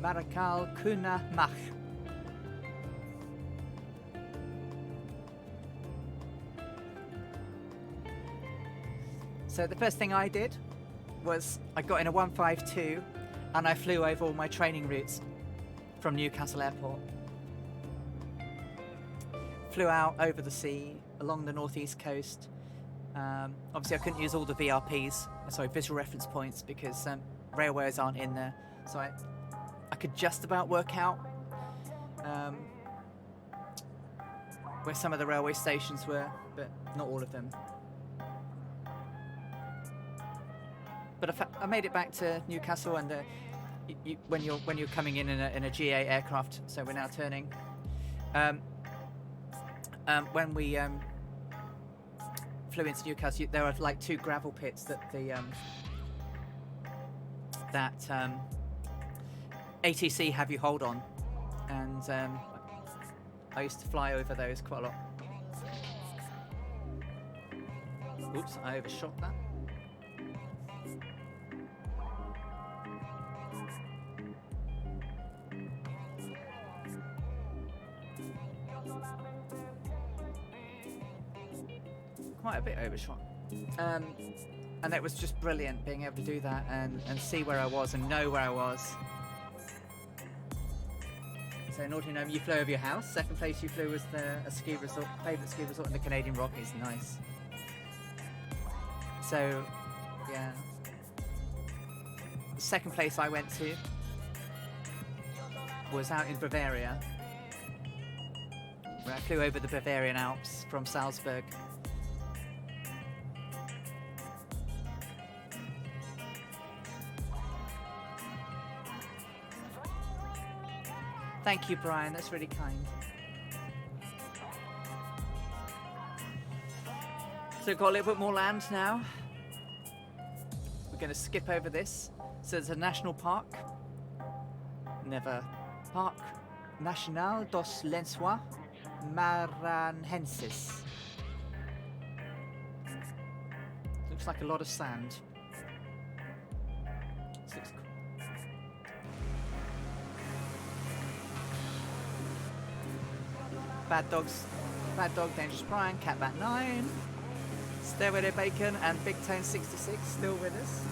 Marakal Kuna Mach. So the first thing I did was I got in a 152 and I flew over all my training routes from Newcastle Airport. Flew out over the sea along the northeast coast. Obviously I couldn't use all the VRPs, sorry, visual reference points, because railways aren't in there. So I could just about work out where some of the railway stations were, but not all of them. But I made it back to Newcastle, and when you're coming in a GA aircraft, so we're now turning. When we flew into Newcastle, there were like 2 gravel pits that the ATC have you hold on, and I used to fly over those quite a lot. Oops, I overshot that. Quite a bit overshot. And it was just brilliant being able to do that and see where I was and know where I was. So Nottingham, you flew over your house. Second place you flew was a ski resort, favourite ski resort in the Canadian Rockies. Nice. So, yeah. The second place I went to was out in Bavaria, where I flew over the Bavarian Alps from Salzburg. Thank you, Brian. That's really kind. So we've got a little bit more land now. We're going to skip over this. So there's a national park. Parc National dos Lençóis Maranhenses. Looks like a lot of sand. This looks cool. Bad Dog, Dangerous Brian, Catbat 9, Stairway to Bacon, and Big Tone 66 still with us.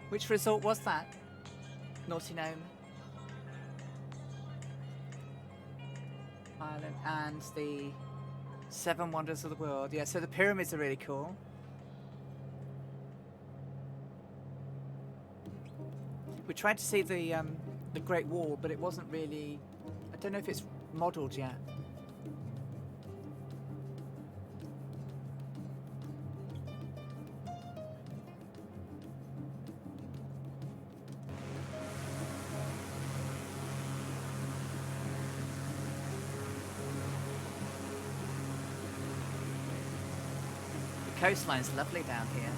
Which resort was that? Nottingham Island and the 7 Wonders of the World. Yeah, so the pyramids are really cool. We tried to see the Great Wall, but it wasn't really. I don't know if it's modelled yet. The coastline's lovely down here.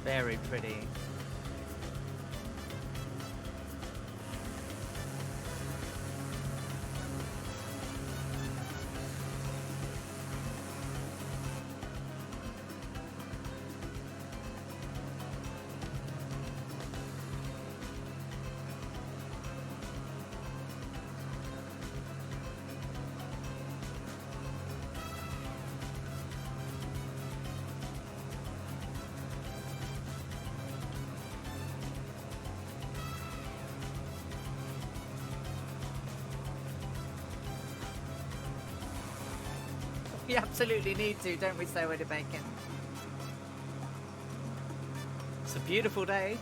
Very pretty. We absolutely need to, don't we, Sour to Bacon? It's a beautiful day.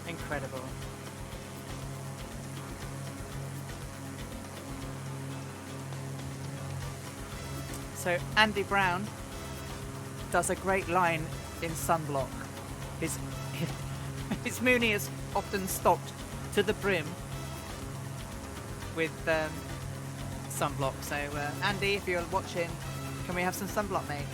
Incredible. So Andy Brown does a great line in sunblock. His Mooney is often stocked to the brim with sunblock. So Andy, if you're watching, can we have some sunblock, mate?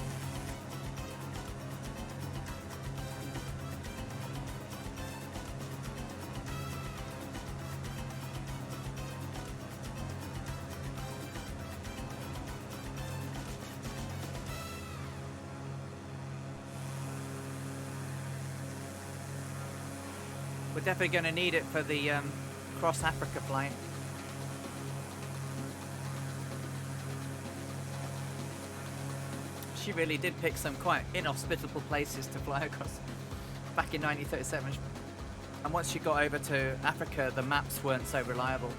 We're definitely going to need it for the cross Africa flight. She really did pick some quite inhospitable places to fly across back in 1937. And once she got over to Africa, the maps weren't so reliable.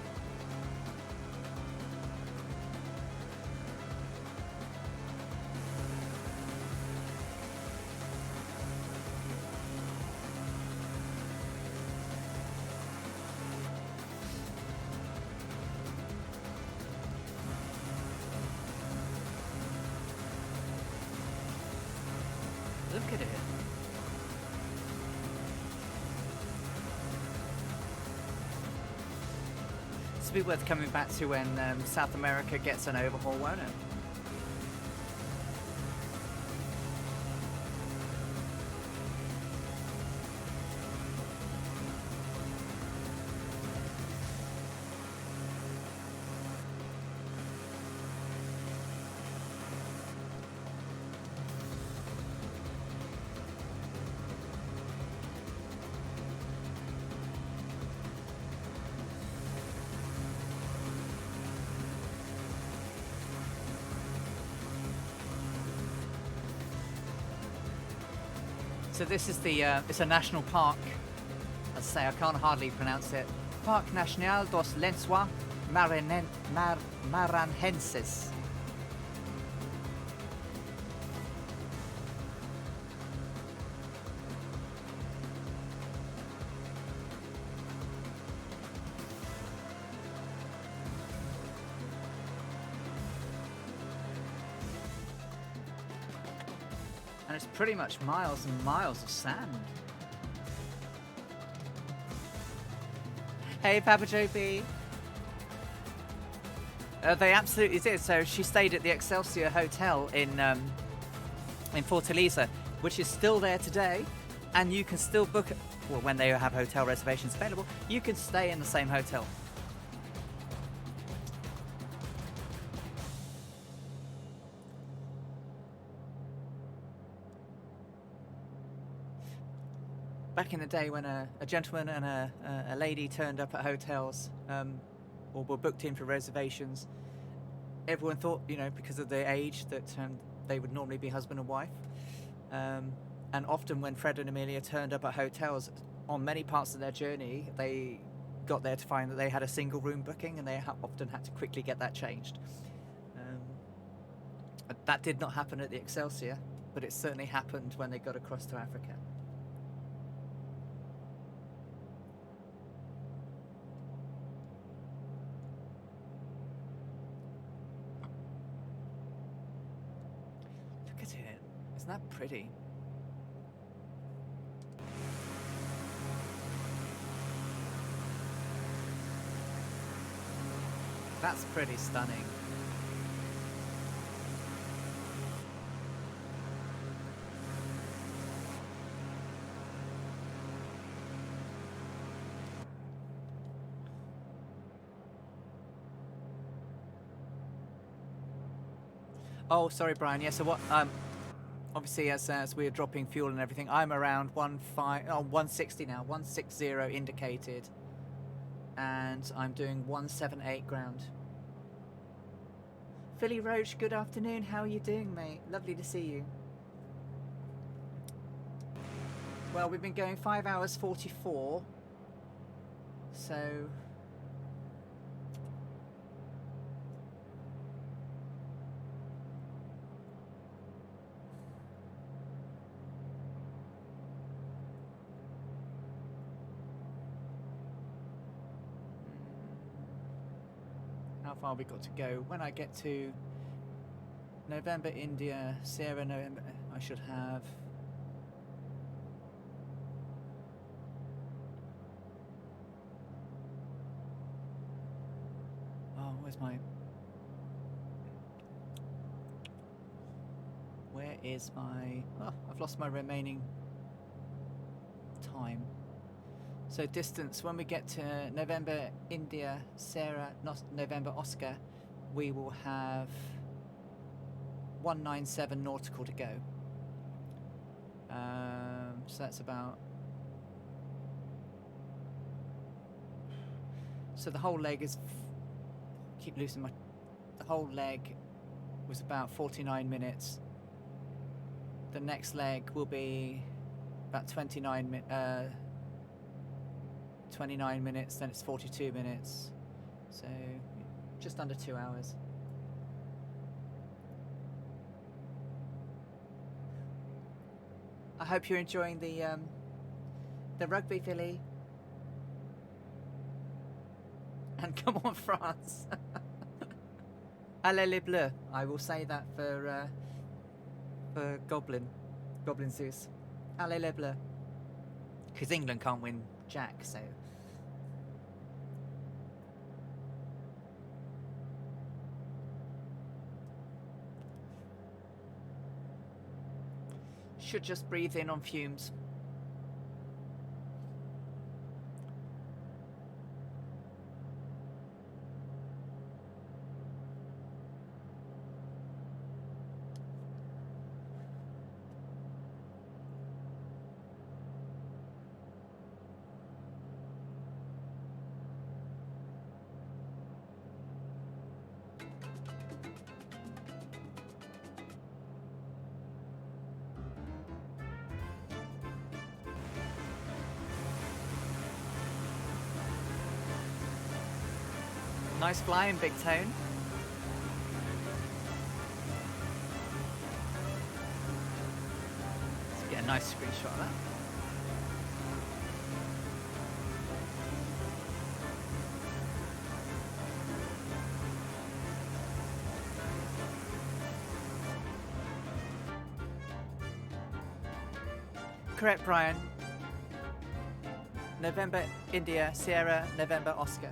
Look at it. This will be worth coming back to when South America gets an overhaul, won't it? So this is the, it's a national park. As I say, I can't hardly pronounce it. Parque Nacional dos Lençóis Maranhenses. And it's pretty much miles and miles of sand. Hey, Papa Joe B. They absolutely did. So she stayed at the Excelsior Hotel in Fortaleza, which is still there today, and you can still book it. Well, when they have hotel reservations available, you can stay in the same hotel. Back in the day when a gentleman and a lady turned up at hotels or were booked in for reservations, everyone thought, you know, because of their age, that they would normally be husband and wife. And often when Fred and Amelia turned up at hotels, on many parts of their journey, they got there to find that they had a single room booking, and they often had to quickly get that changed. That did not happen at the Excelsior, but it certainly happened when they got across to Africa. Isn't that pretty? That's pretty stunning. Oh, sorry, Brian. Yeah, so what? Obviously, as we're dropping fuel and everything, I'm around 160 now, 160 indicated, and I'm doing 178 ground. Philly Roach, good afternoon. How are you doing, mate? Lovely to see you. Well, we've been going 5 hours 44, so how far we got to go. When I get to November, India, Sierra November, I should have where is my I've lost my remaining time. So distance, when we get to November, India, Sarah, November, Oscar, we will have 197 nautical to go. So that's about... So the whole leg is... Keep losing my... The whole leg was about 49 minutes. The next leg will be about 29 minutes, then it's 42 minutes. So just under 2 hours. I hope you're enjoying the rugby, Philly. And come on, France. Allez les Bleus. I will say that for Goblin Zeus. Allez les Bleus. Because England can't win Jack, so... Should just breathe in on fumes. Nice flying, Big Tone. Let's get a nice screenshot of that. Correct, Brian. November, India, Sierra, November, Oscar.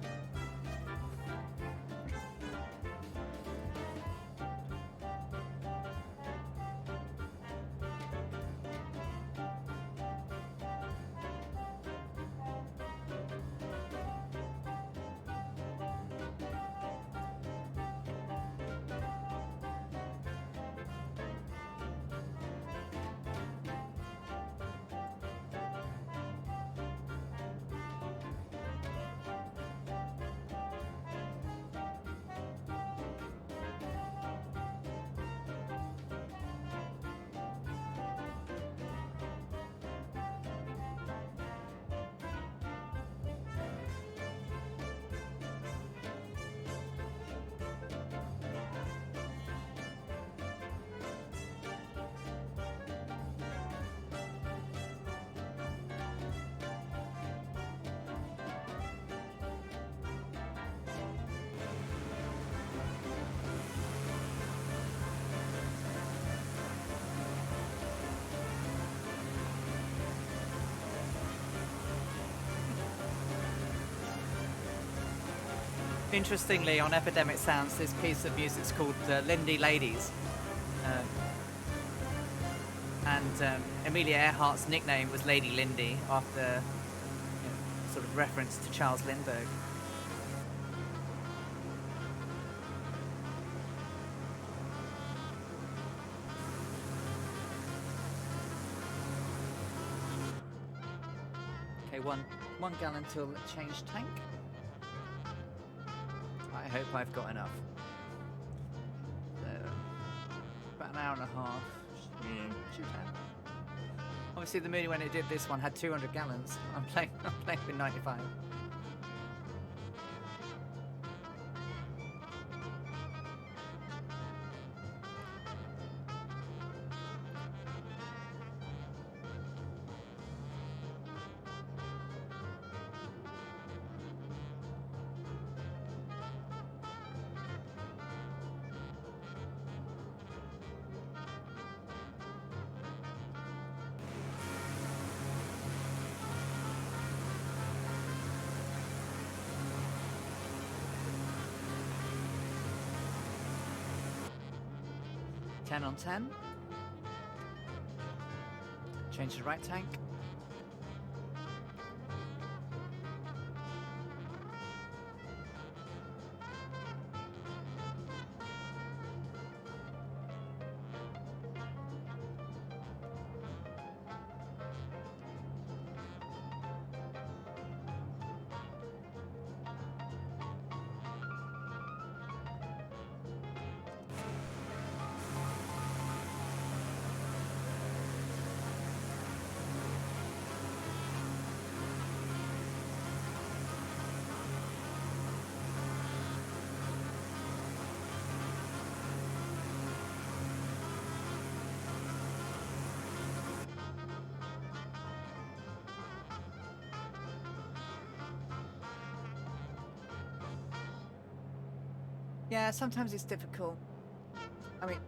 Interestingly, on Epidemic Sounds, this piece of music's called Lindy Ladies. And Amelia Earhart's nickname was Lady Lindy, after sort of reference to Charles Lindbergh. Okay, one gallon till change tank. I hope I've got enough. So, about an hour and a half. Should have. Obviously, the Mooney, when it did this one, had 200 gallons. I'm playing with 95. Ten on 10. Change the right tank. Yeah, sometimes it's difficult. I mean,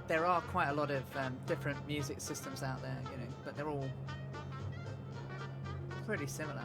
there are quite a lot of different music systems out there, but they're all pretty similar.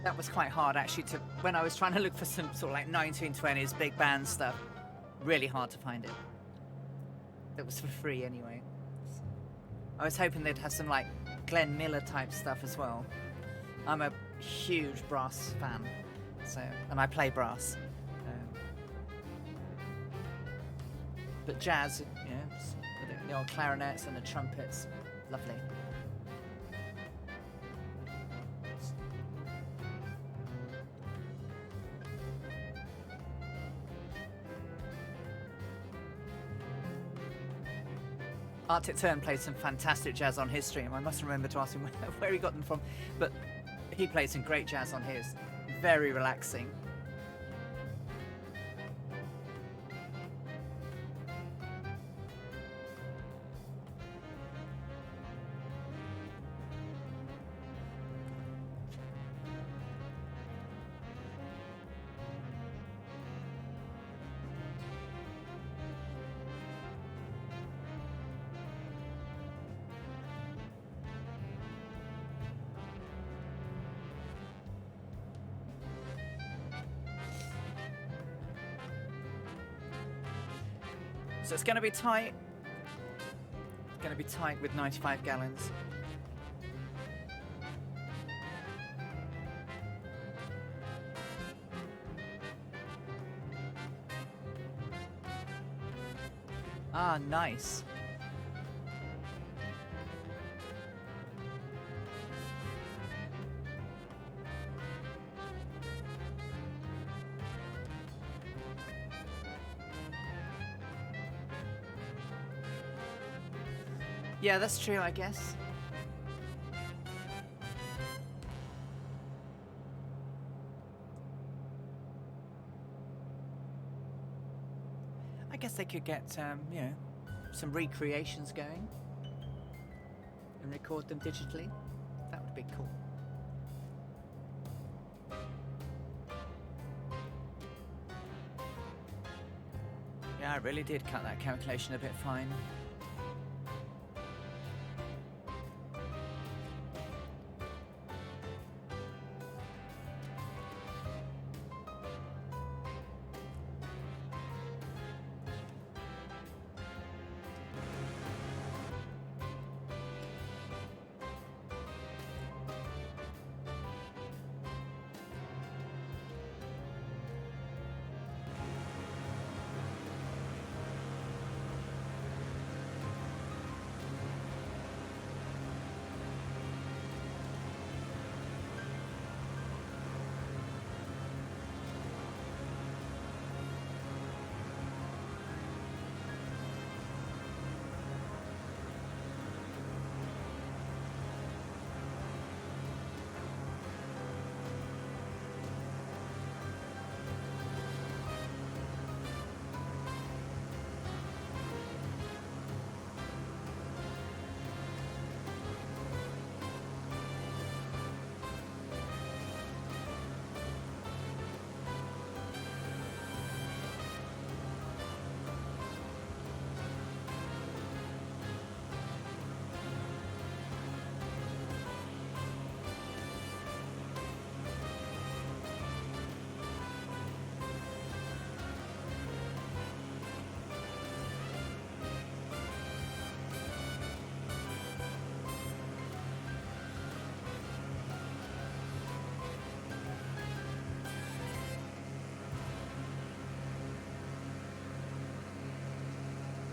That was quite hard actually to when I was trying to look for some sort of like 1920s big band stuff. Really hard to find it. That was for free anyway. I was hoping they'd have some like Glenn Miller type stuff as well. I'm a huge brass fan, so and I play brass. But jazz, you know, with the old clarinets and the trumpets, lovely. Arctic Turn played some fantastic jazz on his stream. I must remember to ask him where he got them from. But he played some great jazz on his. Very relaxing. So it's going to be tight. It's going to be tight with 95 gallons. Ah, nice. Yeah, that's true, I guess. I guess they could get, you know, some recreations going and record them digitally. That would be cool. Yeah, I really did cut that calculation a bit fine.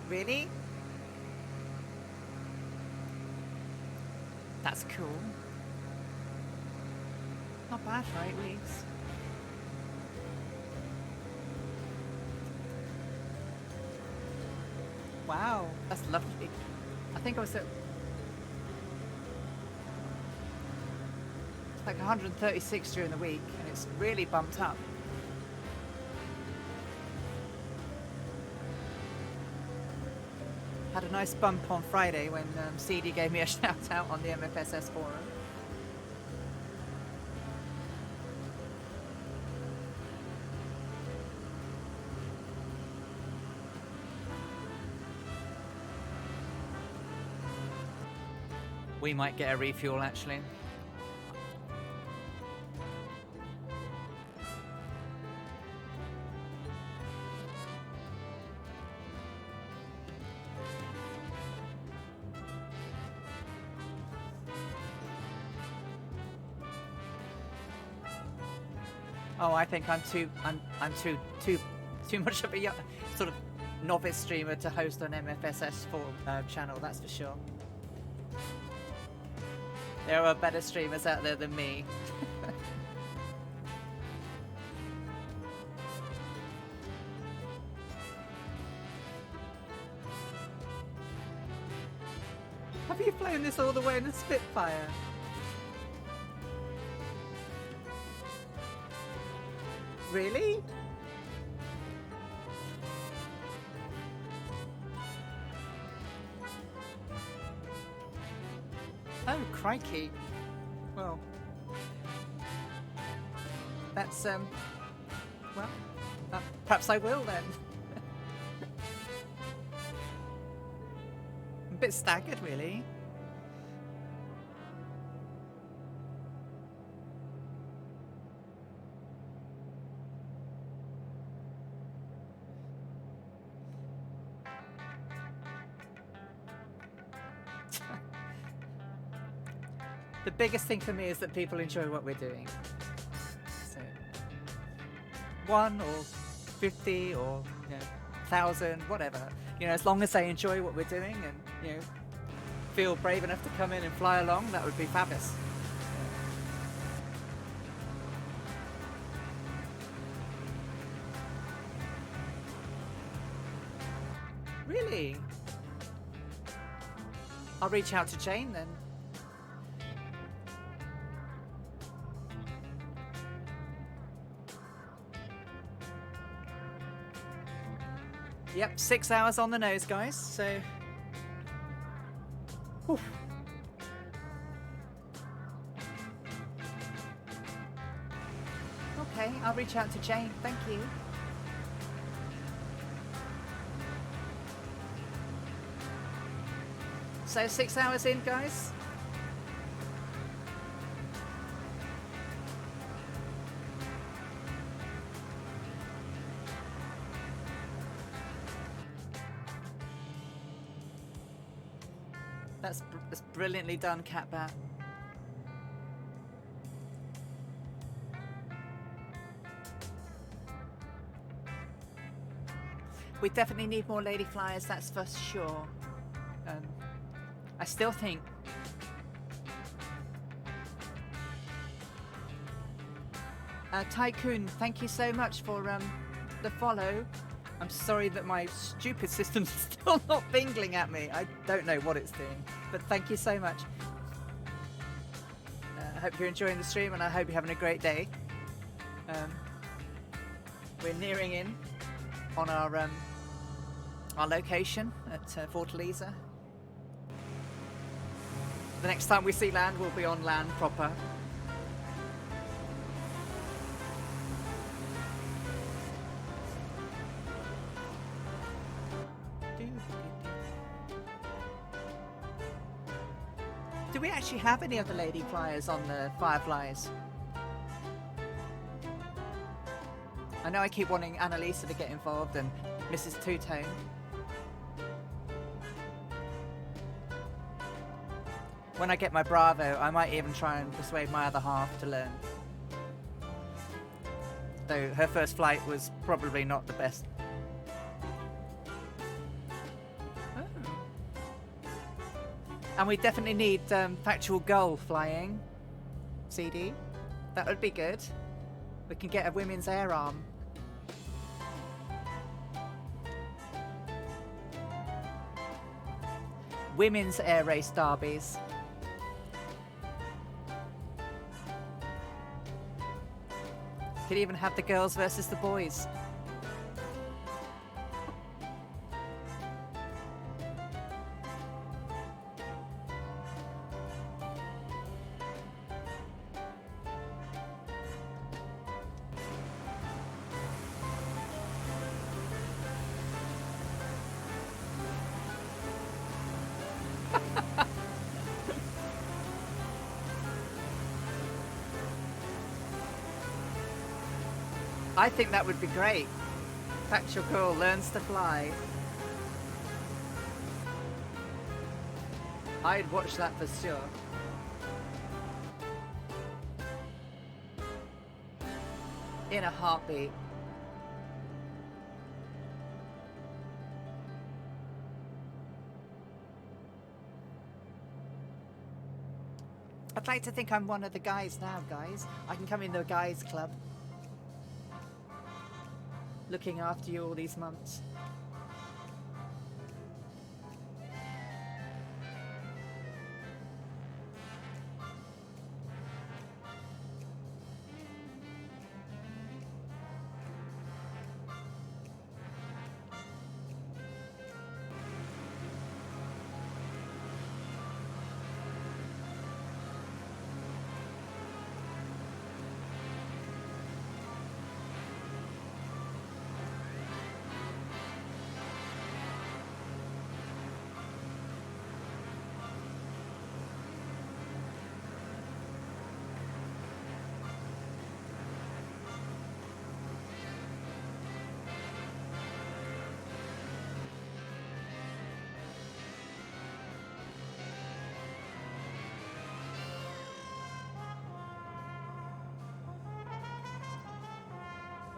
Really? That's cool. Not bad for 8 weeks. Wow, that's lovely. I think I was at like 136 during the week, and it's really bumped up. Had a nice bump on Friday when CD gave me a shout out on the MFSS forum. We might get a refuel actually. Oh, I think I'm too much of a sort of novice streamer to host on MFSS4 channel. That's for sure. There are better streamers out there than me. Have you flown this all the way in a Spitfire? Really? Oh, crikey. Well, that's, well, perhaps I will then. I'm a bit staggered, really. The biggest thing for me is that people enjoy what we're doing. So, 1 or 50 or 1,000, whatever. As long as they enjoy what we're doing and feel brave enough to come in and fly along, that would be fabulous. Really? I'll reach out to Jane then. Yep, 6 hours on the nose, guys, so... Whew. Okay, I'll reach out to Jane, thank you. So 6 hours in, guys? That's brilliantly done, Catbat. We definitely need more lady flyers, that's for sure. I still think Tycoon, thank you so much for the follow. I'm sorry that my stupid system's still not bingling at me. I don't know what it's doing, but thank you so much. I hope you're enjoying the stream and I hope you're having a great day. We're nearing in on our location at Fortaleza. The next time we see land, we'll be on land proper. Do we actually have any other lady flyers on the Fireflies? I know I keep wanting Annalisa to get involved and Mrs. Two-Tone. When I get my Bravo, I might even try and persuade my other half to learn. Though her first flight was probably not the best. And we definitely need Factual Gull flying. CD. That would be good. We can get a women's air arm. Women's air race derbies. Could even have the girls versus the boys. I think that would be great. Factual Girl learns to fly. I'd watch that for sure. In a heartbeat. I'd like to think I'm one of the guys now, guys. I can come in the guys club. Looking after you all these months.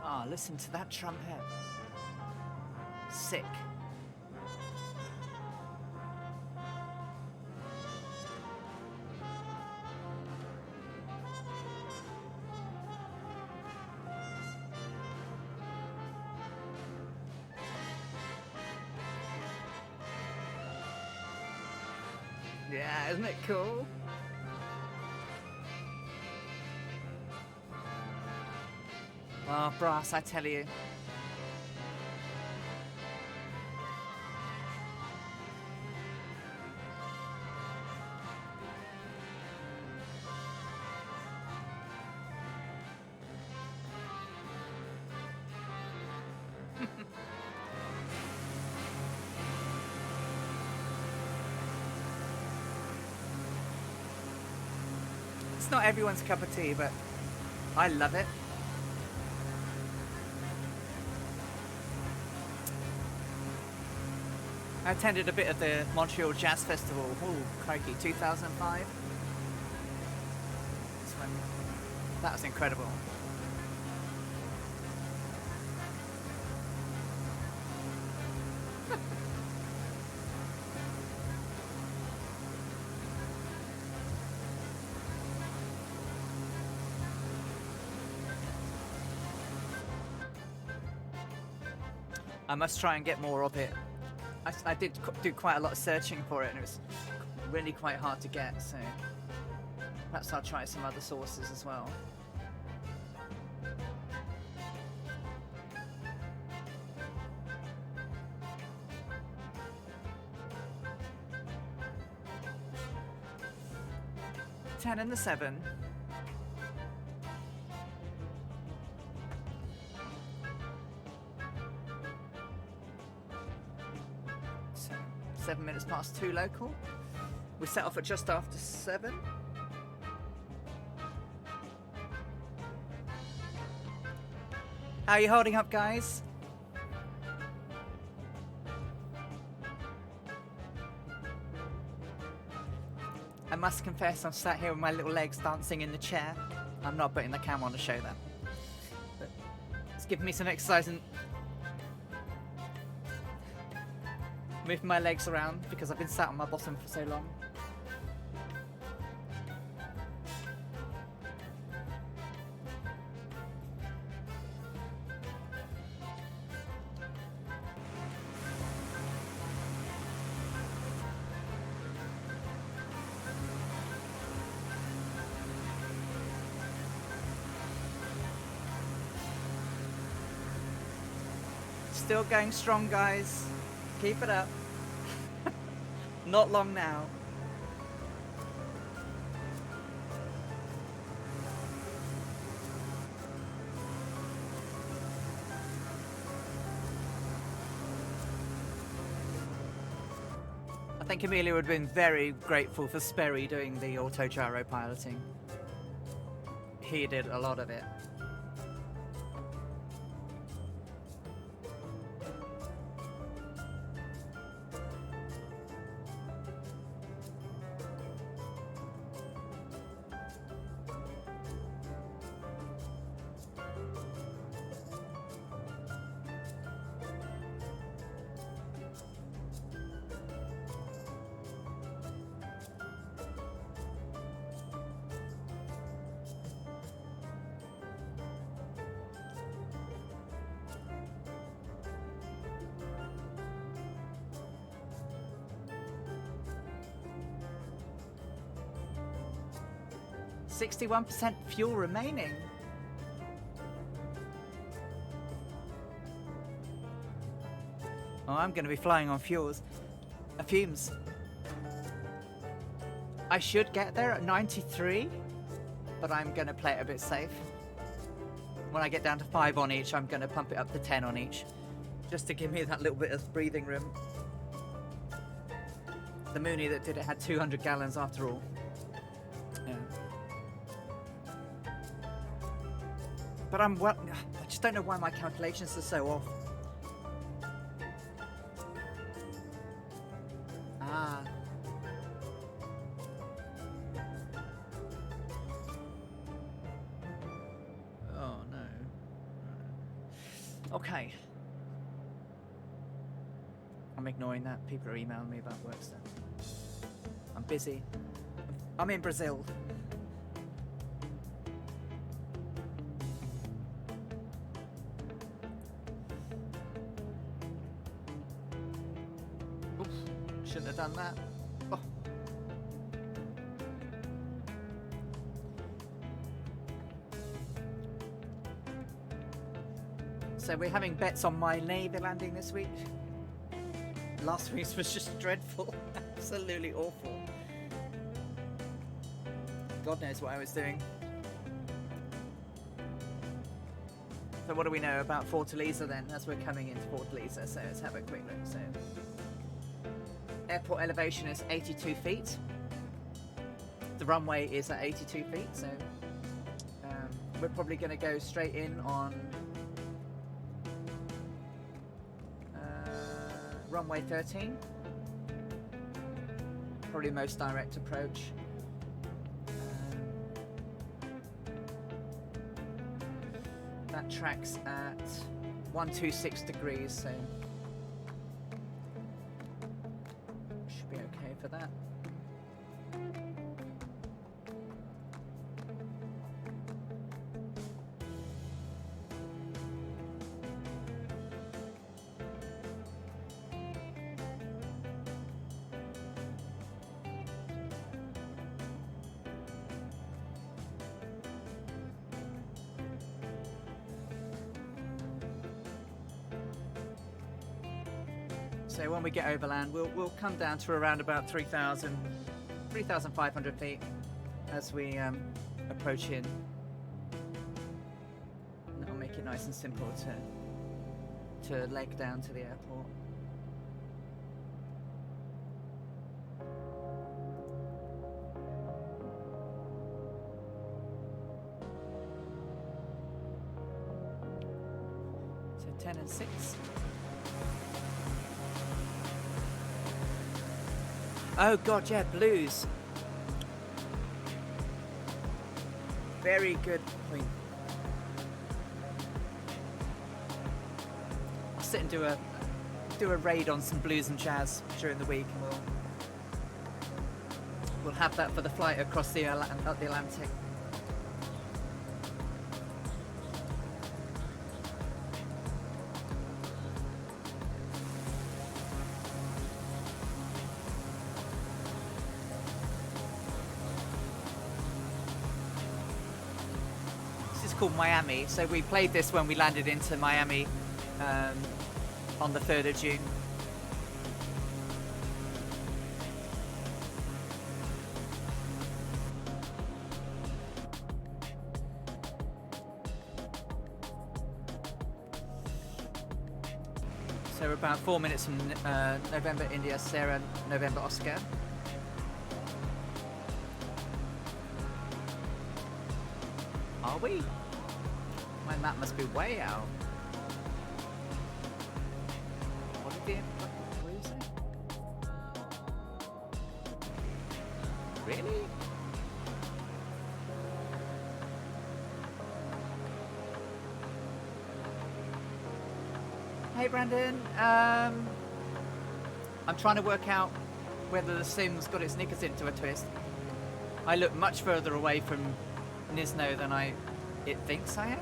Ah, listen to that trumpet. Sick. Yeah, isn't it cool? Oh, brass, I tell you. It's not everyone's cup of tea, but I love it. I attended a bit of the Montreal Jazz Festival, crikey, 2005. That was incredible. I must try and get more of it. I did do quite a lot of searching for it, and it was really quite hard to get, so perhaps I'll try some other sources as well. Ten and the 7. So 7 minutes past 2 local. We set off at just after 7. How are you holding up, guys? I must confess, I'm sat here with my little legs dancing in the chair. I'm not putting the camera on to show that. But it's giving me some exercise and moving my legs around because I've been sat on my bottom for so long. Still going strong, guys. Keep it up. Not long now. I think Amelia would have been very grateful for Sperry doing the auto gyro piloting. He did a lot of it. 61% fuel remaining. Oh, I'm going to be flying on fumes. I should get there at 93, but I'm going to play it a bit safe. When I get down to 5 on each, I'm going to pump it up to 10 on each, just to give me that little bit of breathing room. The Mooney that did it had 200 gallons after all. Yeah. But I just don't know why my calculations are so off. Ah. Oh no. Okay. I'm ignoring that. People are emailing me about work stuff. I'm busy. I'm in Brazil. Oof, shouldn't have done that. Oh. So we're having bets on my Navy landing this week. Last week's was just dreadful. Absolutely awful. God knows what I was doing. So what do we know about Fortaleza then, as we're coming into Fortaleza? So let's have a quick look. So airport elevation is 82 feet. The runway is at 82 feet, so we're probably going to go straight in on runway 13. Probably the most direct approach. That tracks at 126 degrees, so should be okay for that. So when we get overland, we'll come down to around about 3,500 feet as we approach in. And that'll make it nice and simple to leg down to the airport. So 10 and 6. Oh god, yeah, blues. Very good point. I'll sit and do a raid on some blues and jazz during the week, and we'll have that for the flight across the Atlantic. Called Miami, so we played this when we landed into Miami on the 3rd of June. So we're about 4 minutes from November India Sierra November Oscar. Are we? My map must be way out. What did the say? Really? Hey Brandon, I'm trying to work out whether the sim's got its knickers into a twist. I look much further away from Nisno than it thinks I am.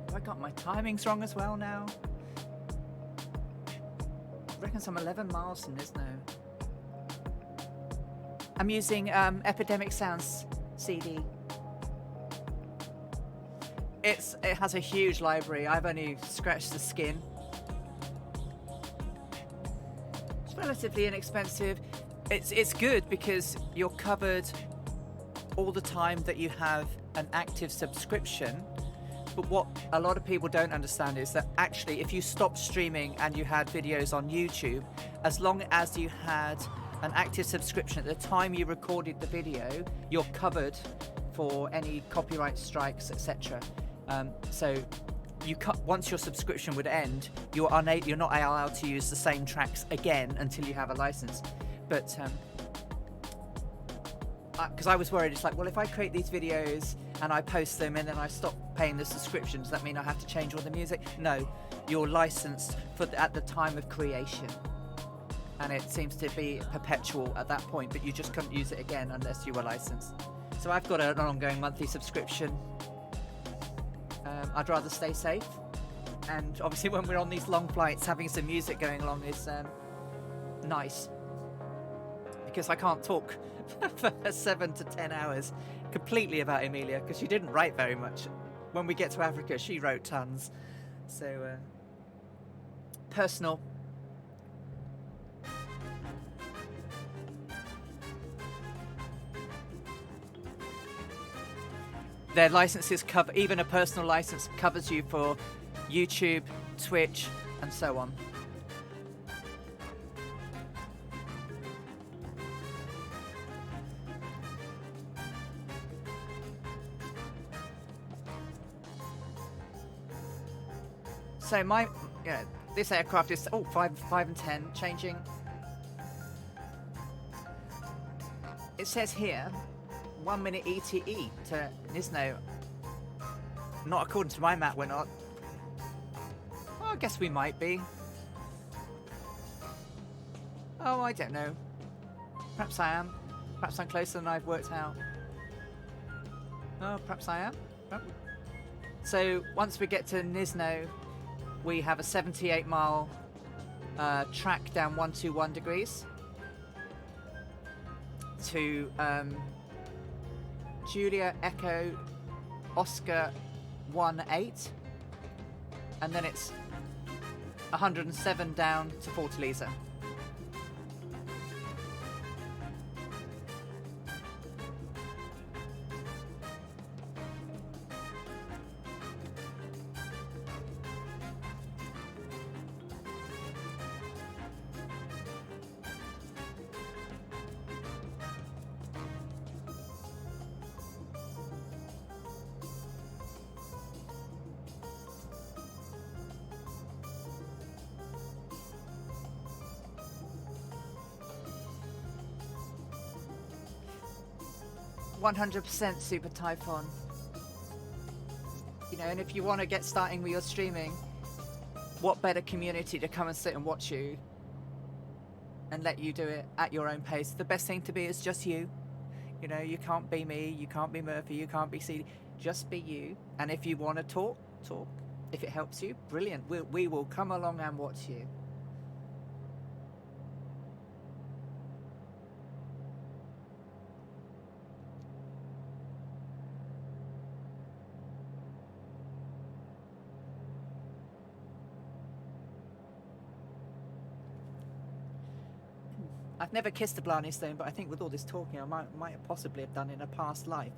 Have I got my timings wrong as well now? reckon I'm 11 miles from Nisno. I'm using Epidemic Sounds CD. It has a huge library. I've only scratched the skin. It's relatively inexpensive. It's good because you're covered all the time that you have an active subscription. But what a lot of people don't understand is that actually if you stopped streaming and you had videos on YouTube, as long as you had an active subscription at the time you recorded the video, you're covered for any copyright strikes, etc. So once your subscription would end, you're not allowed to use the same tracks again until you have a license. But because I was worried, it's like, well, if I create these videos and I post them and then I stop paying the subscription, does that mean I have to change all the music? No, you're licensed at the time of creation, and it seems to be perpetual at that point, but you just couldn't use it again unless you were licensed. So I've got an ongoing monthly subscription. I'd rather stay safe, and obviously when we're on these long flights, having some music going along is nice, because I can't talk for 7 to 10 hours completely about Amelia, because she didn't write very much. When we get to Africa, she wrote tons. So personal. Their licenses cover, even a personal license covers you for YouTube, Twitch, and so on. So this aircraft is 5 and 10 changing. It says here 1 minute ETE to Nisno. Not according to my map, we're not. Well, I guess we might be. Oh, I don't know. Perhaps I am. Perhaps I'm closer than I've worked out. Oh, perhaps I am. Oh. So once we get to Nisno, we have a 78-mile track down 121 degrees to Julia Echo Oscar 18, and then it's 107 down to Fortaleza. %, Super Typhon. You know, and if you want to get starting with your streaming, what better community to come and sit and watch you and let you do it at your own pace? The best thing to be is just you. You know, you can't be me, you can't be Murphy, you can't be CD. Just be you. And if you want to talk. If it helps you, brilliant. We will come along and watch you. I've never kissed a Blarney Stone, but I think with all this talking, I might have possibly have done in a past life.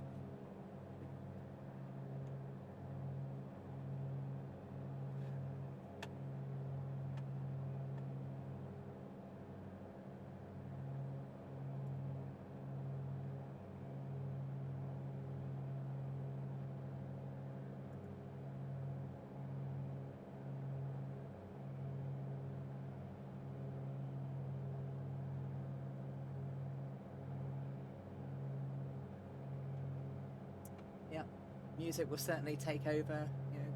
Music will certainly take over, you know,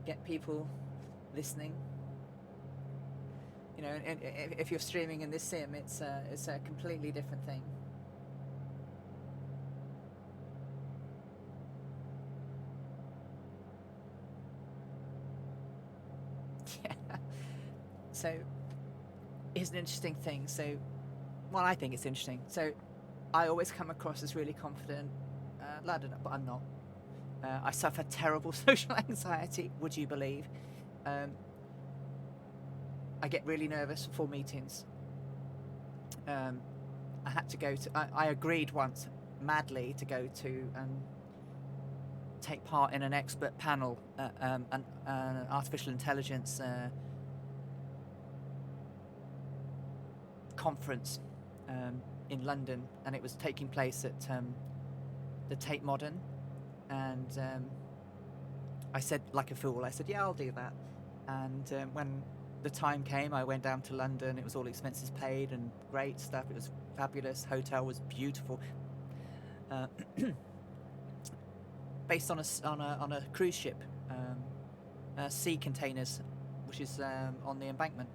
get people listening. You know, and if you're streaming in this sim, it's a completely different thing. Yeah. So is an interesting thing. So, well, I think it's interesting. So, I always come across as really confident, but I'm not. I suffer terrible social anxiety. Would you believe? Um, I get really nervous before meetings. I had to go to. I agreed once madly to go to take part in an expert panel, an artificial intelligence conference in London, and it was taking place at the Tate Modern. And I said, like a fool, I said, yeah, I'll do that. And when the time came, I went down to London. It was all expenses paid and great stuff. It was fabulous. Hotel was beautiful. Based on a cruise ship, sea containers, which is on the embankment.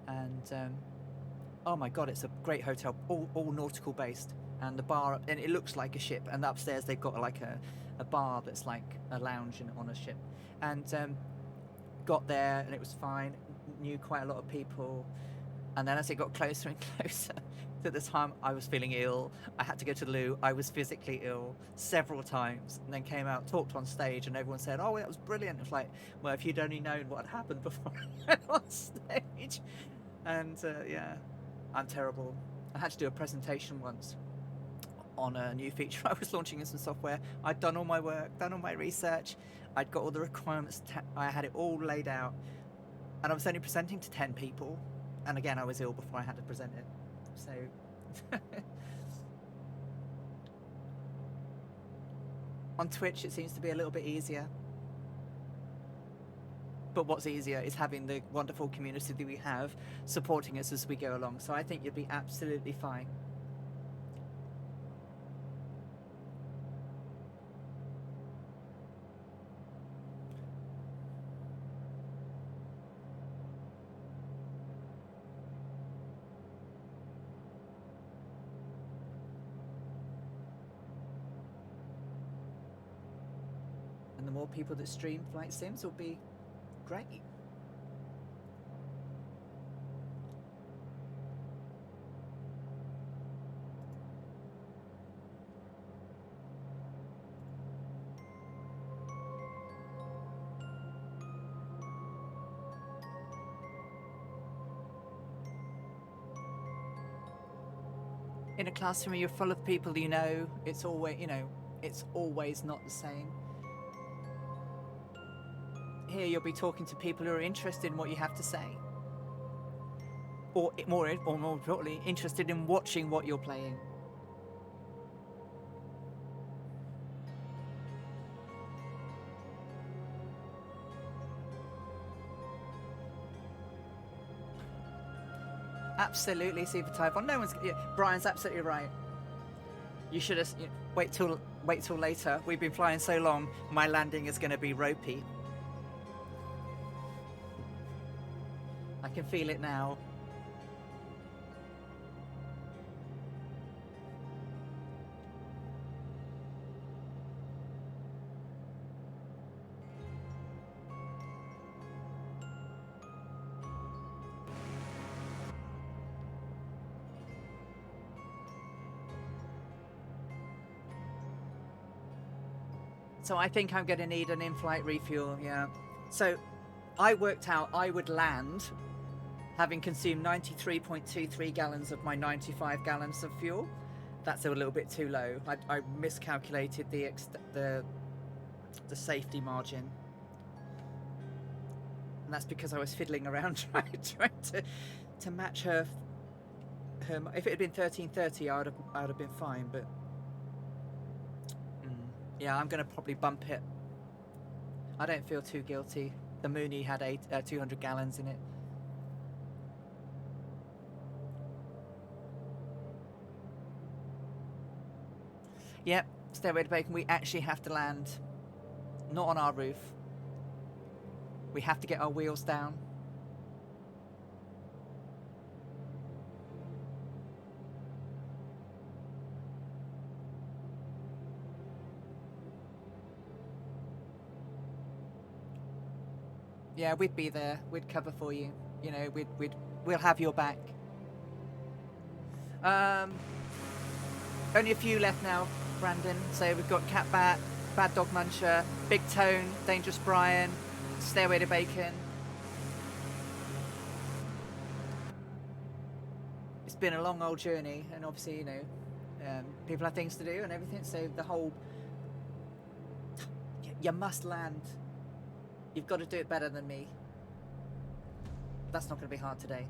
And oh my god, it's a great hotel, all nautical based. And the bar, and it looks like a ship. And upstairs they've got like a bar that's like a lounge on a ship. And got there and it was fine. Knew quite a lot of people. And then as it got closer and closer to the time I was feeling ill, I had to go to the loo. I was physically ill several times, and then came out, talked on stage, and everyone said, "Oh, that was brilliant." It's like, well, if you'd only known what had happened before I went on stage. And yeah, I'm terrible. I had to do a presentation once on a new feature I was launching in some software. I'd done all my work, done all my research. I'd got all the requirements. I had it all laid out, and I was only presenting to 10 people. And again, I was ill before I had to present it. So on Twitch, it seems to be a little bit easier. But what's easier is having the wonderful community that we have supporting us as we go along. So I think you'll be absolutely fine. And the more people that stream Flight Sims will be great. In a classroom, you're full of people you know. It's always not the same. Here you'll be talking to people who are interested in what you have to say, or more importantly, interested in watching what you're playing. Absolutely, Super Type 1. No one's. Yeah, Brian's absolutely right. You should have wait till later. We've been flying so long. My landing is going to be ropey. I can feel it now. So I think I'm going to need an in-flight refuel, yeah. So I worked out I would land having consumed 93.23 gallons of my 95 gallons of fuel. That's a little bit too low. I miscalculated the safety margin. And that's because I was fiddling around trying to match her. If it had been 1330, I would have been fine, but yeah, I'm going to probably bump it. I don't feel too guilty. The Mooney had 200 gallons in it. Yep, Stairway to Bacon, we actually have to land. Not on our roof. We have to get our wheels down. Yeah, we'd be there. We'd cover for you. You know, we'll have your back. Only a few left now, Brandon. So we've got Cat Bat, Bad Dog Muncher, Big Tone, Dangerous Brian, Stairway to Bacon. It's been a long old journey, and obviously, you know, people have things to do and everything. So the whole, you must land. You've got to do it better than me. That's not going to be hard today.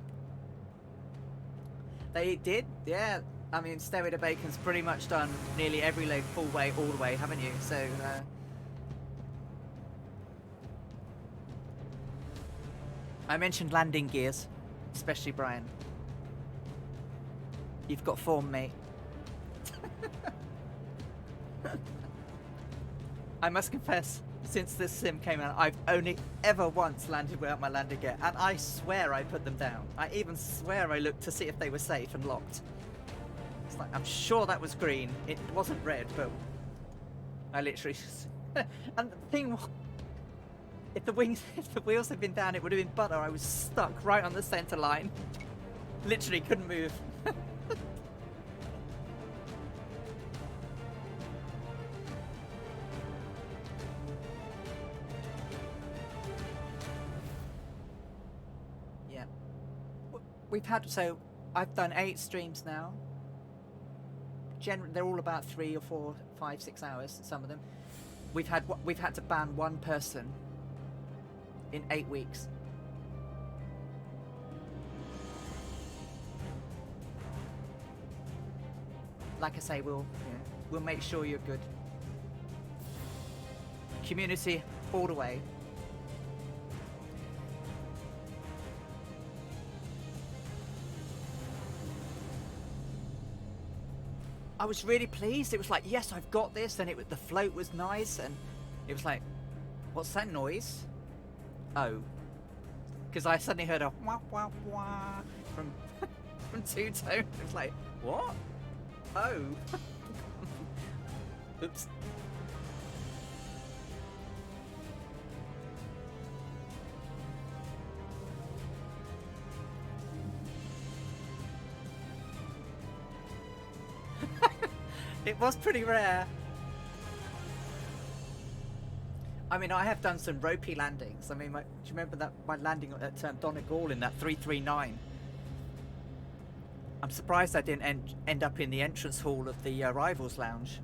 They did, yeah. I mean, Stairway to Bacon's pretty much done nearly every leg full way, all the way, haven't you? So, I mentioned landing gears, especially Brian. You've got form, mate. I must confess, since this sim came out, I've only ever once landed without my landing gear, and I swear I put them down. I even swear I looked to see if they were safe and locked. It's like, I'm sure that was green. It wasn't red, but I literally... And the thing was, if the wheels had been down, it would have been butter. I was stuck right on the center line. Literally couldn't move. Yeah. We've had, so I've done 8 streams now. Generally, they're all about 3 or 4, 5, 6 hours, some of them. We've had to ban one person in 8 weeks. Like I say, we'll make sure you're good. Community all the way. I was really pleased. It was like, yes, I've got this, and the float was nice, and it was like, what's that noise? Oh, because I suddenly heard a wah wah wah from Two Tone. It was like, what? Oh, oops. It was pretty rare. I mean, I have done some ropey landings. I mean, do you remember that my landing at Donegal in that 339? I'm surprised I didn't end up in the entrance hall of the Rivals Lounge.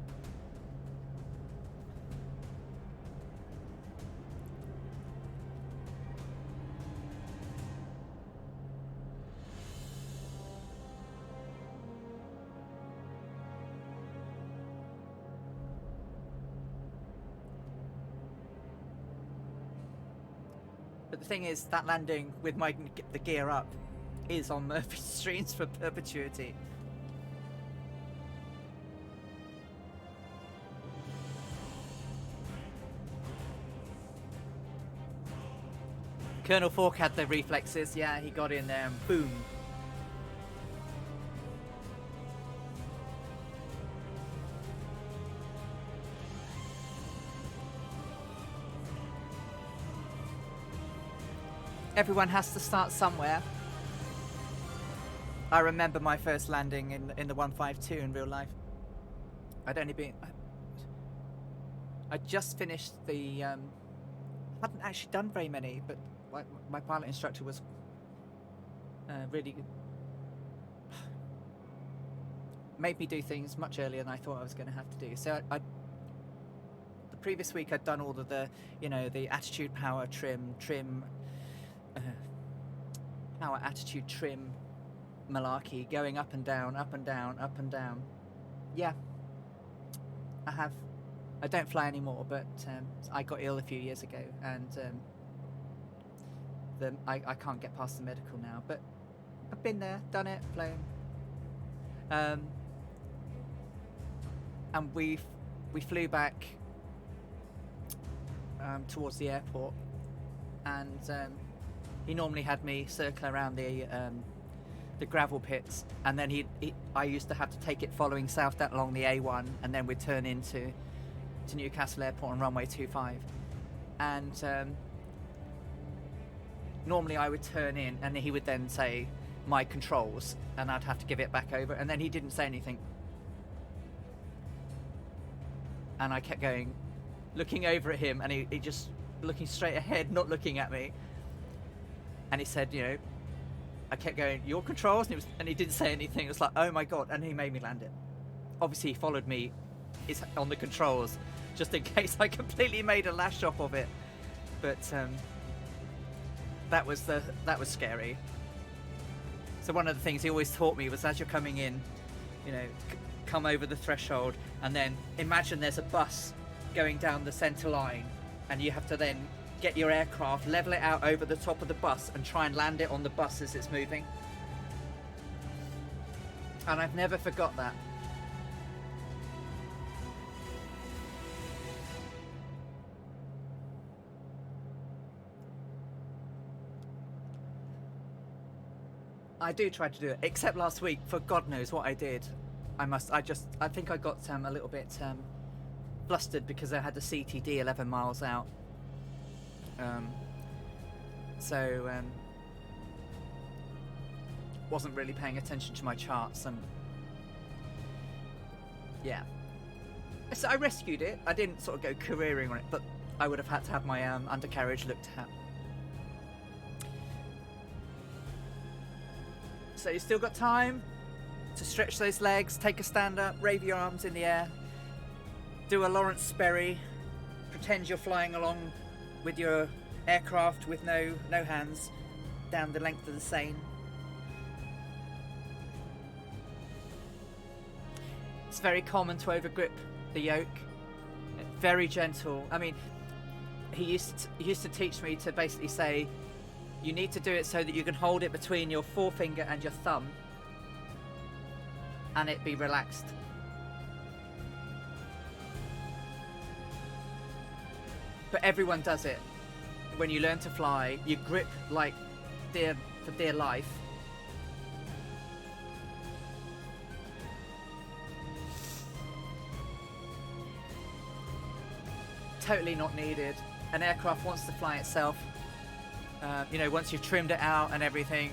But the thing is, that landing with the gear up is on Murphy's streams for perpetuity. Colonel Fork had the reflexes. Yeah, he got in there and boom. Everyone has to start somewhere. I remember my first landing in the 152 in real life. I'd only been... I just finished the... hadn't actually done very many, but my pilot instructor was really good. Made me do things much earlier than I thought I was going to have to do. So the previous week I'd done all of the, you know, the attitude, power, trim, power, attitude, trim, malarkey, going up and down, up and down, up and down. Yeah, I have. I don't fly anymore, but I got ill a few years ago, and I can't get past the medical now. But I've been there, done it, flown. And we flew back towards the airport, and he normally had me circle around the gravel pits, and then I used to have to take it following south along the A1, and then we'd turn into Newcastle Airport on runway 25. And normally I would turn in, and he would then say, my controls, and I'd have to give it back over, and then he didn't say anything. And I kept going, looking over at him, and he just looking straight ahead, not looking at me. And he said, you know, I kept going, your controls, and he didn't say anything. It was like, oh my God, and he made me land it. Obviously he followed me on the controls, just in case I completely made a lash off of it. But that was scary. So one of the things he always taught me was, as you're coming in, you know, come over the threshold, and then imagine there's a bus going down the center line, and you have to then get your aircraft, level it out over the top of the bus, and try and land it on the bus as it's moving. And I've never forgot that. I do try to do it, except last week, for God knows what I did. I think I got a little bit flustered because I had the CTD 11 miles out. Wasn't really paying attention to my charts, and yeah. So I rescued it. I didn't sort of go careering on it, but I would have had to have my undercarriage looked at. So you still got time to stretch those legs, take a stand up, wave your arms in the air, do a Lawrence Sperry, pretend you're flying along with your aircraft with no hands down the length of the Seine. It's very common to overgrip the yoke. Very gentle. I mean, he used to teach me to basically say, you need to do it so that you can hold it between your forefinger and your thumb, and it be relaxed. But everyone does it. When you learn to fly, you grip like for dear life. Totally not needed. An aircraft wants to fly itself. You know, once you've trimmed it out and everything.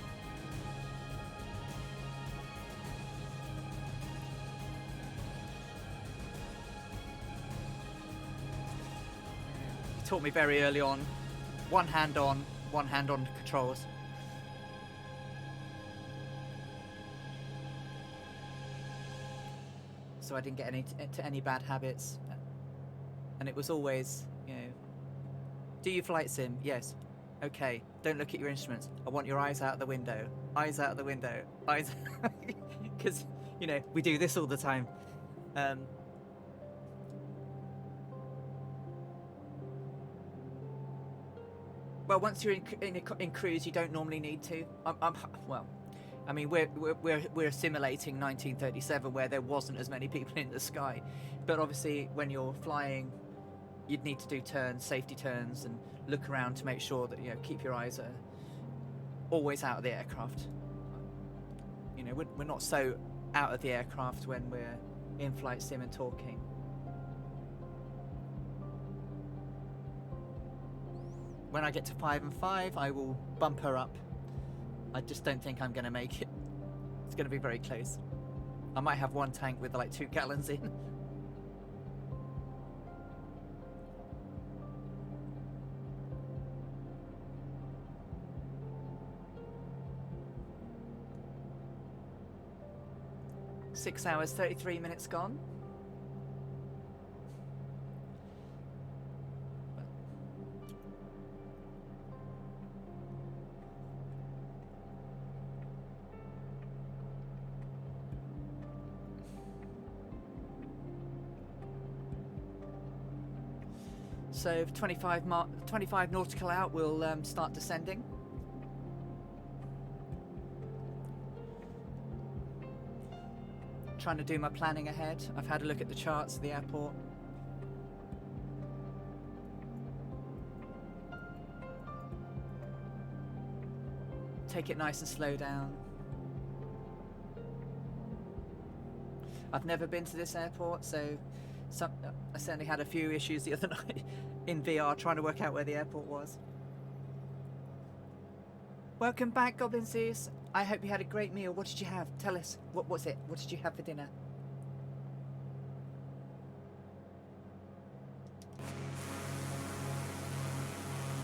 He taught me very early on, one hand on controls. So I didn't get into any bad habits. And it was always, you know, do you flight sim? Yes. Okay, don't look at your instruments. I want your eyes out the window. Eyes out the window. Eyes... Because, you know, we do this all the time. Well, once you're in cruise, you don't normally need to. Well, I mean, we're simulating 1937, where there wasn't as many people in the sky. But obviously, when you're flying, you'd need to do turns, safety turns, and look around to make sure that, you know, keep your eyes always out of the aircraft. You know, we're not so out of the aircraft when we're in flight sim and talking. When I get to 5 and 5, I will bump her up. I just don't think I'm going to make it. It's going to be very close. I might have one tank with like 2 gallons in. Six hours, 33 minutes gone. So 25 nautical out, we'll start descending. Trying to do my planning ahead. I've had a look at the charts of the airport. Take it nice and slow down. I've never been to this airport, so I certainly had a few issues the other night in VR trying to work out where the airport was. Welcome back, Goblin Zeus. I hope you had a great meal. What did you have? Tell us. What was it? What did you have for dinner?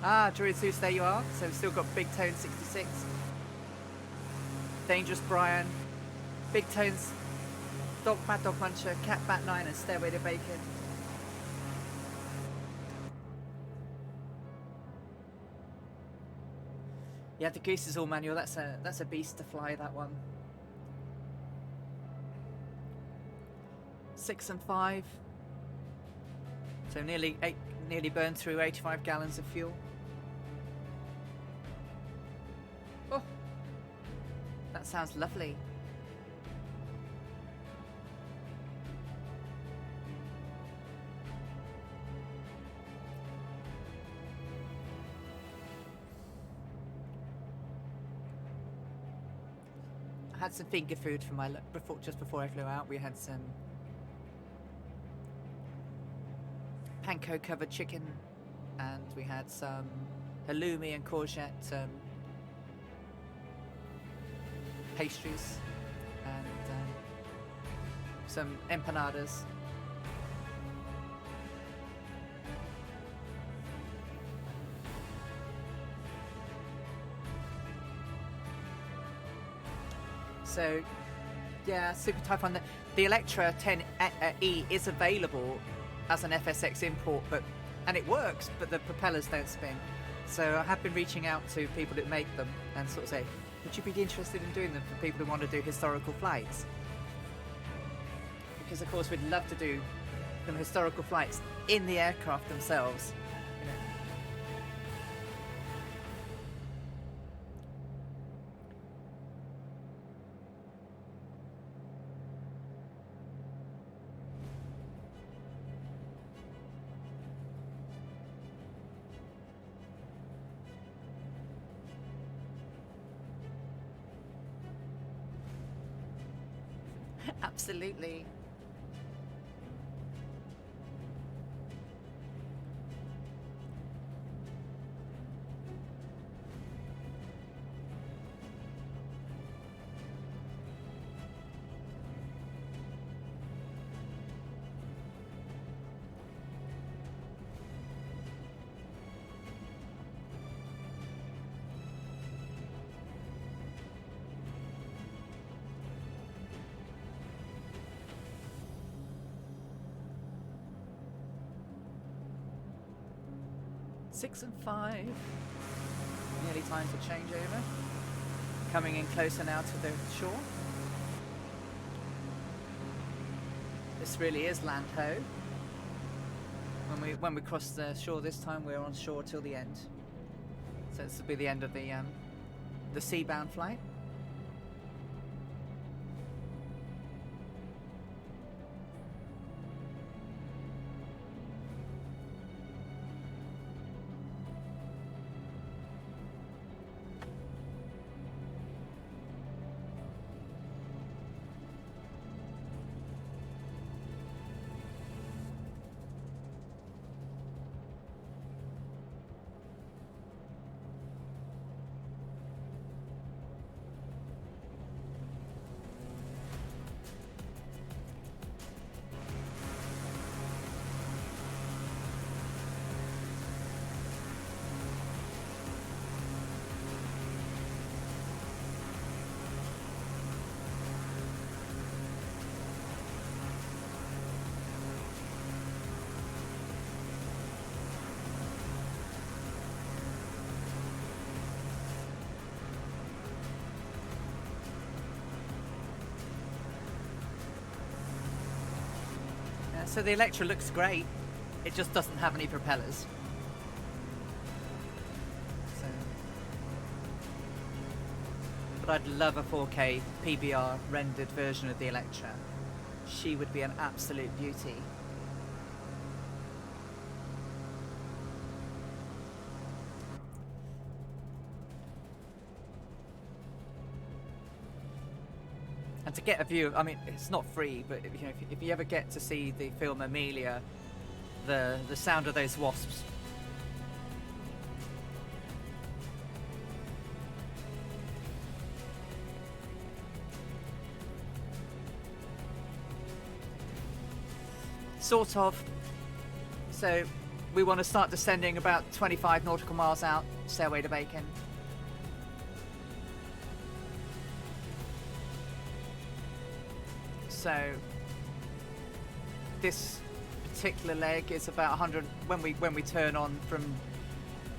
Ah, Druid Zeus, there you are. So we've still got Big Tone 66. Dangerous Brian. Big Tones. Dog Mad Dog Muncher. Cat Bat 9 and Stairway to Bacon. Yeah, the goose is all manual. That's a beast to fly, that one. 6 and 5. So nearly burned through 85 gallons of fuel. Oh, that sounds lovely. I had some finger food for my just before I flew out. We had some panko covered chicken, and we had some halloumi and courgette pastries, and some empanadas. So yeah, Super Typhoon. The Electra 10E is available as an FSX import, and it works, but the propellers don't spin. So I have been reaching out to people that make them and sort of say, would you be interested in doing them for people who want to do historical flights? Because of course we'd love to do some historical flights in the aircraft themselves. You know. Absolutely. Six and 5. Nearly time for changeover. Coming in closer now to the shore. This really is land ho. When we cross the shore this time, we're on shore till the end. So this will be the end of the seabound flight. So the Electra looks great, it just doesn't have any propellers. So, but I'd love a 4K PBR rendered version of the Electra. She would be an absolute beauty. And to get a view of, I mean, it's not free, but you know, if you ever get to see the film Amelia, the sound of those wasps. Sort of. So we want to start descending about 25 nautical miles out, stairway to Bacon. So this particular leg is about 100 when we turn on from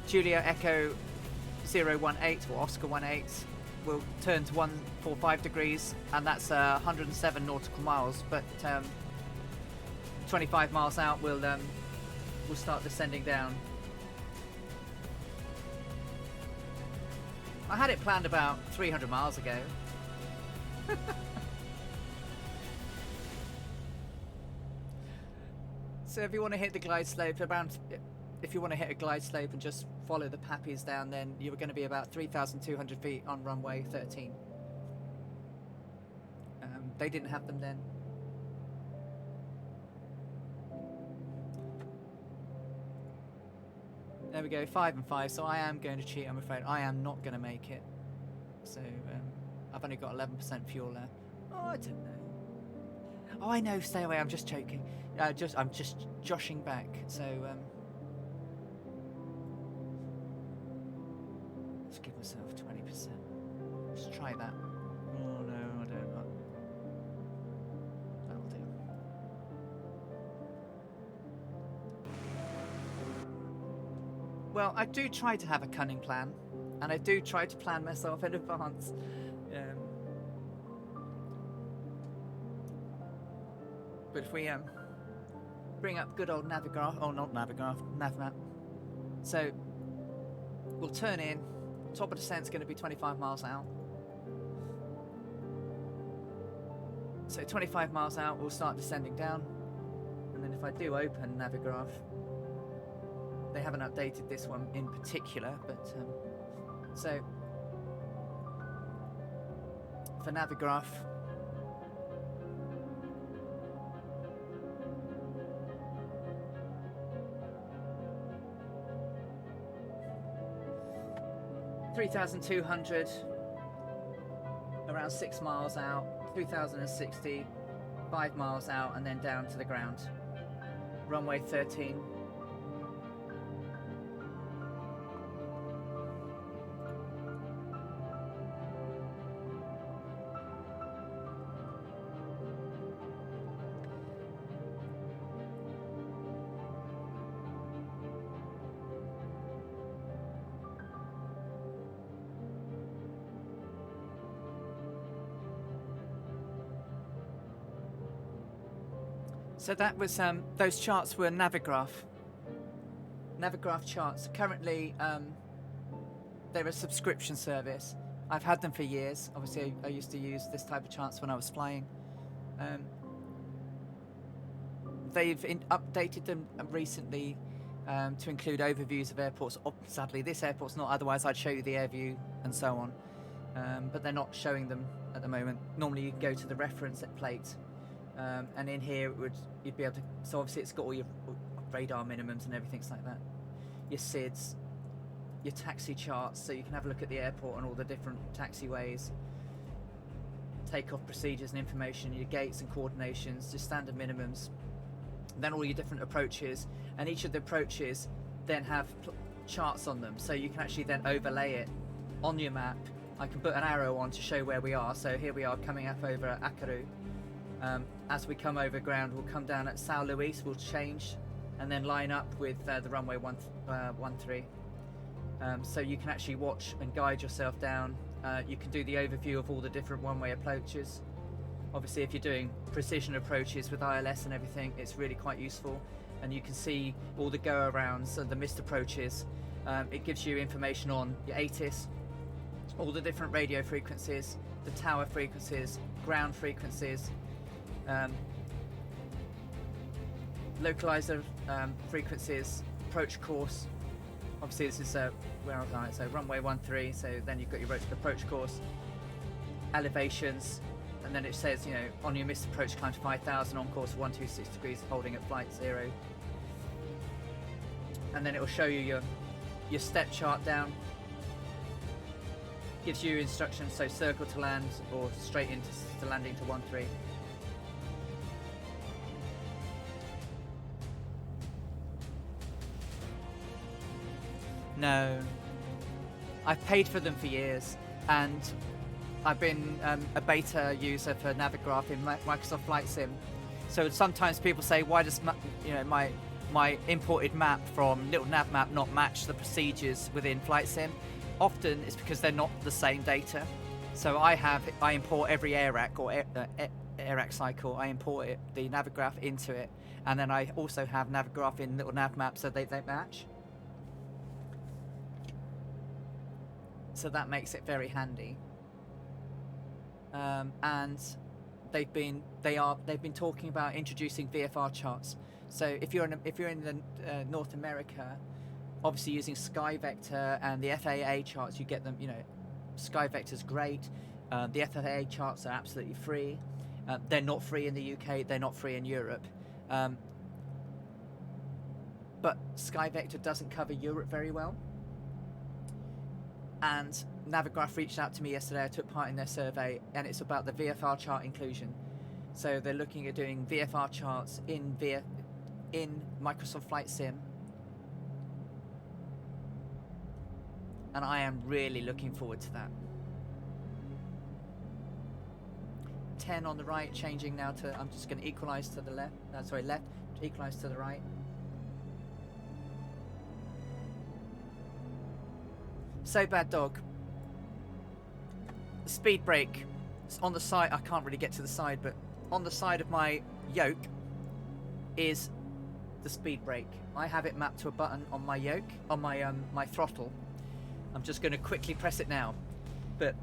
Julia Echo 018 or Oscar 18, we'll turn to 145 degrees, and that's 107 nautical miles. But 25 miles out, we'll start descending down. I had it planned about 300 miles ago. So if you want to hit the glide slope, if you want to hit a glide slope and just follow the pappies down, then you're going to be about 3,200 feet on runway 13. They didn't have them then. There we go, 5 and 5. So I am going to cheat, I'm afraid. I am not going to make it. So I've only got 11% fuel left. Oh, I don't know. Oh, I know. Stay away. I'm just joking. I'm just joshing back. So let's give myself 20%. Let's try that. Oh no, I don't know. That'll do. Well, I do try to have a cunning plan, and I do try to plan myself in advance. But if we bring up good old Navigraph, oh not Navigraph, Navmap. So we'll turn in, top of descent's going to be 25 miles out. So 25 miles out, we'll start descending down. And then if I do open Navigraph, they haven't updated this one in particular, but so for Navigraph, $3,200, around 6 miles out, 2,060, 5 miles out, and then down to the ground. Runway 13. So that was those charts were Navigraph charts. Currently, they're a subscription service. I've had them for years. Obviously, I used to use this type of charts when I was flying. They've updated them recently to include overviews of airports. Oh, sadly, this airport's not. Otherwise, I'd show you the air view and so on. But they're not showing them at the moment. Normally, you go to the reference plate. And in here you'd be able to, so obviously it's got all your radar minimums and everything like that, your SIDS, your taxi charts, so you can have a look at the airport and all the different taxiways, takeoff procedures and information, your gates and coordinations, your standard minimums, and then all your different approaches, and each of the approaches then have charts on them, so you can actually then overlay it on your map. I can put an arrow on to show where we are, so here we are coming up over Akaru. As we come over ground, we'll come down at Sao Luis, we'll change and then line up with the runway 13. So you can actually watch and guide yourself down. You can do the overview of all the different one-way approaches. Obviously, if you're doing precision approaches with ILS and everything, it's really quite useful. And you can see all the go-arounds and the missed approaches. It gives you information on your ATIS, all the different radio frequencies, the tower frequencies, ground frequencies, localizer frequencies, approach course. Obviously this is where was I? So runway 13, so then you've got your approach course, elevations, and then it says, you know, on your missed approach climb to 5,000, on course 126 degrees, holding at flight 0. And then it will show you your step chart down. Gives you instructions, so circle to land or straight into landing to 13. No. I've paid for them for years, and I've been a beta user for Navigraph in Microsoft Flight Sim. So sometimes people say, why does my imported map from Little Nav Map not match the procedures within Flight Sim? Often it's because they're not the same data. So I import every AirAC or AirAC cycle. I import the Navigraph into it, and then I also have Navigraph in Little Nav Map, so they match. So that makes it very handy. And they've been talking about introducing VFR charts. So if you're in the North America, obviously using SkyVector and the FAA charts, you get them. You know, SkyVector's great. The FAA charts are absolutely free. They're not free in the UK. They're not free in Europe. But SkyVector doesn't cover Europe very well. And Navigraph reached out to me yesterday. I took part in their survey, and it's about the VFR chart inclusion. So they're looking at doing VFR charts in Microsoft Flight Sim, and I am really looking forward to that. 10 on the right, changing now to, I'm just going to equalize to the left. Left, equalize to the right. So bad dog. The speed brake on the side. I can't really get to the side, but on the side of my yoke is the speed brake. I have it mapped to a button on my yoke, on my my throttle. I'm just going to quickly press it now. But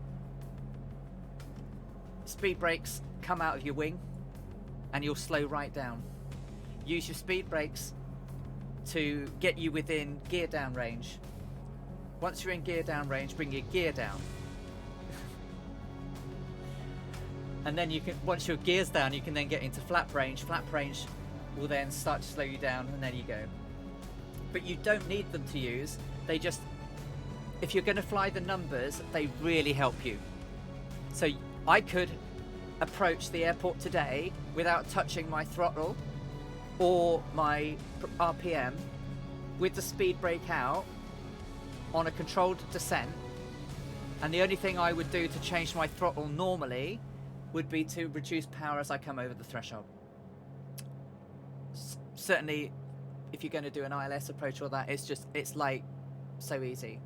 speed brakes come out of your wing, and you'll slow right down. Use your speed brakes to get you within gear down range. Once you're in gear down range, bring your gear down. And then you can, once your gear's down, you can then get into flap range. Flap range will then start to slow you down, and there you go. But you don't need them to use. They just, if you're going to fly the numbers, they really help you. So I could approach the airport today without touching my throttle or my RPM with the speed brake out on a controlled descent, and the only thing I would do to change my throttle normally would be to reduce power as I come over the threshold. Certainly if you're going to do an ILS approach or that, it's like so easy.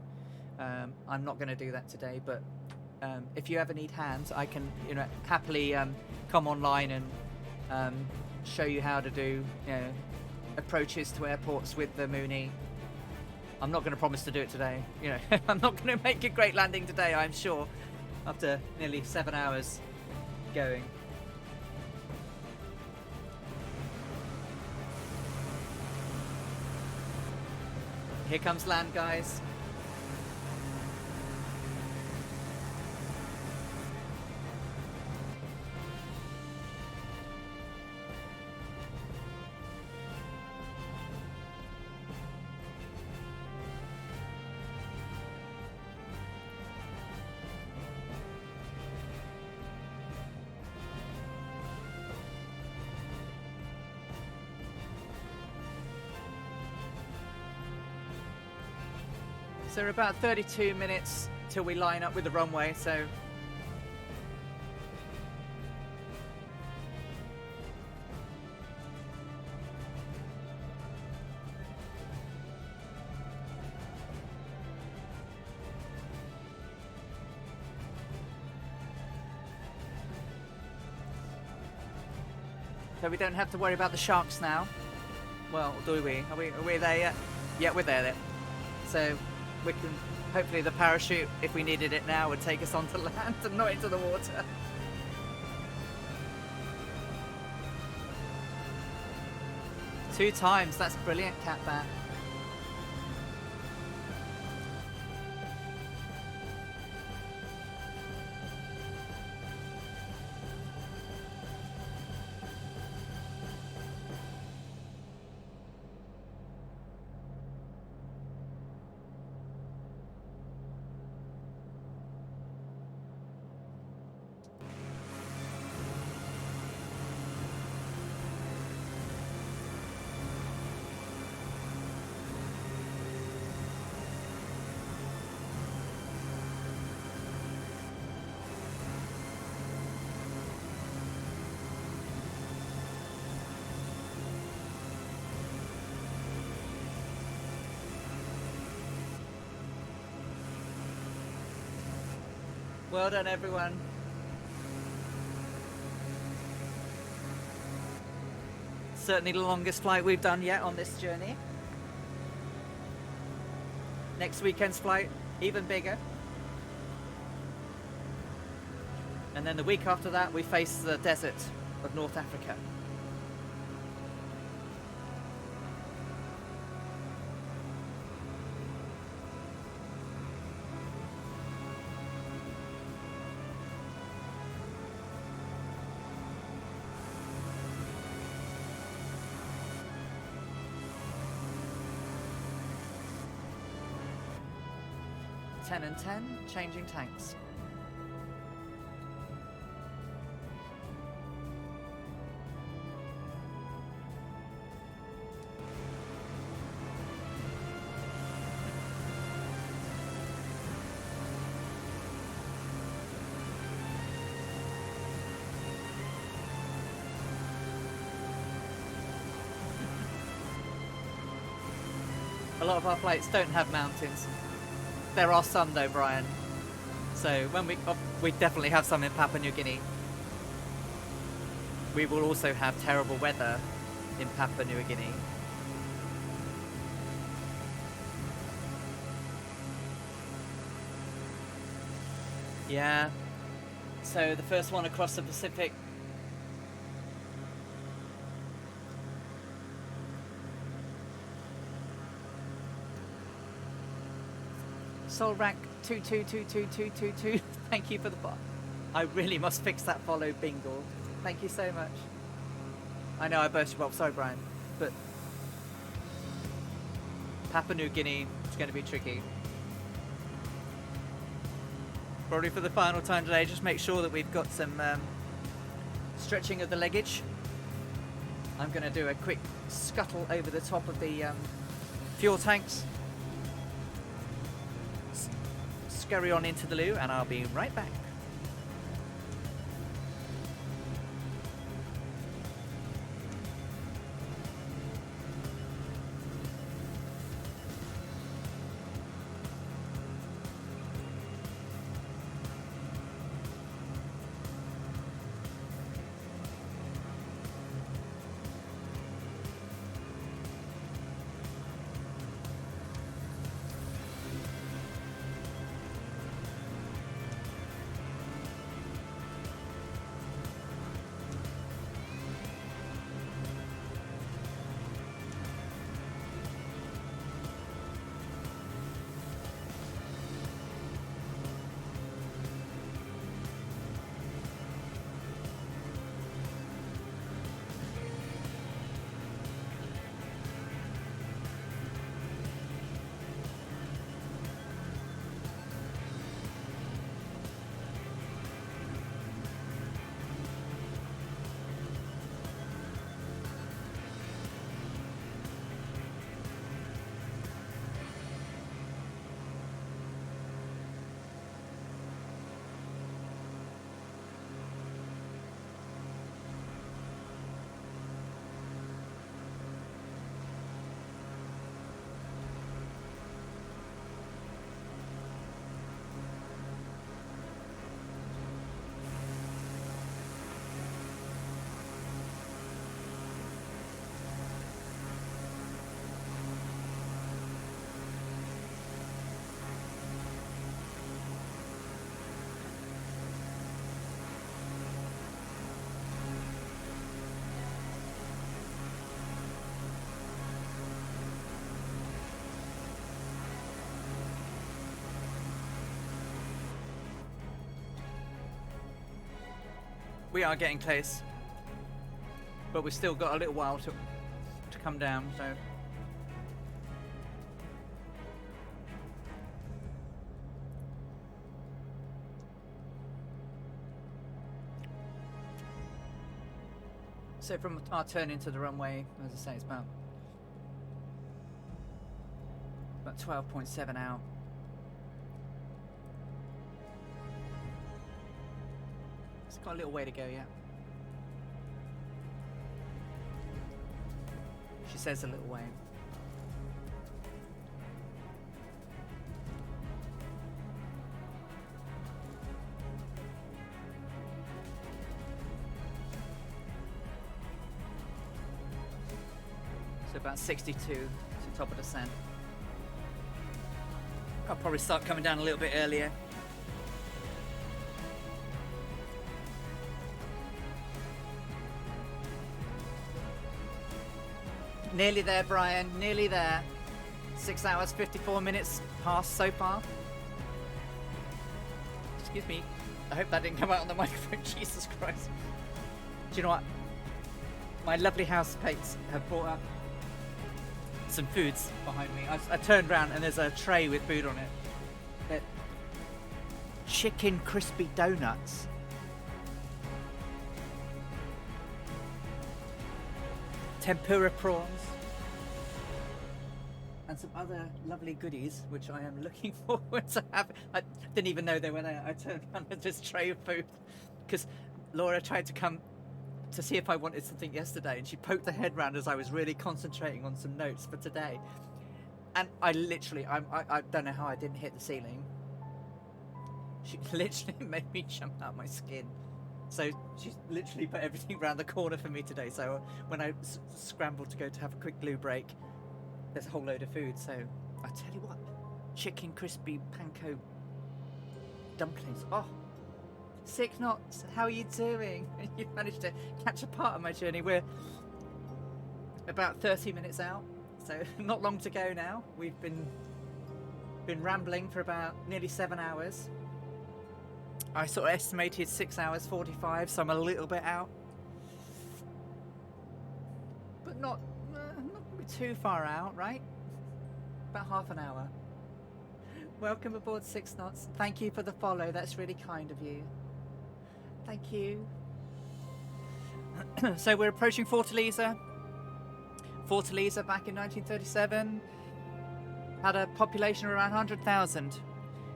I'm not going to do that today, but if you ever need hands, I can happily come online and show you how to do approaches to airports with the Mooney. I'm not going to promise to do it today. I'm not going to make a great landing today, I'm sure, after nearly 7 hours going. Here comes land, guys. So we're about 32 minutes till we line up with the runway, so we don't have to worry about the sharks now. Well, do we? Are we there yet? Yeah, we're there. So we can, hopefully the parachute, if we needed it now, would take us onto land and not into the water. Two times, that's brilliant, Catbat. Well done, everyone. Certainly the longest flight we've done yet on this journey. Next weekend's flight, even bigger. And then the week after that, we face the desert of North Africa. Ten and 10, changing tanks. A lot of our flights don't have mountains. There are some though, Brian. So when we definitely have some in Papua New Guinea. We will also have terrible weather in Papua New Guinea. Yeah. So the first one across the Pacific. Soul rank 222222. Thank you for the bot. I really must fix that follow bingle. Thank you so much. I know I burst you up, sorry Brian, but Papua New Guinea is going to be tricky. Probably for the final time today, just make sure that we've got some stretching of the leggage. I'm going to do a quick scuttle over the top of the fuel tanks. Scurry on into the loo and I'll be right back. We are getting close, but we've still got a little while to come down, so from our turn into the runway, as I say, it's about 12.7 out. It's got a little way to go yet. She says a little way. So about 62 to top of descent. I'll probably start coming down a little bit earlier. Nearly there, Brian. Nearly there. 6 hours, 54 minutes past so far. Excuse me. I hope that didn't come out on the microphone. Jesus Christ. Do you know what? My lovely housemates have brought up some foods behind me. I turned around and there's a tray with food on it. They're chicken crispy donuts. Tempura prawns. And some other lovely goodies, which I am looking forward to have. I didn't even know they were there. I turned around and this tray of food because Laura tried to come to see if I wanted something yesterday, and she poked her head round as I was really concentrating on some notes for today. And I literally, I don't know how I didn't hit the ceiling. She literally made me jump out my skin. So she's literally put everything around the corner for me today. So when I scrambled to go to have a quick glue break, there's a whole load of food. So I tell you what, chicken crispy panko dumplings. Oh, Sick Knots, how are you doing? You've managed to catch a part of my journey. We're about 30 minutes out, so not long to go now. We've been rambling for about nearly 7 hours. I sort of estimated 6 hours 45, so I'm a little bit out, but not too far out, right? About half an hour. Welcome aboard, 6 Knots. Thank you for the follow. That's really kind of you. Thank you. So we're approaching Fortaleza. Fortaleza back in 1937 had a population of around 100,000.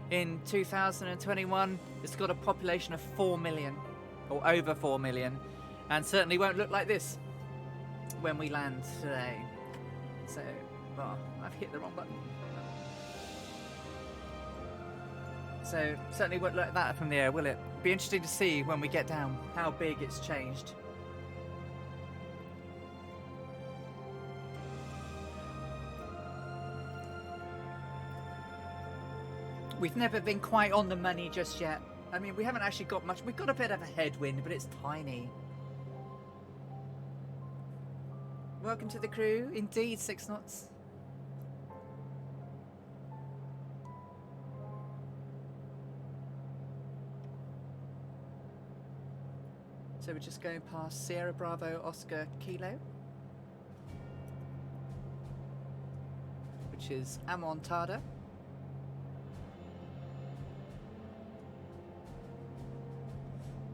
In 2021, it's got a population of 4 million, or over 4 million, and certainly won't look like this when we land today. So, oh, I've hit the wrong button. So, certainly won't look like that from the air, will it? Be interesting to see when we get down how big it's changed. We've never been quite on the money just yet. I mean, we haven't actually got much. We've got a bit of a headwind, but it's tiny. Welcome to the crew. Indeed, 6 Knots. So we're just going past Sierra Bravo Oscar Kilo, which is Amontada.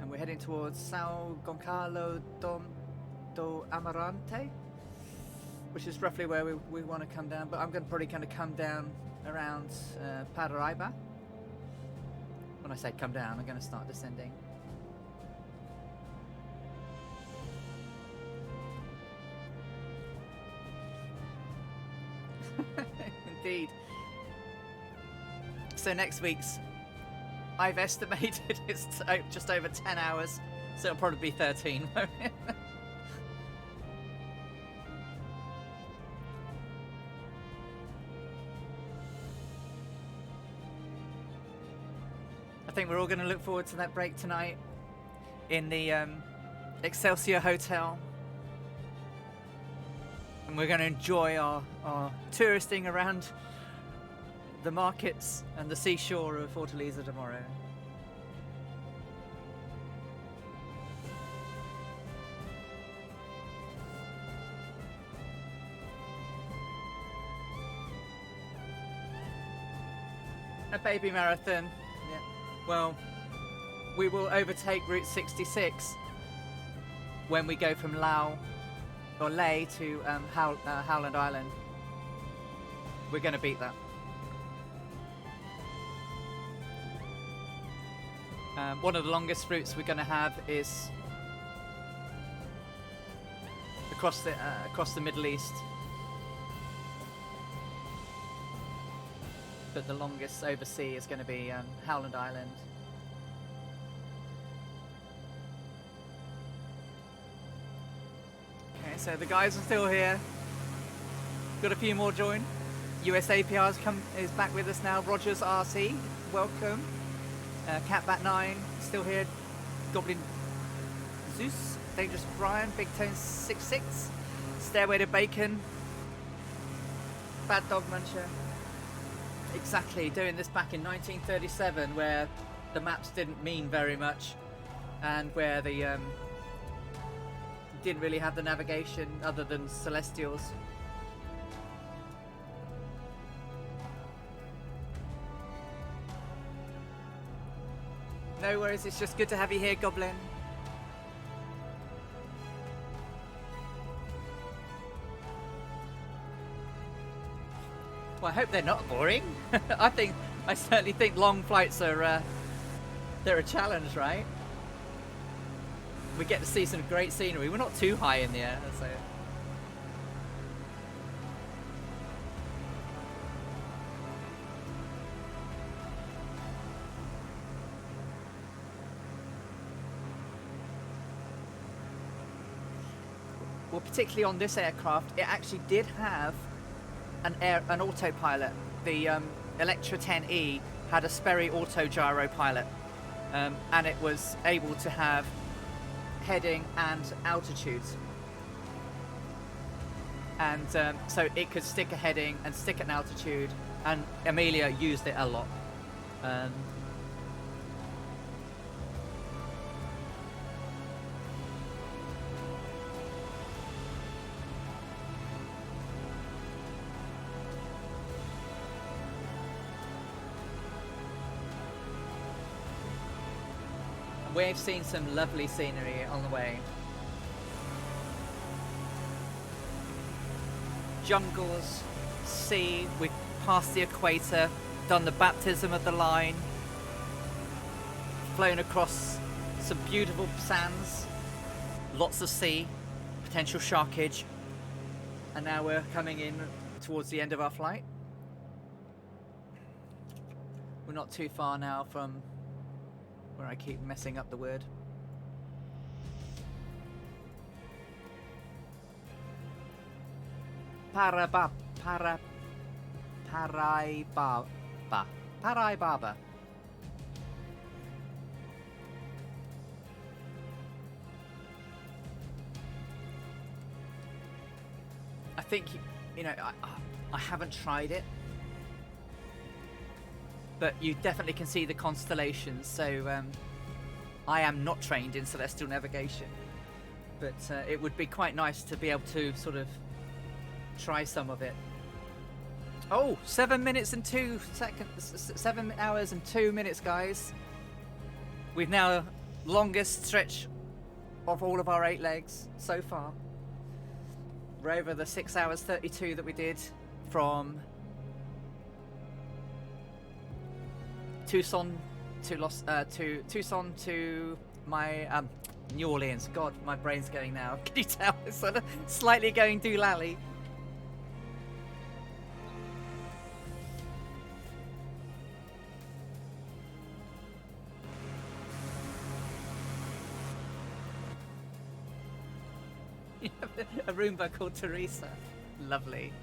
And we're heading towards São Gonçalo do Amarante, which is roughly where we want to come down, but I'm going to probably kind of come down around Paramaribo. When I say come down, I'm going to start descending. Indeed. So next week's, I've estimated it's just over 10 hours, so it'll probably be 13. I think we're all going to look forward to that break tonight in the Excelsior Hotel. And we're going to enjoy our touristing around the markets and the seashore of Fortaleza tomorrow. A baby marathon. Yeah. Well, we will overtake Route 66 when we go from Ley to Howland Island. We're going to beat that. One of the longest routes we're going to have is across the Middle East, but the longest overseas is going to be Howland Island. Okay, so the guys are still here. Got a few more join. US APR's is back with us now. Rogers RC, welcome. Catbat 9, still here. Goblin Zeus, Dangerous Brian, Big Tone 66, Stairway to Bacon, Bad Dog Muncher. Exactly, doing this back in 1937, where the maps didn't mean very much, and where the didn't really have the navigation other than Celestials. No worries, it's just good to have you here, Goblin. Well, I hope they're not boring. I certainly think long flights are they're a challenge, right? We get to see some great scenery. We're not too high in the air, so. Well, particularly on this aircraft, it actually did have an autopilot. The Electra 10E had a Sperry auto gyro pilot, and it was able to have heading and altitudes, and so it could stick a heading and stick an altitude, and Amelia used it a lot. We've seen some lovely scenery on the way. Jungles, sea, we've passed the equator, done the baptism of the line, flown across some beautiful sands, lots of sea, potential sharkage, and now we're coming in towards the end of our flight. We're not too far now from where I keep messing up the word. Paraibaba. I think, you know, I haven't tried it, but you definitely can see the constellations. So I am not trained in celestial navigation, but it would be quite nice to be able to sort of try some of it. Oh, 7 minutes and 2 seconds, 7 hours and 2 minutes, guys. We've now longest stretch of all of our 8 legs so far. We're over the 6 hours 32 that we did from Tucson to Tucson to my New Orleans. God, my brain's going now. Can you tell? It's sort of slightly going doolally. You have a Roomba called Teresa. Lovely.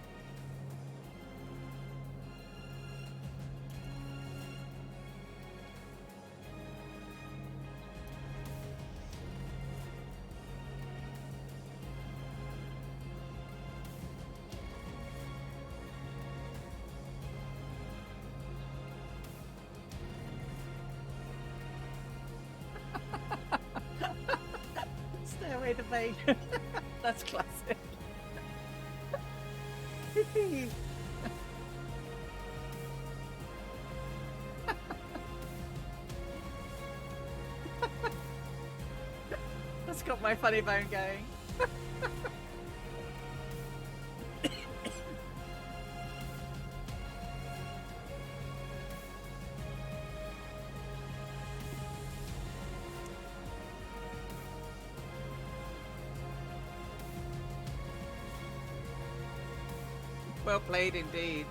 Stairway to Bacon. That's classic. That's got my funny bone going. Well played indeed.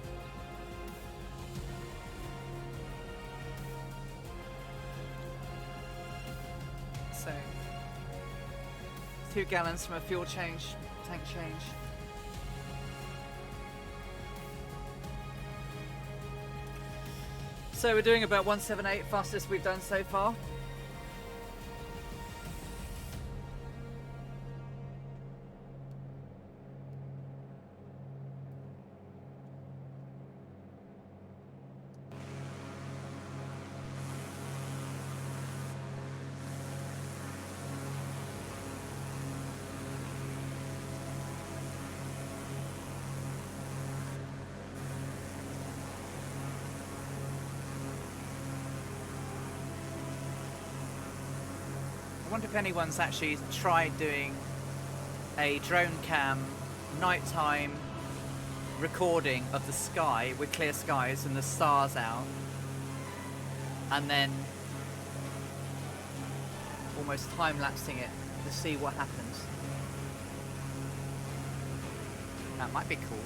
So, 2 gallons from a fuel change, tank change. So we're doing about 178, fastest we've done so far. I wonder if anyone's actually tried doing a drone cam nighttime recording of the sky with clear skies and the stars out, and then almost time-lapsing it to see what happens. That might be cool.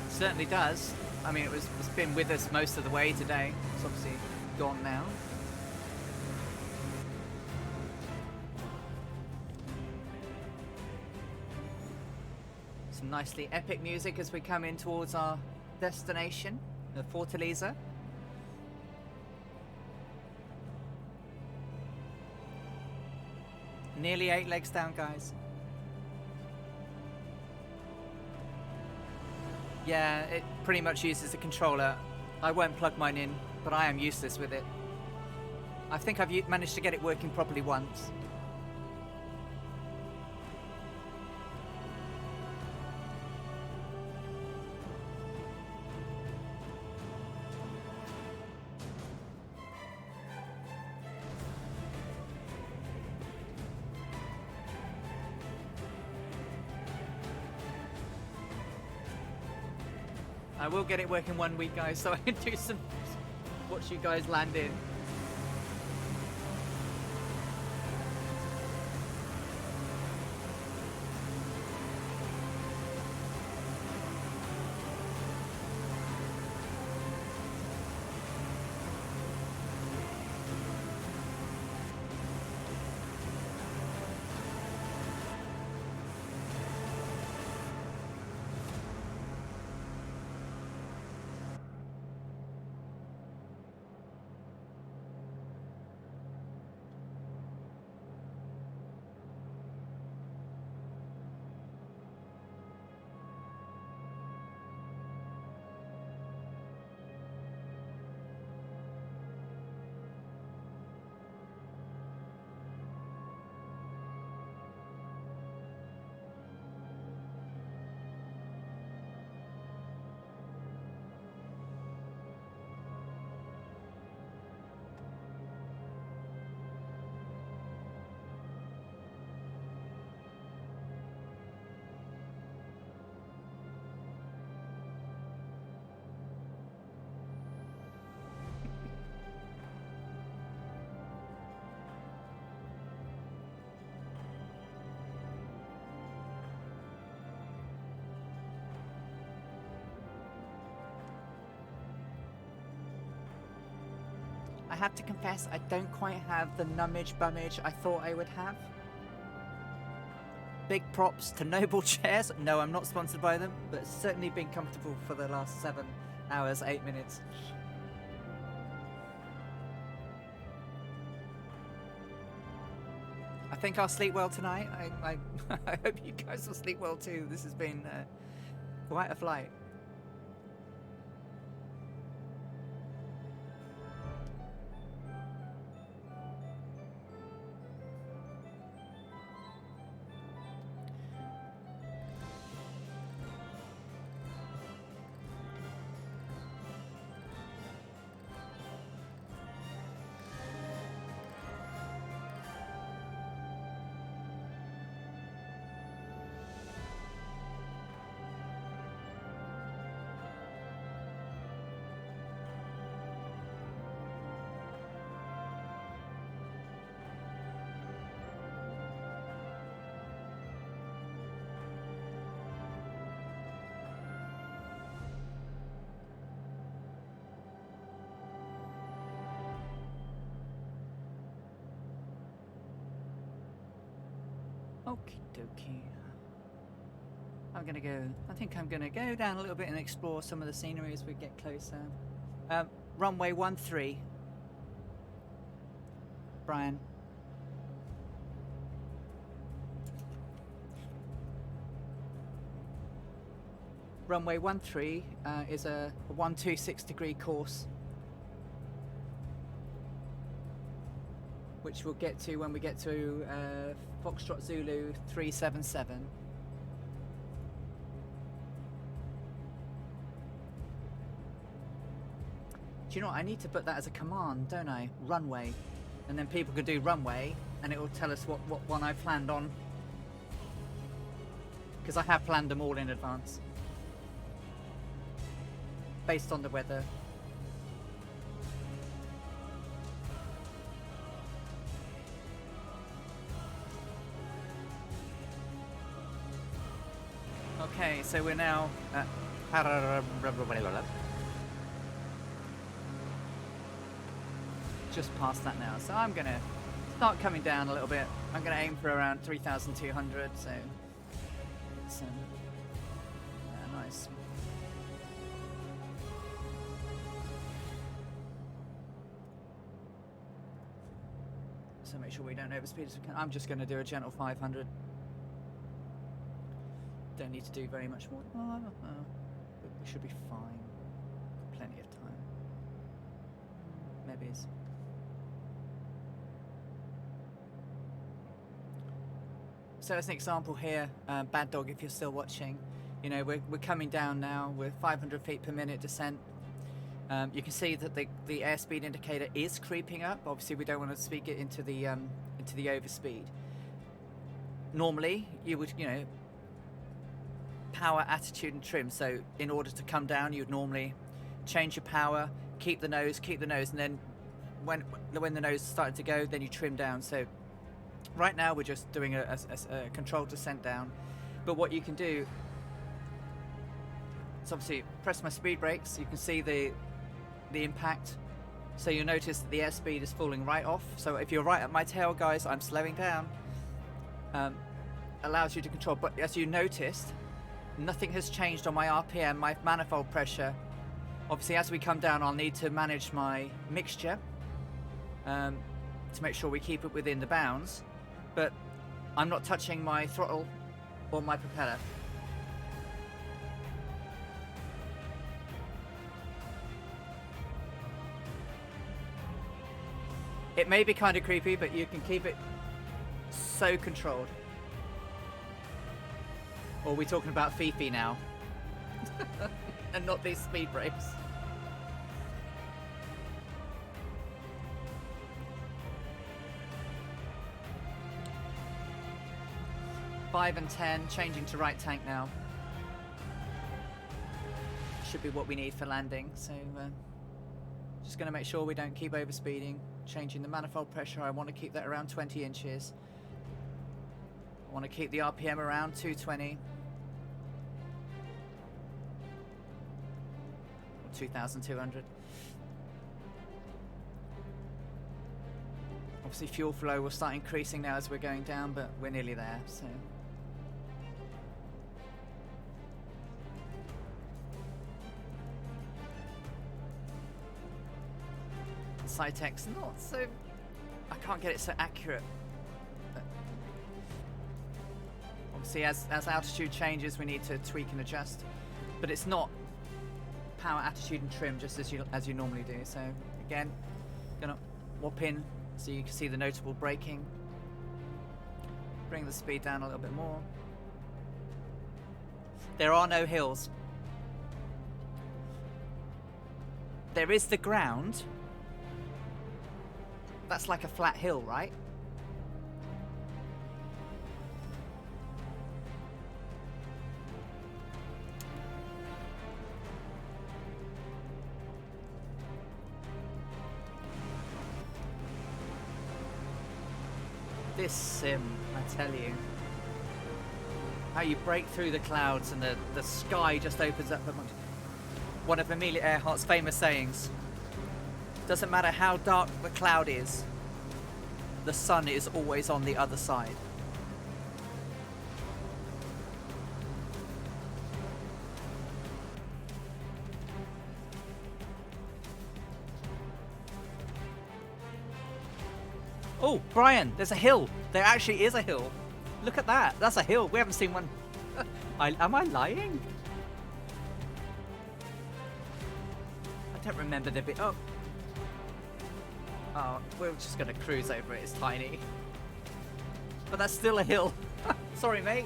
Certainly does. I mean, it's been with us most of the way today. It's obviously gone now. Some nicely epic music as we come in towards our destination, the Fortaleza. Nearly 8 legs down, guys. Yeah, it pretty much uses the controller. I won't plug mine in, but I am useless with it. I think I've managed to get it working properly once. I will get it working one week, guys, so I can do some... watch you guys land in. I have to confess, I don't quite have the nummage bummage I thought I would have. Big props to Noble Chairs. No, I'm not sponsored by them, but it's certainly been comfortable for the last 7 hours, 8 minutes. I think I'll sleep well tonight. I hope you guys will sleep well too. This has been quite a flight. Okie dokie. I think I'm gonna go down a little bit and explore some of the scenery as we get closer. Runway 13. Brian. Runway 13 is a 126-degree course, which we'll get to when we get to Foxtrot Zulu 377. Do you know what? I need to put that as a command, don't I? Runway. And then people can do runway, and it will tell us what one I planned on. Because I have planned them all in advance. Based on the weather. Okay, so we're now at just past that now, so I'm gonna start coming down a little bit. I'm gonna aim for around 3,200, so it's nice. So make sure we don't overspeed as we can. I'm just gonna do a gentle 500. Don't need to do very much more. We should be fine. Plenty of time. Maybe. So as an example here, Bad Dog, if you're still watching, you know, we're coming down now. We're 500 feet per minute descent. You can see that the airspeed indicator is creeping up. Obviously, we don't want to speak it into the overspeed. Normally, you would, you know, power, attitude, and trim. So in order to come down, you'd normally change your power, keep the nose, and then when the nose is starting to go, then you trim down. So right now we're just doing a controlled descent down. But what you can do is obviously press my speed brakes. You can see the impact. So you'll notice that the airspeed is falling right off. So if you're right at my tail, guys, I'm slowing down. Allows you to control. But as you noticed, nothing has changed on my RPM, my manifold pressure. Obviously, as we come down, I'll need to manage my mixture to make sure we keep it within the bounds. But I'm not touching my throttle or my propeller. It may be kind of creepy, but you can keep it so controlled. Or are we talking about Fifi now? And not these speed brakes. Five and 10, changing to right tank now. Should be what we need for landing, so just going to make sure we don't keep overspeeding. Changing the manifold pressure, I want to keep that around 20 inches. I want to keep the RPM around 220. 2,200. Obviously fuel flow will start increasing now as we're going down, but we're nearly there, so. Cytec's not so, I can't get it so accurate. But obviously as altitude changes we need to tweak and adjust, but it's not power, attitude and trim just as you normally do. So again, gonna whop in so you can see the notable braking. Bring the speed down a little bit more. There are no hills. There is the ground. That's like a flat hill, right? This sim, I tell you. How you break through the clouds and the sky just opens up. One of Amelia Earhart's famous sayings. Doesn't matter how dark the cloud is, the sun is always on the other side. Oh, Brian, there's a hill. There actually is a hill. Look at that. That's a hill. We haven't seen one. Am I lying? I don't remember the bit. Oh. Oh, we're just going to cruise over it. It's tiny. But that's still a hill. Sorry, mate.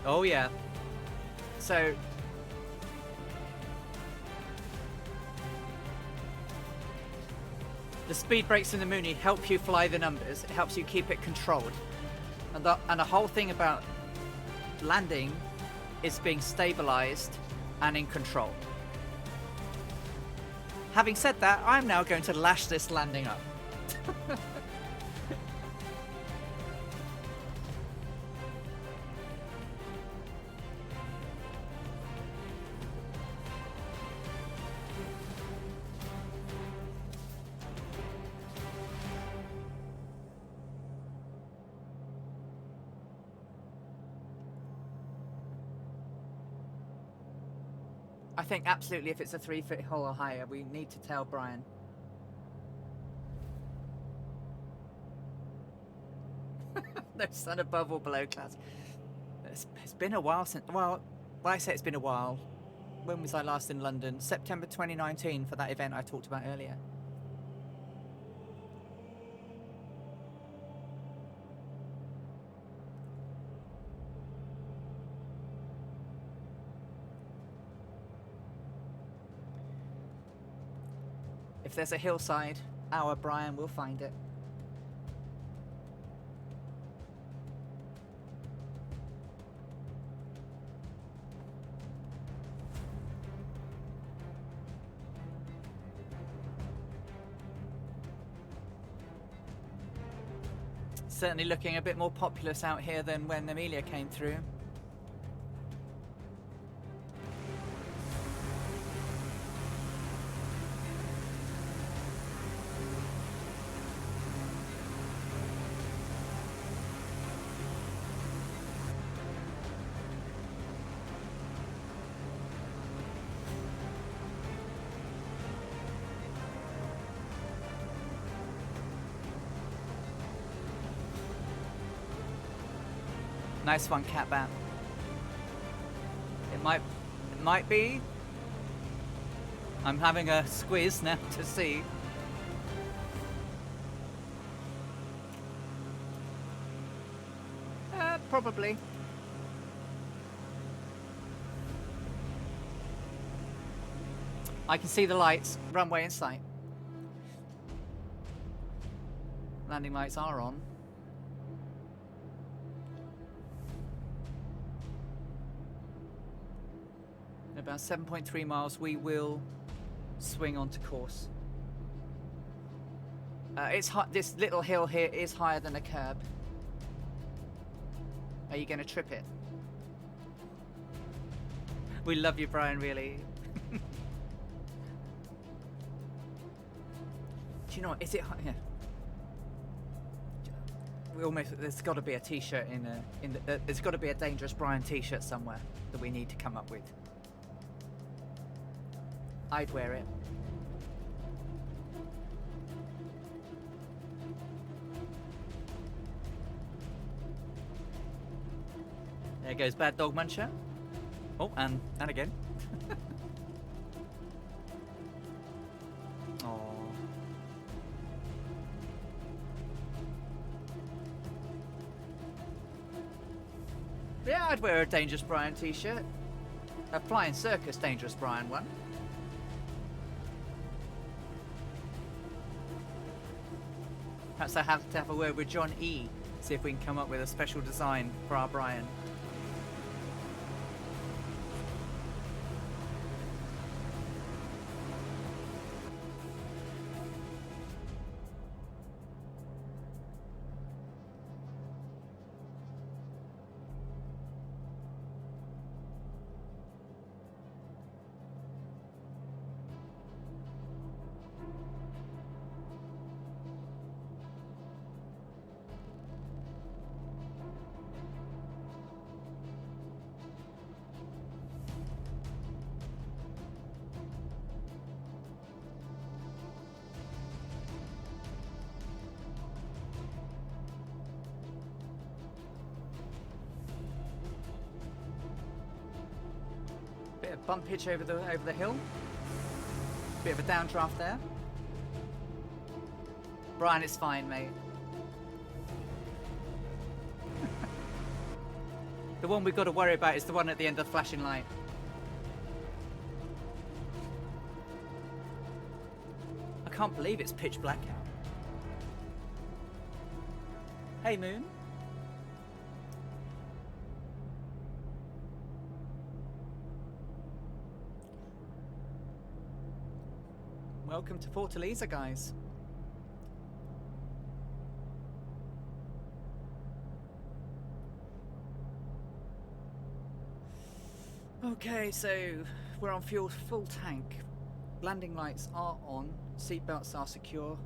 Oh, yeah. So... the speed brakes in the Mooney help you fly the numbers. It helps you keep it controlled. And the whole thing about landing is being stabilized and in control. Having said that, I'm now going to lash this landing up. I think absolutely if it's a 3-foot hole or higher, we need to tell Brian. No sun above or below clouds. It's been a while since... Well, I say it's been a while. When was I last in London? September 2019 for that event I talked about earlier. If there's a hillside, our Brian will find it. Certainly looking a bit more populous out here than when Amelia came through. Nice one, Catbat. It might be. I'm having a squeeze now to see. Probably. I can see the lights, runway in sight. Landing lights are on. In about 7.3 miles, we will swing onto course. It's this little hill here is higher than a curb. Are you going to trip it? We love you, Brian, really. Do you know what? Is it... Yeah. We almost... There's got to be a t-shirt there's got to be a Dangerous Brian t-shirt somewhere that we need to come up with. I'd wear it. There goes Bad Dog Muncher. Oh, and again. Oh. Yeah, I'd wear a Dangerous Brian t-shirt. A Flying Circus Dangerous Brian one. Perhaps I have to have a word with John E. See if we can come up with a special design for our Brian. Bit of bumpage over the hill. Bit of a downdraft there. Brian, it's fine, mate. The one we've got to worry about is the one at the end of the flashing light. I can't believe it's pitch black out. Hey, Moon. Welcome to Fortaleza, guys. Okay, so we're on full tank. Landing lights are on. Seatbelts are secure.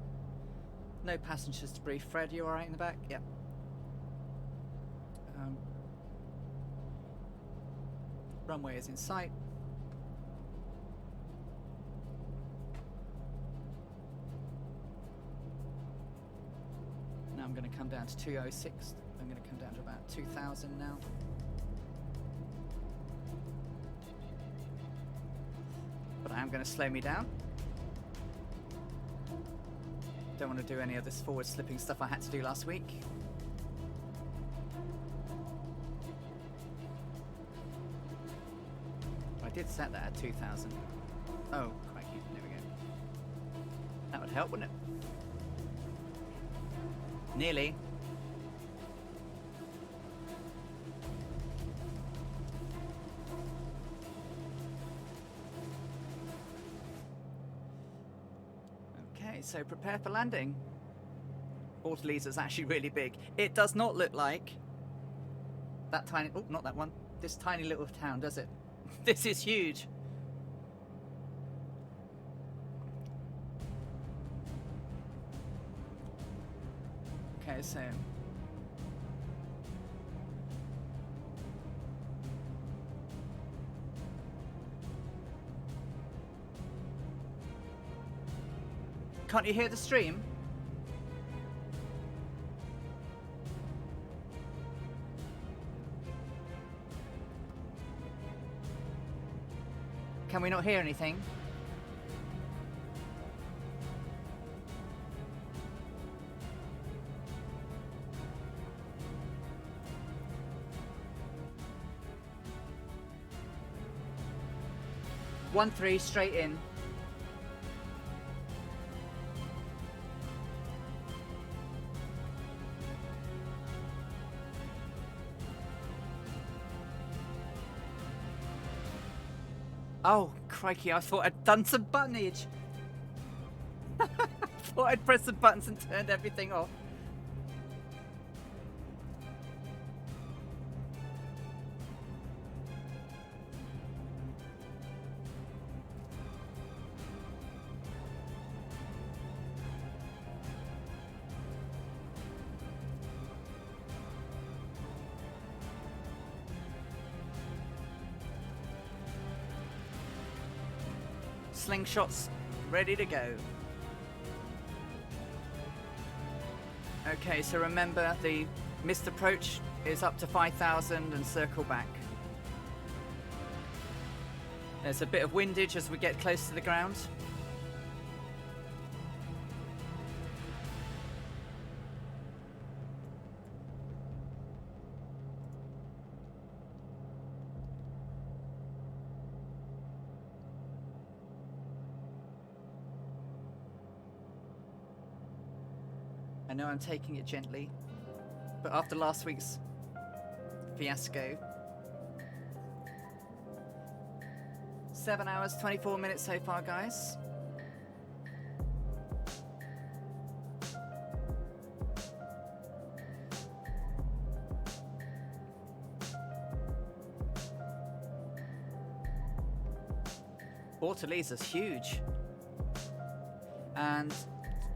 No passengers to brief. Fred, you alright in the back? Yep. Runway is in sight. Now I'm going to come down to 206. I'm going to come down to about 2,000 now. But I am going to slow me down. Don't want to do any of this forward slipping stuff I had to do last week. I did set that at 2,000. Oh, crikey, there we go. That would help, wouldn't it? Nearly. Okay, so prepare for landing. Fortaleza is actually really big. It does not look like that tiny... Oh, not that one. This tiny little town, does it? This is huge. Okay, so... Can't you hear the stream? Can we not hear anything? One three straight in. Oh, crikey, I thought I'd done some buttonage. I thought I'd pressed the buttons and turned everything off. Slingshots ready to go. Okay, so remember the missed approach is up to 5,000 and circle back. There's a bit of windage as we get close to the ground. I know I'm taking it gently, but after last week's fiasco, 7 hours, 24 minutes so far, guys. Fortaleza's huge. And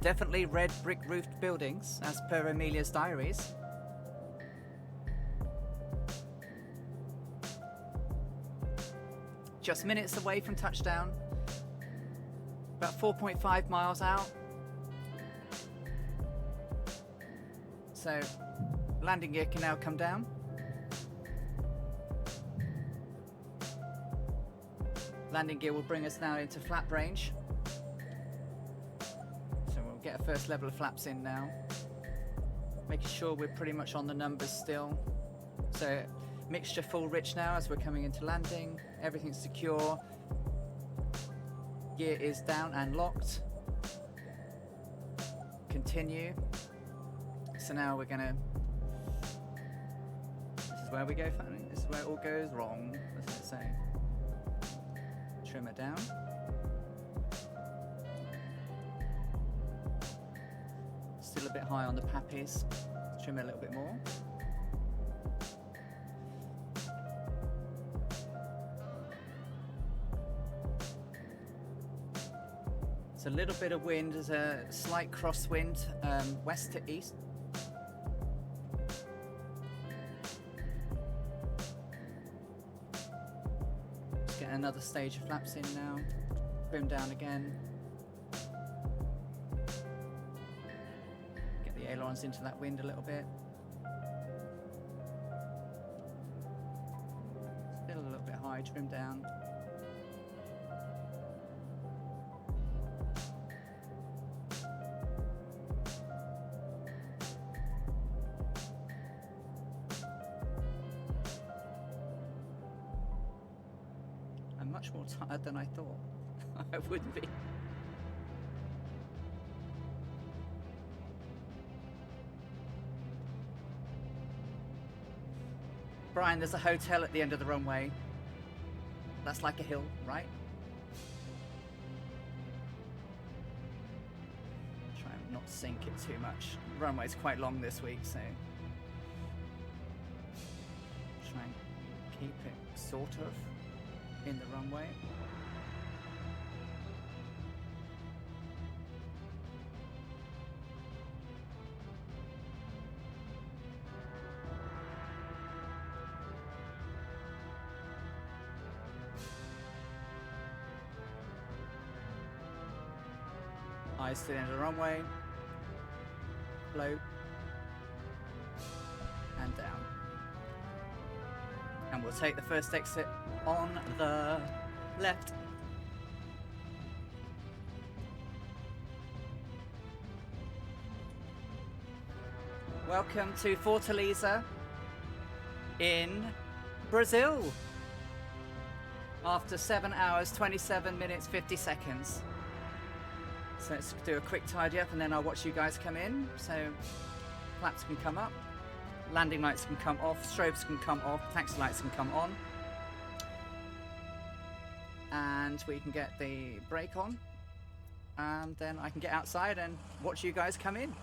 definitely red brick roofed buildings, as per Amelia's diaries. Just minutes away from touchdown. About 4.5 miles out. So, landing gear can now come down. Landing gear will bring us now into flap range. So we'll get a first level of flaps in now. Making sure we're pretty much on the numbers still. So mixture full rich now as we're coming into landing. Everything's secure. Gear is down and locked. Continue. So now we're gonna... This is where we go, family. This is where it all goes wrong. As I say. Trim it down. Still a bit high on the pappies. Trim it a little bit more. It's a little bit of wind. There's a slight crosswind, west to east. Let's get another stage of flaps in now. Trim down again. Get the ailerons into that wind a little bit. Still a little bit high, trim down. I'm much more tired than I thought I would be. Brian, there's a hotel at the end of the runway. That's like a hill, right? Try and not sink it too much. The runway's quite long this week, so try and keep it sort of in the runway. Eyes to the end of the runway. Float. And down. And we'll take the first exit on the left. Welcome to Fortaleza in Brazil. After 7 hours, 27 minutes, 50 seconds. So let's do a quick tidy up and then I'll watch you guys come in. So flaps can come up, landing lights can come off, strobes can come off, taxi lights can come on. And we can get the brake on. And then I can get outside and watch you guys come in.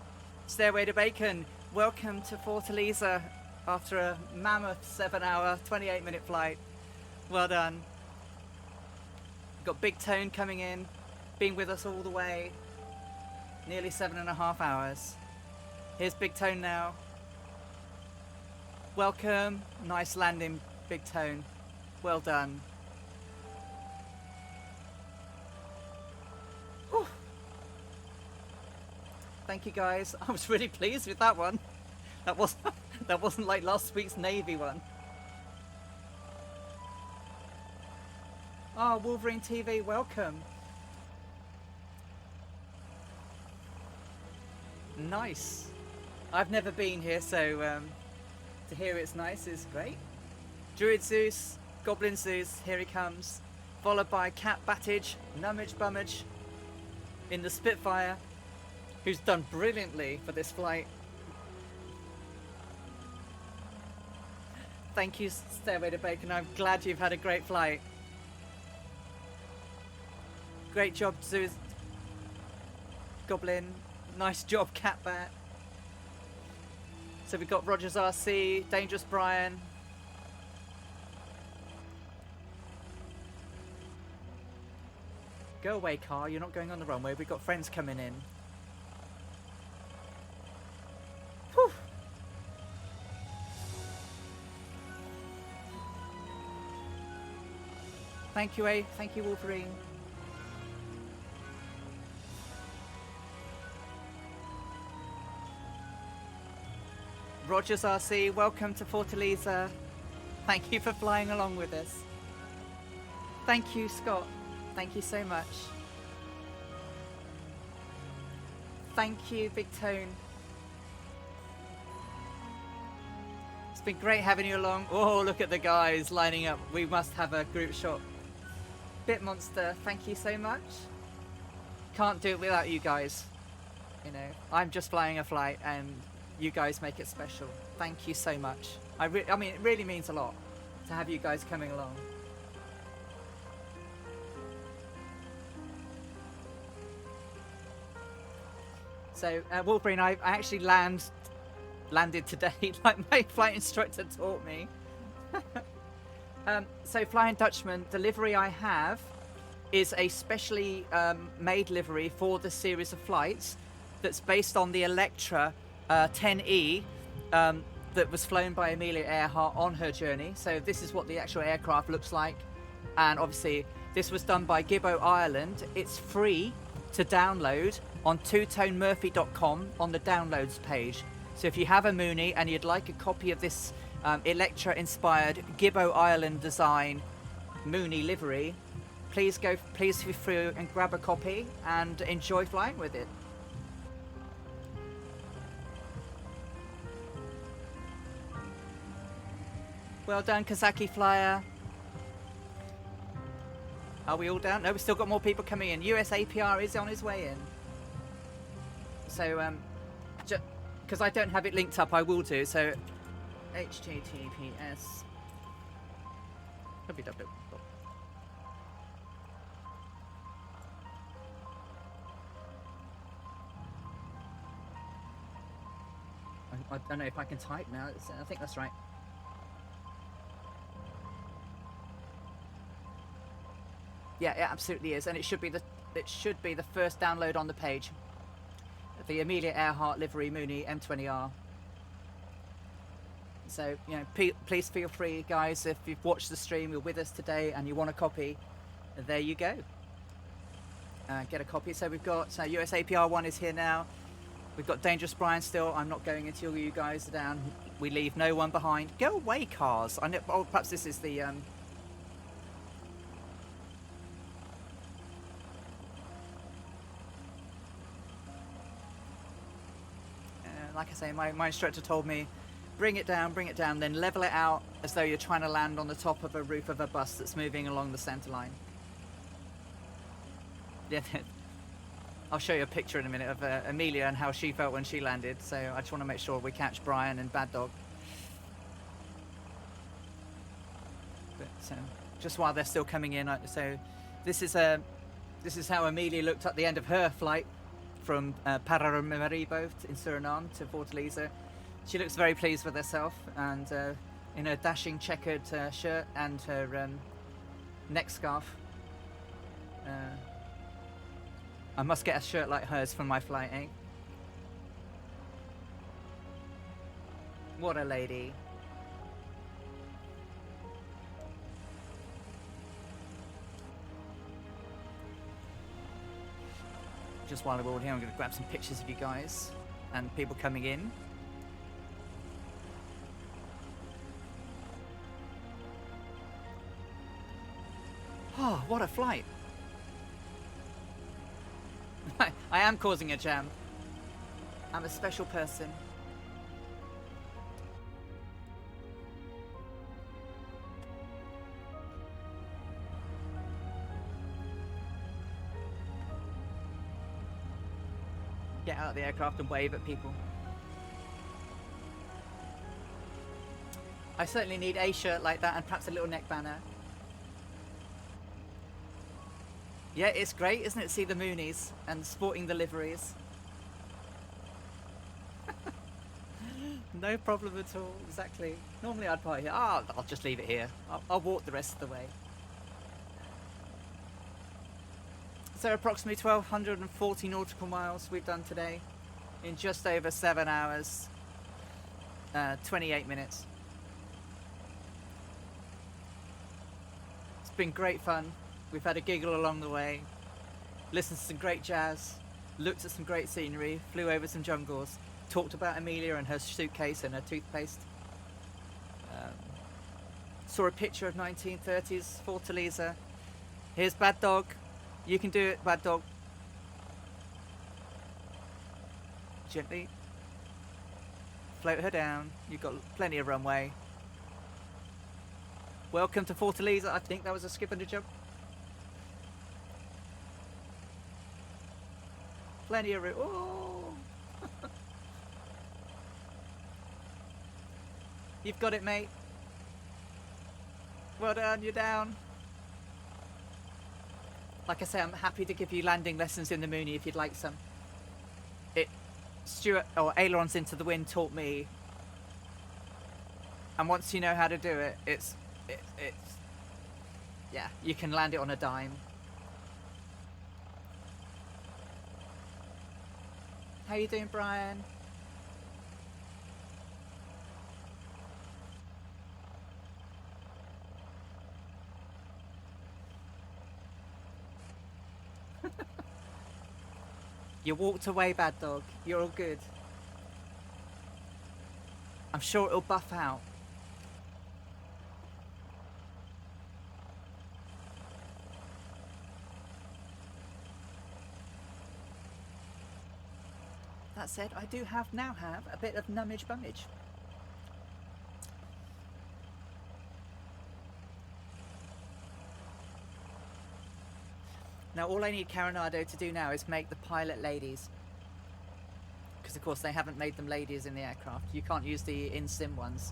Stairway to Bacon, welcome to Fortaleza after a mammoth 7 hour, 28 minute flight. Well done. We've got Big Tone coming in. Been with us all the way, nearly 7.5 hours. Here's Big Tone now. Welcome, nice landing, Big Tone. Well done. Whew. Thank you guys. I was really pleased with that one. That wasn't like last week's Navy one. Oh, Wolverine TV, welcome. Nice. I've never been here, so to hear it's nice is great. Druid Zeus, Goblin Zeus, here he comes. Followed by Cat Battage, Nummage Bummage in the Spitfire, who's done brilliantly for this flight. Thank you, Stairway to Bacon. I'm glad you've had a great flight. Great job, Zeus. Goblin. Nice job, Catbat. So we've got Rogers RC, Dangerous Brian. Go away, car. You're not going on the runway. We've got friends coming in. Whew. Thank you, A. Thank you, Wolverine. Rogers RC, welcome to Fortaleza. Thank you for flying along with us. Thank you, Scott. Thank you so much. Thank you, Big Tone. It's been great having you along. Oh, look at the guys lining up. We must have a group shot. Bit Monster, thank you so much. Can't do it without you guys. You know, I'm just flying a flight and you guys make it special. Thank you so much. I mean, it really means a lot to have you guys coming along. So, Wolverine, I actually landed today, like my flight instructor taught me. So, Flying Dutchman, the livery I have is a specially made livery for the series of flights that's based on the Electra 10E that was flown by Amelia Earhart on her journey. So this is what the actual aircraft looks like. And obviously this was done by Gibbo Ireland. It's free to download on twotonemurphy.com on the downloads page. So if you have a Mooney and you'd like a copy of this Electra inspired Gibbo Ireland design Mooney livery, please feel free and grab a copy and enjoy flying with it. Well done, Kazaki Flyer. Are we all down? No, we've still got more people coming in. US APR is on his way in. So, because I don't have it linked up, I will do. So, HTTPS www. I don't know if I can type now. I think that's right. Yeah, it absolutely is, and it should be the first download on the page. The Amelia Earhart livery Mooney M20R. So, you know, please feel free, guys, if you've watched the stream, you're with us today, and you want a copy, there you go. Get a copy. So we've got US APR 1 is here now. We've got Dangerous Brian still. I'm not going until you guys are down. We leave no one behind. Go away, cars. I know. Oh, perhaps this is the. Like I say, my instructor told me, bring it down, then level it out as though you're trying to land on the top of a roof of a bus that's moving along the centre line. Yeah, I'll show you a picture in a minute of Amelia and how she felt when she landed. So I just want to make sure we catch Brian and Bad Dog. But just while they're still coming in, so this is how Amelia looked at the end of her flight from Paramaribo in Suriname to Fortaleza. She looks very pleased with herself, and in her dashing checkered shirt and her neck scarf. I must get a shirt like hers for my flight, eh? What a lady. Just while we're all here, I'm going to grab some pictures of you guys and people coming in. Oh, what a flight. I am causing a jam. I'm a special person. Get out of the aircraft and wave at people. I certainly need a shirt like that and perhaps a little neck banner. Yeah, it's great, isn't it? See the Moonies and sporting the liveries. No problem at all, exactly. Normally I'd park here. I'll just leave it here. I'll walk the rest of the way. So approximately 1,240 nautical miles we've done today in just over 7 hours, 28 minutes. It's been great fun. We've had a giggle along the way, listened to some great jazz, looked at some great scenery, flew over some jungles, talked about Amelia and her suitcase and her toothpaste. Saw a picture of 1930s Fortaleza, Here's Bad Dog. You can do it, Bad Dog. Gently. Float her down. You've got plenty of runway. Welcome to Fortaleza. I think that was a skip and a jump. Plenty of room. Oh! You've got it, mate. Well done, you're down. Like I say, I'm happy to give you landing lessons in the Mooney if you'd like some. Stuart, or ailerons into the wind taught me. And once you know how to do it, it's yeah, you can land it on a dime. How you doing, Brian? You walked away, Bad Dog. You're all good. I'm sure it'll buff out. That said, I do now have a bit of nummage bummage. Now all I need Caronado to do now is make the pilot ladies. Because of course they haven't made them ladies in the aircraft. You can't use the in-sim ones.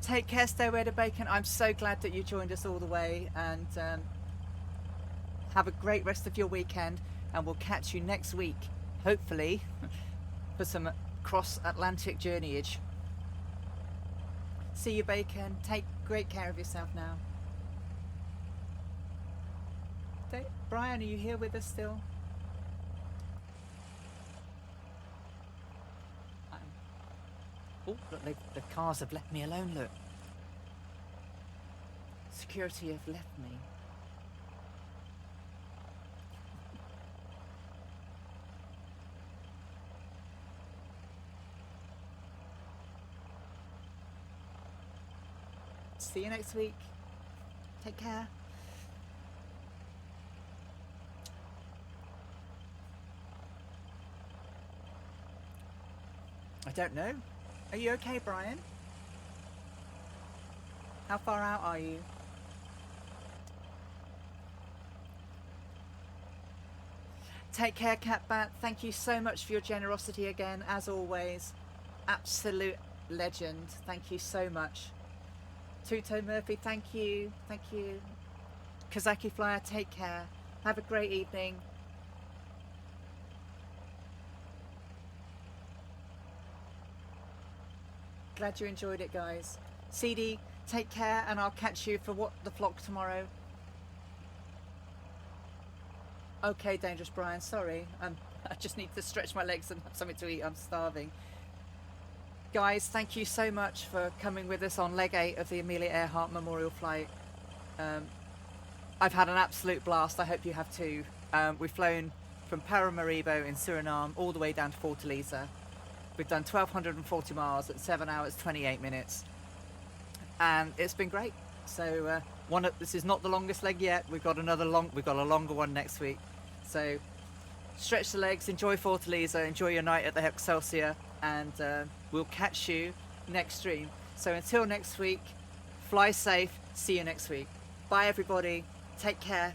Take care, stay away to bacon. I'm so glad that you joined us all the way, and have a great rest of your weekend, and we'll catch you next week, hopefully, for some cross-Atlantic journeyage. See you, Bacon. Take great care of yourself now. Brian, are you here with us still? Oh, look, the cars have left me alone, look. Security have left me. See you next week. Take care. I don't know. Are you okay, Brian? How far out are you? Take care, Catbat. Thank you so much for your generosity again, as always. Absolute legend. Thank you so much. Tuto Murphy, thank you. Thank you. Kazaki Flyer, take care. Have a great evening. Glad you enjoyed it, guys. CD, take care, and I'll catch you for the vlog tomorrow. Okay, Dangerous Brian, sorry. I just need to stretch my legs and have something to eat. I'm starving. Guys, thank you so much for coming with us on leg 8 of the Amelia Earhart Memorial Flight. I've had an absolute blast. I hope you have too. We've flown from Paramaribo in Suriname all the way down to Fortaleza. We've done 1,240 miles at 7 hours 28 minutes, and it's been great. So this is not the longest leg yet. We've got a longer one next week. So stretch the legs, enjoy Fortaleza, enjoy your night at the Excelsior, and we'll catch you next stream. So until next week, fly safe. See you next week. Bye, everybody. Take care.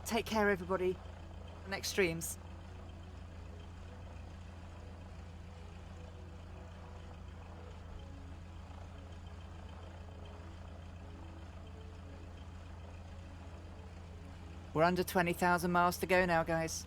Take care, everybody. Next streams. We're under 20,000 miles to go now, guys.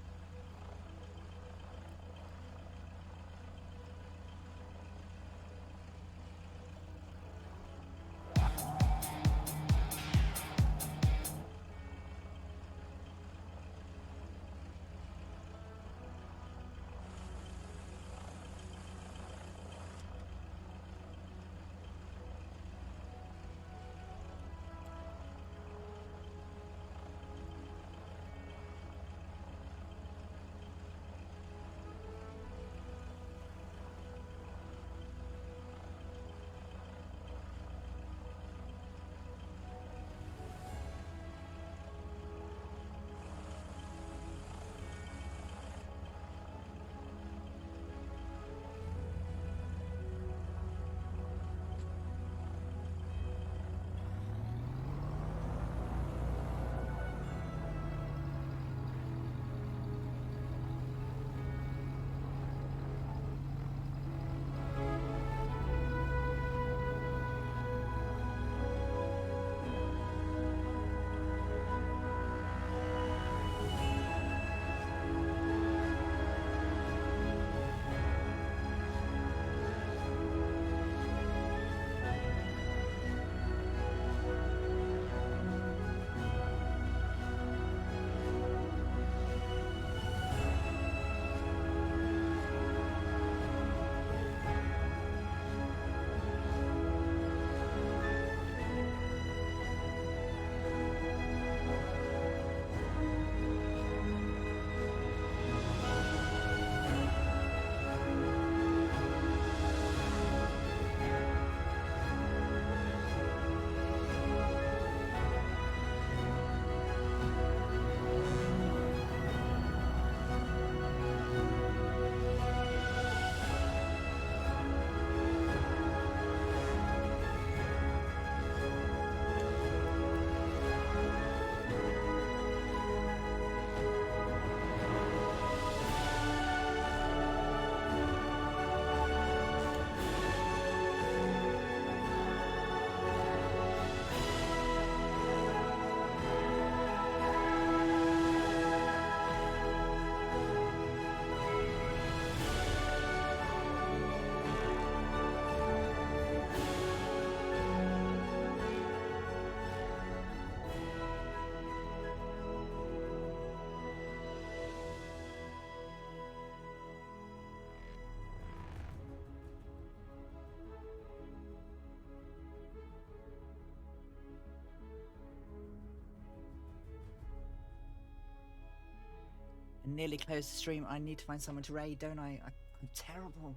I nearly closed the stream. I need to find someone to raid, don't I? I'm terrible.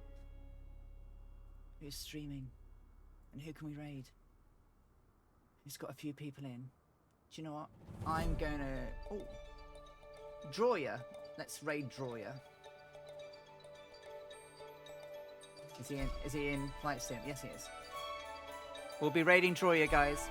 Who's streaming? And who can we raid? Who's got a few people in? Do you know what? I'm gonna... Oh! Droya. Let's raid Droya. Is he in Flight Sim? Yes, he is. We'll be raiding Droya, guys.